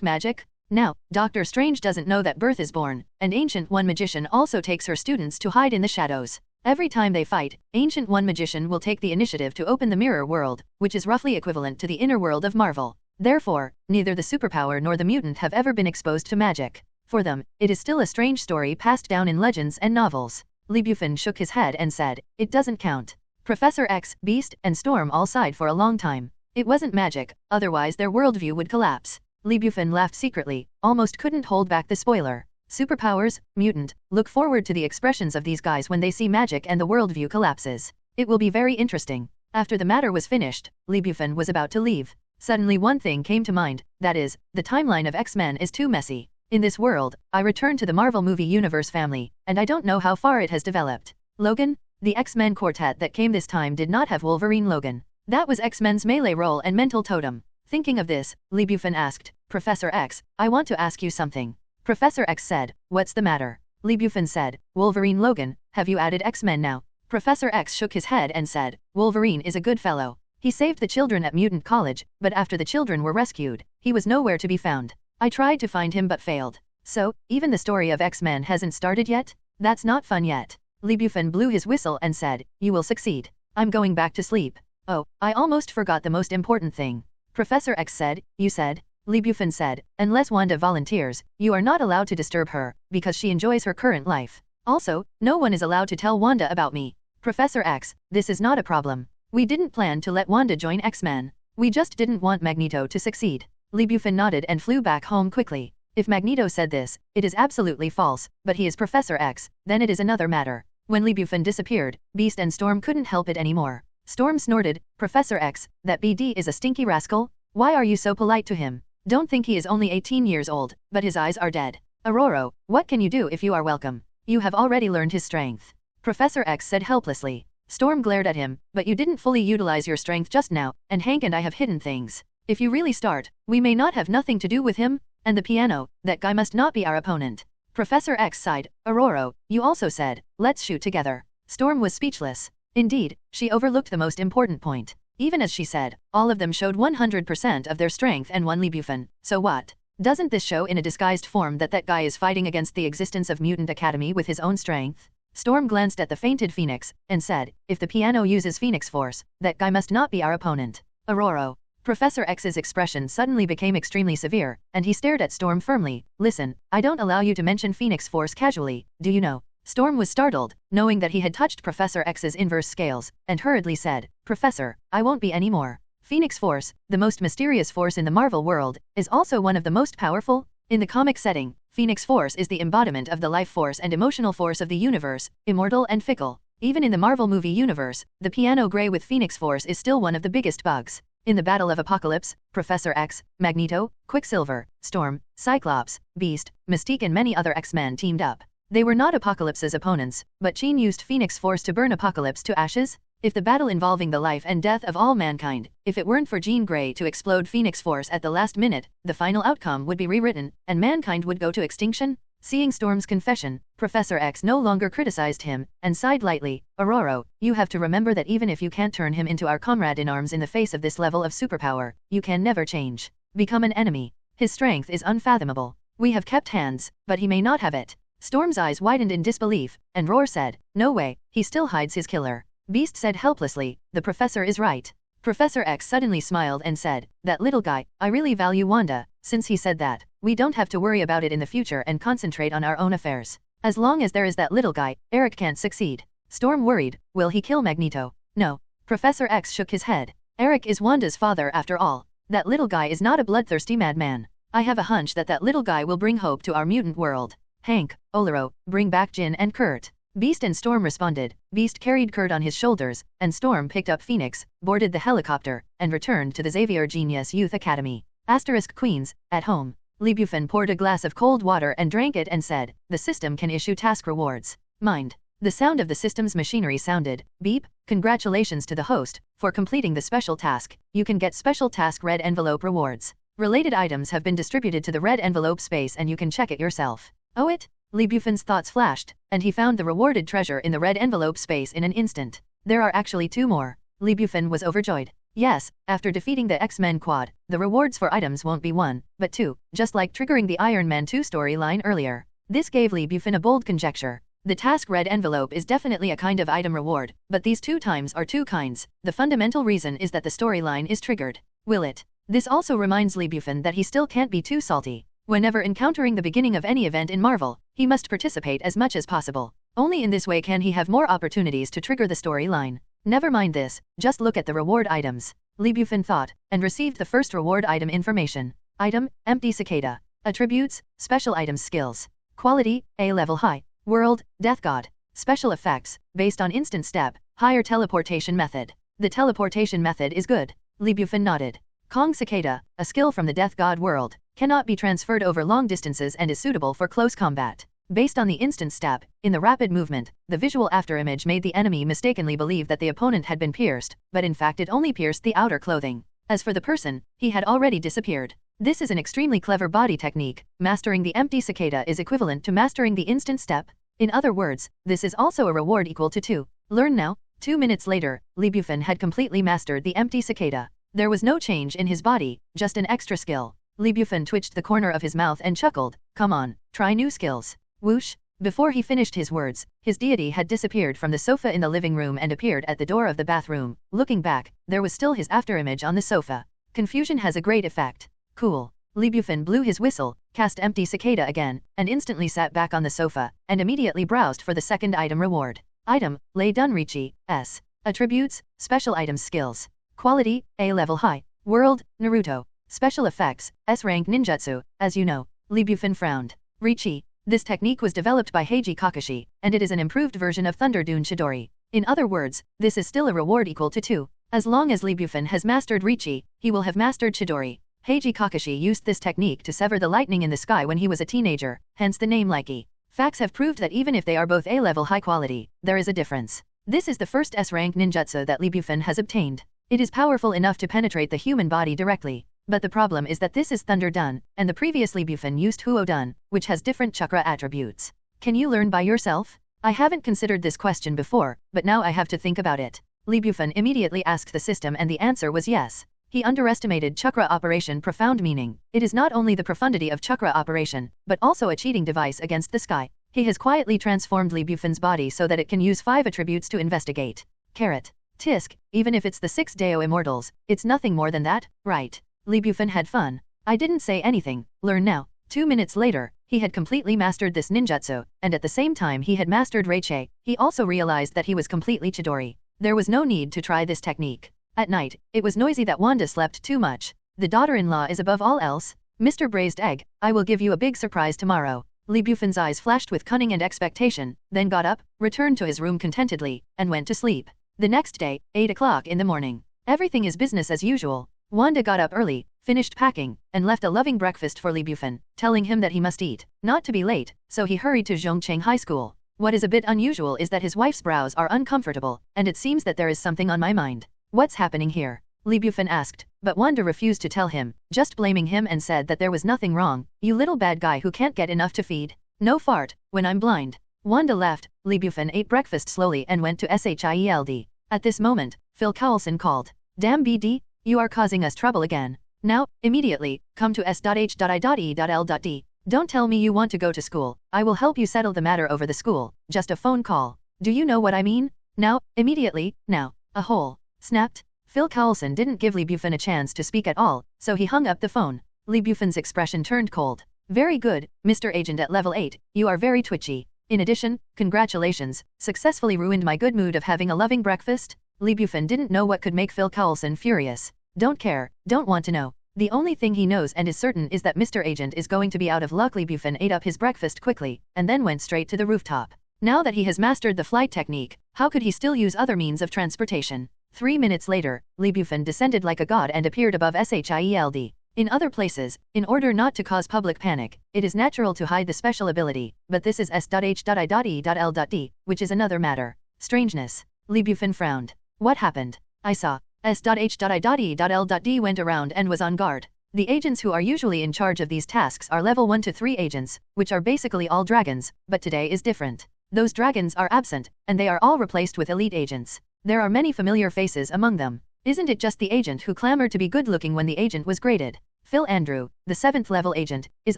Magic? Now, Doctor Strange doesn't know that Birth is born, and Ancient One Magician also takes her students to hide in the shadows. Every time they fight, Ancient One Magician will take the initiative to open the mirror world, which is roughly equivalent to the inner world of Marvel. Therefore, neither the superpower nor the mutant have ever been exposed to magic. For them, it is still a strange story passed down in legends and novels. Bufan shook his head and said, "It doesn't count." Professor X, Beast, and Storm all sighed for a long time. It wasn't magic, otherwise their worldview would collapse. Bufan laughed secretly, almost couldn't hold back the spoiler. Superpowers, mutant, look forward to the expressions of these guys when they see magic and the worldview collapses. It will be very interesting. After the matter was finished, Bufan was about to leave. Suddenly one thing came to mind, that is, the timeline of X-Men is too messy. In this world, I returned to the Marvel movie universe family, and I don't know how far it has developed. Logan? The X-Men quartet that came this time did not have Wolverine Logan. That was X-Men's melee role and mental totem. Thinking of this, Bufan asked, "Professor X, I want to ask you something." Professor X said, "What's the matter?" Bufan said, "Wolverine Logan, have you added X-Men now?" Professor X shook his head and said, "Wolverine is a good fellow. He saved the children at Mutant College, but after the children were rescued, he was nowhere to be found. I tried to find him but failed. So, even the story of X-Men hasn't started yet? That's not fun yet." Bufan blew his whistle and said, "You will succeed. I'm going back to sleep. Oh, I almost forgot the most important thing." Professor X said, "You said?" Bufan said, "Unless Wanda volunteers, you are not allowed to disturb her, because she enjoys her current life. Also, no one is allowed to tell Wanda about me." Professor X, "This is not a problem. We didn't plan to let Wanda join X-Men. We just didn't want Magneto to succeed. Lee Bufan nodded and flew back home quickly. If Magneto said this, it is absolutely false, but he is Professor X, then it is another matter. When Lee Bufan disappeared, Beast and Storm couldn't help it anymore. Storm snorted, Professor X, that BD is a stinky rascal? Why are you so polite to him? Don't think he is only 18 years old, but his eyes are dead. Aurora, what can you do if you are welcome? You have already learned his strength. Professor X said helplessly. Storm glared at him, but you didn't fully utilize your strength just now, and Hank and I have hidden things. If you really start, we may not have nothing to do with him, and the piano, that guy must not be our opponent. Professor X sighed, Aurora, you also said, let's shoot together. Storm was speechless. Indeed, she overlooked the most important point. Even as she said, all of them showed 100% of their strength and won Lee Bufan, so what? Doesn't this show in a disguised form that that guy is fighting against the existence of Mutant Academy with his own strength? Storm glanced at the fainted Phoenix, and said, if the piano uses Phoenix Force, that guy must not be our opponent. Aurora. Professor X's expression suddenly became extremely severe, and he stared at Storm firmly. Listen, I don't allow you to mention Phoenix Force casually, do you know? Storm was startled, knowing that he had touched Professor X's inverse scales, and hurriedly said, Professor, I won't be any more. Phoenix Force, the most mysterious force in the Marvel world, is also one of the most powerful. In the comic setting, Phoenix Force is the embodiment of the life force and emotional force of the universe, immortal and fickle. Even in the Marvel movie universe, the piano gray with Phoenix Force is still one of the biggest bugs. In the Battle of Apocalypse, Professor X, Magneto, Quicksilver, Storm, Cyclops, Beast, Mystique and many other X-Men teamed up. They were not Apocalypse's opponents, but Jean used Phoenix Force to burn Apocalypse to ashes. If the battle involving the life and death of all mankind, if it weren't for Jean Grey to explode Phoenix Force at the last minute, the final outcome would be rewritten, and mankind would go to extinction? Seeing Storm's confession, Professor X no longer criticized him, and sighed lightly, Aurora, you have to remember that even if you can't turn him into our comrade in arms in the face of this level of superpower, you can never change. Become an enemy. His strength is unfathomable. We have kept hands, but he may not have it. Storm's eyes widened in disbelief, and Roar said, no way, he still hides his killer. Beast said helplessly, the professor is right. Professor X suddenly smiled and said, that little guy, I really value Wanda. Since he said that, we don't have to worry about it in the future and concentrate on our own affairs. As long as there is that little guy, Eric can't succeed. Storm worried, will he kill Magneto? No. Professor X shook his head. Eric is Wanda's father after all. That little guy is not a bloodthirsty madman. I have a hunch that that little guy will bring hope to our mutant world. Hank, Olero, bring back Jin and Kurt. Beast and Storm responded. Beast carried Kurt on his shoulders, and Storm picked up Phoenix, boarded the helicopter, and returned to the Xavier Genius Youth Academy. * Queens, at home. Lee Bufan poured a glass of cold water and drank it and said, the system can issue task rewards. Mind. The sound of the system's machinery sounded. Beep. Congratulations to the host, for completing the special task. You can get special task red envelope rewards. Related items have been distributed to the red envelope space and you can check it yourself. Oh it? Lee Bufan's thoughts flashed, and he found the rewarded treasure in the red envelope space in an instant. There are actually 2 more. Lee Bufan was overjoyed. Yes, after defeating the X-Men Quad, the rewards for items won't be 1, but 2, just like triggering the Iron Man 2 storyline earlier. This gave Lee Bufan a bold conjecture. The task red envelope is definitely a kind of item reward, but these 2 times are 2 kinds. The fundamental reason is that the storyline is triggered. Will it? This also reminds Lee Bufan that he still can't be too salty. Whenever encountering the beginning of any event in Marvel, he must participate as much as possible. Only in this way can he have more opportunities to trigger the storyline. Never mind this, just look at the reward items. Lee Bufan thought, and received the first reward item information. Item, Empty Cicada. Attributes, Special Items Skills. Quality, A level high. World, Death God. Special effects, based on instant step, higher teleportation method. The teleportation method is good. Lee Bufan nodded. Kong Cicada, a skill from the Death God world, cannot be transferred over long distances and is suitable for close combat. Based on the instant step, in the rapid movement, the visual afterimage made the enemy mistakenly believe that the opponent had been pierced, but in fact it only pierced the outer clothing. As for the person, he had already disappeared. This is an extremely clever body technique. Mastering the Empty Cicada is equivalent to mastering the instant step. In other words, this is also a reward equal to 2. Learn now. 2 minutes later, Lee Bufan had completely mastered the Empty Cicada. There was no change in his body, just an extra skill. Lee Bufan twitched the corner of his mouth and chuckled, come on, try new skills. Whoosh! Before he finished his words, his deity had disappeared from the sofa in the living room and appeared at the door of the bathroom. Looking back, there was still his afterimage on the sofa. Confusion has a great effect. Cool. Lee Bufan blew his whistle, cast Empty Cicada again, and instantly sat back on the sofa, and immediately browsed for the second item reward. Item, Lei Dunrichi, S. Attributes, Special Items Skills. Quality, A level high. World, Naruto. Special effects, S-rank ninjutsu, as you know. Lee Bufan frowned. Richi. This technique was developed by Heiji Kakashi, and it is an improved version of Thunder Dune Chidori. In other words, this is still a reward equal to 2. As long as Lee Bufan has mastered Richi, he will have mastered Chidori. Heiji Kakashi used this technique to sever the lightning in the sky when he was a teenager, hence the name Likey. Facts have proved that even if they are both A-level high quality, there is a difference. This is the first S-rank ninjutsu that Lee Bufan has obtained. It is powerful enough to penetrate the human body directly. But the problem is that this is Thunder Dun, and the previous Lee Bufan used Huo Dun, which has different chakra attributes. Can you learn by yourself? I haven't considered this question before, but now I have to think about it. Lee Bufan immediately asked the system and the answer was yes. He underestimated chakra operation profound meaning. It is not only the profundity of chakra operation, but also a cheating device against the sky. He has quietly transformed Lee Bufan's body so that it can use 5 attributes to investigate. Carrot. Tisk, even if it's the 6 Deo Immortals, it's nothing more than that, right? Lee Bufan had fun. I didn't say anything, learn now. 2 minutes later, he had completely mastered this ninjutsu, and at the same time he had mastered Reiche. He also realized that he was completely Chidori. There was no need to try this technique. At night, it was noisy that Wanda slept too much. The daughter-in-law is above all else. Mr. Braised Egg, I will give you a big surprise tomorrow. Lee Bufan's eyes flashed with cunning and expectation, then got up, returned to his room contentedly, and went to sleep. The next day, 8 o'clock in the morning. Everything is business as usual. Wanda got up early, finished packing, and left a loving breakfast for Lee Bufan, telling him that he must eat, not to be late, so he hurried to Zhongcheng High School. What is a bit unusual is that his wife's brows are uncomfortable, and it seems that there is something on my mind. What's happening here? Lee Bufan asked, but Wanda refused to tell him, just blaming him and said that there was nothing wrong. You little bad guy who can't get enough to feed. No fart, when I'm blind. Wanda laughed. Lee Bufan ate breakfast slowly and went to SHIELD. At this moment, Phil Coulson called. Damn BD, you are causing us trouble again. Now, immediately, come to S.H.I.E.L.D. Don't tell me you want to go to school. I will help you settle the matter over the school. Just a phone call. Do you know what I mean? Now, immediately, now. A hole. Snapped. Phil Coulson didn't give Lee Bufan a chance to speak at all, so he hung up the phone. Lee Bufan's expression turned cold. Very good, Mr. Agent at level 8, you are very twitchy. In addition, congratulations, successfully ruined my good mood of having a loving breakfast. Lee Bufan didn't know what could make Phil Coulson furious. Don't care, don't want to know. The only thing he knows and is certain is that Mr. Agent is going to be out of luck. Lee Bufan ate up his breakfast quickly, and then went straight to the rooftop. Now that he has mastered the flight technique, how could he still use other means of transportation? 3 minutes later, Lee Bufan descended like a god and appeared above SHIELD. In other places, in order not to cause public panic, it is natural to hide the special ability, but this is S.H.I.E.L.D, which is another matter. Strangeness. Lee Bufan frowned. What happened? I saw. S.H.I.E.L.D went around and was on guard. The agents who are usually in charge of these tasks are level 1 to 3 agents, which are basically all dragons, but today is different. Those dragons are absent, and they are all replaced with elite agents. There are many familiar faces among them. Isn't it just the agent who clamored to be good-looking when the agent was graded? Phil Andrew, the 7th level agent, is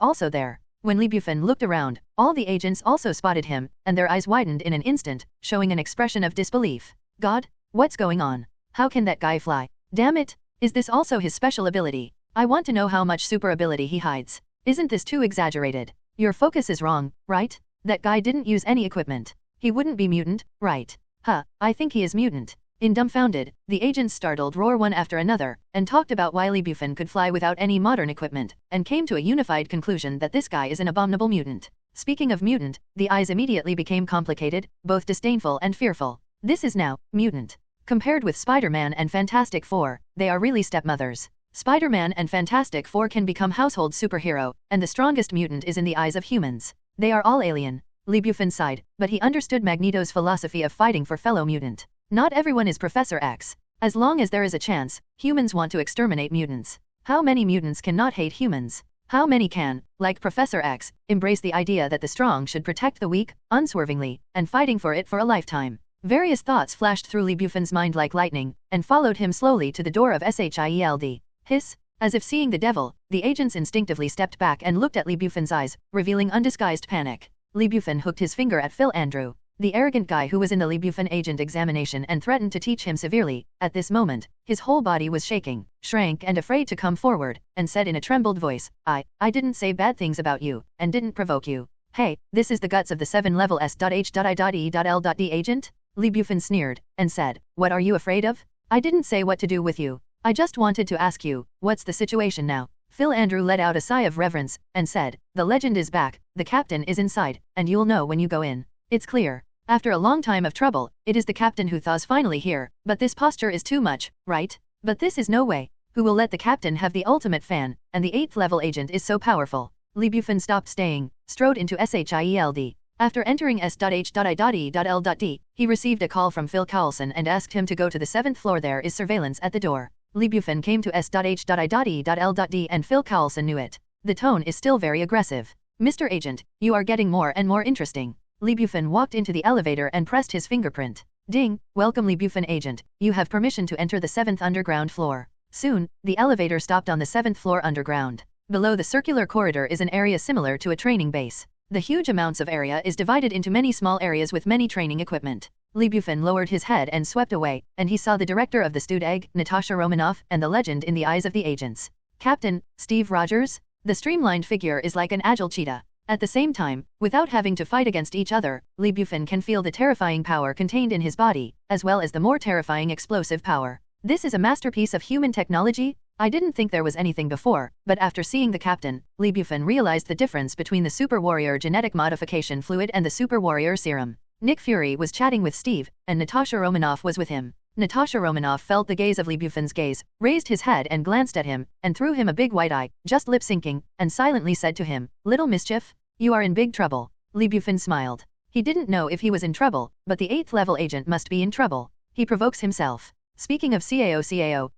also there. When Lee Bufan looked around, all the agents also spotted him, and their eyes widened in an instant, showing an expression of disbelief. God? What's going on? How can that guy fly? Damn it! Is this also his special ability? I want to know how much super ability he hides. Isn't this too exaggerated? Your focus is wrong, right? That guy didn't use any equipment. He wouldn't be mutant, right? Huh, I think he is mutant. In dumbfounded, the agents startled roar one after another, and talked about why Lee Bufan could fly without any modern equipment, and came to a unified conclusion that this guy is an abominable mutant. Speaking of mutant, the eyes immediately became complicated, both disdainful and fearful. This is now, mutant. Compared with Spider-Man and Fantastic Four, they are really stepmothers. Spider-Man and Fantastic Four can become household superhero, and the strongest mutant is in the eyes of humans. They are all alien. Lee Bufan sighed, but he understood Magneto's philosophy of fighting for fellow mutant. Not everyone is Professor X. As long as there is a chance, humans want to exterminate mutants. How many mutants cannot hate humans? How many can, like Professor X, embrace the idea that the strong should protect the weak, unswervingly, and fighting for it for a lifetime? Various thoughts flashed through Lee Bufan's mind like lightning, and followed him slowly to the door of SHIELD. Hiss! As if seeing the devil, the agents instinctively stepped back and looked at Lee Bufan's eyes, revealing undisguised panic. Lee Bufan hooked his finger at Phil Andrew, the arrogant guy who was in the Lee Bufan agent examination and threatened to teach him severely. At this moment, his whole body was shaking, shrank and afraid to come forward, and said in a trembled voice, I didn't say bad things about you, and didn't provoke you. Hey, this is the guts of the 7-level S.H.I.E.L.D agent? Lee Bufan sneered, and said, what are you afraid of? I didn't say what to do with you. I just wanted to ask you, what's the situation now? Phil Andrew let out a sigh of reverence, and said, the legend is back, the captain is inside, and you'll know when you go in. It's clear. After a long time of trouble, it is the captain who thaws finally here, but this posture is too much, right? But this is no way. Who will let the captain have the ultimate fan, and the 8th level agent is so powerful. Lee Bufan stopped staying, strode into SHIELD. After entering S.H.I.E.L.D., he received a call from Phil Coulson and asked him to go to the 7th floor. There is surveillance at the door. Lee Bufan came to S.H.I.E.L.D. and Phil Coulson knew it. The tone is still very aggressive. Mr. Agent, you are getting more and more interesting. Lee Bufan walked into the elevator and pressed his fingerprint. Ding, welcome Lee Bufan Agent, you have permission to enter the 7th underground floor. Soon, the elevator stopped on the 7th floor underground. Below the circular corridor is an area similar to a training base. The huge amounts of area is divided into many small areas with many training equipment. Lee Bufan lowered his head and swept away, and he saw the director of the Stewed Egg, Natasha Romanoff, and the legend in the eyes of the agents. Captain, Steve Rogers? The streamlined figure is like an agile cheetah. At the same time, without having to fight against each other, Lee Bufan can feel the terrifying power contained in his body, as well as the more terrifying explosive power. This is a masterpiece of human technology? I didn't think there was anything before, but after seeing the captain, Lee Bufan realized the difference between the Super Warrior genetic modification fluid and the Super Warrior serum. Nick Fury was chatting with Steve, and Natasha Romanoff was with him. Natasha Romanoff felt the gaze of Lee Bufan's gaze, raised his head and glanced at him, and threw him a big white eye, just lip-syncing, and silently said to him, "Little mischief? You are in big trouble." Lee Bufan smiled. He didn't know if he was in trouble, but the 8th level agent must be in trouble. He provokes himself. Speaking of CAO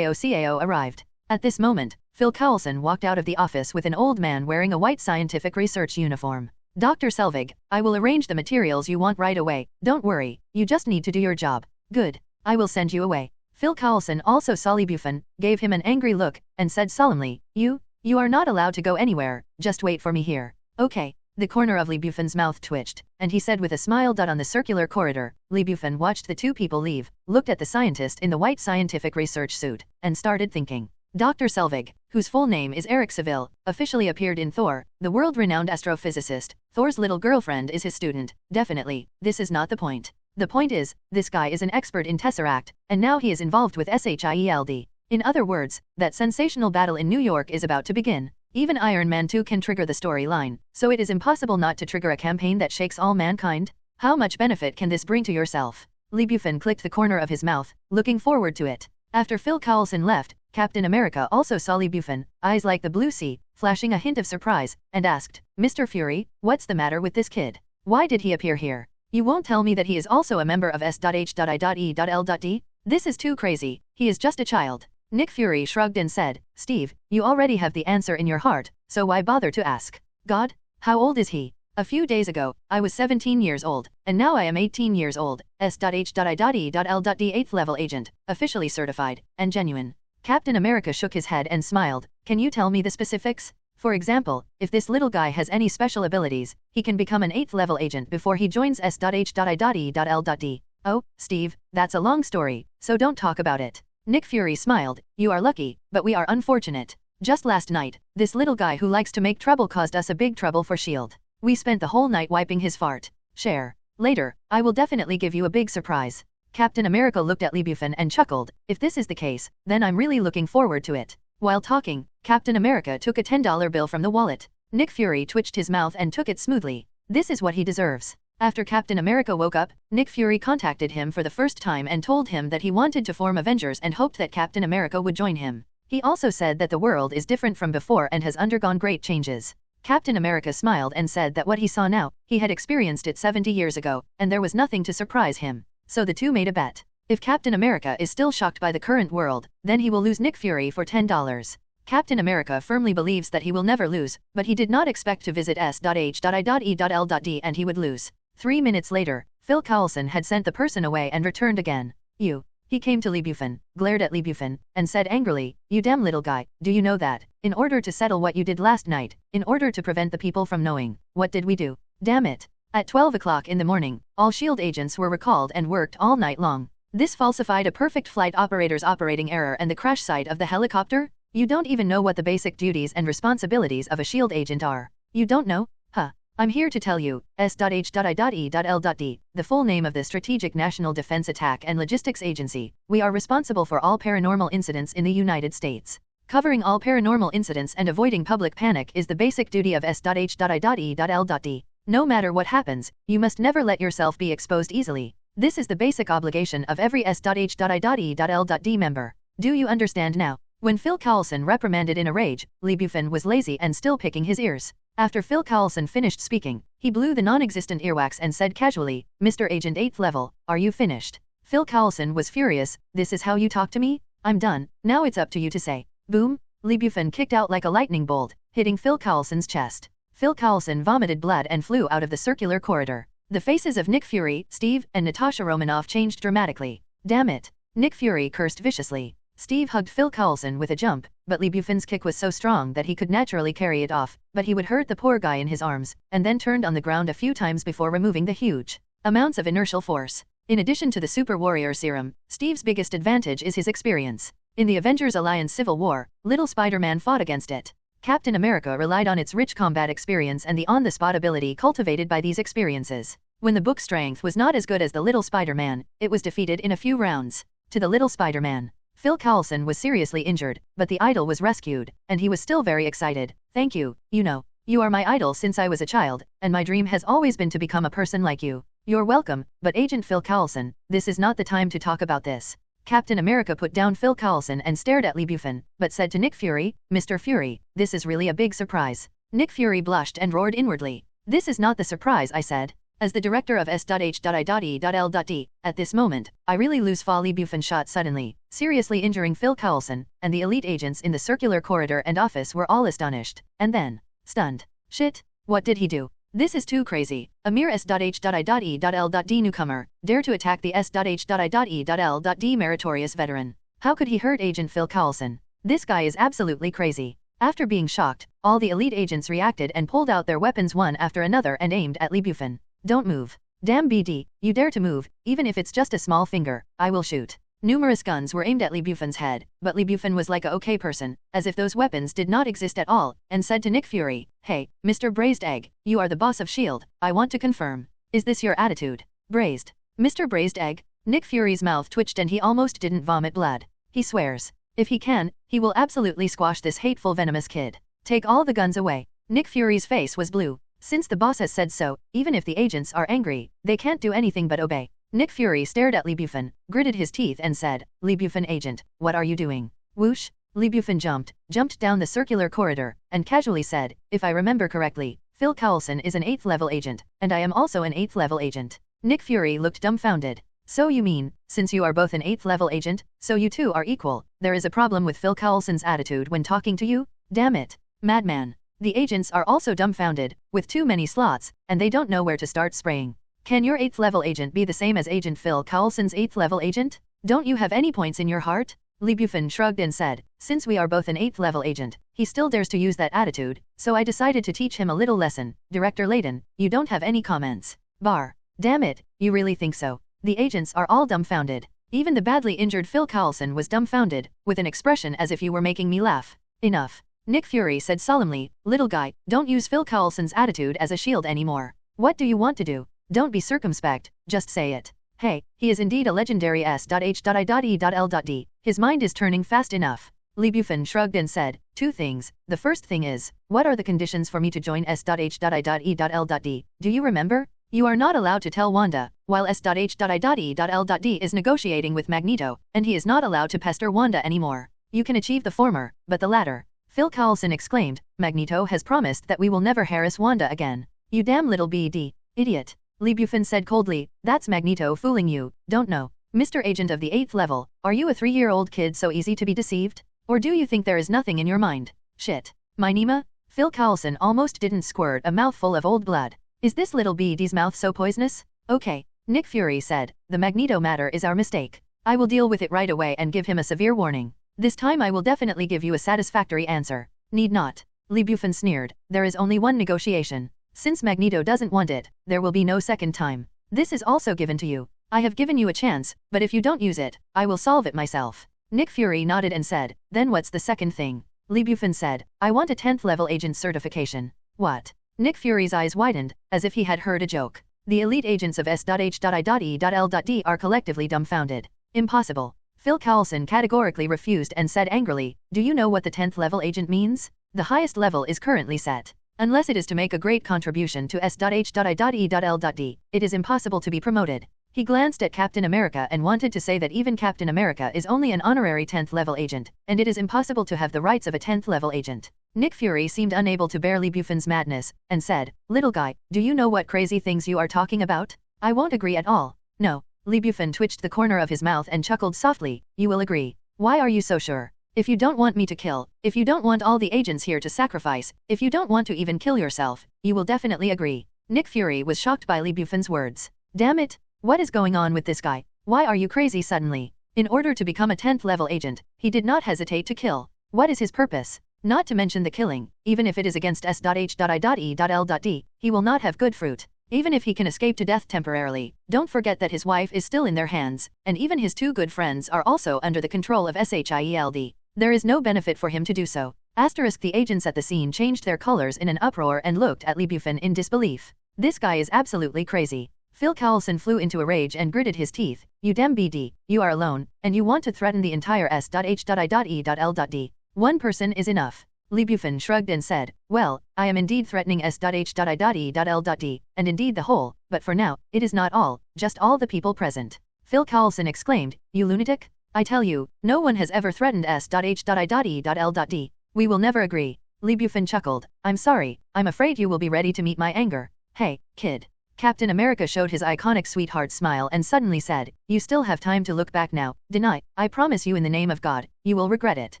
arrived. At this moment, Phil Coulson walked out of the office with an old man wearing a white scientific research uniform. Dr. Selvig, I will arrange the materials you want right away, don't worry, you just need to do your job. Good. I will send you away. Phil Coulson also saw Lee Bufan, gave him an angry look, and said solemnly, You are not allowed to go anywhere, just wait for me here. Okay. The corner of Lee Bufan's mouth twitched, and he said with a smile. On the circular corridor, Lee Bufan watched the two people leave, looked at the scientist in the white scientific research suit, and started thinking. Dr. Selvig, whose full name is Eric Seville, officially appeared in Thor, the world-renowned astrophysicist. Thor's little girlfriend is his student. Definitely, this is not the point. The point is, this guy is an expert in Tesseract, and now he is involved with SHIELD. In other words, that sensational battle in New York is about to begin. Even Iron Man 2 can trigger the storyline, so it is impossible not to trigger a campaign that shakes all mankind. How much benefit can this bring to yourself? Lee Bufan clicked the corner of his mouth, looking forward to it. After Phil Coulson left, Captain America also saw Lee Bufan, eyes like the blue sea, flashing a hint of surprise, and asked, Mr. Fury, what's the matter with this kid? Why did he appear here? You won't tell me that he is also a member of S.H.I.E.L.D? This is too crazy, he is just a child. Nick Fury shrugged and said, Steve, you already have the answer in your heart, so why bother to ask? God? How old is he? A few days ago, I was 17 years old, and now I am 18 years old. S.H.I.E.L.D 8th level agent, officially certified, and genuine. Captain America shook his head and smiled. Can you tell me the specifics? For example, if this little guy has any special abilities, he can become an 8th level agent before he joins S.H.I.E.L.D. Oh, Steve, that's a long story, so don't talk about it. Nick Fury smiled. You are lucky, but we are unfortunate. Just last night, this little guy who likes to make trouble caused us a big trouble for S.H.I.E.L.D. We spent the whole night wiping his fart. Share. Later, I will definitely give you a big surprise. Captain America looked at Lee Bufan and chuckled. If this is the case, then I'm really looking forward to it. While talking, Captain America took a $10 bill from the wallet. Nick Fury twitched his mouth and took it smoothly. This is what he deserves. After Captain America woke up, Nick Fury contacted him for the first time and told him that he wanted to form Avengers and hoped that Captain America would join him. He also said that the world is different from before and has undergone great changes. Captain America smiled and said that what he saw now, he had experienced it 70 years ago, and there was nothing to surprise him. So the two made a bet. If Captain America is still shocked by the current world, then he will lose Nick Fury for $10. Captain America firmly believes that he will never lose, but he did not expect to visit S.H.I.E.L.D. and he would lose. 3 minutes later, Phil Coulson had sent the person away and returned again. You. He came to Lee Bufan, glared at Lee Bufan, and said angrily, You damn little guy, do you know that, in order to settle what you did last night, in order to prevent the people from knowing, what did we do? Damn it. At 12 o'clock in the morning, all S.H.I.E.L.D. agents were recalled and worked all night long. This falsified a perfect flight operator's operating error and the crash site of the helicopter? You don't even know what the basic duties and responsibilities of a S.H.I.E.L.D. agent are. You don't know? Huh. I'm here to tell you, S.H.I.E.L.D. The full name of the Strategic National Defense Attack and Logistics Agency. We are responsible for all paranormal incidents in the United States. Covering all paranormal incidents and avoiding public panic is the basic duty of S.H.I.E.L.D. No matter what happens, you must never let yourself be exposed easily. This is the basic obligation of every S.H.I.E.L.D. member. Do you understand now? When Phil Coulson reprimanded in a rage, Lee Bufan was lazy and still picking his ears. After Phil Coulson finished speaking, he blew the non-existent earwax and said casually, "Mr. Agent 8th level, are you finished?" Phil Coulson was furious. "This is how you talk to me? I'm done, now it's up to you to say." Boom! Lee Bufan kicked out like a lightning bolt, hitting Phil Coulson's chest. Phil Coulson vomited blood and flew out of the circular corridor. The faces of Nick Fury, Steve, and Natasha Romanoff changed dramatically. Damn it! Nick Fury cursed viciously. Steve hugged Phil Coulson with a jump, but Lee Bufan's kick was so strong that he could naturally carry it off, but he would hurt the poor guy in his arms, and then turned on the ground a few times before removing the huge amounts of inertial force. In addition to the Super Warrior Serum, Steve's biggest advantage is his experience. In the Avengers Alliance Civil War, little Spider-Man fought against it. Captain America relied on its rich combat experience and the on-the-spot ability cultivated by these experiences. When the book strength was not as good as the little Spider-Man, it was defeated in a few rounds. To the little Spider-Man, Phil Coulson was seriously injured, but the idol was rescued, and he was still very excited. "Thank you, you are my idol since I was a child, and my dream has always been to become a person like you." "You're welcome, but Agent Phil Coulson, this is not the time to talk about this." Captain America put down Phil Coulson and stared at Lee Bufan, but said to Nick Fury, "Mr. Fury, this is really a big surprise." Nick Fury blushed and roared inwardly. "This is not the surprise I said." As the director of S.H.I.E.L.D. at this moment, I really lose fa. Lee Bufan shot suddenly, seriously injuring Phil Coulson, and the elite agents in the circular corridor and office were all astonished, and then stunned. Shit, what did he do? This is too crazy. A mere S.H.I.E.L.D. newcomer, dare to attack the S.H.I.E.L.D. meritorious veteran. How could he hurt Agent Phil Coulson? This guy is absolutely crazy. After being shocked, all the elite agents reacted and pulled out their weapons one after another and aimed at Lee Bufan. "Don't move. Damn BD, you dare to move, even if it's just a small finger, I will shoot." Numerous guns were aimed at Lee Bufan's head, but Lee Bufan was like a okay person, as if those weapons did not exist at all, and said to Nick Fury, "Hey, Mr. Braised Egg, you are the boss of S.H.I.E.L.D., I want to confirm. Is this your attitude?" "Braised? Mr. Braised Egg?" Nick Fury's mouth twitched and he almost didn't vomit blood. He swears, if he can, he will absolutely squash this hateful venomous kid. "Take all the guns away." Nick Fury's face was blue. Since the boss has said so, even if the agents are angry, they can't do anything but obey. Nick Fury stared at Lee Bufan, gritted his teeth and said, "Lee Bufan agent, what are you doing?" Whoosh! Lee Bufan jumped down the circular corridor, and casually said, "If I remember correctly, Phil Coulson is an 8th level agent, and I am also an 8th level agent." Nick Fury looked dumbfounded. "So you mean, since you are both an 8th level agent, so you two are equal, there is a problem with Phil Coulson's attitude when talking to you? Damn it, madman." The agents are also dumbfounded, with too many slots, and they don't know where to start spraying. "Can your 8th level agent be the same as Agent Phil Coulson's 8th level agent? Don't you have any points in your heart?" Lee Bufan shrugged and said, "Since we are both an 8th level agent, he still dares to use that attitude, so I decided to teach him a little lesson. Director Layden, you don't have any comments." Bar. "Damn it, you really think so?" The agents are all dumbfounded. Even the badly injured Phil Coulson was dumbfounded, with an expression as if you were making me laugh. "Enough." Nick Fury said solemnly, "Little guy, don't use Phil Coulson's attitude as a shield anymore. What do you want to do? Don't be circumspect, just say it. Hey, he is indeed a legendary S.H.I.E.L.D. His mind is turning fast enough." Lee Bufan shrugged and said, "Two things. The first thing is, what are the conditions for me to join S.H.I.E.L.D.? Do you remember? You are not allowed to tell Wanda, while S.H.I.E.L.D. is negotiating with Magneto, and he is not allowed to pester Wanda anymore. You can achieve the former, but the latter." Phil Coulson exclaimed, "Magneto has promised that we will never harass Wanda again." "You damn little BD idiot." Lee Bufan said coldly, "That's Magneto fooling you, don't know. Mr. Agent of the 8th level, are you a 3-year-old kid so easy to be deceived? Or do you think there is nothing in your mind? Shit. My Nima?" Phil Coulson almost didn't squirt a mouthful of old blood. "Is this little BD's mouth so poisonous?" "Okay," Nick Fury said, "the Magneto matter is our mistake. I will deal with it right away and give him a severe warning. This time I will definitely give you a satisfactory answer." "Need not." Lee Bufan sneered, "There is only one negotiation. Since Magneto doesn't want it, there will be no second time. This is also given to you. I have given you a chance, but if you don't use it, I will solve it myself." Nick Fury nodded and said, "Then what's the second thing?" Lee Bufan said, "I want a 10th level agent certification." "What?" Nick Fury's eyes widened, as if he had heard a joke. The elite agents of S.H.I.E.L.D. are collectively dumbfounded. Impossible. Phil Coulson categorically refused and said angrily, "Do you know what the 10th level agent means? The highest level is currently set. Unless it is to make a great contribution to S.H.I.E.L.D., it is impossible to be promoted." He glanced at Captain America and wanted to say that even Captain America is only an honorary 10th level agent, and it is impossible to have the rights of a 10th level agent. Nick Fury seemed unable to bear Bufan's madness, and said, "Little guy, do you know what crazy things you are talking about? I won't agree at all." "No." Bufan twitched the corner of his mouth and chuckled softly, "You will agree. Why are you so sure? If you don't want me to kill, if you don't want all the agents here to sacrifice, if you don't want to even kill yourself, you will definitely agree." Nick Fury was shocked by Bufan's words. Damn it! What is going on with this guy? Why are you crazy suddenly? In order to become a 10th level agent, he did not hesitate to kill. What is his purpose? Not to mention the killing, even if it is against S.H.I.E.L.D., he will not have good fruit. Even if he can escape to death temporarily, don't forget that his wife is still in their hands, and even his two good friends are also under the control of SHIELD. There is no benefit for him to do so. The agents at the scene changed their colors in an uproar and looked at Bufan in disbelief. This guy is absolutely crazy. Phil Coulson flew into a rage and gritted his teeth. "You damn BD, you are alone, and you want to threaten the entire S.H.I.E.L.D. One person is enough." Bufan shrugged and said, "Well, I am indeed threatening S.H.I.E.L.D. and indeed the whole, but for now, it is not all, just all the people present." Phil Coulson exclaimed, "You lunatic? I tell you, no one has ever threatened S.H.I.E.L.D. We will never agree." Bufan chuckled, "I'm sorry, I'm afraid you will be ready to meet my anger. Hey, kid." Captain America showed his iconic sweetheart smile and suddenly said, "You still have time to look back now. Deny, I promise you in the name of God, you will regret it."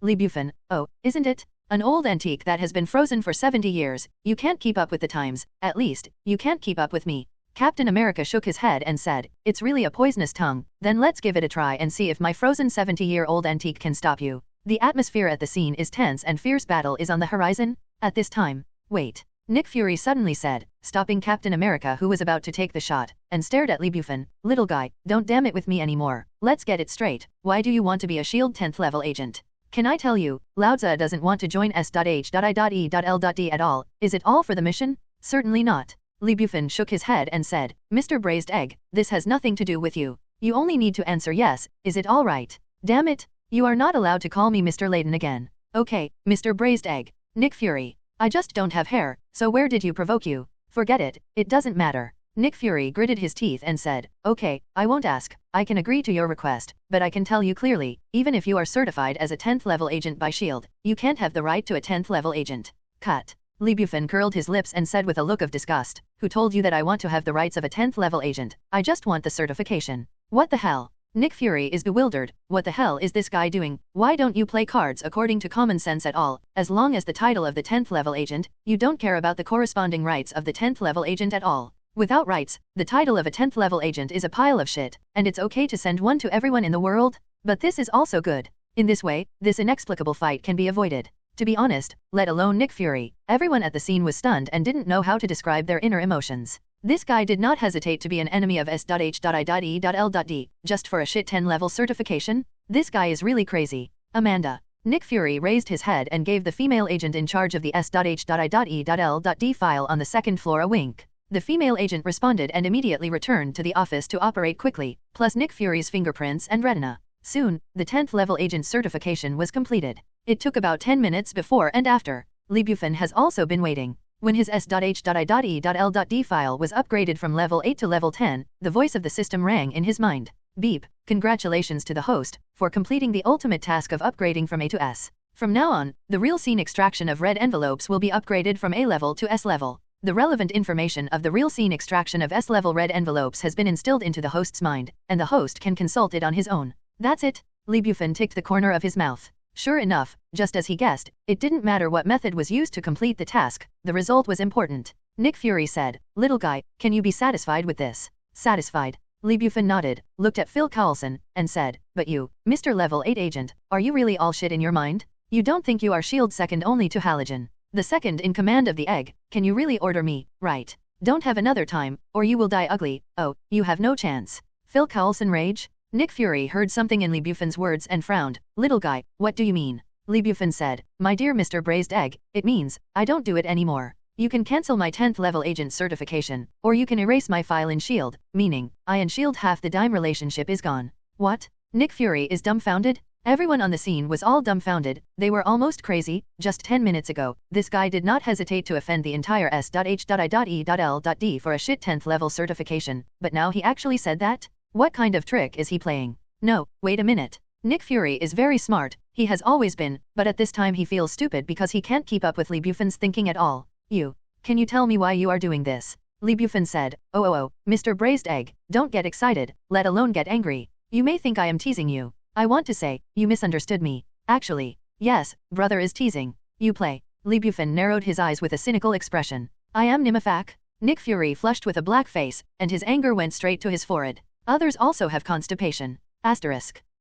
Bufan, "Oh, isn't it? An old antique that has been frozen for 70 years, you can't keep up with the times, at least, you can't keep up with me." Captain America shook his head and said, "It's really a poisonous tongue, then let's give it a try and see if my frozen 70-year-old antique can stop you." The atmosphere at the scene is tense and fierce battle is on the horizon. At this time, wait. Nick Fury suddenly said, stopping Captain America who was about to take the shot, and stared at Bufan, "Little guy, don't damn it with me anymore. Let's get it straight. Why do you want to be a SHIELD 10th level agent? Can I tell you, Laozi doesn't want to join S.H.I.E.L.D. at all. Is it all for the mission? Certainly not." Bufan shook his head and said, "Mr. Braised Egg, this has nothing to do with you. You only need to answer yes, is it all right? Damn it, you are not allowed to call me Mr. Layden again. Okay, Mr. Braised Egg." Nick Fury, "I just don't have hair, so where did you provoke you? Forget it, it doesn't matter." Nick Fury gritted his teeth and said, "Okay, I won't ask, I can agree to your request, but I can tell you clearly, even if you are certified as a 10th level agent by SHIELD, you can't have the right to a 10th level agent." Cut. Bufan curled his lips and said with a look of disgust, "Who told you that I want to have the rights of a 10th level agent? I just want the certification." What the hell? Nick Fury is bewildered. What the hell is this guy doing? Why don't you play cards according to common sense at all? As long as the title of the 10th level agent, you don't care about the corresponding rights of the 10th level agent at all. Without rights, the title of a 10th level agent is a pile of shit, and it's okay to send one to everyone in the world? But this is also good. In this way, this inexplicable fight can be avoided. To be honest, let alone Nick Fury, everyone at the scene was stunned and didn't know how to describe their inner emotions. This guy did not hesitate to be an enemy of S.H.I.E.L.D. just for a shit 10 level certification? This guy is really crazy. Amanda. Nick Fury raised his head and gave the female agent in charge of the S.H.I.E.L.D. file on the second floor a wink. The female agent responded and immediately returned to the office to operate quickly, plus Nick Fury's fingerprints and retina. Soon, the 10th level agent certification was completed. It took about 10 minutes before and after. Bufan has also been waiting. When his S.H.I.E.L.D. file was upgraded from level 8 to level 10, the voice of the system rang in his mind. "Beep, congratulations to the host for completing the ultimate task of upgrading from A to S. From now on, the real scene extraction of red envelopes will be upgraded from A level to S level. The relevant information of the real scene extraction of S level red envelopes has been instilled into the host's mind, and the host can consult it on his own." That's it. Bufan ticked the corner of his mouth. Sure enough, just as he guessed, it didn't matter what method was used to complete the task, the result was important. Nick Fury said, "Little guy, can you be satisfied with this?" Satisfied. Bufan nodded, looked at Phil Coulson, and said, "But you, Mr. Level 8 Agent, are you really all shit in your mind? You don't think you are SHIELD second only to Halogen? The second in command of the egg, can you really order me, right? Don't have another time, or you will die ugly. Oh, you have no chance." Phil Coulson rage? Nick Fury heard something in Bufan's words and frowned. "Little guy, what do you mean?" Bufan said, "My dear Mr. Braised Egg, it means, I don't do it anymore. You can cancel my 10th level agent certification, or you can erase my file in S.H.I.E.L.D., meaning, I and S.H.I.E.L.D. half the dime relationship is gone. What? Nick Fury is dumbfounded? Everyone on the scene was all dumbfounded, they were almost crazy. Just 10 minutes ago, this guy did not hesitate to offend the entire S.H.I.E.L.D. for a shit 10th level certification, but now he actually said that? What kind of trick is he playing? No, wait a minute. Nick Fury is very smart, he has always been, but at this time he feels stupid because he can't keep up with Bufan's thinking at all. Can you tell me why you are doing this? Bufan said, oh, Mr. Braised Egg, don't get excited, let alone get angry. You may think I am teasing you. I want to say, you misunderstood me. Actually, yes, brother is teasing. You play. Bufan narrowed his eyes with a cynical expression. I am Nimafak. Nick Fury flushed with a black face, and his anger went straight to his forehead. Others also have constipation. Asterisk.